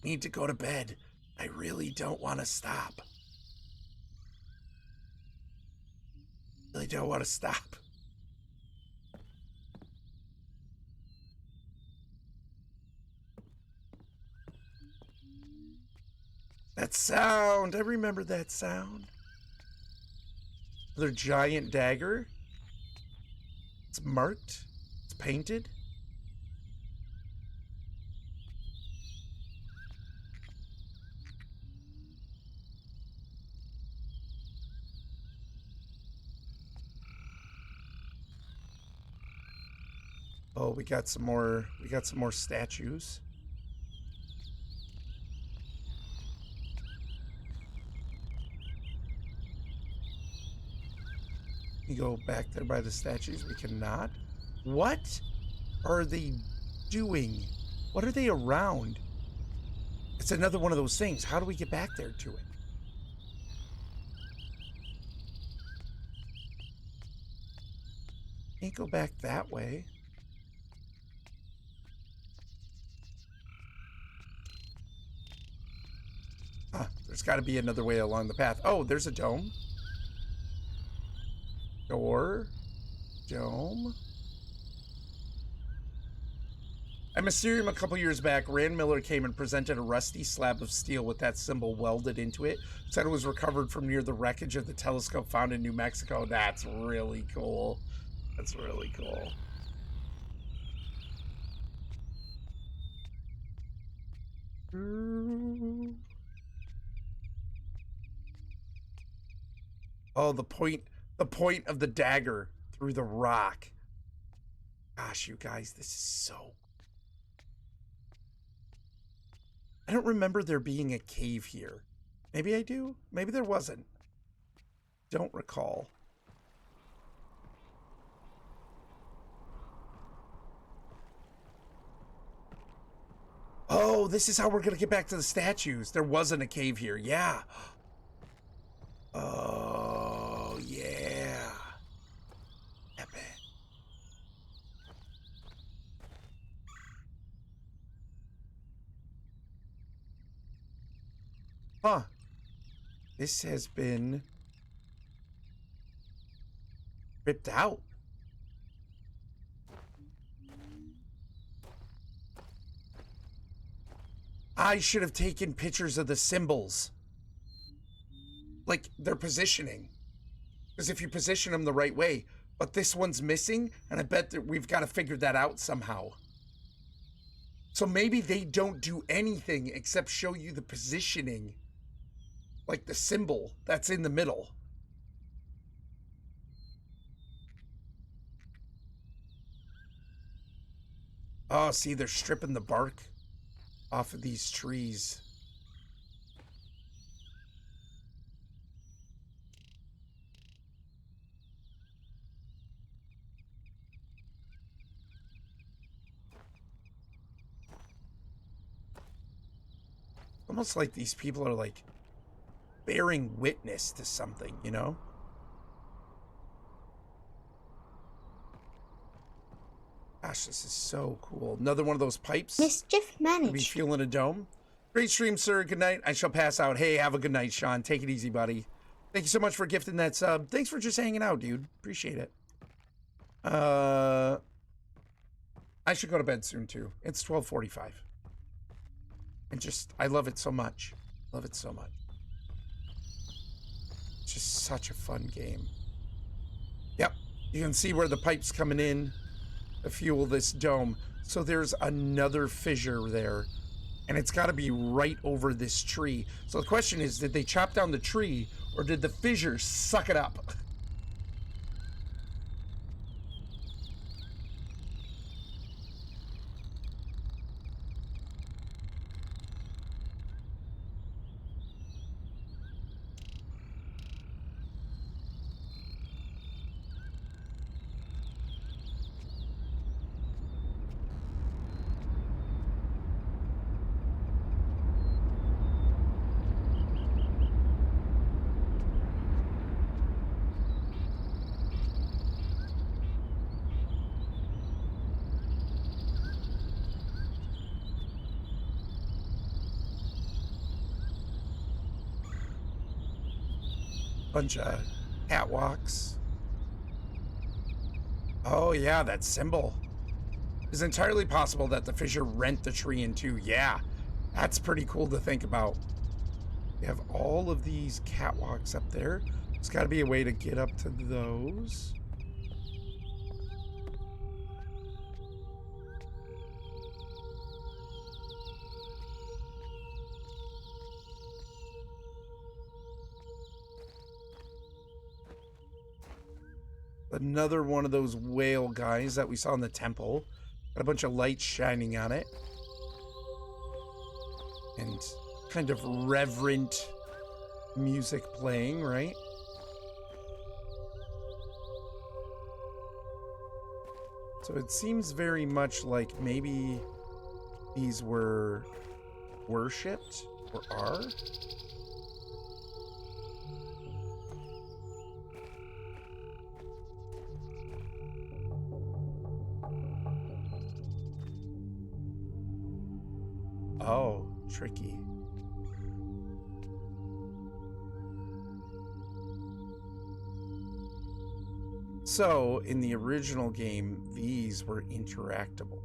Need to go to bed. I really don't want to stop. Really don't want to stop. That sound. I remember that sound. Another giant dagger. It's marked. It's painted. Oh, we got some more statues. You go back there by the statues. We cannot. What are they doing? What are they around? It's another one of those things. How do we get back there to it? Can't go back that way. There's got to be another way along the path. Oh, there's a dome. Door. Dome. At Mysterium a couple years back, Rand Miller came and presented a rusty slab of steel with that symbol welded into it. Said it was recovered from near the wreckage of the telescope found in New Mexico. That's really cool. That's really cool. Oh, the point of the dagger through the rock. Gosh, you guys, this is so... I don't remember there being a cave here. Maybe I do? Maybe there wasn't. Don't recall. Oh, this is how we're gonna get back to the statues. There wasn't a cave here. Yeah. Oh, yeah. Epic. Huh. This has been ripped out. I should have taken pictures of the symbols. Like, their positioning. Because if you position them the right way, but this one's missing, and I bet that we've got to figure that out somehow. So maybe they don't do anything except show you the positioning. Like the symbol that's in the middle. Oh, see, they're stripping the bark off of these trees. Almost like these people are like bearing witness to something, you know? Gosh, this is so cool. Another one of those pipes. Mischief managed. Be feeling a dome. Great stream, sir. Good night. I shall pass out. Hey, have a good night, Sean. Take it easy, buddy. Thank you so much for gifting that sub. Thanks for just hanging out, dude. Appreciate it. I should go to bed soon, too. It's 12:45. And just, I love it so much. Love it so much. It's just such a fun game. Yep. You can see where the pipe's coming in to fuel this dome. So there's another fissure there. And it's got to be right over this tree. So the question is, did they chop down the tree or did the fissure suck it up? Bunch of catwalks. Oh yeah, that symbol. It's entirely possible that the fissure rent the tree in two. Yeah, that's pretty cool to think about. We have all of these catwalks up there. There's got to be a way to get up to those. Another one of those whale guys that we saw in the temple. Got a bunch of lights shining on it. And kind of reverent music playing, right? So it seems very much like maybe these were worshipped or are. Oh, tricky. So, in the original game, these were interactable.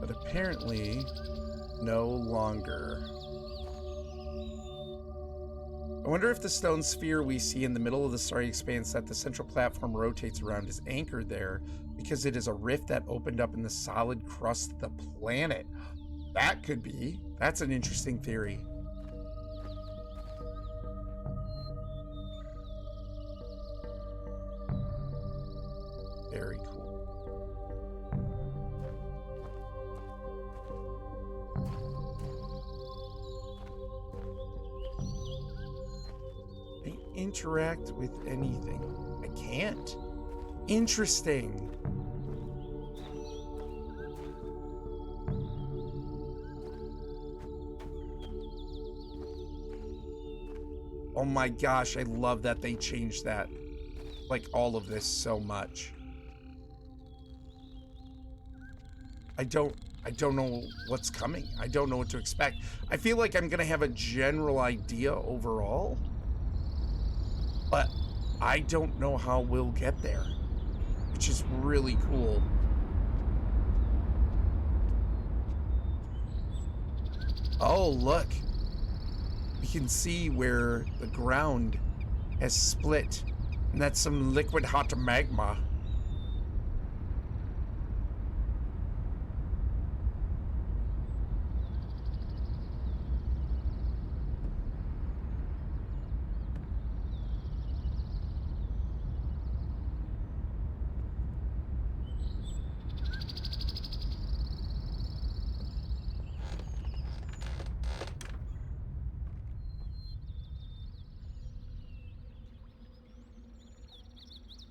But apparently, no longer. I wonder if the stone sphere we see in the middle of the starry expanse that the central platform rotates around is anchored there because it is a rift that opened up in the solid crust of the planet. That could be. That's an interesting theory. Very cool. They interact with anything. I can't. Interesting. Oh my gosh, I love that they changed that. Like all of this so much. I don't know what's coming. I don't know what to expect. I feel like I'm gonna have a general idea overall, but I don't know how we'll get there, which is really cool. Oh, look. We can see where the ground has split, and that's some liquid hot magma.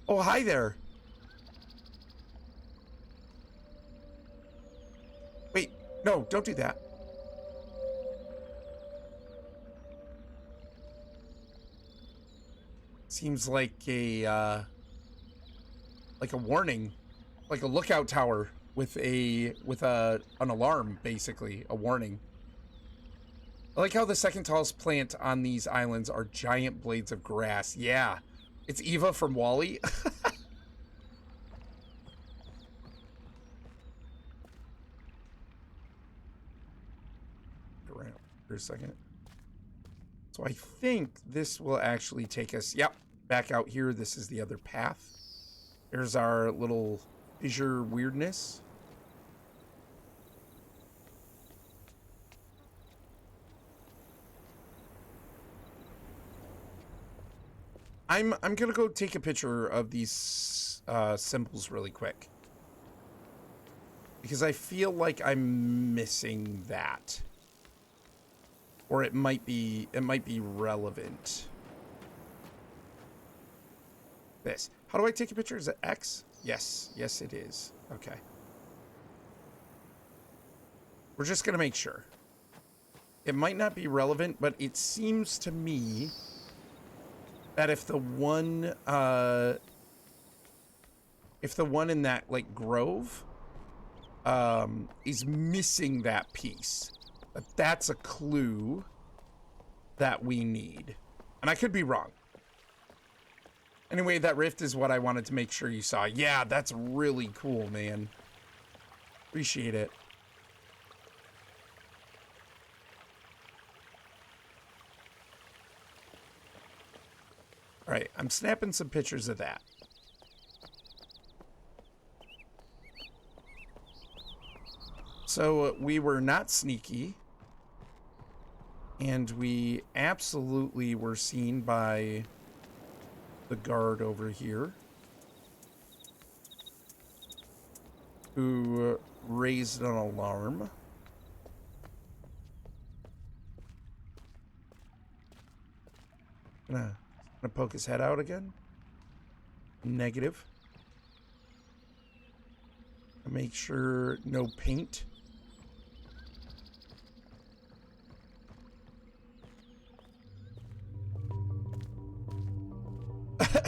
Oh, hi there. Wait, no, don't do that. Seems like a warning, like a lookout tower with an alarm, basically, a warning. I like how the second tallest plant on these islands are giant blades of grass. Yeah. It's Eva from WALL-E. Around for a second. So I think this will actually take us, yep, back out here. This is the other path. There's our little fissure weirdness. I'm gonna go take a picture of these symbols really quick, because I feel like I'm missing that, or it might be relevant. This. How do I take a picture? Is it X? Yes, yes it is. Okay. We're just gonna make sure. It might not be relevant, but it seems to me that if the one in that like grove is missing that piece, that's a clue that we need. And I could be wrong. Anyway, that rift is what I wanted to make sure you saw. Yeah, that's really cool, man. Appreciate it. All right, I'm snapping some pictures of that. So we were not sneaky, and we absolutely were seen by the guard over here, who raised an alarm. Gonna poke his head out again. Negative. Make sure no paint.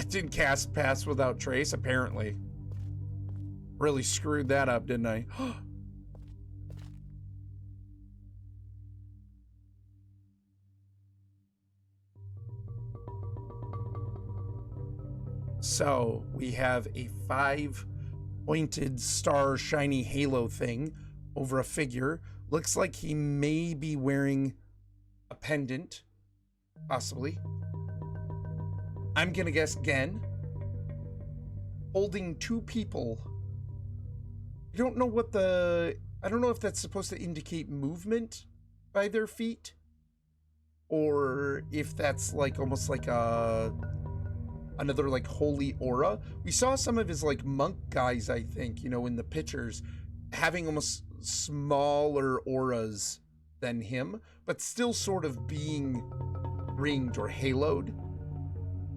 Didn't cast pass without trace, apparently. Really screwed that up, didn't I? So we have a 5-pointed star shiny halo thing over a figure. Looks like he may be wearing a pendant, possibly. I'm gonna guess Gen, holding 2 people I don't know what the... I don't know if that's supposed to indicate movement by their feet, or if that's like almost like another like holy aura. We saw some of his like monk guys, I think, you know, in the pictures, having almost smaller auras than him, but still sort of being ringed or haloed.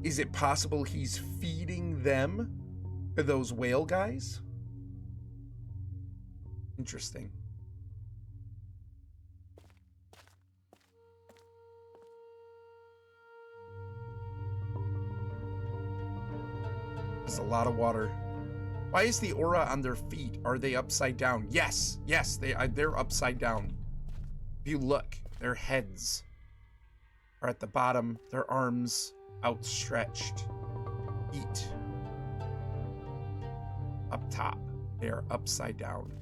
Is it possible he's feeding them to those whale guys? Interesting. There's a lot of water. Why is the aura on their feet? Are they upside down? Yes, yes, they're upside down. If you look, their heads are at the bottom, their arms outstretched, feet up top. They are upside down.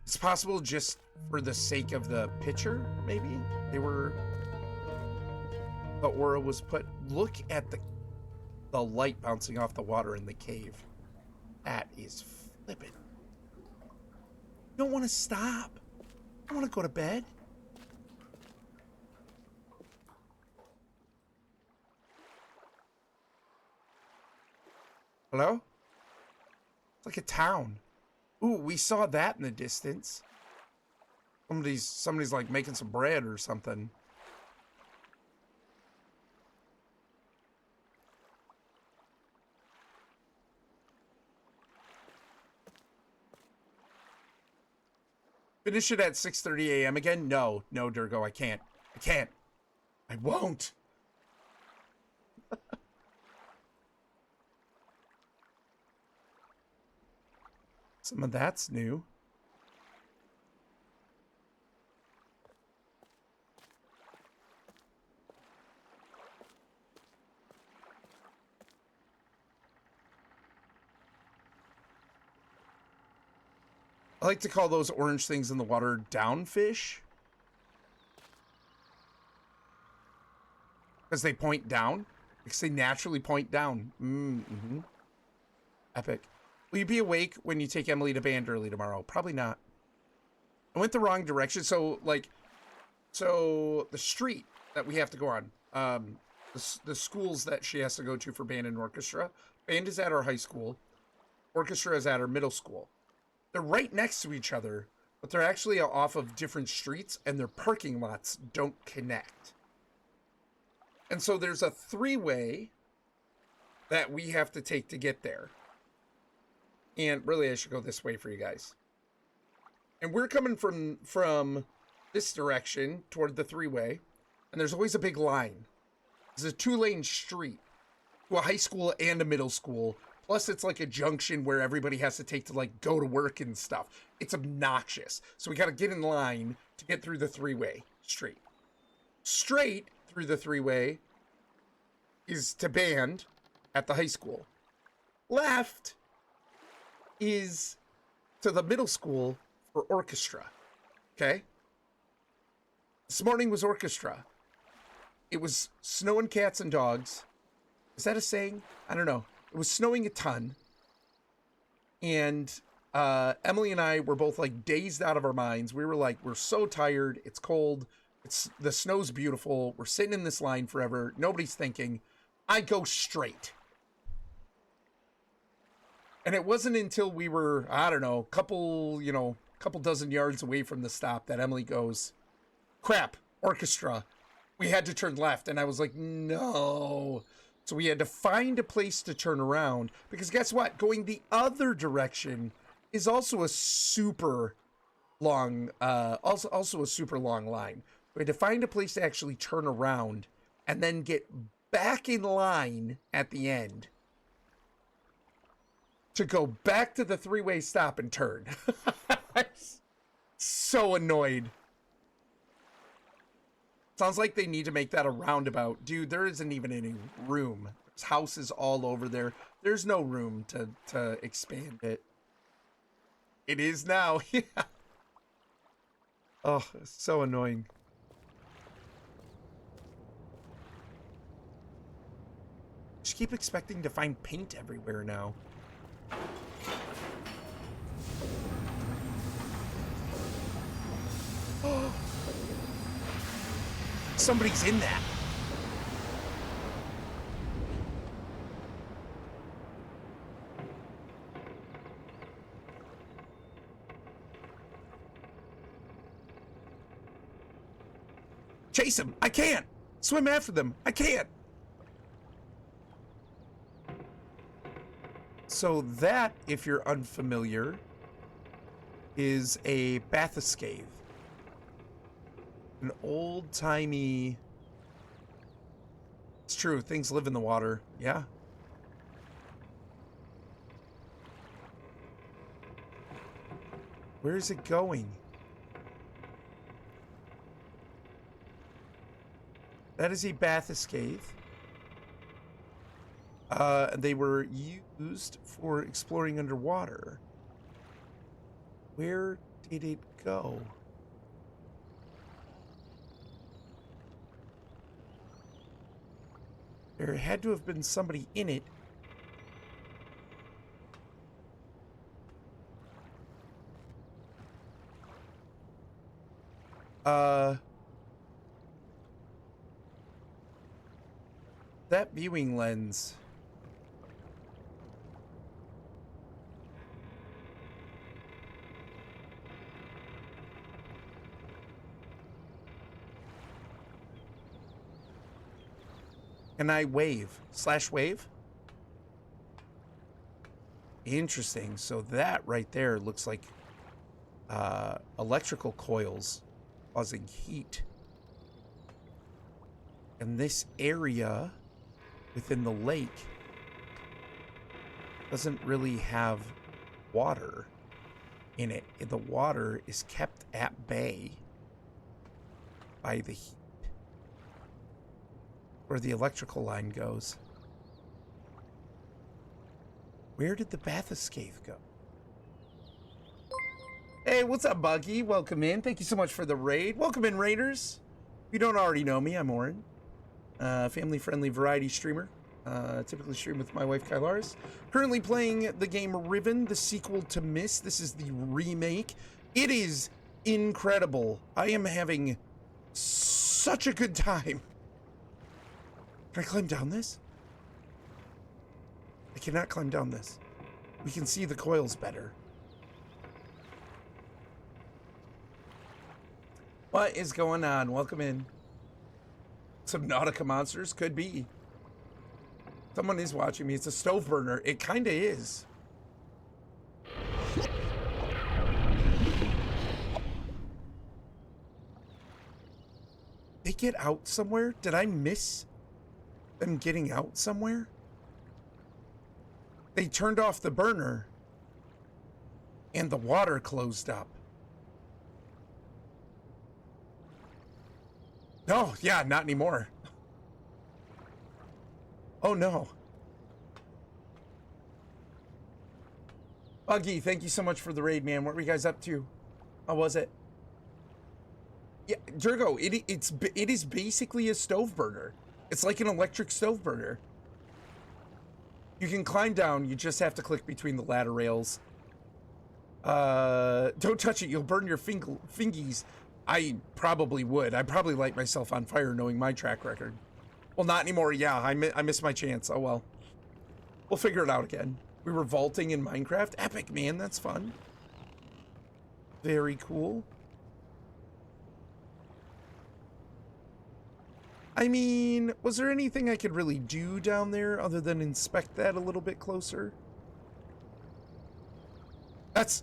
It's possible just for the sake of the picture, maybe? The aura was put... Look at the light bouncing off the water in the cave. That is flippin'. You don't want to stop. I want to go to bed. Hello? It's like a town. Ooh, we saw that in the distance. Somebody's like making some bread or something. Finish it at 6:30 a.m. again? No, Durgo, I can't. I won't. Some of that's new. I like to call those orange things in the water downfish, because they point down. Because they naturally point down. Mm-hmm. Epic. Will you be awake when you take Emily to band early tomorrow? Probably not. I went the wrong direction. So the street that we have to go on, the schools that she has to go to for band and orchestra. Band is at our high school. Orchestra is at our middle school. They're right next to each other, but they're actually off of different streets, and their parking lots don't connect. And so there's a three-way that we have to take to get there. And really, I should go this way for you guys. And we're coming from this direction toward the three-way, and there's always a big line. It's a two-lane street to a high school and a middle school. Plus, it's like a junction where everybody has to take to, like, go to work and stuff. It's obnoxious. So we got to get in line to get through the three-way street. Straight through the three-way is to band at the high school. Left is to the middle school for orchestra. Okay? This morning was orchestra. It was snowing cats and dogs. Is that a saying? I don't know. It was snowing a ton. And Emily and I were both like dazed out of our minds. We were like, we're so tired. It's cold. The snow's beautiful. We're sitting in this line forever. Nobody's thinking. I go straight. And it wasn't until we were, I don't know, couple dozen yards away from the stop that Emily goes, crap, orchestra. We had to turn left. And I was like, no. So we had to find a place to turn around, because guess what? Going the other direction is also a super long, also a super long line. We had to find a place to actually turn around and then get back in line at the end to go back to the three-way stop and turn. I'm so annoyed. Sounds like they need to make that a roundabout. Dude, there isn't even any room. There's houses all over there. There's no room to expand it. It is now. Yeah. Oh, it's so annoying. just keep expecting to find paint everywhere now. Somebody's in that. Chase him. I can't. Swim after them. I can't. So that, if you're unfamiliar, is a bathyscathe. An old-timey... It's true, things live in the water. Yeah. Where is it going? That is a bathyscathe. They were used for exploring underwater. Where did it go? There had to have been somebody in it. That viewing lens. Can I wave? /wave? Interesting. So that right there looks like electrical coils causing heat. And this area within the lake doesn't really have water in it. The water is kept at bay by the heat. Where the electrical line goes. Where did the bathyscathe go? Hey, what's up, Buggy? Welcome in. Thank you so much for the raid. Welcome in, Raiders. If you don't already know me, I'm Orrinn. Family-friendly variety streamer. Typically stream with my wife, Kylaris. Currently playing the game Riven, the sequel to Myst. This is the remake. It is incredible. I am having such a good time. Can I climb down this? I cannot climb down this. We can see the coils better. What is going on? Welcome in. Subnautica monsters? Could be. Someone is watching me. It's a stove burner. It kind of is. They get out somewhere? Did I miss them getting out somewhere? They turned off the burner and the water closed up. No, yeah, not anymore. Oh no. Buggy, thank you so much for the raid, man. What were you guys up to? How was it? Yeah, Durgo, it is basically a stove burner. It's like an electric stove burner. You can climb down, you just have to click between the ladder rails. Don't touch it, you'll burn your fingies. I probably would. I'd probably light myself on fire knowing my track record. Well, not anymore, yeah, I missed my chance. Oh well. We'll figure it out again. We were vaulting in Minecraft. Epic, man, that's fun. Very cool. I mean, was there anything I could really do down there other than inspect that a little bit closer? That's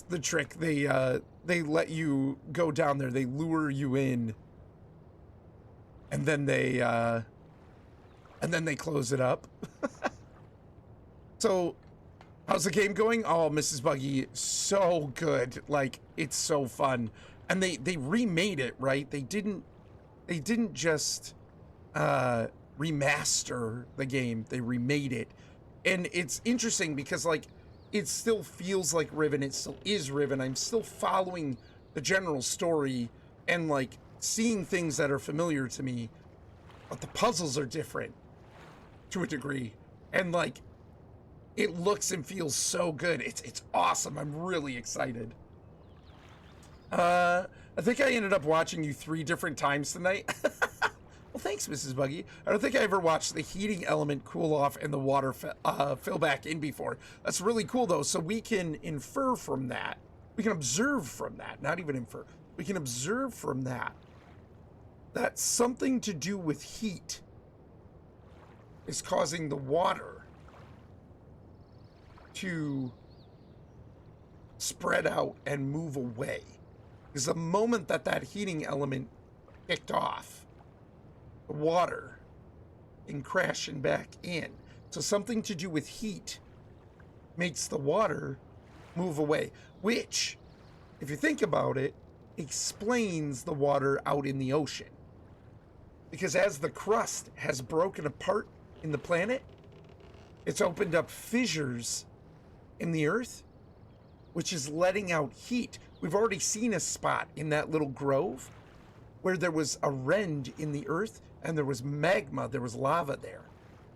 the trick. They let you go down there. They lure you in. And then they close it up. So, how's the game going? Oh, Mrs. Buggy, so good. Like, it's so fun. And they remade it, right? They didn't just remaster the game. They remade it. And it's interesting because, like, it still feels like Riven. It still is Riven. I'm still following the general story and, like, seeing things that are familiar to me. But the puzzles are different. to a degree. And like, it looks and feels so good. It's awesome. I'm really excited. I think I ended up watching you 3 different times tonight. Well, thanks, Mrs. Buggy. I don't think I ever watched the heating element cool off and the water fill back in before. That's really cool, though. So we can infer from that. We can observe from that. Not even infer. We can observe from that. That's something to do with heat is causing the water to spread out and move away. Because the moment that that heating element kicked off, the water and crashing back in. So something to do with heat makes the water move away, which, if you think about it, explains the water out in the ocean. Because as the crust has broken apart in the planet, it's opened up fissures in the earth, which is letting out heat. We've already seen a spot in that little grove where there was a rend in the earth and there was magma, there was lava there.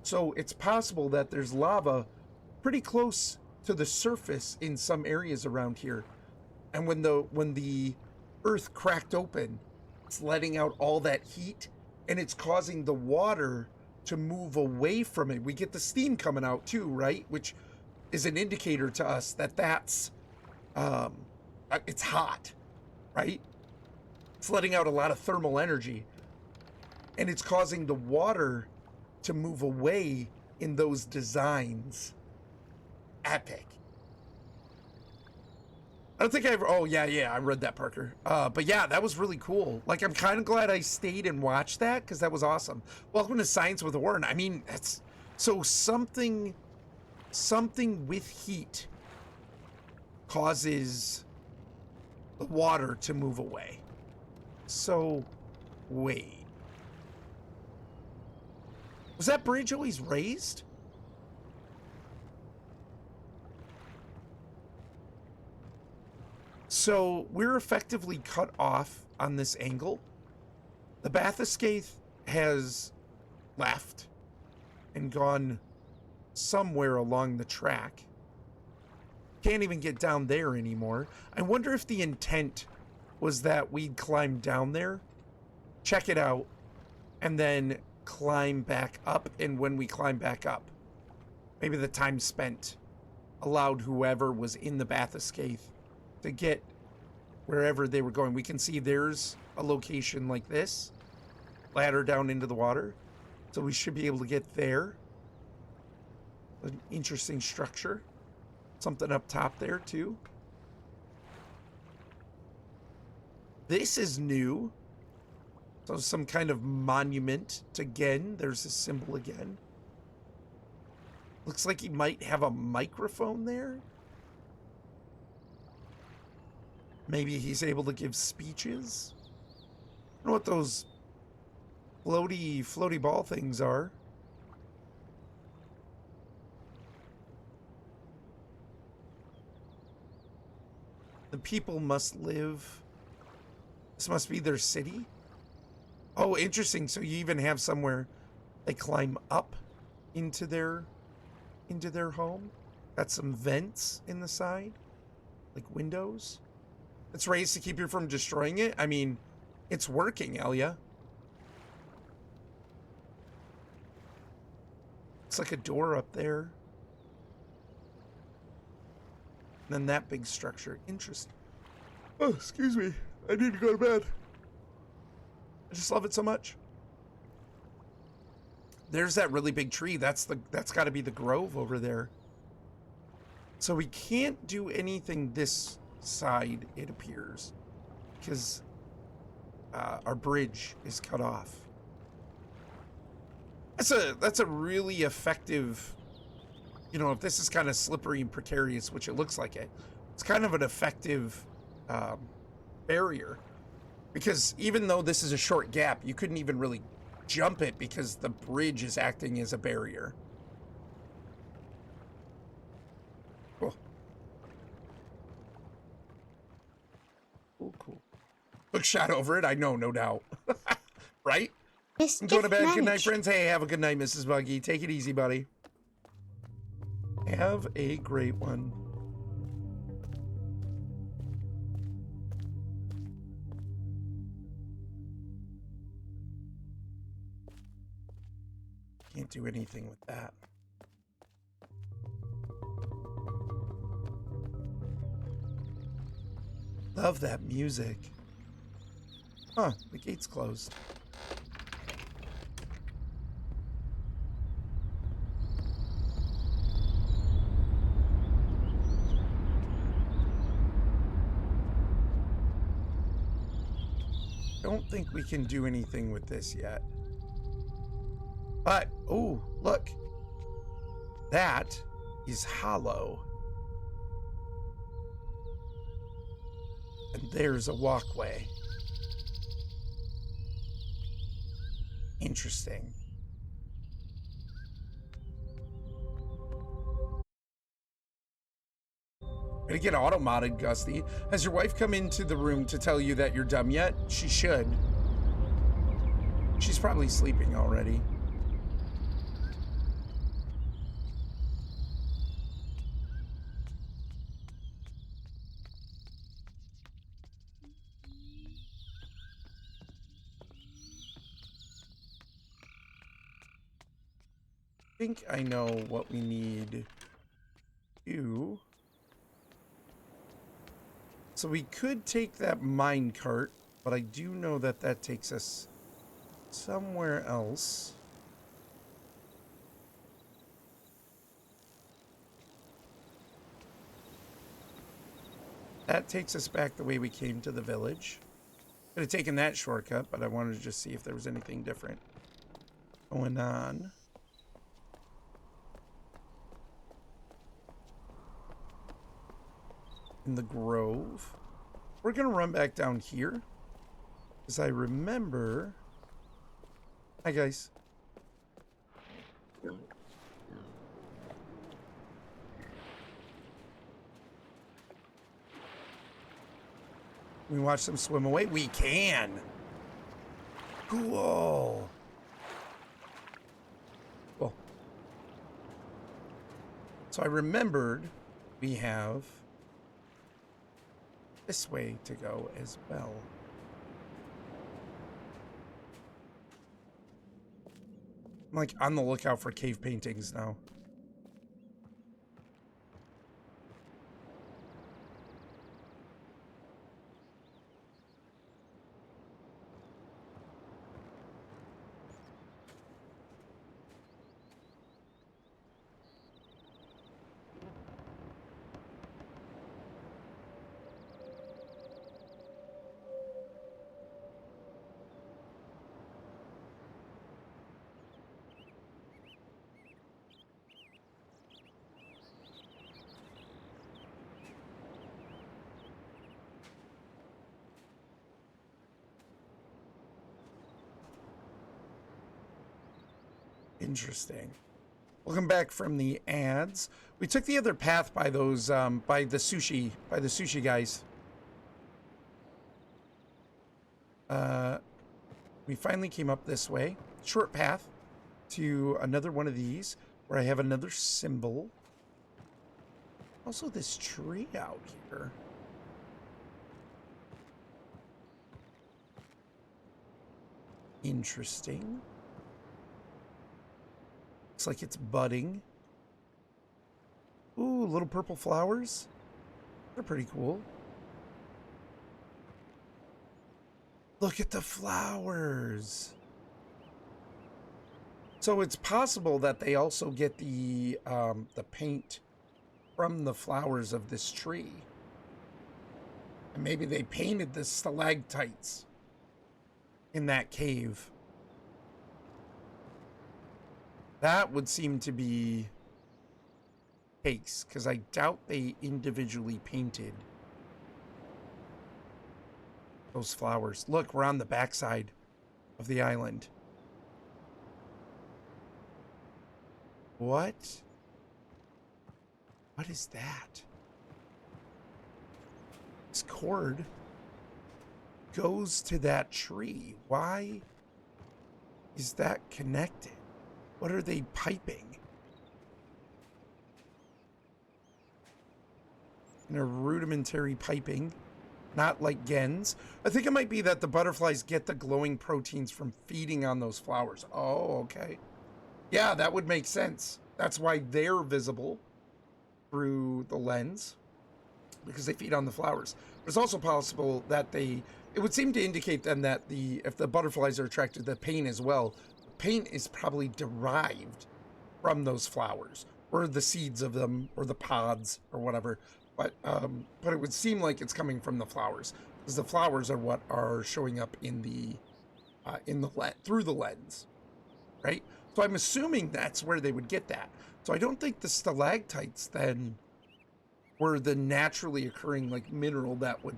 So it's possible that there's lava pretty close to the surface in some areas around here. And when the earth cracked open, it's letting out all that heat and it's causing the water to move away from it. We get the steam coming out too, right? Which is an indicator to us that that's, it's hot, right? It's letting out a lot of thermal energy. And it's causing the water to move away in those designs. Epic. I don't think I ever... Oh, yeah, I read that, Parker. But yeah, that was really cool. Like, I'm kind of glad I stayed and watched that, because that was awesome. Welcome to Science with Orrinn. I mean, that's... So something with heat causes the water to move away. So, wait. Was that bridge always raised? So we're effectively cut off on this angle. The Bathyscathe has left and gone somewhere along the track. Can't even get down there anymore. I wonder if the intent was that we'd climb down there, check it out, and then climb back up. And when we climb back up, maybe the time spent allowed whoever was in the Bathyscathe to get wherever they were going. We can see there's a location like this, ladder down into the water, so we should be able to get there. An interesting structure. Something up top there too. This is new. So some kind of monument again. There's a symbol again. Looks like he might have a microphone there. Maybe he's able to give speeches. I don't know what those floaty ball things are. The people must live. This must be their city. Oh, interesting. So you even have somewhere they climb up into their home. Got some vents in the side, like windows. It's raised to keep you from destroying it. I mean, it's working, Elia. It's like a door up there. And then that big structure. Interesting. Oh, excuse me. I need to go to bed. I just love it so much. There's that really big tree. That's got to be the grove over there. So we can't do anything this side, it appears, because our bridge is cut off. That's a really effective, you know, if this is kind of slippery and precarious, which it looks like it's kind of an effective barrier, because even though this is a short gap, you couldn't even really jump it because the bridge is acting as a barrier. Cool. Cool. Look shot over it. I know, no doubt. Right? Mischief I'm going to bed. Good night, managed. friends. Hey, have a good night, Mrs. Buggy. Take it easy, buddy. Have a great one. Can't do anything with that. Love that music. Huh, the gate's closed. Don't think we can do anything with this yet. But, oh, look. That is hollow. And there's a walkway. Interesting. Gonna get auto-modded, Gusty. Has your wife come into the room to tell you that you're dumb yet? She should. She's probably sleeping already. I think I know what we need to do. So we could take that mine cart, but I do know that that takes us somewhere else. That takes us back the way we came to the village. Could have taken that shortcut, but I wanted to just see if there was anything different going on. In the grove. We're gonna run back down here, because I remember. Hi guys. We watch them swim away. We can. Cool. Cool. So I remembered we have this way to go as well. I'm like on the lookout for cave paintings now. Interesting. Welcome back from the ads. We took the other path by those by the sushi guys. We finally came up this way. Short path to another one of these where I have another symbol. Also this tree out here. Interesting. Looks like it's budding. Ooh, little purple flowers. They're pretty cool. Look at the flowers. So it's possible that they also get the paint from the flowers of this tree. And maybe they painted the stalactites in that cave. That would seem to be the case, because I doubt they individually painted those flowers. Look, we're on the backside of the island. What? What is that? This cord goes to that tree. Why is that connected? What are they piping? In a rudimentary piping, not like gens. I think it might be that the butterflies get the glowing proteins from feeding on those flowers. Oh, okay. Yeah, that would make sense. That's why they're visible through the lens, because they feed on the flowers. But it's also possible that it would seem to indicate then that if the butterflies are attracted to the paint as well, the paint is probably derived from those flowers, or the seeds of them, or the pods, or whatever. But it would seem like it's coming from the flowers, because the flowers are what are showing up in the through the lens, right? So I'm assuming that's where they would get that. So I don't think the stalactites then were the naturally occurring like mineral that would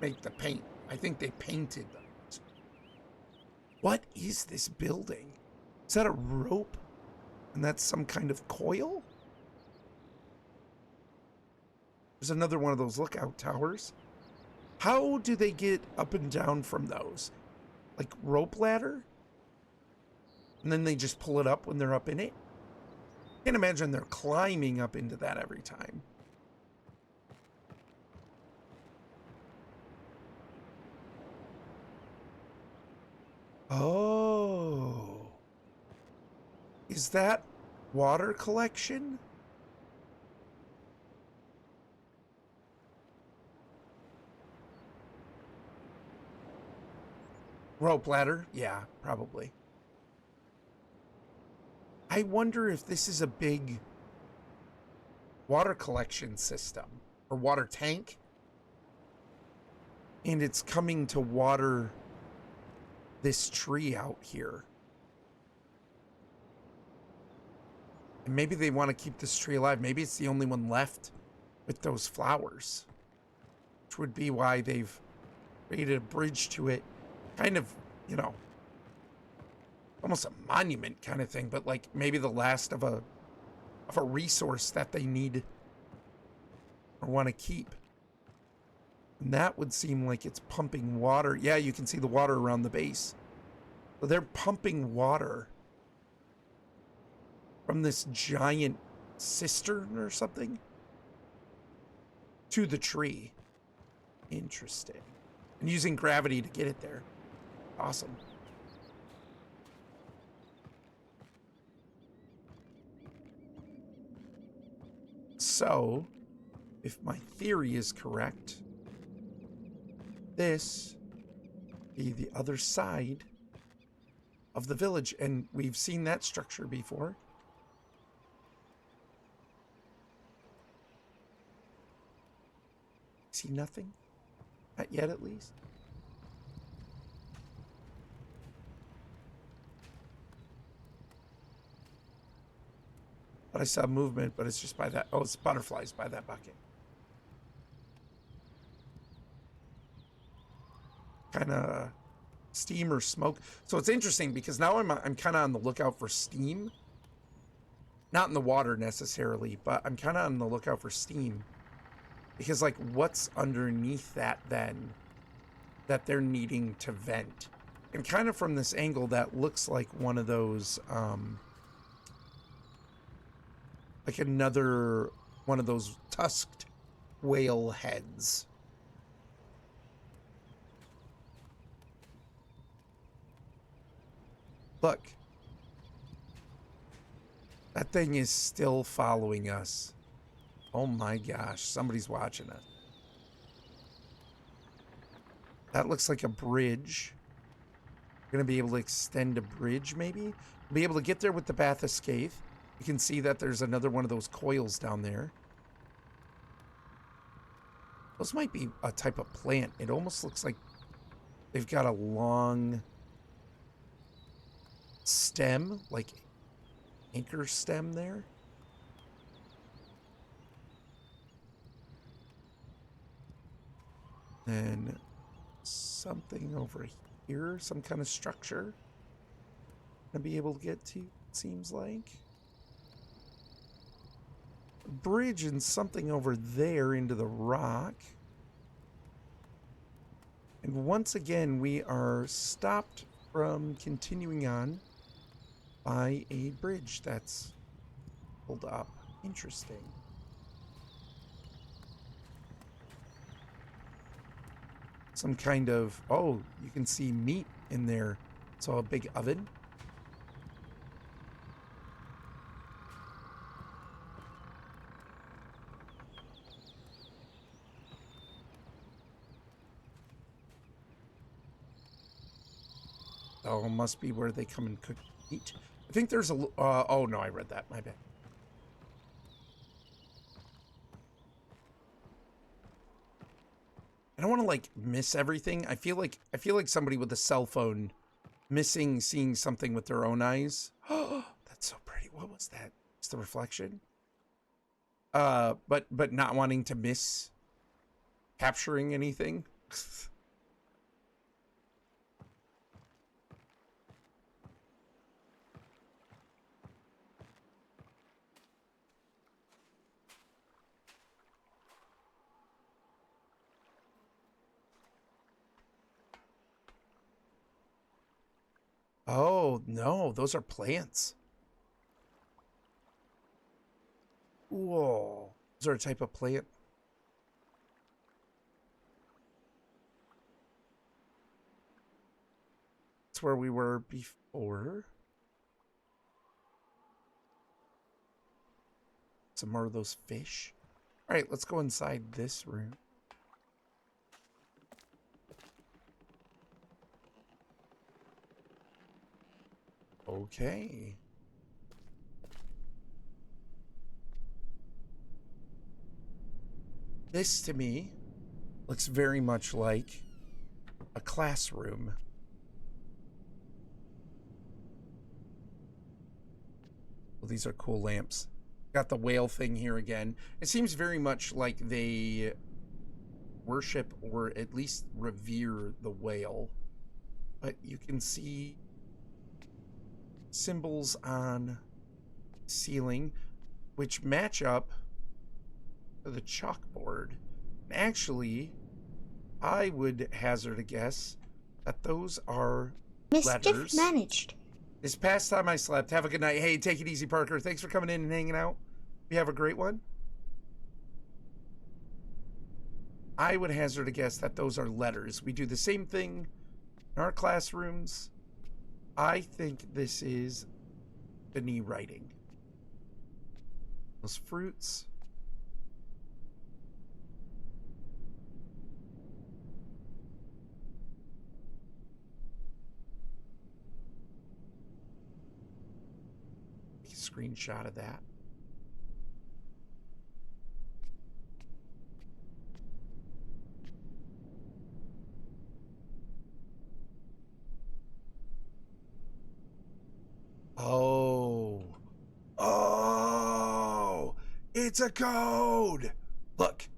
make the paint. I think they painted them. What is this building? Is that a rope? And that's some kind of coil? There's another one of those lookout towers. How do they get up and down from those? Like rope ladder? And then they just pull it up when they're up in it? I can't imagine they're climbing up into that every time. Oh. Is that water collection? Rope ladder? Yeah, probably. I wonder if this is a big water collection system or water tank, and it's coming to water this tree out here. And maybe they want to keep this tree alive. Maybe it's the only one left with those flowers, which would be why they've created a bridge to it. Kind of, you know, almost a monument kind of thing, but like maybe the last of a resource that they need or want to keep. And that would seem like it's pumping water. Yeah, you can see the water around the base. So they're pumping water from this giant cistern or something to the tree. Interesting. And using gravity to get it there. Awesome. So, if my theory is correct, this be the other side of the village, and we've seen that structure before. See nothing? Not yet, at least. But I saw movement, but it's just by that. Oh, it's butterflies by that bucket. Kind of steam or smoke. So it's interesting because now I'm kind of on the lookout for steam. Not in the water necessarily, but I'm kind of on the lookout for steam. Because, like, what's underneath that then that they're needing to vent? And kind of from this angle, that looks like one of those, like another one of those tusked whale heads. Look. That thing is still following us. Oh my gosh, somebody's watching us. That looks like a bridge. We're going to be able to extend a bridge, maybe? We'll be able to get there with the Bath of Scathe. You can see that there's another one of those coils down there. Those might be a type of plant. It almost looks like they've got a long stem, like anchor stem there. And something over here, some kind of structure. Gonna be able to get to, it seems like. A bridge and something over there into the rock. And once again, we are stopped from continuing on by a bridge that's pulled up. Interesting. Some kind of, oh, you can see meat in there. So a big oven. Oh, must be where they come and cook meat. I think there's a, oh no, I read that, my bad. I don't want to like miss everything. I feel like somebody with a cell phone seeing something with their own eyes. Oh, that's so pretty. What was that? It's the reflection. But not wanting to miss capturing anything. Oh, no, those are plants. Whoa. Those are a type of plant. That's where we were before. Some more of those fish. All right, let's go inside this room. Okay. This, to me, looks very much like a classroom. Well, these are cool lamps. Got the whale thing here again. It seems very much like they worship or at least revere the whale. But you can see symbols on ceiling which match up to the chalkboard. Actually, I would hazard a guess that those are Mischief letters. managed. This past time I slept. Have a good night. Hey, take it easy, Parker. Thanks for coming in and hanging out. You have a great one. I would hazard a guess that those are letters. We do the same thing in our classrooms. I think this is B'ni writing. Those fruits. Take a screenshot of that. Oh, it's a code. Look,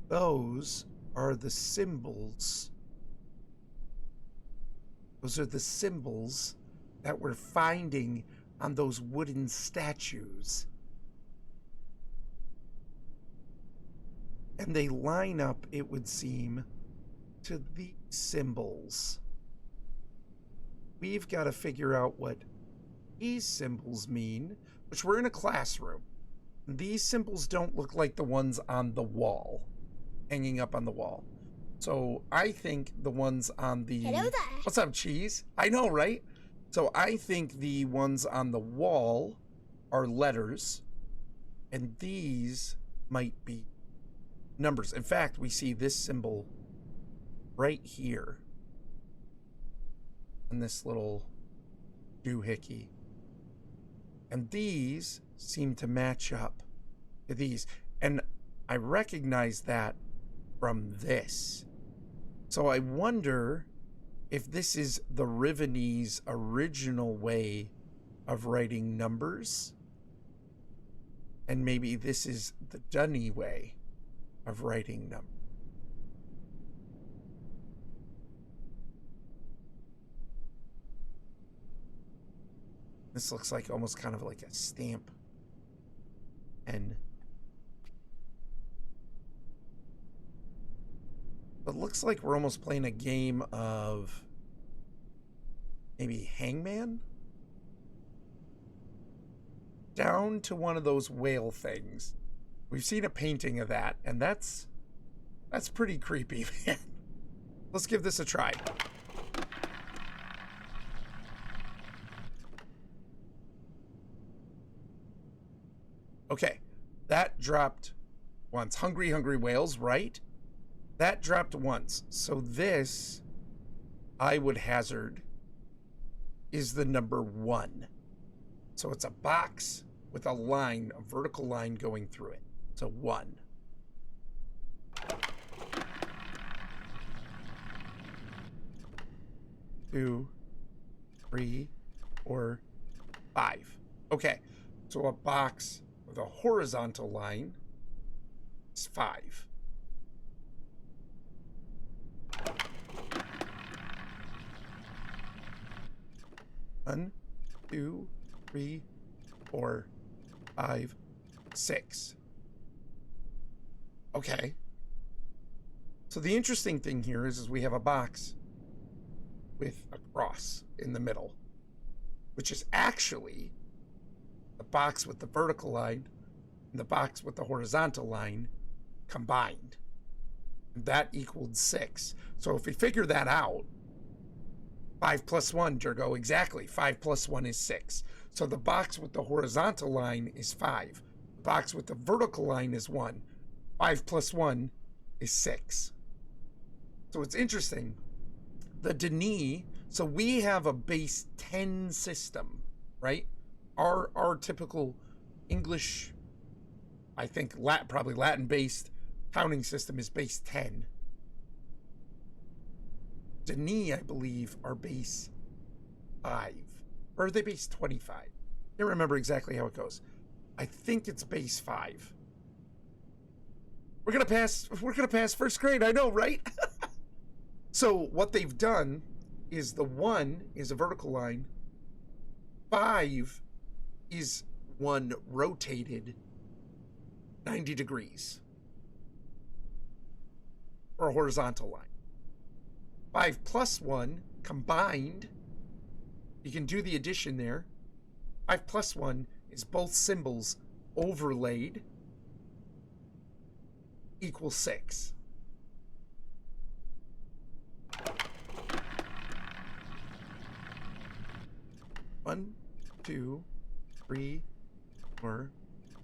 those are the symbols. Those are the symbols that we're finding on those wooden statues. And they line up, it would seem, to these symbols. We've got to figure out what these symbols mean, which we're in a classroom. These symbols don't look like the ones on the wall, hanging up on the wall. So I think the ones on the... Hello there. What's up, Cheese? I know, right? So I think the ones on the wall are letters, and these might be numbers. In fact, we see this symbol right here. And this little doohickey. And these seem to match up to these. And I recognize that from this. So I wonder if this is the Rivenese original way of writing numbers. And maybe this is the Dunny way of writing numbers. This looks like almost kind of like a stamp. And It looks like we're almost playing a game of maybe Hangman? Down to one of those whale things. We've seen a painting of that, and that's pretty creepy, man. Let's give this a try. Okay, that dropped once. Hungry, hungry whales, right? That dropped once. So this, I would hazard, is the number 1. So it's a box with a line, a vertical line going through it. So 1. Two, 3, 4, 5. Okay, so a box with a horizontal line is 5. One, 2, 3, 4, 5, 6. Okay. So the interesting thing here is we have a box with a cross in the middle, which is actually the box with the vertical line and the box with the horizontal line combined. And that equaled 6. So if we figure that out, 5 plus 1, Durgo, exactly. 5 plus 1 is 6. So the box with the horizontal line is 5. The box with the vertical line is 1. 5 plus 1 is 6. So it's interesting. The Denis, so we have a base 10 system, right? Our typical English, I think probably Latin-based counting system is base 10. Denis, I believe, are base 5. Or are they base 25? I can't remember exactly how it goes. I think it's base 5. We're gonna pass first grade, I know, right? So what they've done is the 1 is a vertical line. 5 is one rotated 90 degrees. Or a horizontal line. 5 plus 1 combined, you can do the addition there. 5 plus 1 is both symbols overlaid, equals 6. One, 2, 3, 4,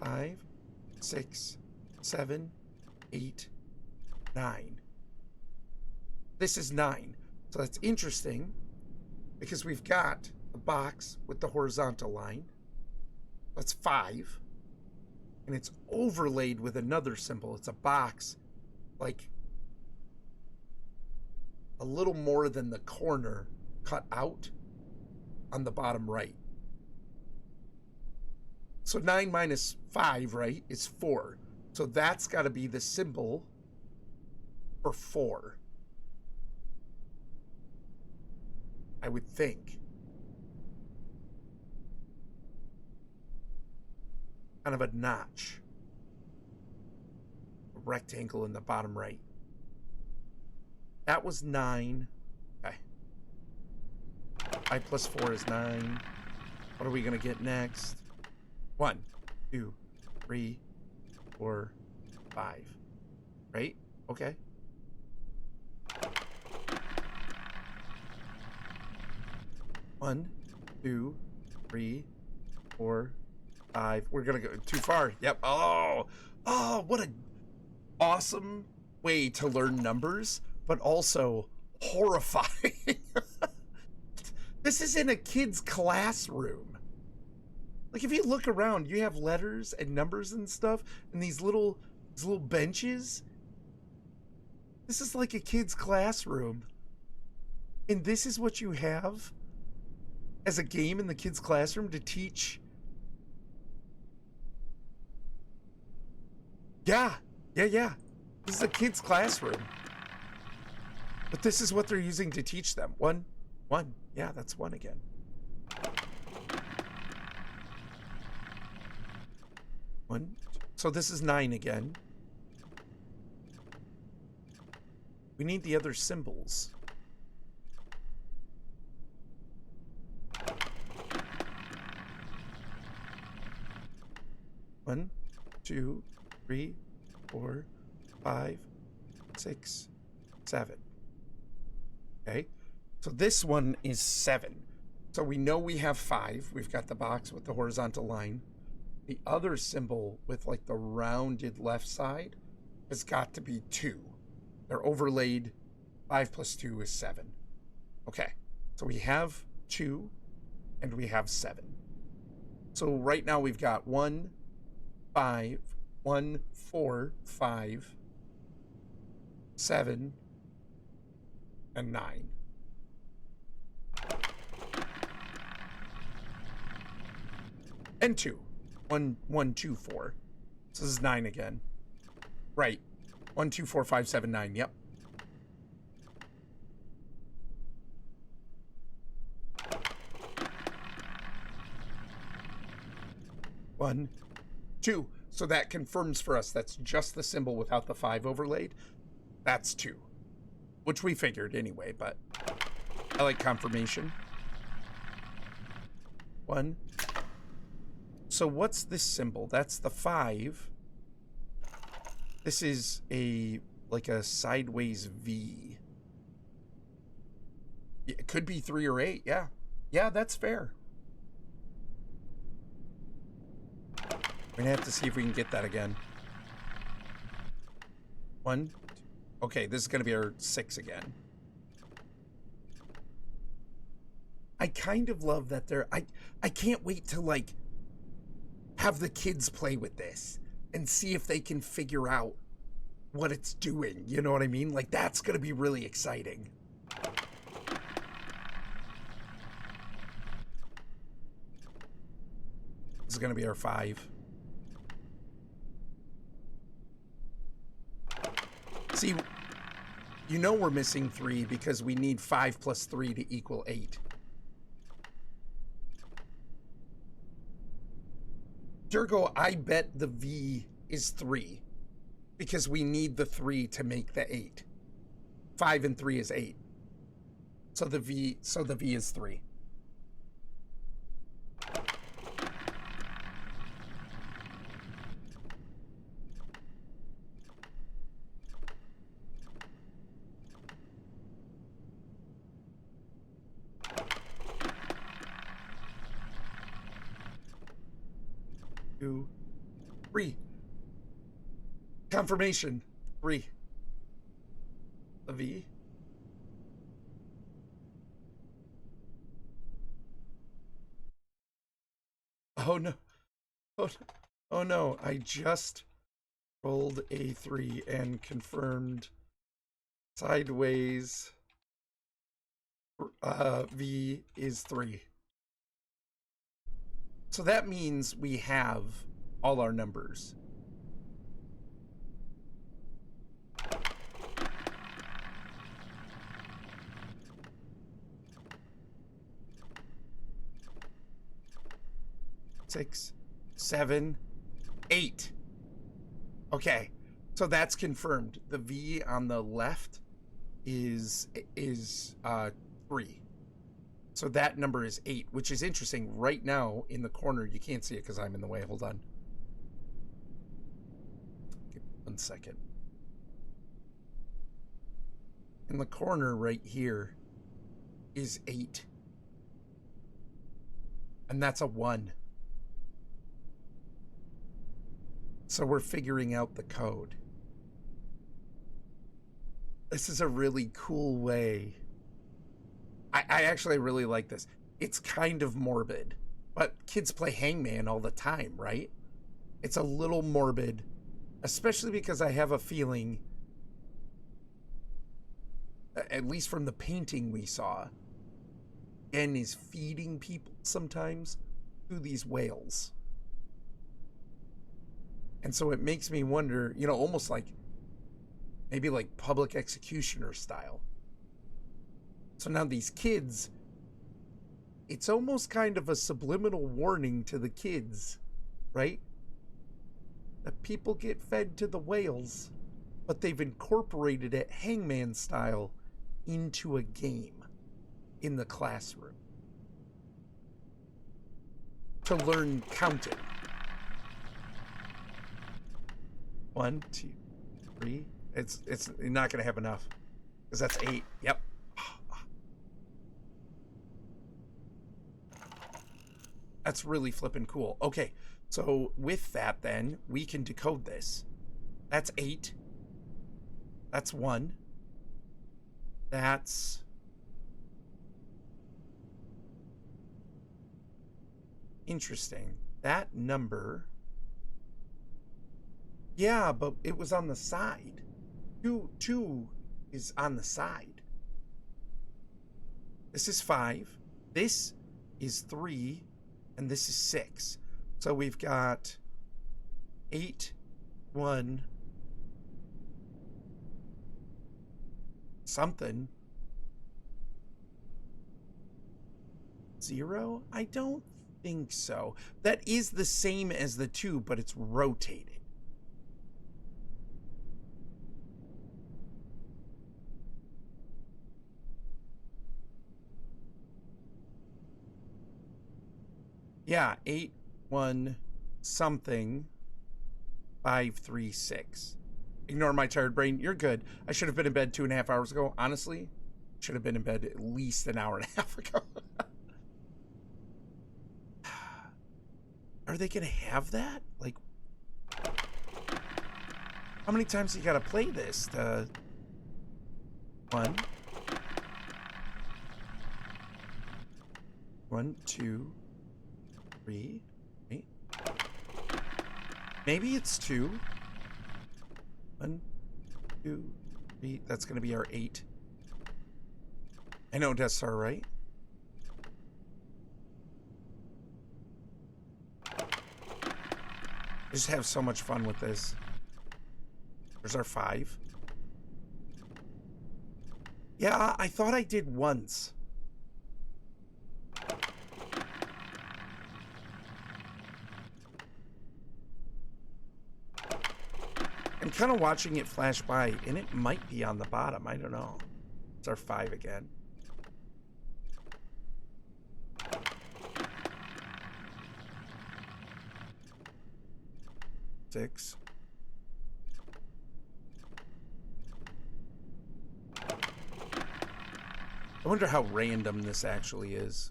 5, 6, 7, 8, 9. This is 9. So that's interesting because we've got a box with the horizontal line. That's 5. And it's overlaid with another symbol. It's a box like a little more than the corner cut out on the bottom right. So 9 minus 5, right, is 4. So that's got to be the symbol for 4. I would think. Kind of a notch. A rectangle in the bottom right. That was 9. Okay. 5 plus 4 is 9. What are we going to get next? 1, 2, 3, 4, 5. Right? Okay. One, 2, 3, 4, 5. We're gonna go too far. Yep. Oh, what a awesome way to learn numbers, but also horrifying. This is in a kid's classroom. Like if you look around, you have letters and numbers and stuff, and these little benches. This is like a kid's classroom. And this is what you have as a game in the kids' classroom to teach. Yeah. This is a kid's classroom. But this is what they're using to teach them. 1. Yeah, that's 1 again. One. So this is 9 again. We need the other symbols. One, 2, 3, 4, 5, 6, 7. Okay, so this one is 7. So we know we have 5. We've got the box with the horizontal line. The other symbol with like the rounded left side has got to be 2. They're overlaid. 5 plus 2 is 7. Okay, so we have 2 and we have 7. So right now we've got 1, 5, 1, 4, 5, 7, and 9. And 2. 1, 1, 2, 4. So this is 9 again. Right. 1, 2, 4, 5, 7, 9. Yep. One, 2. So that confirms for us that's just the symbol without the 5 overlaid. That's 2. Which we figured anyway, but I like confirmation. 1. So what's this symbol? That's the 5. This is like a sideways V. It could be 3 or 8, yeah. Yeah, that's fair. We're gonna have to see if we can get that again. 1. Okay, this is gonna be our 6 again. I kind of love that I can't wait to like have the kids play with this and see if they can figure out what it's doing. You know what I mean? Like that's gonna be really exciting. This is gonna be our 5. See, you know we're missing 3 because we need 5 plus 3 to equal 8. Durgo, I bet the V is 3 because we need the 3 to make the 8. 5 and 3 is 8. So the V is 3. Two, 3. Confirmation. 3. A V. Oh no. Oh, oh no. I just rolled a 3 and confirmed sideways. V is 3. So that means we have all our numbers. Six, 7, 8. Okay, so that's confirmed. The V on the left is 3. So that number is 8, which is interesting. Right now in the corner, you can't see it because I'm in the way. Hold on. Give me 1 second. In the corner right here is 8. And that's a 1. So we're figuring out the code. This is a really cool way. I actually really like this. It's kind of morbid, but kids play hangman all the time, right? It's a little morbid, especially because I have a feeling, at least from the painting we saw, N is feeding people sometimes through these whales. And so it makes me wonder, you know, almost like maybe like public executioner style. So now these kids, it's almost kind of a subliminal warning to the kids, right? That people get fed to the whales but they've incorporated it Hangman style into a game in the classroom to learn counting. 1, 2, 3. It's you're not gonna have enough because that's 8. Yep. That's really flippin' cool. Okay, so with that, then we can decode this. That's 8. That's 1. That's interesting. That number. Yeah, but it was on the side. 2 is on the side. This is 5. This is 3. And this is 6. So we've got 8, 1, something. 0? I don't think so. That is the same as the 2, but it's rotated. Yeah, 8, 1, something, 5, 3, 6. Ignore my tired brain. You're good. I should have been in bed 2.5 hours ago. Honestly, should have been in bed at least an hour and a half ago. Are they going to have that? Like, how many times you got to play this? 1, 2, 3, 8. Maybe it's 2. 1, 2, 3. That's going to be our 8. I know Death Star, right? I just have so much fun with this. There's our 5. Yeah, I thought I did once. I'm kind of watching it flash by, and it might be on the bottom. I don't know. It's our 5 again. Six. I wonder how random this actually is.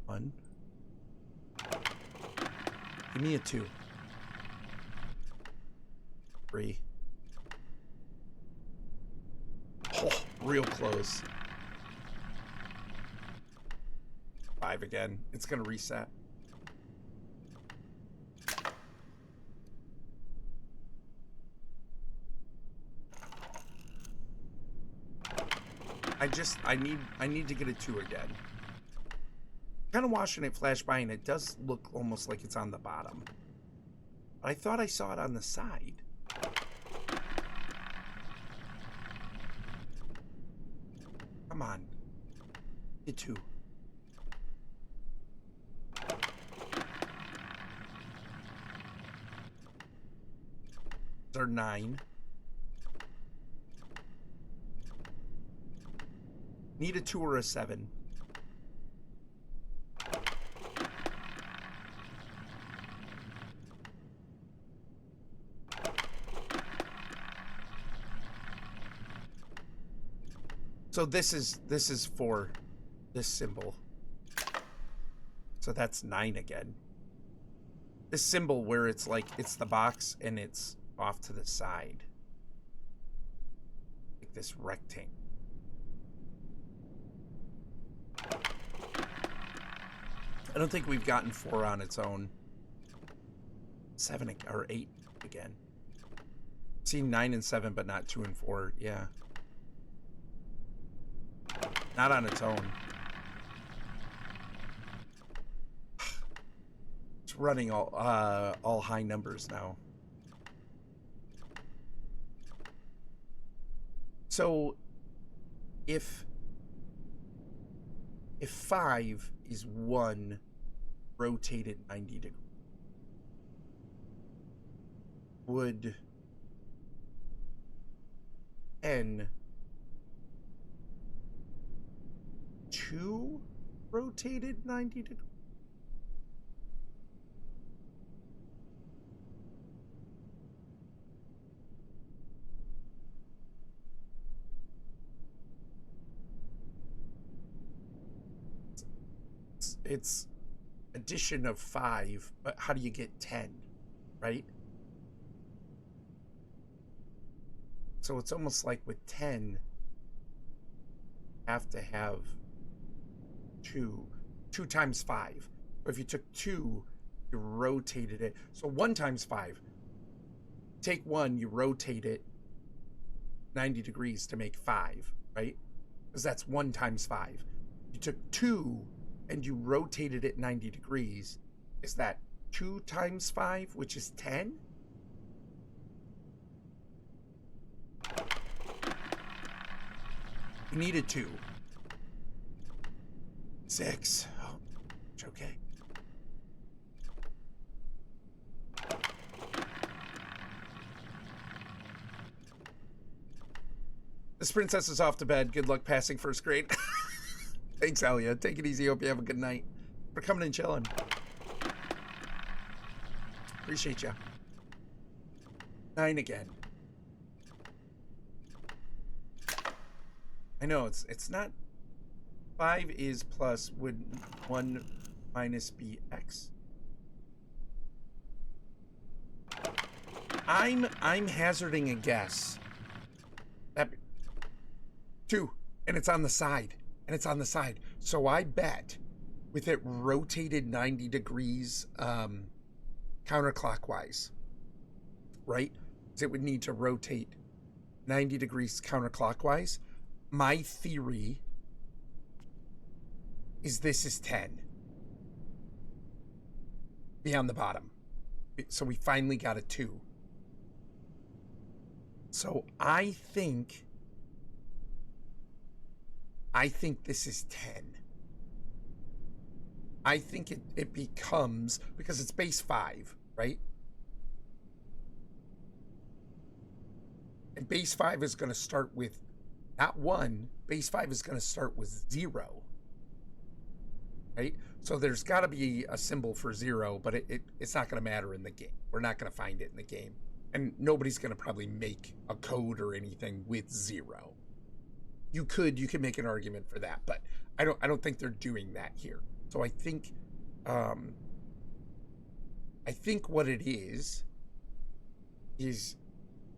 1. Give me a 2. 3. Oh, real close. 5 again. It's gonna reset. I need to get a 2 again. Kind of watching it flash by, and it does look almost like it's on the bottom. But I thought I saw it on the side. Come on. Get 2. They're 9. Need a 2 or a 7. So this is for this symbol. So that's 9 again. This symbol where it's like it's the box and it's off to the side. Like this rectangle. I don't think we've gotten 4 on its own. 7 or 8 again. Seen 9 and 7, but not 2 and 4. Yeah. Not on its own. It's running all high numbers now. So if 5 is 1 rotated 90 degrees, would 10, 2 rotated 90 degrees. It's addition of 5, but how do you get 10, right? So it's almost like with 10, have to have 2 times 5. But if you took 2, you rotated it. So 1 times 5. Take 1, you rotate it 90 degrees to make 5, right? Because that's 1 times 5. You took 2 and you rotated it 90 degrees. Is that 2 times 5, which is 10? You needed 2. 6. Oh, it's okay. This princess is off to bed. Good luck passing first grade. Thanks, Alia. Take it easy. Hope you have a good night. For coming and chilling. Appreciate ya. 9 again. I know it's not. 5 is plus. Would 1 minus be x? I'm hazarding a guess. That 2, and it's on the side. And it's on the side. So I bet with it rotated 90 degrees counterclockwise, right? Because it would need to rotate 90 degrees counterclockwise. My theory is this is 10. Be on the bottom. So we finally got a 2. So I think this is 10. I think it becomes, because it's base 5, right? And base 5 is going to start with, not 1, base 5 is going to start with 0. Right? So there's got to be a symbol for 0, but it's not going to matter in the game. We're not going to find it in the game. And nobody's going to probably make a code or anything with 0. You could make an argument for that, but I don't think they're doing that here. So I think what it is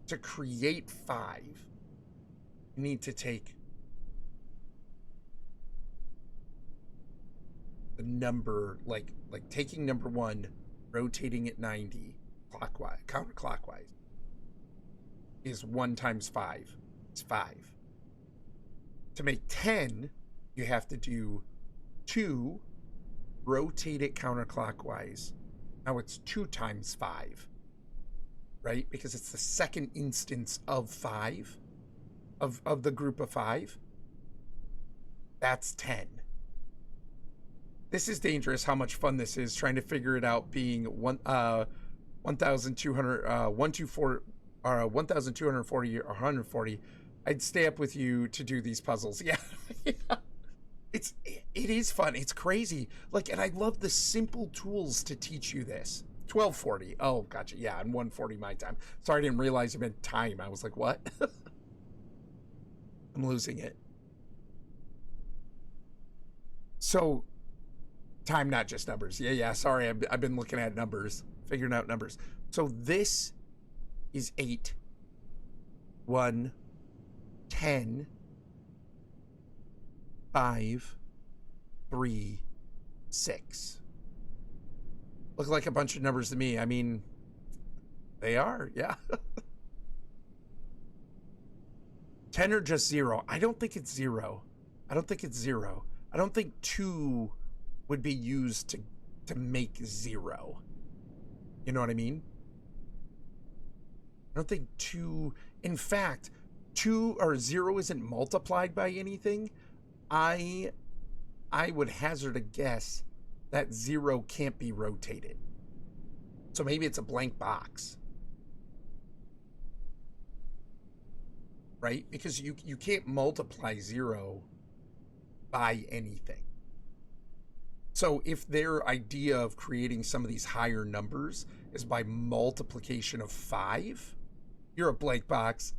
to create 5, you need to take the number, like taking number 1, rotating it 90 clockwise, counterclockwise, is 1 times 5. It's 5. To make 10, you have to do 2, rotate it counterclockwise. Now it's 2 times 5, right? Because it's the second instance of 5, of the group of 5. That's 10. This is dangerous how much fun this is, trying to figure it out being 1,240 or 140. I'd stay up with you to do these puzzles. Yeah. It is fun. It's crazy. Like, and I love the simple tools to teach you this. 1240. Oh, gotcha. Yeah, and 140 my time. Sorry, I didn't realize you meant time. I was like, what? I'm losing it. So, time, not just numbers. Yeah. Sorry, I've been looking at numbers, figuring out numbers. So this is 8, 1, 10, 5, 3, 6. Look like a bunch of numbers to me. I mean, they are, yeah. 10 or just 0? I don't think it's 0. I don't think it's 0. I don't think 2 would be used to make 0. You know what I mean? I don't think 2... In fact, 2 or 0 isn't multiplied by anything. I would hazard a guess that 0 can't be rotated. So maybe it's a blank box. right? Because you can't multiply 0 by anything. So if their idea of creating some of these higher numbers is by multiplication of 5, you're a blank box.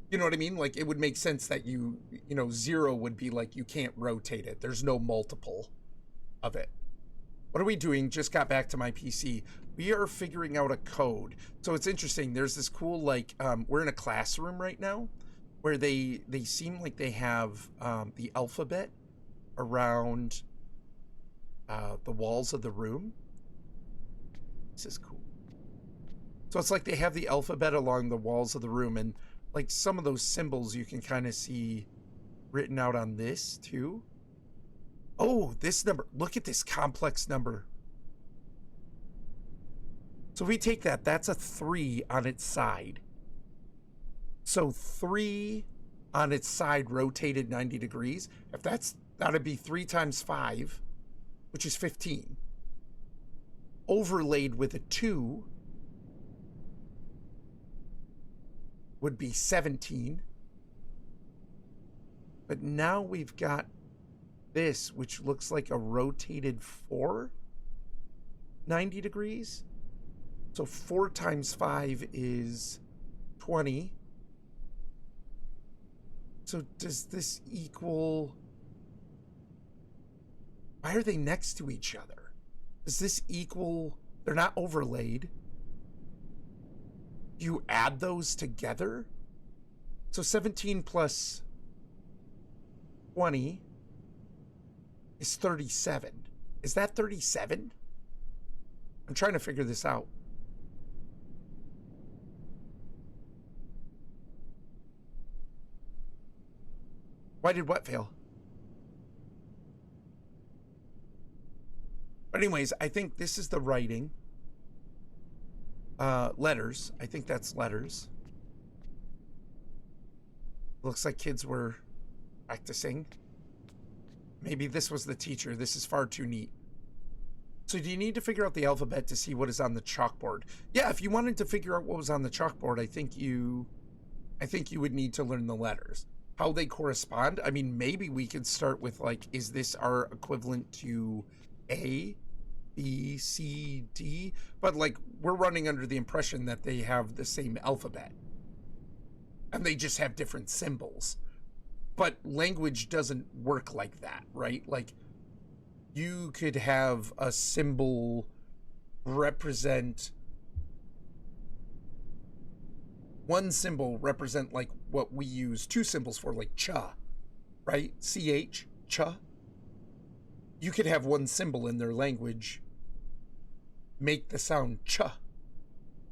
You know what I mean? Like, it would make sense that you know, 0 would be like, you can't rotate it. There's no multiple of it. What are we doing? Just got back to my PC. We are figuring out a code. So it's interesting. There's this cool, like, we're in a classroom right now where they seem like they have the alphabet around the walls of the room. This is cool. So it's like they have the alphabet along the walls of the room, and like some of those symbols you can kind of see written out on this too. Oh, this number. Look at this complex number. So if we take that, that's a 3 on its side. So 3 on its side rotated 90 degrees. If that'd be 3 times 5, which is 15. Overlaid with a 2 would be 17. But now we've got this, which looks like a rotated 4, 90 degrees. So 4 times 5 is 20. So does this equal... Why are they next to each other? Does this equal... They're not overlaid. Do you add those together? So 17 plus 20 is 37. Is that 37? I'm trying to figure this out. Why did what fail? But anyways, I think this is the writing. Letters. I think that's letters. Looks like kids were practicing. Maybe this was the teacher. This is far too neat. So do you need to figure out the alphabet to see what is on the chalkboard? Yeah, if you wanted to figure out what was on the chalkboard, I think you would need to learn the letters. How they correspond? I mean, maybe we could start with, like, is this our equivalent to A, B, C, D? But, like, we're running under the impression that they have the same alphabet. And they just have different symbols. But language doesn't work like that, right? Like, you could have a symbol represent... One symbol represent, like, what we use 2 symbols for, like cha, right? CH, cha. You could have one symbol in their language make the sound cha.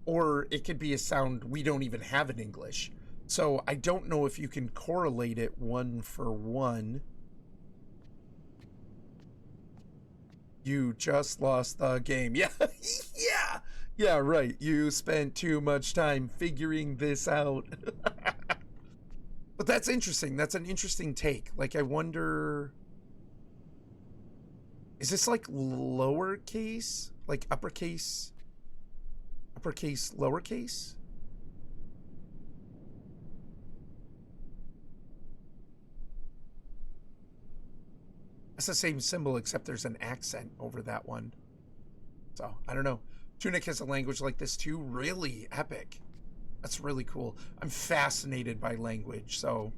Or it could be a sound we don't even have in English. So I don't know if you can correlate it 1 for 1. You just lost the game. Yeah, yeah. Yeah, right. You spent too much time figuring this out. But that's interesting. That's an interesting take. Like, I wonder... Is this like lowercase? Like uppercase? Uppercase, lowercase? That's the same symbol, except there's an accent over that one. So, I don't know. Tunic has a language like this too. Really epic. That's really cool. I'm fascinated by language, so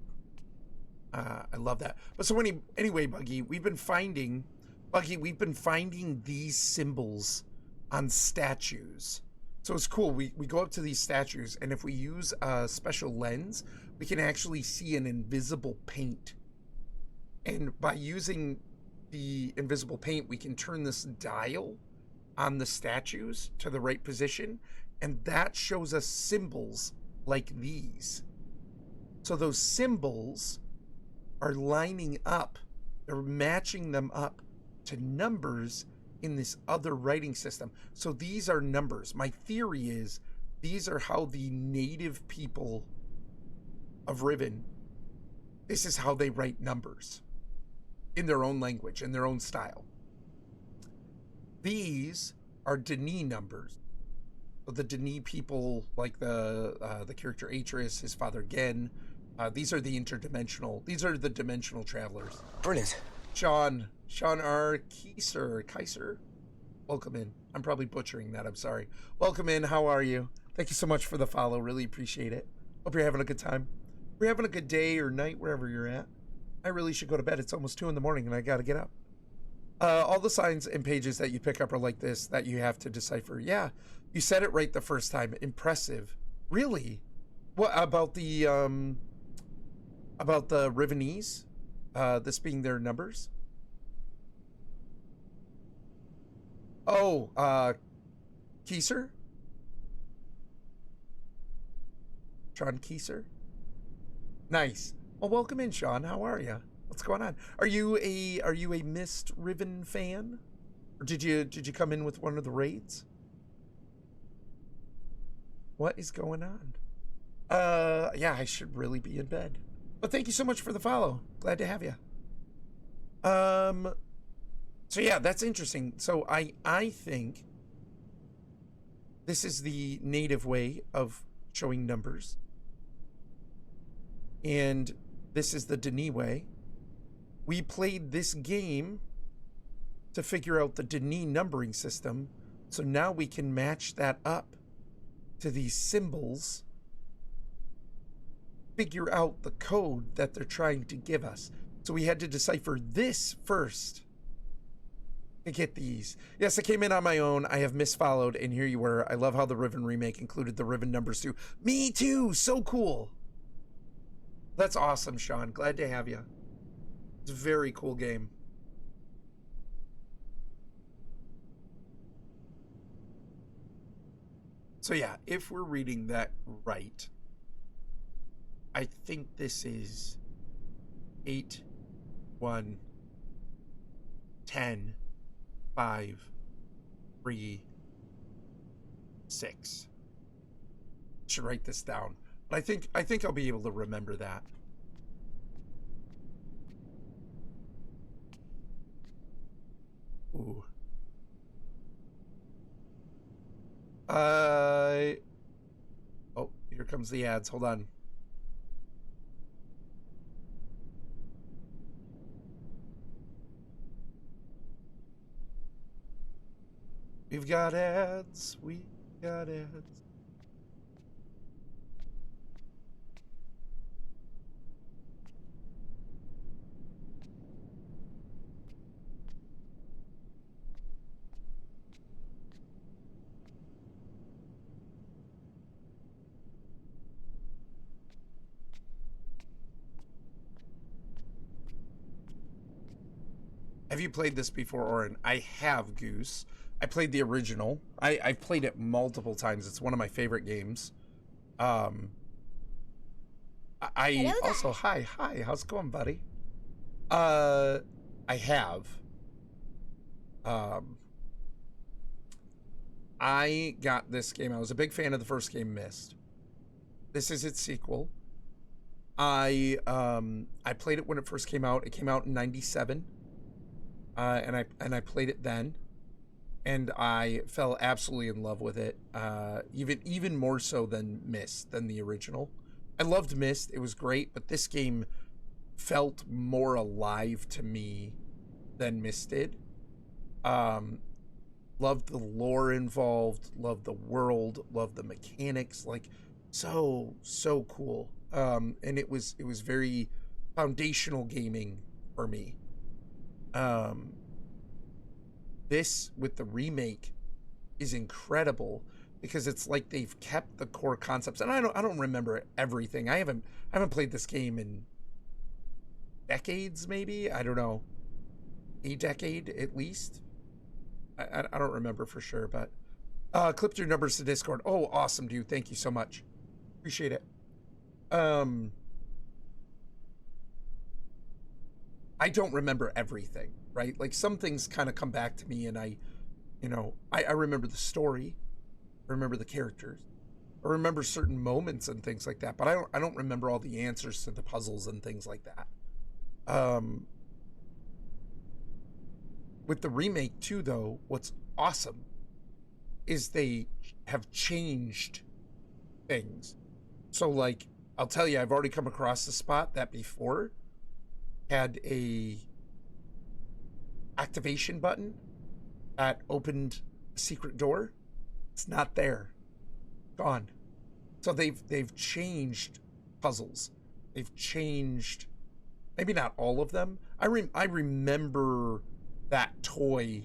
I love that. But so anyway, Buggy, we've been finding these symbols on statues. So it's cool. We go up to these statues, and if we use a special lens, we can actually see an invisible paint. And by using the invisible paint, we can turn this dial on the statues to the right position, and that shows us symbols like these. So those symbols are lining up, they're matching them up to numbers in this other writing system. So these are numbers. My theory is these are how the native people of Riven, this is how they write numbers in their own language, in their own style. These are Denis numbers. the Denis people, like the character Atreus, his father Gen. These are the dimensional travelers. Brilliant. Sean R. Kaiser. Welcome in. I'm probably butchering that. I'm sorry. Welcome in. How are you? Thank you so much for the follow. Really appreciate it. Hope you're having a good time. If you're having a good day or night, wherever you're at. I really should go to bed. It's almost 2 in the morning and I got to get up. All the signs and pages that you pick up are like this that you have to decipher. Yeah, you said it right the first time. Impressive. Really? What about the Rivenese? This being their numbers? Oh, Kieser? Sean Kieser? Nice. Well, welcome in, Sean. How are you? What's going on? Are you a Mist Riven fan? Or did you come in with one of the raids? What is going on? Yeah, I should really be in bed. But thank you so much for the follow. Glad to have you. So yeah, that's interesting. So I think this is the native way of showing numbers. And this is the Denis way. We played this game to figure out the Denis numbering system. So now we can match that up to these symbols, figure out the code that they're trying to give us. So we had to decipher this first to get these. Yes, I came in on my own. I have misfollowed, and here you were. I love how the Riven remake included the Riven numbers too. Me too. So cool. That's awesome, Sean. Glad to have you. It's a very cool game. So yeah, if we're reading that right, I think this is 8, 1, 10, 5, 3, 6. Should write this down. But I think I'll be able to remember that. Ooh. Oh, here comes the ads. Hold on. We've got ads. We got ads. Have you played this before, Orrinn? I have, Goose. I played the original. I've played it multiple times. It's one of my favorite games. I also, hi, how's it going, buddy? I have. I got this game. I was a big fan of the first game, Myst. This is its sequel. I played it when it first came out. It came out in '97. And I played it then, and I fell absolutely in love with it. Even more so than Myst, than the original. I loved Myst; it was great, but this game felt more alive to me than Myst did. Loved the lore involved, loved the world, loved the mechanics, like so cool. And it was very foundational gaming for me. This with the remake is incredible because it's like they've kept the core concepts, and I don't remember everything. I haven't played this game in decades, maybe, I don't know, a decade at least. I don't remember for sure, but clipped your numbers to Discord. Oh, awesome, dude. Thank you so much. Appreciate it. I don't remember everything, right? Like some things kind of come back to me, and I remember the story, I remember the characters, I remember certain moments and things like that, but I don't remember all the answers to the puzzles and things like that. With the remake too, though, what's awesome is they have changed things. So, like, I'll tell you, I've already come across a spot that before had a activation button that opened a secret door. It's not there. Gone. So they've changed puzzles. They've changed, maybe not all of them. I remember that toy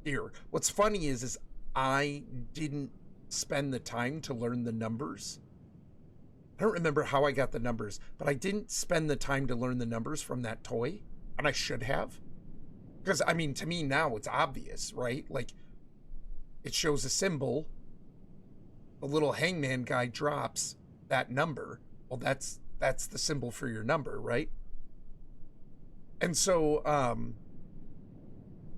here. What's funny is I didn't spend the time to learn the numbers. I don't remember how I got the numbers, but I didn't spend the time to learn the numbers from that toy, and I should have. Because, I mean, to me now it's obvious, right? Like, it shows a symbol. The little hangman guy drops that number. Well, that's the symbol for your number, right? And so,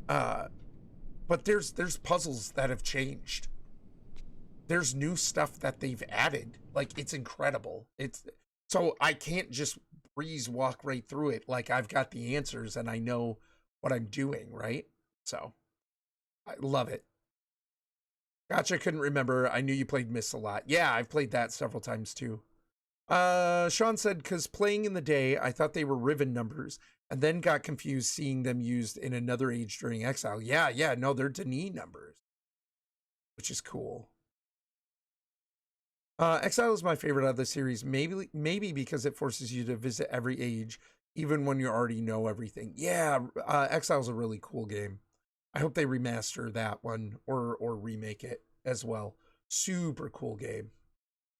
but there's puzzles that have changed. There's new stuff that they've added. Like, it's incredible. So I can't just breeze walk right through it. Like, I've got the answers and I know what I'm doing, right? So I love it. Gotcha, couldn't remember. I knew you played Myst a lot. Yeah, I've played that several times too. Sean said, because playing in the day, I thought they were Riven numbers and then got confused seeing them used in another age during Exile. Yeah, no, they're Denis numbers, which is cool. Exile is my favorite out of the series, maybe because it forces you to visit every age, even when you already know everything. Yeah, Exile's a really cool game. I hope they remaster that one or remake it as well. Super cool game.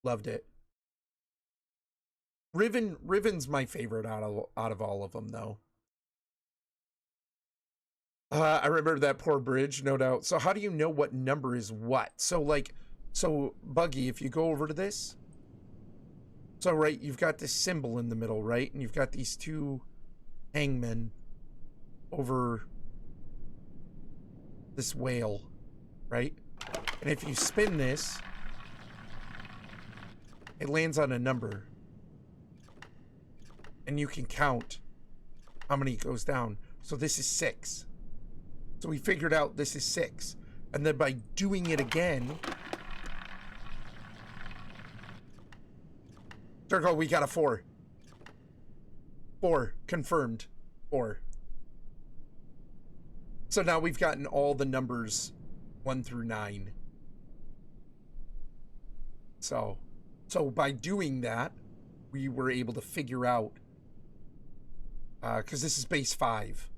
Loved it. Riven's my favorite out of all of them, though. I remember that poor bridge, no doubt. So how do you know what number is what? So Buggy, if you go over to this, so right, you've got this symbol in the middle, right? And you've got these two hangmen over this whale, right? And if you spin this, it lands on a number. And you can count how many goes down. So this is 6. So we figured out this is 6. And then by doing it again, Circle, we got a 4. 4, confirmed. 4. So now we've gotten all the numbers 1 through 9. So by doing that, we were able to figure out, because this is base 5.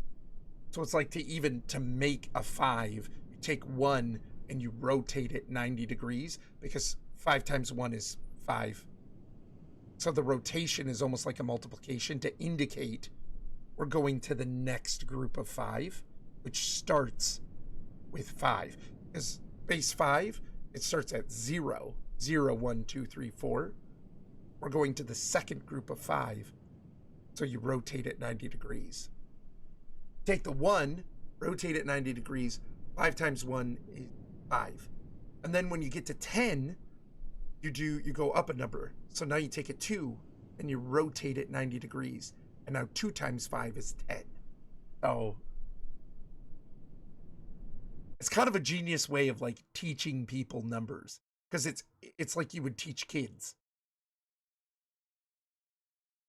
So it's like to make a 5, you take 1 and you rotate it 90 degrees, because 5 times 1 is 5. So the rotation is almost like a multiplication to indicate we're going to the next group of 5, which starts with 5. Because base 5, it starts at 0. 0, 1, 2, 3, 4. We're going to the second group of 5. So you rotate it 90 degrees. Take the 1, rotate it 90 degrees. 5 times 1 is 5. And then when you get to 10, you go up a number. So now you take a 2 and you rotate it 90 degrees. And now 2 times 5 is 10. So it's kind of a genius way of like teaching people numbers, because it's like you would teach kids.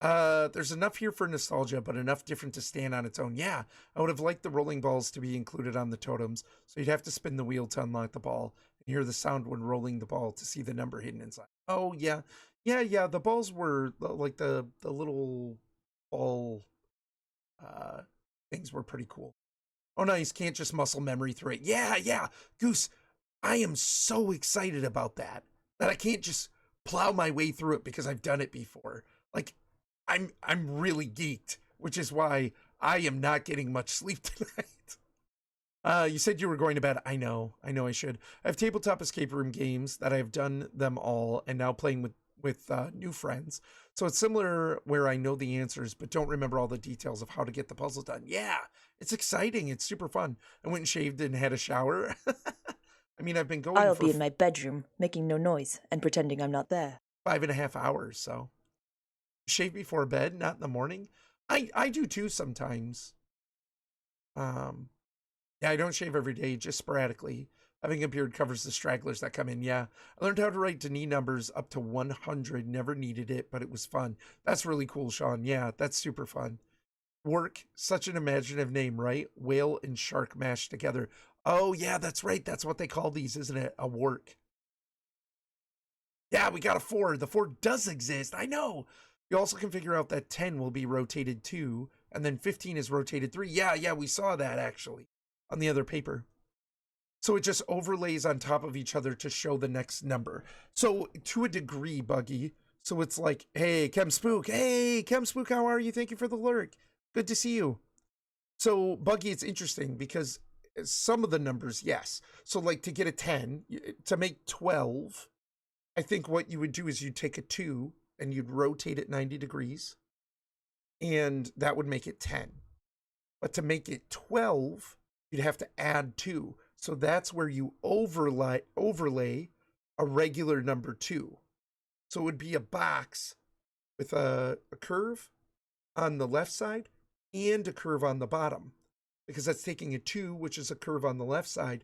There's enough here for nostalgia, but enough different to stand on its own. Yeah, I would have liked the rolling balls to be included on the totems, so you'd have to spin the wheel to unlock the ball and hear the sound when rolling the ball to see the number hidden inside. Oh, yeah. The balls were like the little ball things were pretty cool. Oh, nice. Can't just muscle memory through it. Yeah. Goose, I am so excited about that I can't just plow my way through it because I've done it before. Like, I'm really geeked, which is why I am not getting much sleep tonight. You said you were going to bed. I know I should. I have tabletop escape room games that I've done them all and now playing with new friends. So it's similar where I know the answers, but don't remember all the details of how to get the puzzle done. Yeah, it's exciting. It's super fun. I went and shaved and had a shower. I mean, I've been going I'll be in my bedroom, making no noise and pretending I'm not there. 5.5 hours, so. Shave before bed, not in the morning. I do too sometimes. Yeah, I don't shave every day, just sporadically. Having a beard covers the stragglers that come in. Yeah, I learned how to write Denis numbers up to 100. Never needed it, but it was fun. That's really cool, Sean. Yeah, that's super fun. Work, such an imaginative name, right? Whale and shark mashed together. Oh, yeah, that's right. That's what they call these, isn't it? A work. Yeah, we got a 4. The 4 does exist. I know. You also can figure out that 10 will be rotated 2, and then 15 is rotated 3. Yeah, we saw that actually on the other paper. So it just overlays on top of each other to show the next number. So to a degree, Buggy. So it's like, hey, Chem Spook. Hey, Chem Spook, how are you? Thank you for the lurk. Good to see you. So, Buggy, it's interesting because some of the numbers, yes. So, like, to get a 10, to make 12, I think what you would do is you'd take a 2 and you'd rotate it 90 degrees. And that would make it 10. But to make it 12, you'd have to add 2. So that's where you overlay a regular number 2. So it would be a box with a curve on the left side and a curve on the bottom, because that's taking a 2, which is a curve on the left side,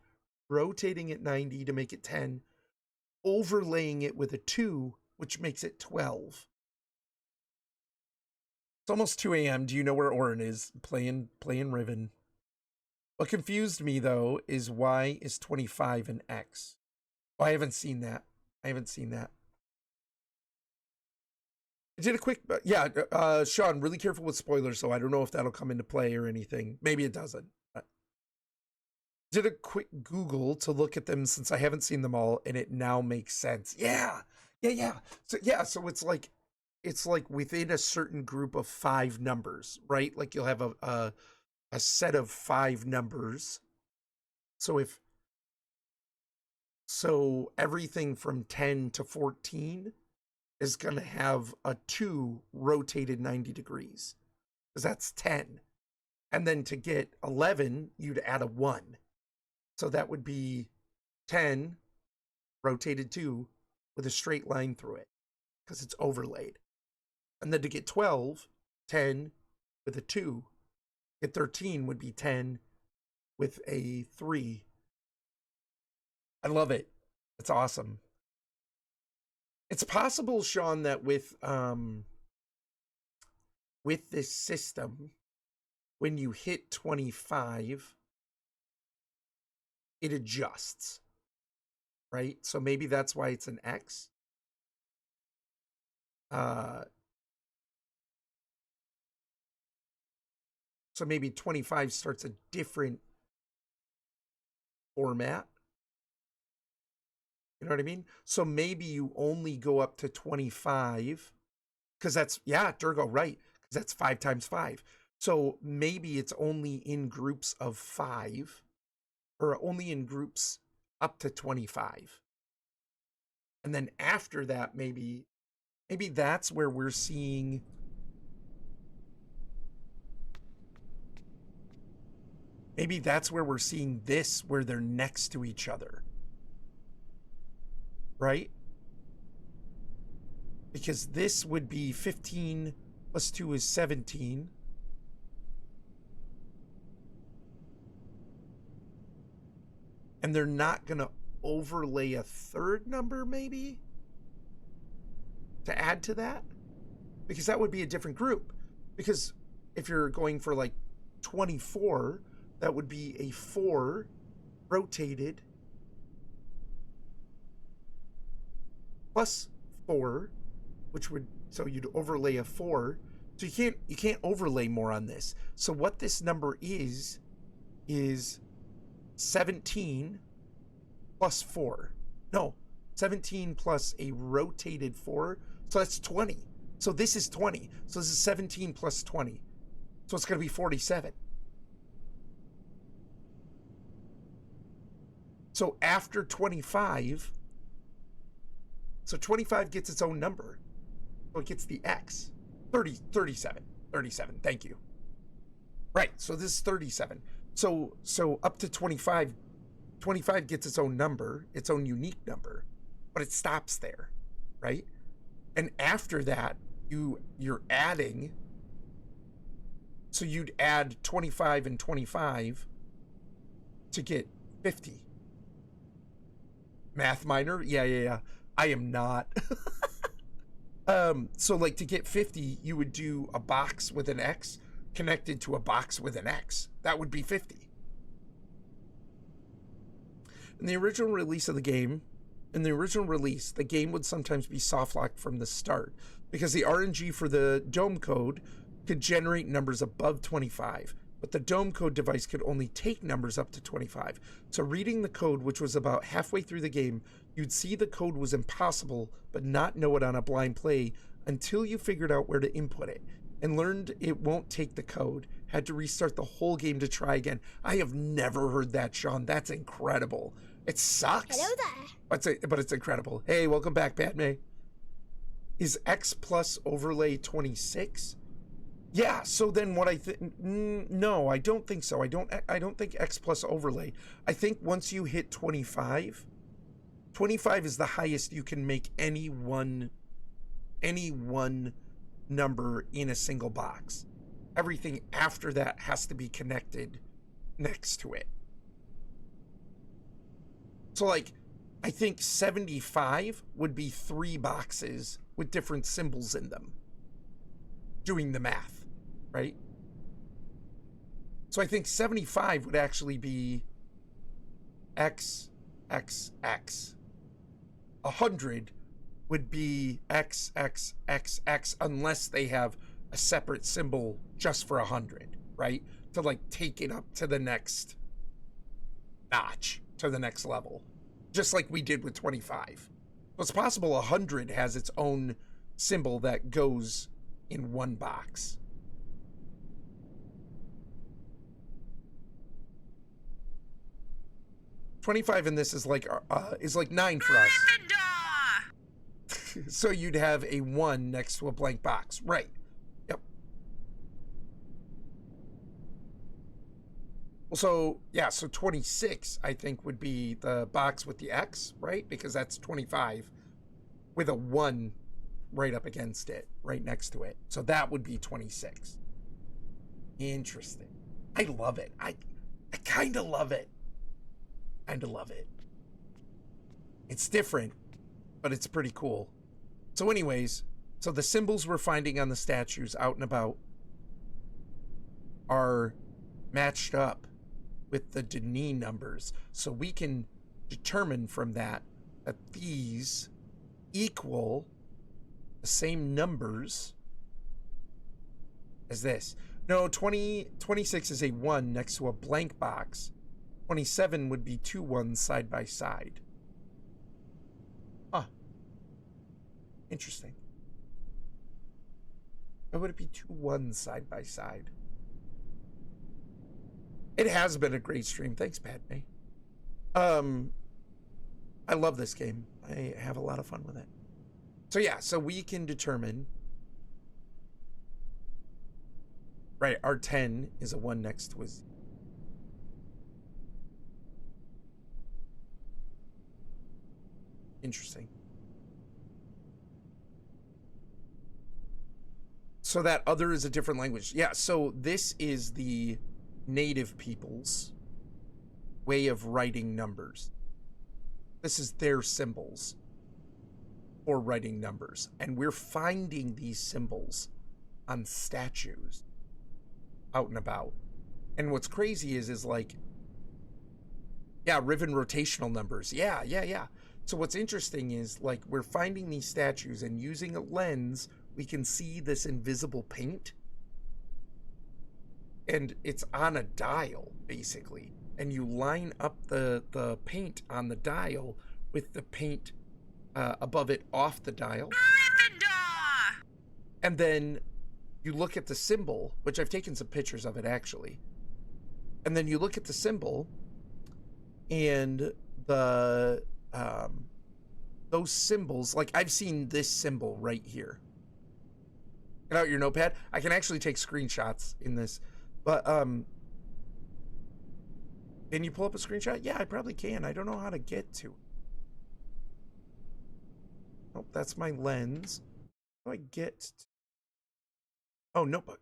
rotating it 90 to make it 10, overlaying it with a 2, which makes it 12. It's almost 2 a.m. Do you know where Orrinn is? Playing Riven. What confused me, though, is Y is 25 and X. Oh, I haven't seen that. I did a quick, Sean, really careful with spoilers, so I don't know if that'll come into play or anything. Maybe it doesn't. Did a quick Google to look at them since I haven't seen them all, and it now makes sense. Yeah. So it's like within a certain group of 5 numbers, right? Like you'll have a set of 5 numbers. So everything from 10 to 14 is going to have a 2 rotated 90 degrees, because that's 10. And then to get 11, you'd add a 1. So that would be 10 rotated 2 with a straight line through it, because it's overlaid. And then to get 12, 10 with a 2. Get 13 would be 10 with a 3. I love it. It's awesome. It's possible, Sean, that with this system, when you hit 25, it adjusts, right? So maybe that's why it's an X. So maybe 25 starts a different format. You know what I mean? So maybe you only go up to 25, because that's, yeah, Durgo, right, because that's 5 times 5. So maybe it's only in groups of 5, or only in groups up to 25. And then after that, maybe that's where we're seeing this, where they're next to each other. Right? Because this would be 15 plus 2 is 17. And they're not going to overlay a third number, maybe, to add to that? Because that would be a different group. Because if you're going for like 24, that would be a 4 rotated plus 4, which would, so you'd overlay a 4. So you can't overlay more on this. So what this number is 17 plus 4. No, 17 plus a rotated 4. So that's 20. So this is 20. So this is 17 plus 20. So it's going to be 47. So after 25, so 25 gets its own number. So it gets the X. 37. Thank you. Right. So this is 37. So up to 25 gets its own number, its own unique number, but it stops there, right? And after that, you're adding. So you'd add 25 and 25, to get 50. Math minor? Yeah. I am not. So like to get 50, you would do a box with an X connected to a box with an X. That would be 50. In the original release, the game would sometimes be soft locked from the start because the RNG for the dome code could generate numbers above 25, but the dome code device could only take numbers up to 25. So reading the code, which was about halfway through the game, you'd see the code was impossible, but not know it on a blind play until you figured out where to input it and learned it won't take the code. Had to restart the whole game to try again. I have never heard that, Sean. That's incredible. It sucks. Hello there. But it's incredible. Hey, welcome back, Padme. Is X plus overlay 26? Yeah, so then what I think, no, I don't think so. I don't think X plus overlay. I think once you hit 25 is the highest you can make any one number in a single box. Everything after that has to be connected next to it. So like, I think 75 would be 3 boxes with different symbols in them. Doing the math, right? So I think 75 would actually be X, X, X. 100 would be X, X, X, X, unless they have a separate symbol just for 100, right? To like take it up to the next notch, to the next level. Just like we did with 25. So it's possible 100 has its own symbol that goes in one box. $25 in this is like 9 for us. So you'd have a 1 next to a blank box, right? Yep. Well, so yeah, so 26 I think would be the box with the X, right? Because that's 25 with a 1 right up against it, right next to it. So that would be 26. Interesting. I love it. I kind of love it. Kind of love it. It's different, but it's pretty cool. So anyways, so the symbols we're finding on the statues out and about are matched up with the Denis numbers. So we can determine from that that these equal the same numbers as this. No, 26 is a 1 next to a blank box. 27 would be 2 1s side by side. Huh. Interesting. Why would it be 2 1s side by side? It has been a great stream. Thanks, Padme. I love this game. I have a lot of fun with it. So yeah, so we can determine, right, our 10 is a 1 next to a 0. Interesting. So that other is a different language. Yeah, so this is the native people's way of writing numbers. This is their symbols for writing numbers. And we're finding these symbols on statues out and about. And what's crazy is like, yeah, Riven rotational numbers. Yeah. So what's interesting is like we're finding these statues and using a lens, we can see this invisible paint. And it's on a dial, basically. And you line up the paint on the dial with the paint above it off the dial. And then you look at the symbol, which I've taken some pictures of it actually. And then you look at the symbol and the those symbols, like I've seen this symbol right here. Get out your notepad. I can actually take screenshots in this. But can you pull up a screenshot? Yeah, I probably can. I don't know how to get to it. Oh, that's my lens. How do I get to... Oh, notebook.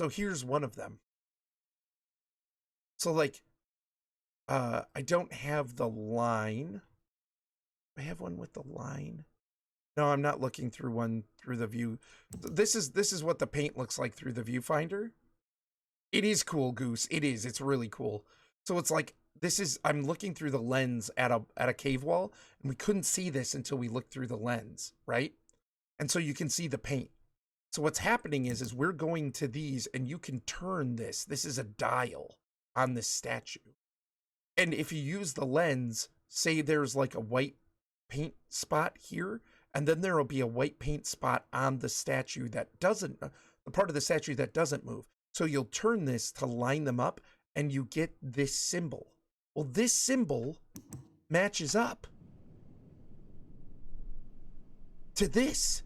So here's one of them. So like, I don't have the line. I have one with the line. No, I'm not looking through one through the view. This is what the paint looks like through the viewfinder. It is cool, Goose. It is. It's really cool. So it's like, I'm looking through the lens at a cave wall, and we couldn't see this until we looked through the lens, right? And so you can see the paint. So what's happening is we're going to these, and you can turn this. This is a dial on this statue. And if you use the lens, say there's like a white paint spot here, and then there will be a white paint spot on the statue that doesn't, the part of the statue that doesn't move. So you'll turn this to line them up, and you get this symbol. Well, this symbol matches up to this.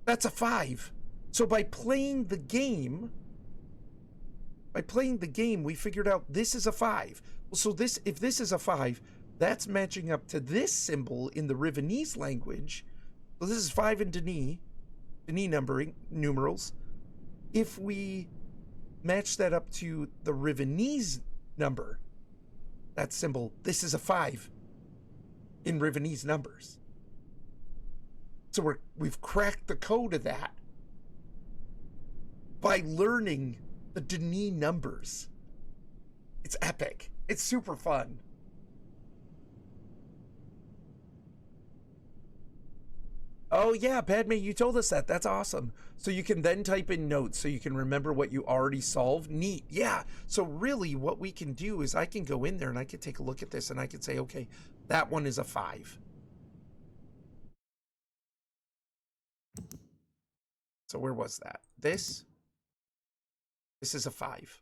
That's a 5. So by playing the game, we figured out this is a 5. So if this is a 5, that's matching up to this symbol in the Rivenese language. So this is 5 in Denis numerals. If we match that up to the Rivenese number, that symbol, this is a 5 in Rivenese numbers. So we've cracked the code of that by learning the Denis numbers. It's epic. It's super fun. Oh yeah, Padme, you told us that. That's awesome. So you can then type in notes so you can remember what you already solved. Neat. Yeah. So really what we can do is I can go in there and I can take a look at this and I can say, okay, that one is a 5. So where was that? This is a 5.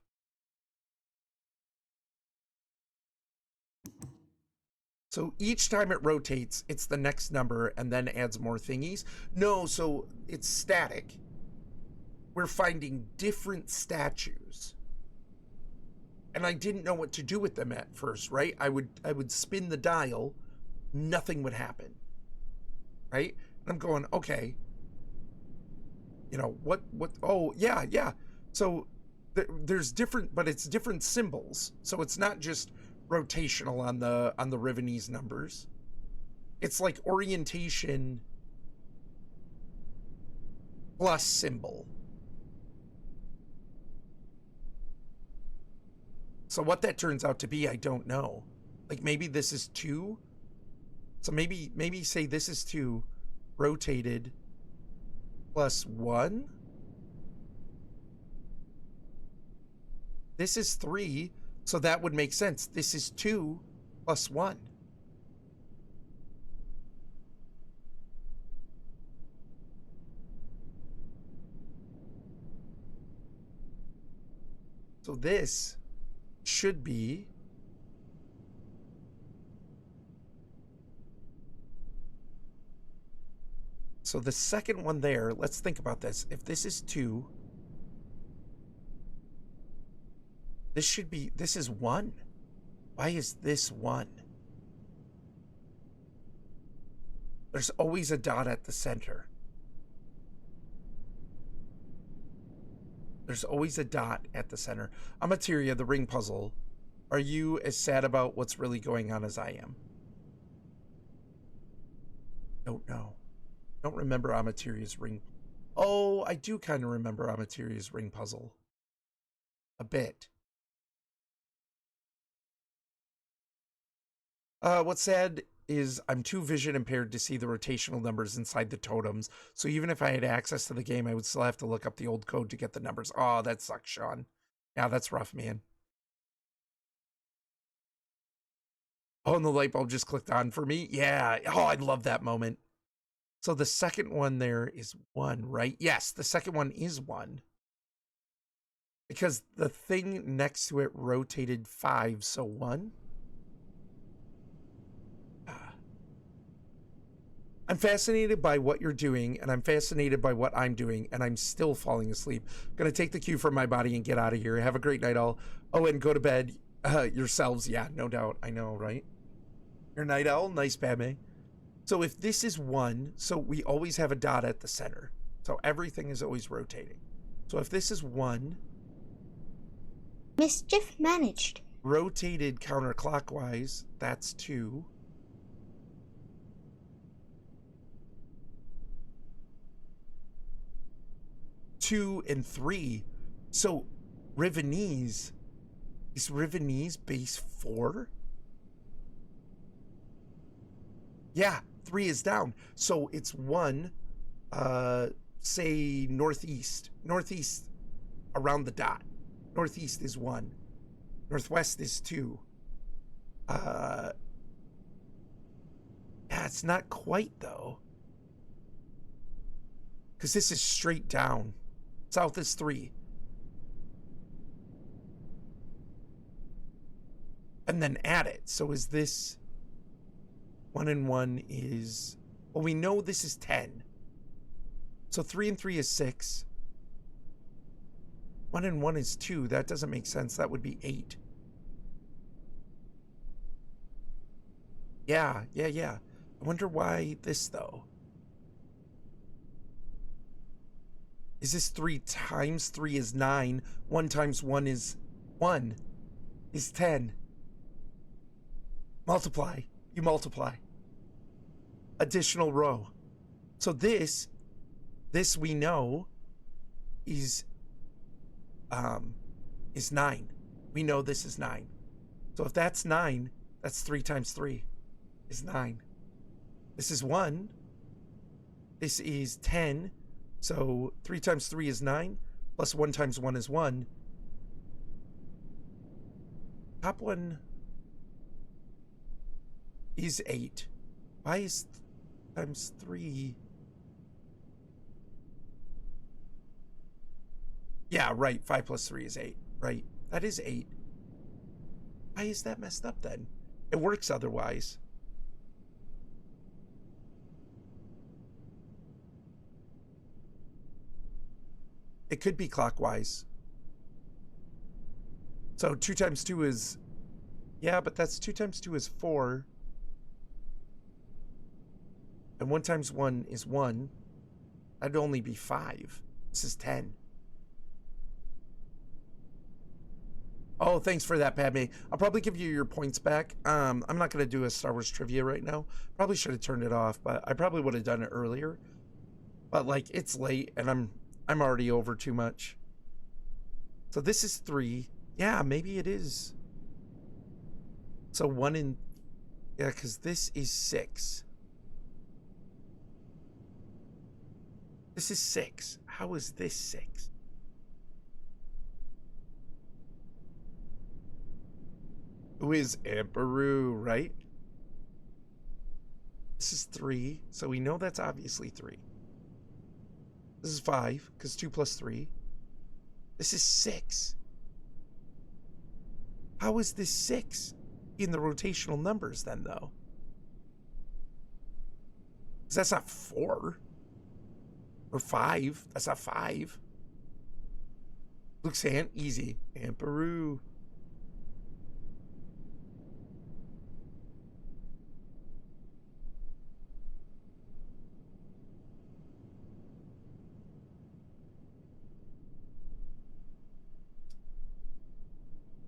So each time it rotates, it's the next number and then adds more thingies. No, so it's static. We're finding different statues. And I didn't know what to do with them at first, right? I would spin the dial, nothing would happen. Right? And I'm going, okay. You know, what, oh, yeah. So there's different, but it's different symbols. So it's not just rotational on the Rivenese numbers. It's like orientation plus symbol. So what that turns out to be, I don't know. Like maybe this is 2. So maybe say this is 2 rotated plus 1. This is 3. So that would make sense. This is 2 plus 1. So this should be so the second one there, let's think about this. If this is 2, this is 1. Why is this 1? There's always a dot at the center. There's always a dot at the center. Amateria, the ring puzzle. Are you as sad about what's really going on as I am? Don't know. Don't remember Amateria's ring. Oh, I do kind of remember Amateria's ring puzzle. A bit. What's sad is I'm too vision impaired to see the rotational numbers inside the totems. So even if I had access to the game, I would still have to look up the old code to get the numbers. Oh, that sucks, Sean. Yeah, that's rough, man. Oh, and the light bulb just clicked on for me. Yeah. Oh, I love that moment. So the second one there is 1, right? Yes, the second one is 1. Because the thing next to it rotated 5, so 1. I'm fascinated by what you're doing, and I'm fascinated by what I'm doing, and I'm still falling asleep. Gonna take the cue from my body and get out of here. Have a great night, all. Oh, and go to bed yourselves. Yeah, no doubt. I know, right? Your night owl? Nice, Padme. So if this is 1, so we always have a dot at the center. So everything is always rotating. So if this is 1, Mischief managed. rotated counterclockwise, that's 2. Two and 3. So Rivenese, is Rivenese base 4? Yeah, 3 is down. So it's 1, say northeast. Northeast around the dot. Northeast is 1. Northwest is 2. Yeah, it's not quite though. Because this is straight down. South is 3. And then add it. So is this 1 and 1 is, well, we know this is 10. So 3 and 3 is 6. 1 and 1 is 2. That doesn't make sense. That would be 8. Yeah. I wonder why this though. Is this 3 times 3 is 9? 1 times 1 is 1. Is 10. Multiply. You multiply. Additional row. So this we know is 9. We know this is 9. So if that's 9, that's 3 times 3 is 9. This is 1. This is 10. So 3 times 3 is 9, plus 1 times 1 is 1. Top one is 8. Why is times 3? Yeah, right. 5 plus 3 is 8. Right. That is 8. Why is that messed up then? It works otherwise. It could be clockwise. So 2 times 2 is, yeah, but that's 2 times 2 is 4. And 1 times 1 is 1. That'd only be 5. This is 10. Oh, thanks for that, Padme. I'll probably give you your points back. I'm not going to do a Star Wars trivia right now. Probably should have turned it off, but I probably would have done it earlier. But like, it's late and I'm already over too much. So this is 3. Yeah, maybe it is. So 1 in, yeah, because this is 6. This is 6. How is this 6? Who is Emperor, right? This is 3, so we know that's obviously 3. This is 5, because 2 plus 3. This is 6. How is this 6 in the rotational numbers then, though? Because that's not 4. Or 5. That's not 5. Luke's hand, easy. Emperor.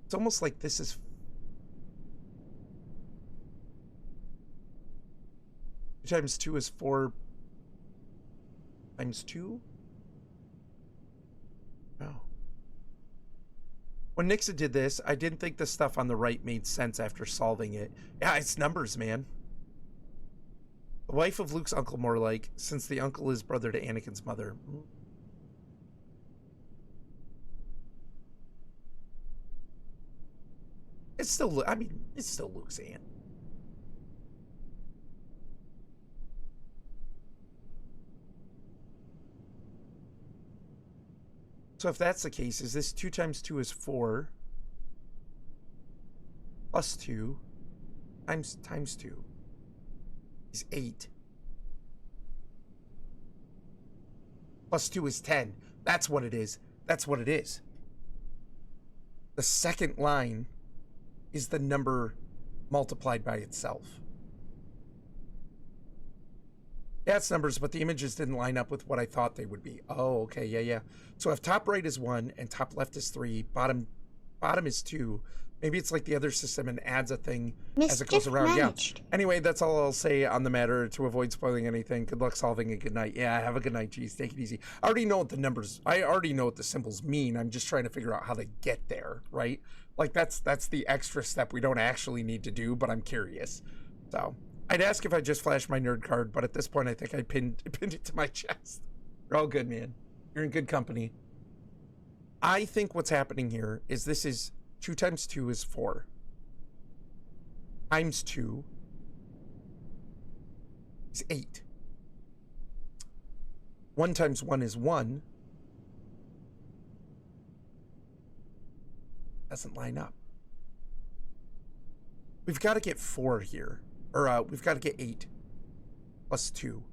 It's almost like this is 2 times 2 is 4 times 2? Oh. When Nixa did this, I didn't think the stuff on the right made sense after solving it. Yeah, it's numbers, man. The wife of Luke's uncle, more like, since the uncle is brother to Anakin's mother. It's still, I mean, it's still Luke's aunt. So if that's the case, is this 2 times 2 is 4 plus 2 times 2 is 8 plus 2 is 10. That's what it is. That's what it is. The second line is the number multiplied by itself. Yeah, it's numbers, but the images didn't line up with what I thought they would be. Oh, okay, yeah. So if top right is 1 and top left is 3, bottom is 2, maybe it's like the other system and adds a thing as it goes around. Managed. Yeah. Anyway, that's all I'll say on the matter to avoid spoiling anything. Good luck solving a good night. Yeah, have a good night, geez. Take it easy. I already know what the symbols mean. I'm just trying to figure out how they get there, right? Like that's the extra step we don't actually need to do, but I'm curious. So I'd ask if I just flashed my nerd card, but at this point, I think I pinned it to my chest. You're all good, man. You're in good company. I think what's happening here is this is 2 times 2 is 4. Times 2 is 8. 1 times 1 is 1. Doesn't line up. We've got to get 4 here. Or we've got to get 8 plus 2.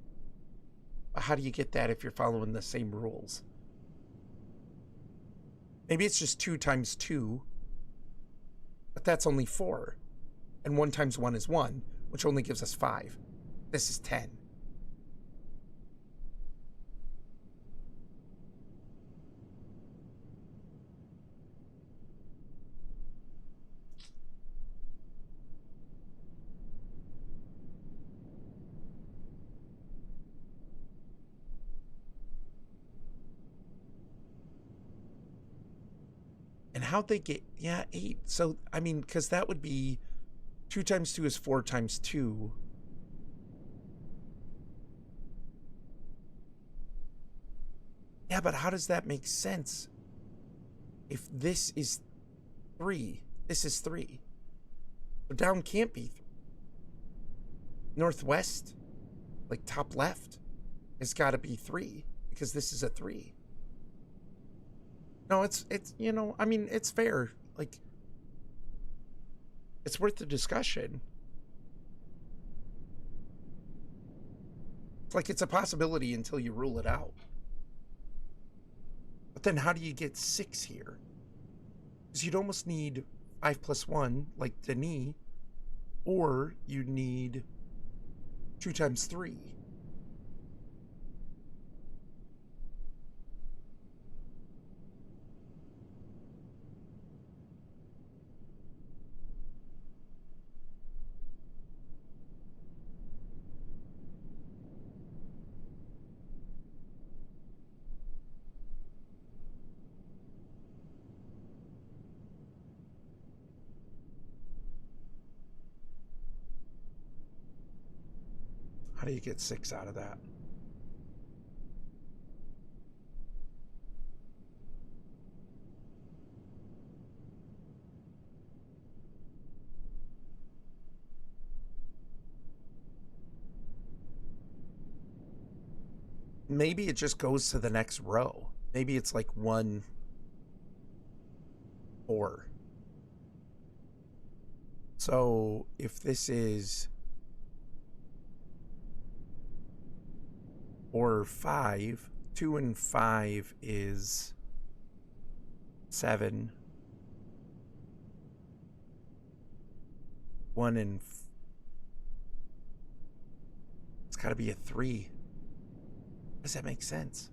How do you get that if you're following the same rules? Maybe it's just 2 times 2, but that's only 4. And 1 times 1 is 1, which only gives us 5. This is 10. And how'd they get, 8. So, I mean, because that would be 2 times 2 is 4 times 2. Yeah, but how does that make sense? If this is 3, this is 3. So down can't be 3. Northwest, like top left, has got to be 3 because this is a 3. No, it's I mean, it's fair. Like, it's worth the discussion. It's like it's a possibility until you rule it out. But then how do you get 6 here? Because you'd almost need 5 plus 1, like Denis, or you need 2 times 3. How do you get 6 out of that? Maybe it just goes to the next row. Maybe it's like 1, 4. So if this is 4 or 5, 2 and 5 is 7. 1 and it's got to be a 3. Does that make sense?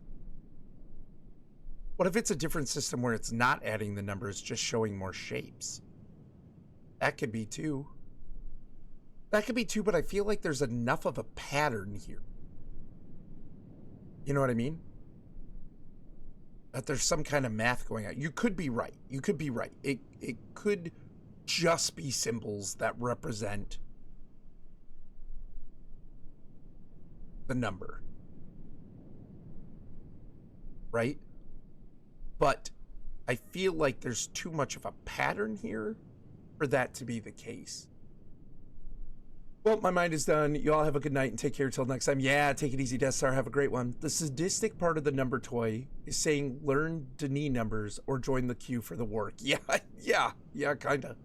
What if it's a different system where it's not adding the numbers, just showing more shapes? That could be 2. That could be 2, but I feel like there's enough of a pattern here. You know what I mean? That there's some kind of math going on. You could be right. You could be right. It could just be symbols that represent the number. Right? But I feel like there's too much of a pattern here for that to be the case. Well, my mind is done. You all have a good night and take care till next time. Yeah, take it easy, Death Star. Have a great one. The sadistic part of the number toy is saying learn Denis numbers or join the queue for the work. Yeah, kind of.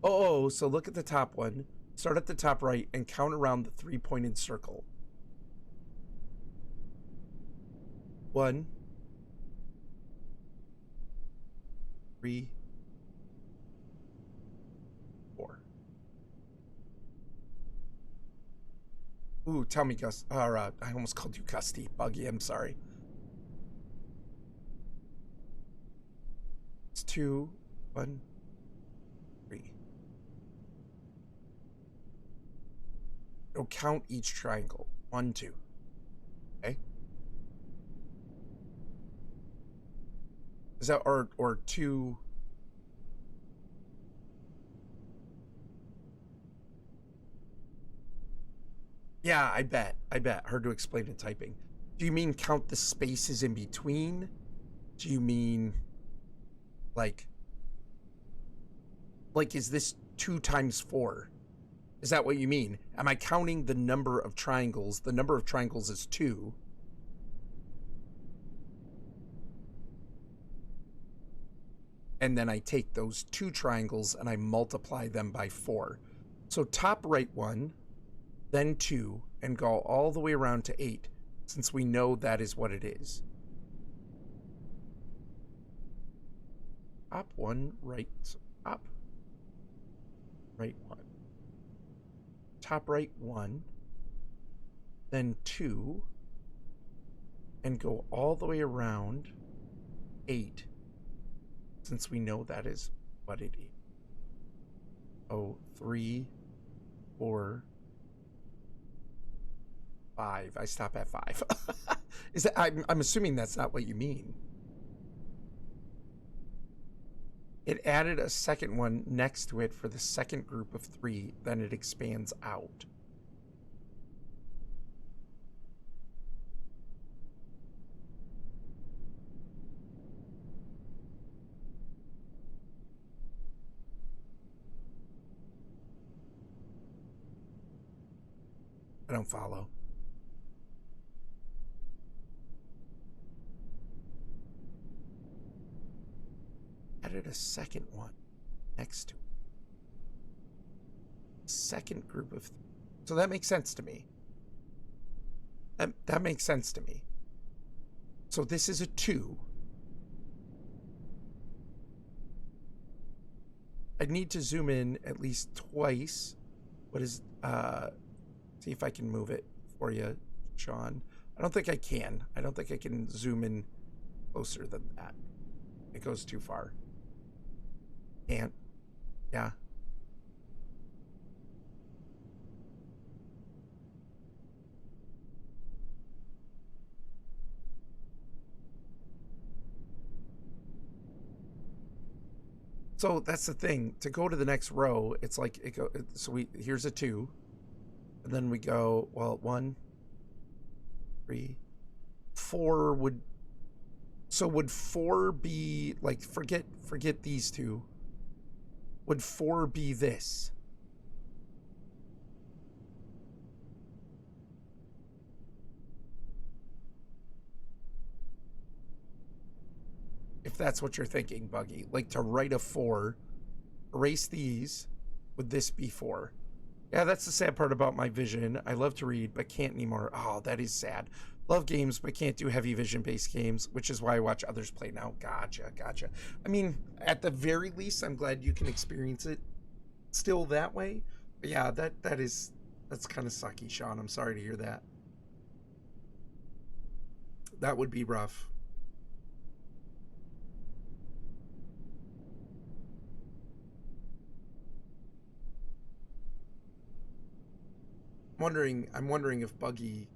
Oh, so look at the top one. Start at the top right and count around the 3-pointed circle. 1, 3, 4. Ooh, tell me, Gus. I almost called you Gusty. Buggy, I'm sorry. It's 2, 1, 3. It'll count each triangle. 1, 2. Okay. Is that or 2? Yeah, I bet. Hard to explain in typing. Do you mean count the spaces in between? Do you mean like is this 2 times 4? Is that what you mean? Am I counting the number of triangles? The number of triangles is 2. And then I take those 2 triangles and I multiply them by 4. So top right one, then 2, and go all the way around to 8, since we know that is what it is. Top 1, right, so top right 1. Top right 1, then 2, and go all the way around 8, since we know that is what it is. Oh, 3, 4, 5. I stop at 5. Is that? I'm assuming that's not what you mean. It added a second one next to it for the second group of 3. Then it expands out. I don't follow. Added a second one next to it. Second group of... So that makes sense to me. That makes sense to me. So this is a 2. I need to zoom in at least twice. What is... see if I can move it for you, Sean. I don't think I can. I don't think I can zoom in closer than that. It goes too far. Can't. Yeah. So that's the thing. To go to the next row, it's like it go. So here's a 2, and then we go. Well, 1, 3, 4 would. So would 4 be like forget these 2? Would 4 be this? If that's what you're thinking, Buggy. Like to write a 4, erase these, would this be 4? Yeah, that's the sad part about my vision. I love to read, but can't anymore. Oh, that is sad. Love games, but can't do heavy vision-based games, which is why I watch others play now. Gotcha. I mean, at the very least, I'm glad you can experience it still that way. But yeah, that's kind of sucky, Sean. I'm sorry to hear that. That would be rough. I'm wondering if Buggy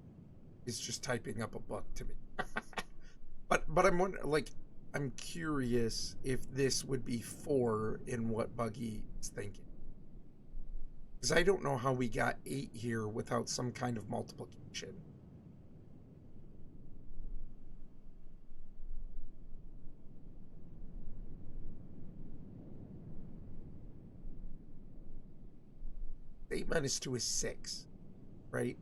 is just typing up a book to me. but I'm wondering, like, I'm curious if this would be 4 in what Buggy is thinking. Because I don't know how we got 8 here without some kind of multiplication. Eight minus 2 is 6, right?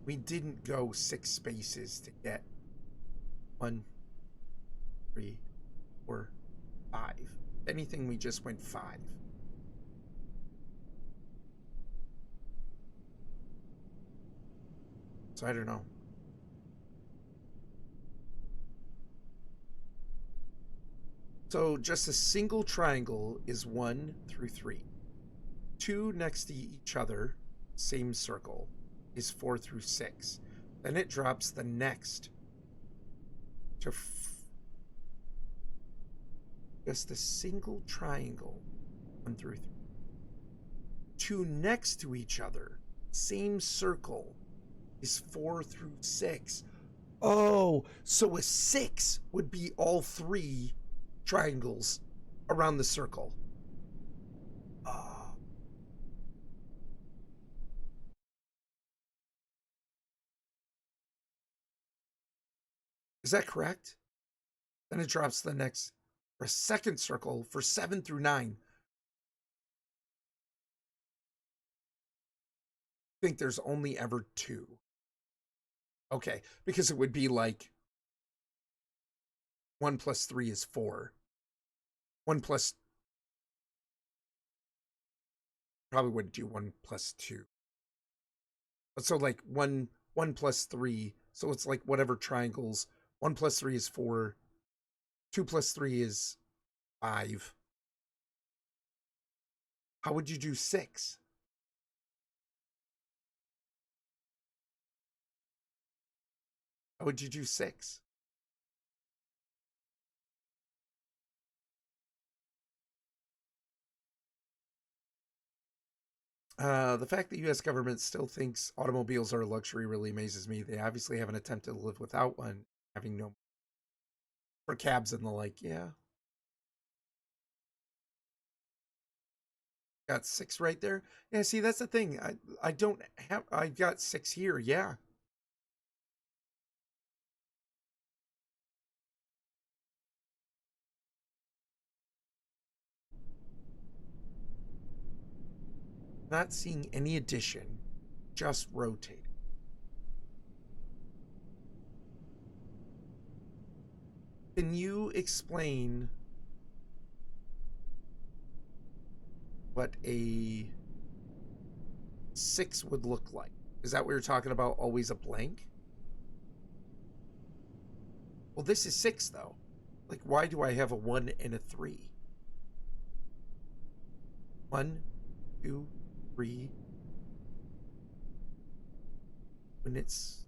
We didn't go 6 spaces to get 1, 3, 4, 5. If anything, we just went 5. So I don't know. So just a single triangle is 1 through 3. 2 next to each other, same circle. is 4 through 6. Then it drops the next to just a single triangle, 1 through 3. 2 next to each other, same circle, is 4 through 6. Oh, so a 6 would be all 3 triangles around the circle. Is that correct? Then it drops the next for a second circle for 7 through 9. I think there's only ever 2. Okay, because it would be like 1 plus 3 is 4. 1 plus... Probably wouldn't do 1 plus 2. So like 1 plus 3. So it's like whatever triangles. 1 plus 3 is 4. 2 plus 3 is 5. How would you do 6? How would you do 6? The fact that U.S. government still thinks automobiles are a luxury really amazes me. They obviously haven't attempted to live without one, having no for cabs and the like. Yeah. Got 6 right there. Yeah, see, that's the thing. I don't have... I got 6 here. Yeah. Not seeing any addition, just rotate. Can you explain what a 6 would look like? Is that what you're talking about? Always a blank? Well, this is 6 though. Like, why do I have a 1 and a 3? 1, 2, 3. When it's...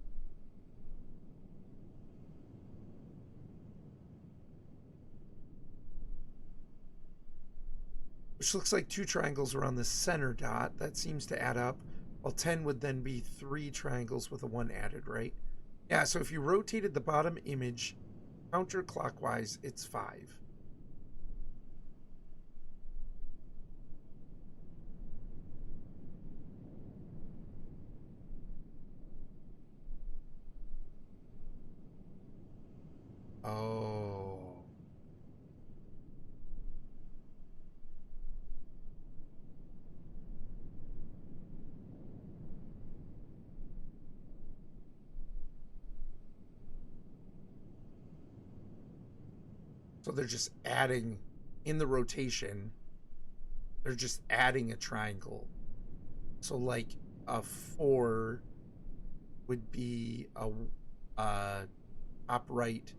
Which looks like 2 triangles around the center dot. That seems to add up. Well, 10 would then be 3 triangles with a 1 added, right? Yeah, so if you rotated the bottom image counterclockwise, it's 5. Oh. So they're just adding, in the rotation, they're just adding a triangle. So like a 4 would be a top right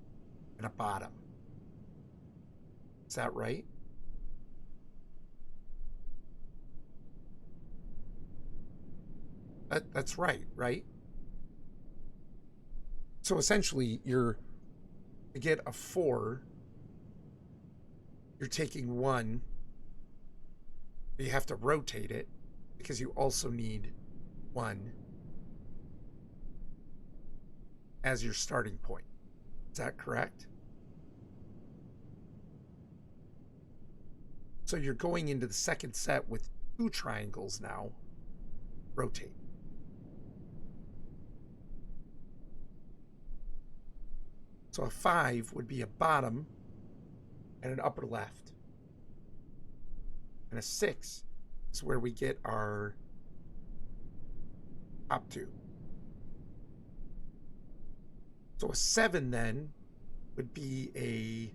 and a bottom. Is that right? That's right, right? So essentially, to get a 4, you're taking 1, you have to rotate it because you also need 1 as your starting point. Is that correct? So you're going into the second set with 2 triangles now. Rotate. So a 5 would be a bottom and an upper left. And a 6 is where we get our top 2. So a 7 then would be a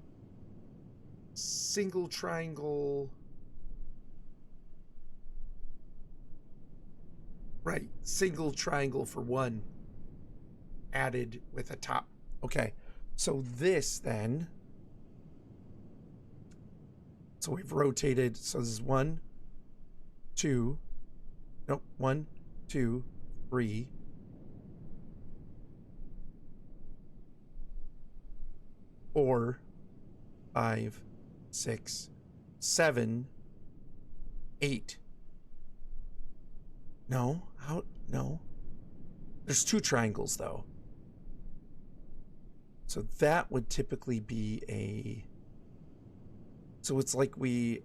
single triangle. Right, single triangle for 1 added with a top. Okay, so this then, so we've rotated, so this is 1, 2, nope, 1, 2, 3, 4, 5, 6, 7, 8. No, no. There's 2 triangles though. So that would typically be a, so it's like let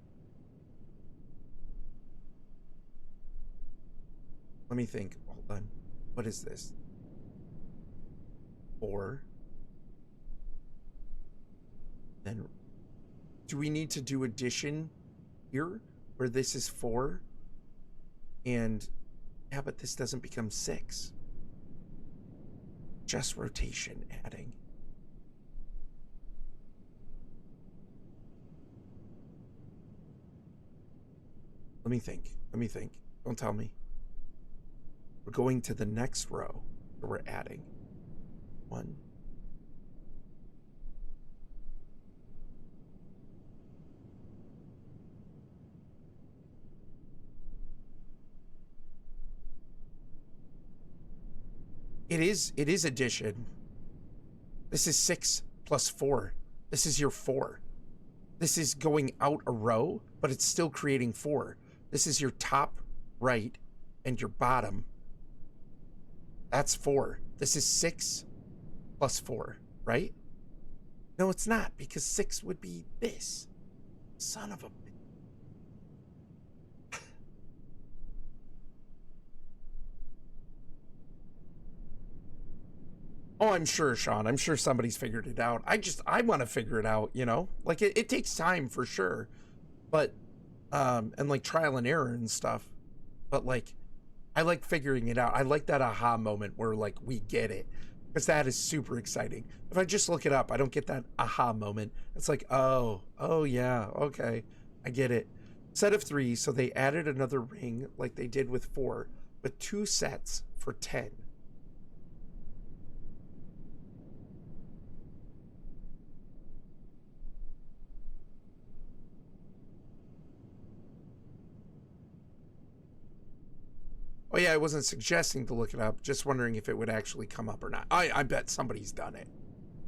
me think, hold on. What is this? 4. Then do we need to do addition here where this is 4? And yeah, but this doesn't become 6. Just rotation adding. Let me think. Don't tell me. We're going to the next row where we're adding 1. It is addition. This is 6 plus 4. This is your 4. This is going out a row, but it's still creating 4. This is your top right and your bottom. That's 4. This is 6 plus 4, right? No, it's not, because 6 would be this. Son of a... Oh, I'm sure, Sean. I'm sure somebody's figured it out. I want to figure it out, you know? Like, it takes time for sure. But, and like trial and error and stuff. But like, I like figuring it out. I like that aha moment where like, we get it. Because that is super exciting. If I just look it up, I don't get that aha moment. It's like, oh yeah, okay. I get it. Set of 3, so they added another ring like they did with 4, but 2 sets for 10. Oh yeah, I wasn't suggesting to look it up, just wondering if it would actually come up or not. I bet somebody's done it.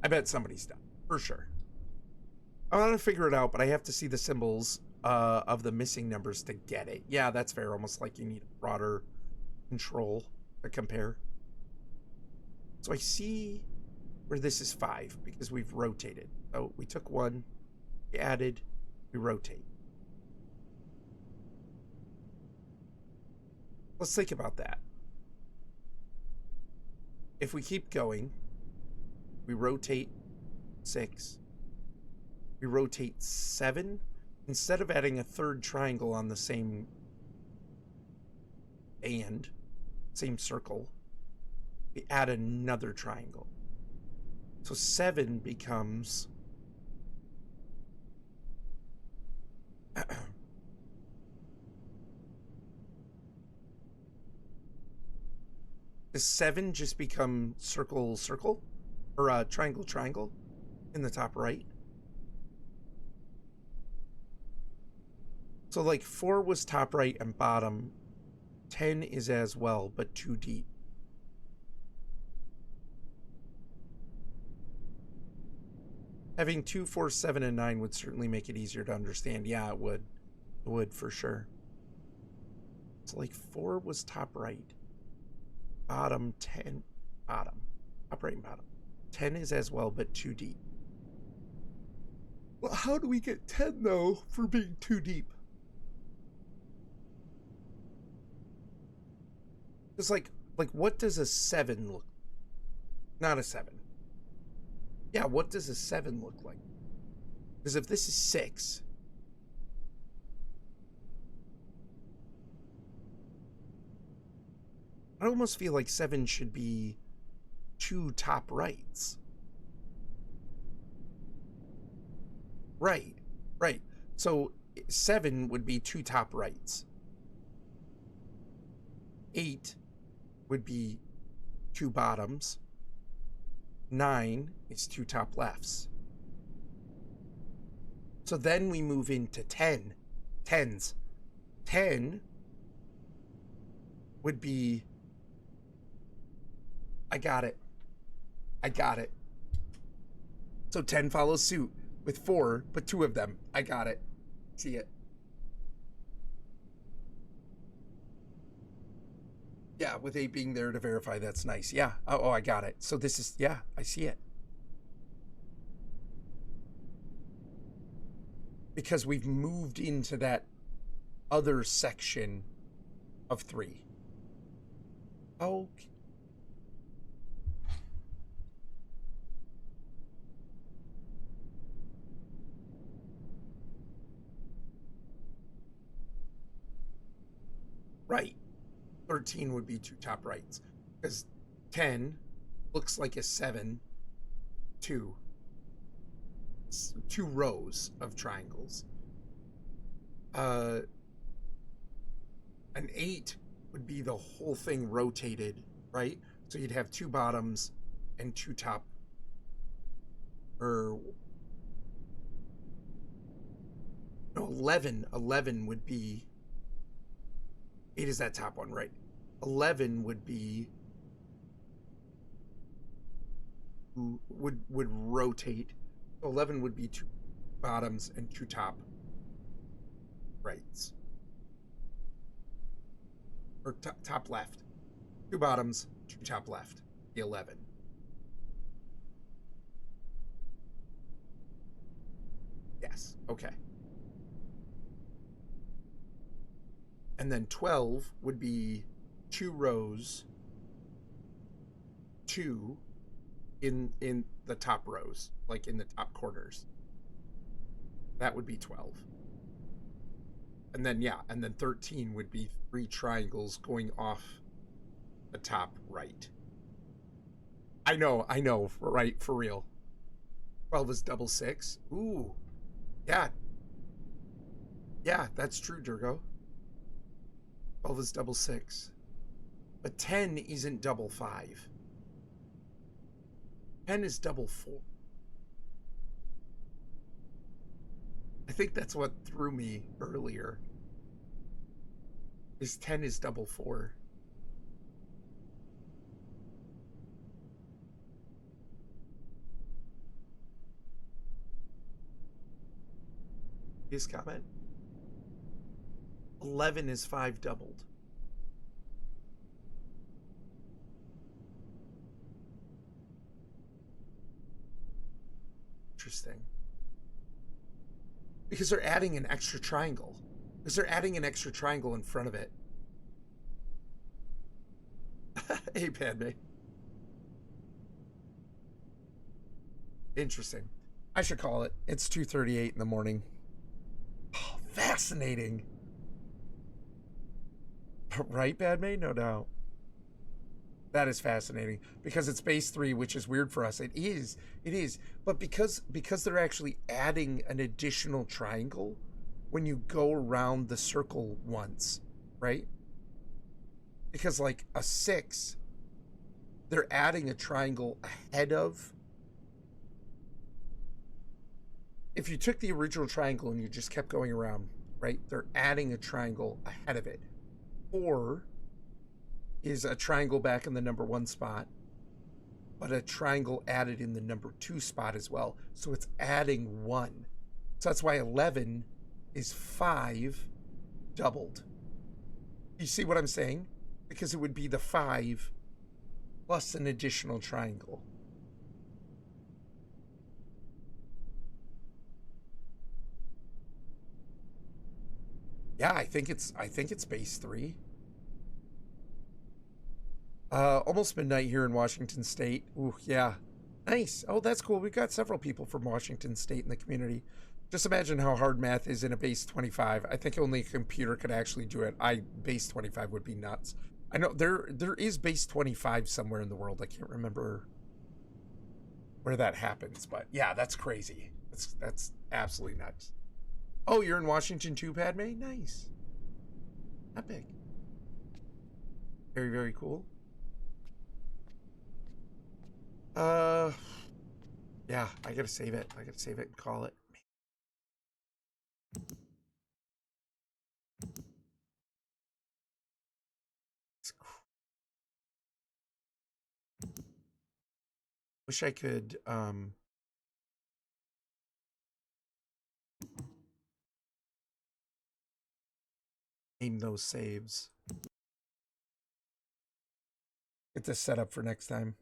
I bet somebody's done it, for sure. I want to figure it out, but I have to see the symbols of the missing numbers to get it. Yeah, that's fair, almost like you need a broader control to compare. So I see where this is 5, because we've rotated. So we took 1, we added, we rotate. Let's think about that. If we keep going, we rotate 6, we rotate 7. Instead of adding a 3rd triangle on the same same circle, we add another triangle. So 7 becomes does 7 just become circle, circle? Or triangle, triangle in the top right? So like 4 was top right and bottom. 10 is as well, but too deep. Having 2, 4, 7, and 9 would certainly make it easier to understand. Yeah, it would. It would for sure. So like 4 was top right. Bottom, 10, bottom. Top right and bottom. 10 is as well, but too deep. Well, how do we get 10 though for being too deep? It's like what does a 7 look? Not a 7. Yeah, what does a 7 look like? Because if this is 6, I almost feel like 7 should be 2 top rights. Right. So 7 would be 2 top rights. 8 would be 2 bottoms. 9 is 2 top lefts. So then we move into 10. 10s. 10 would be... I got it. So 10 follows suit with 4, but 2 of them. I got it. See it. Yeah, with 8 being there to verify, that's nice. Yeah. Oh, I got it. So this is, yeah, I see it. Because we've moved into that other section of 3. Okay. Right. 13 would be 2 top rights. Because 10 looks like a 7, 2. 2 rows of triangles. An 8 would be the whole thing rotated, right? So you'd have 2 bottoms and 2 top. Or no, 11. 11 would be 8 is that top one, right? 11 would be would rotate. 11 would be 2 bottoms and 2 top rights. Or top left. 2 bottoms, 2 top left. The 11. Yes, okay. And then 12 would be 2 rows, 2 in the top rows, like in the top corners. That would be 12. And then, yeah, and then 13 would be 3 triangles going off the top right. I know, right, for real. 12 is double 6. Ooh, yeah. Yeah, that's true, Durgo. 12 is double 6. But 10 isn't double 5. 10 is double 4. I think that's what threw me earlier. Is 10 is double 4. His comment. 11 is 5 doubled. Interesting. Because they're adding an extra triangle. Because they're adding an extra triangle in front of it. Hey, Padme. Interesting. I should call it. It's 2:38 in the morning. Oh, fascinating. Right, Padme? No doubt. That is fascinating. Because it's base 3, which is weird for us. It is. It is. But because they're actually adding an additional triangle when you go around the circle once, right? Because like a 6, they're adding a triangle ahead of. If you took the original triangle and you just kept going around, right? They're adding a triangle ahead of it. 4 is a triangle back in the number 1 spot, but a triangle added in the number 2 spot as well. So it's adding 1. So that's why 11 is 5 doubled. You see what I'm saying? Because it would be the 5 plus an additional triangle. Yeah, I think it's base 3. Almost midnight here in Washington State. Ooh, yeah. Nice. Oh, that's cool. We've got several people from Washington State in the community. Just imagine how hard math is in a base 25. I think only a computer could actually do it. Base 25 would be nuts. I know there is base 25 somewhere in the world. I can't remember where that happens, but yeah, that's crazy. That's absolutely nuts. Oh, you're in Washington too, Padme? Nice. Epic. Very, very cool. Yeah, I gotta save it. I gotta save it and call it. Wish I could, Aim those saves. Get this set up for next time.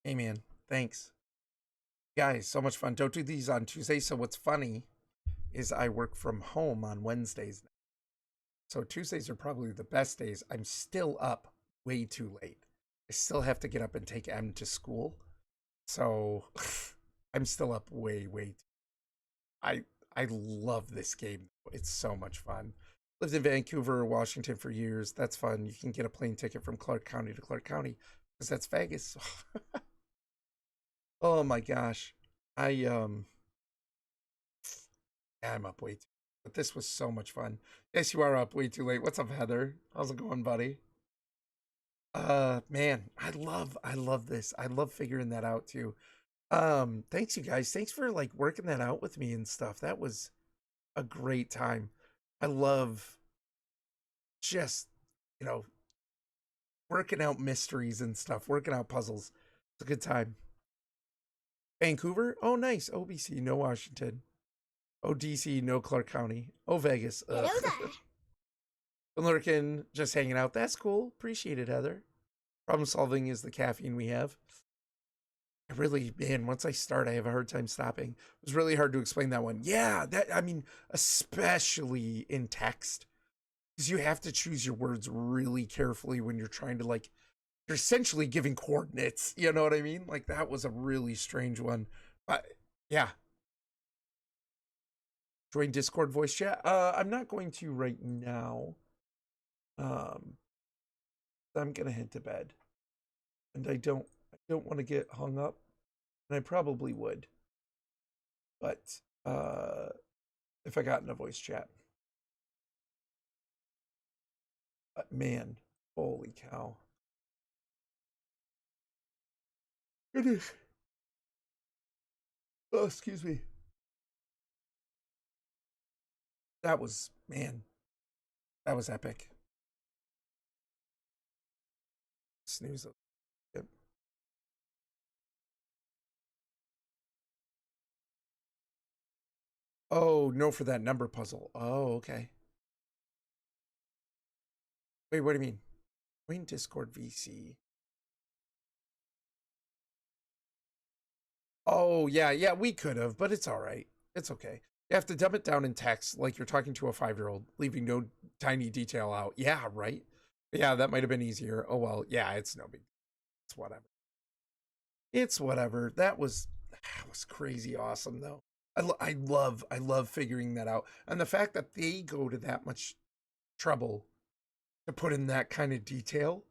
Hey man, thanks. Guys, so much fun. Don't do these on Tuesday. So what's funny is I work from home on Wednesdays now. So Tuesdays are probably the best days. I'm still up way too late. I still have to get up and take Em to school. So I'm still up way too. I love this game. It's so much fun. Lived in Vancouver, Washington for years. That's fun. You can get a plane ticket from Clark County to Clark County because that's Vegas. Oh my gosh. I'm up way too. But this was so much fun. Yes, you are up way too late. What's up, Heather? How's it going, buddy? Man, I love this. I love figuring that out too. Thanks you guys. Thanks for like working that out with me and stuff. That was a great time. I love just, you know, working out mysteries and stuff, working out puzzles. It's a good time. Vancouver? Oh, nice. OBC, no Washington. Oh, DC, no Clark County. Oh, Vegas. Hello there. Lurking, just hanging out. That's cool. Appreciate it, Heather. Problem solving is the caffeine we have. I really, man, once I start, I have a hard time stopping. It was really hard to explain that one. Yeah, I mean, especially in text. Because you have to choose your words really carefully when you're trying to, like, you're essentially giving coordinates. You know what I mean? Like, that was a really strange one. But, yeah. Join Discord voice chat. I'm not going to right now. I'm gonna head to bed, and I don't want to get hung up, and I probably would, but if I got in a voice chat. But man, holy cow! Goodness. Oh, excuse me. That was, man, that was epic. Snooze. Yep. Oh, no, for that number puzzle. Oh, okay. Wait, what do you mean? Join Discord VC. Oh, yeah, we could have, but it's all right. It's okay. You have to dumb it down in text like you're talking to a 5-year-old, leaving no tiny detail out. Yeah, right? Yeah, that might have been easier. Oh, well, yeah, it's no big. It's whatever. It's whatever. That was crazy awesome, though. I love figuring that out. And the fact that they go to that much trouble to put in that kind of detail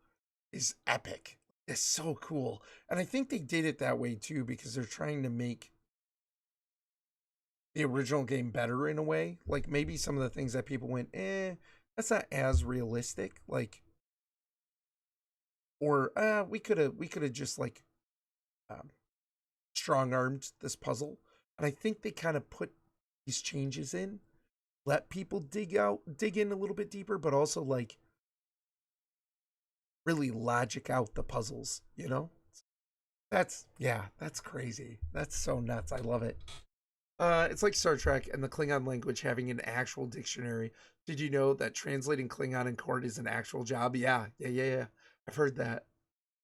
is epic. It's so cool. And I think they did it that way, too, because they're trying to make the original game better in a way. Like maybe some of the things that people went, that's not as realistic. Like, or we could have just like strong-armed this puzzle. And I think they kind of put these changes in, let people dig in a little bit deeper, but also like really logic out the puzzles, you know? That's crazy. That's so nuts. I love it. It's like Star Trek and the Klingon language having an actual dictionary. Did you know that translating Klingon in court is an actual job? Yeah. I've heard that.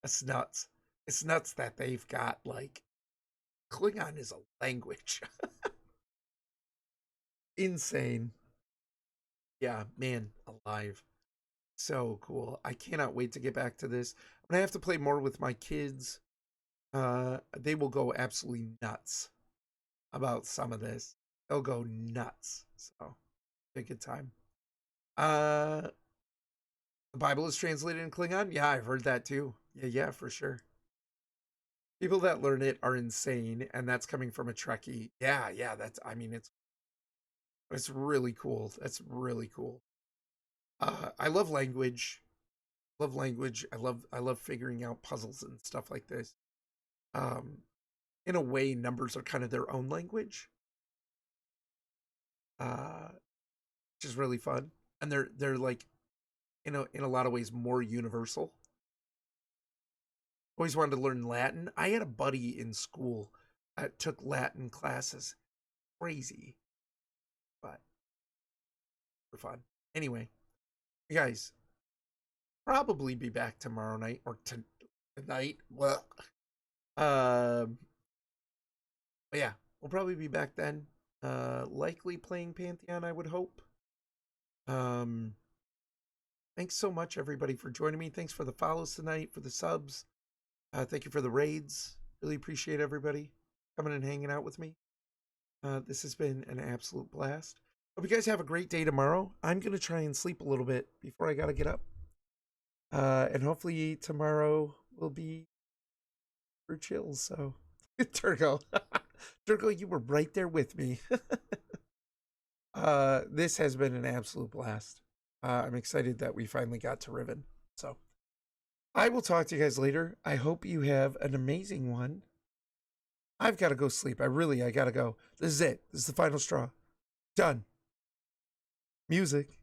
That's nuts. It's nuts that they've got, like, Klingon is a language. Insane. Yeah, man, alive. So cool. I cannot wait to get back to this. I'm gonna have to play more with my kids. They will go absolutely nuts about some of this. They'll go nuts. So, be a good time. The Bible is translated in Klingon? Yeah, I've heard that too. Yeah, for sure. People that learn it are insane, and that's coming from a Trekkie. Yeah, it's really cool. That's really cool. I love language. I love figuring out puzzles and stuff like this. In a way, numbers are kind of their own language. Which is really fun. and they're like, in a lot of ways more universal. Always wanted to learn Latin. I had a buddy in school that took Latin classes. Crazy, but for fun. Anyway, you guys, probably be back tomorrow night or tonight. Well, but yeah, we'll probably be back then. Likely playing Pantheon, I would hope. Thanks so much, everybody, for joining me. Thanks for the follows tonight, for the subs. Thank you for the raids. Really appreciate everybody coming and hanging out with me. This has been an absolute blast. Hope you guys have a great day tomorrow. I'm going to try and sleep a little bit before I got to get up. And hopefully tomorrow will be for chills. So, Turgo, Turgo, you were right there with me. This has been an absolute blast. I'm excited that we finally got to Riven. So, I will talk to you guys later. I hope you have an amazing one. I've got to go sleep. I got to go. This is it. This is the final straw. Done. Music.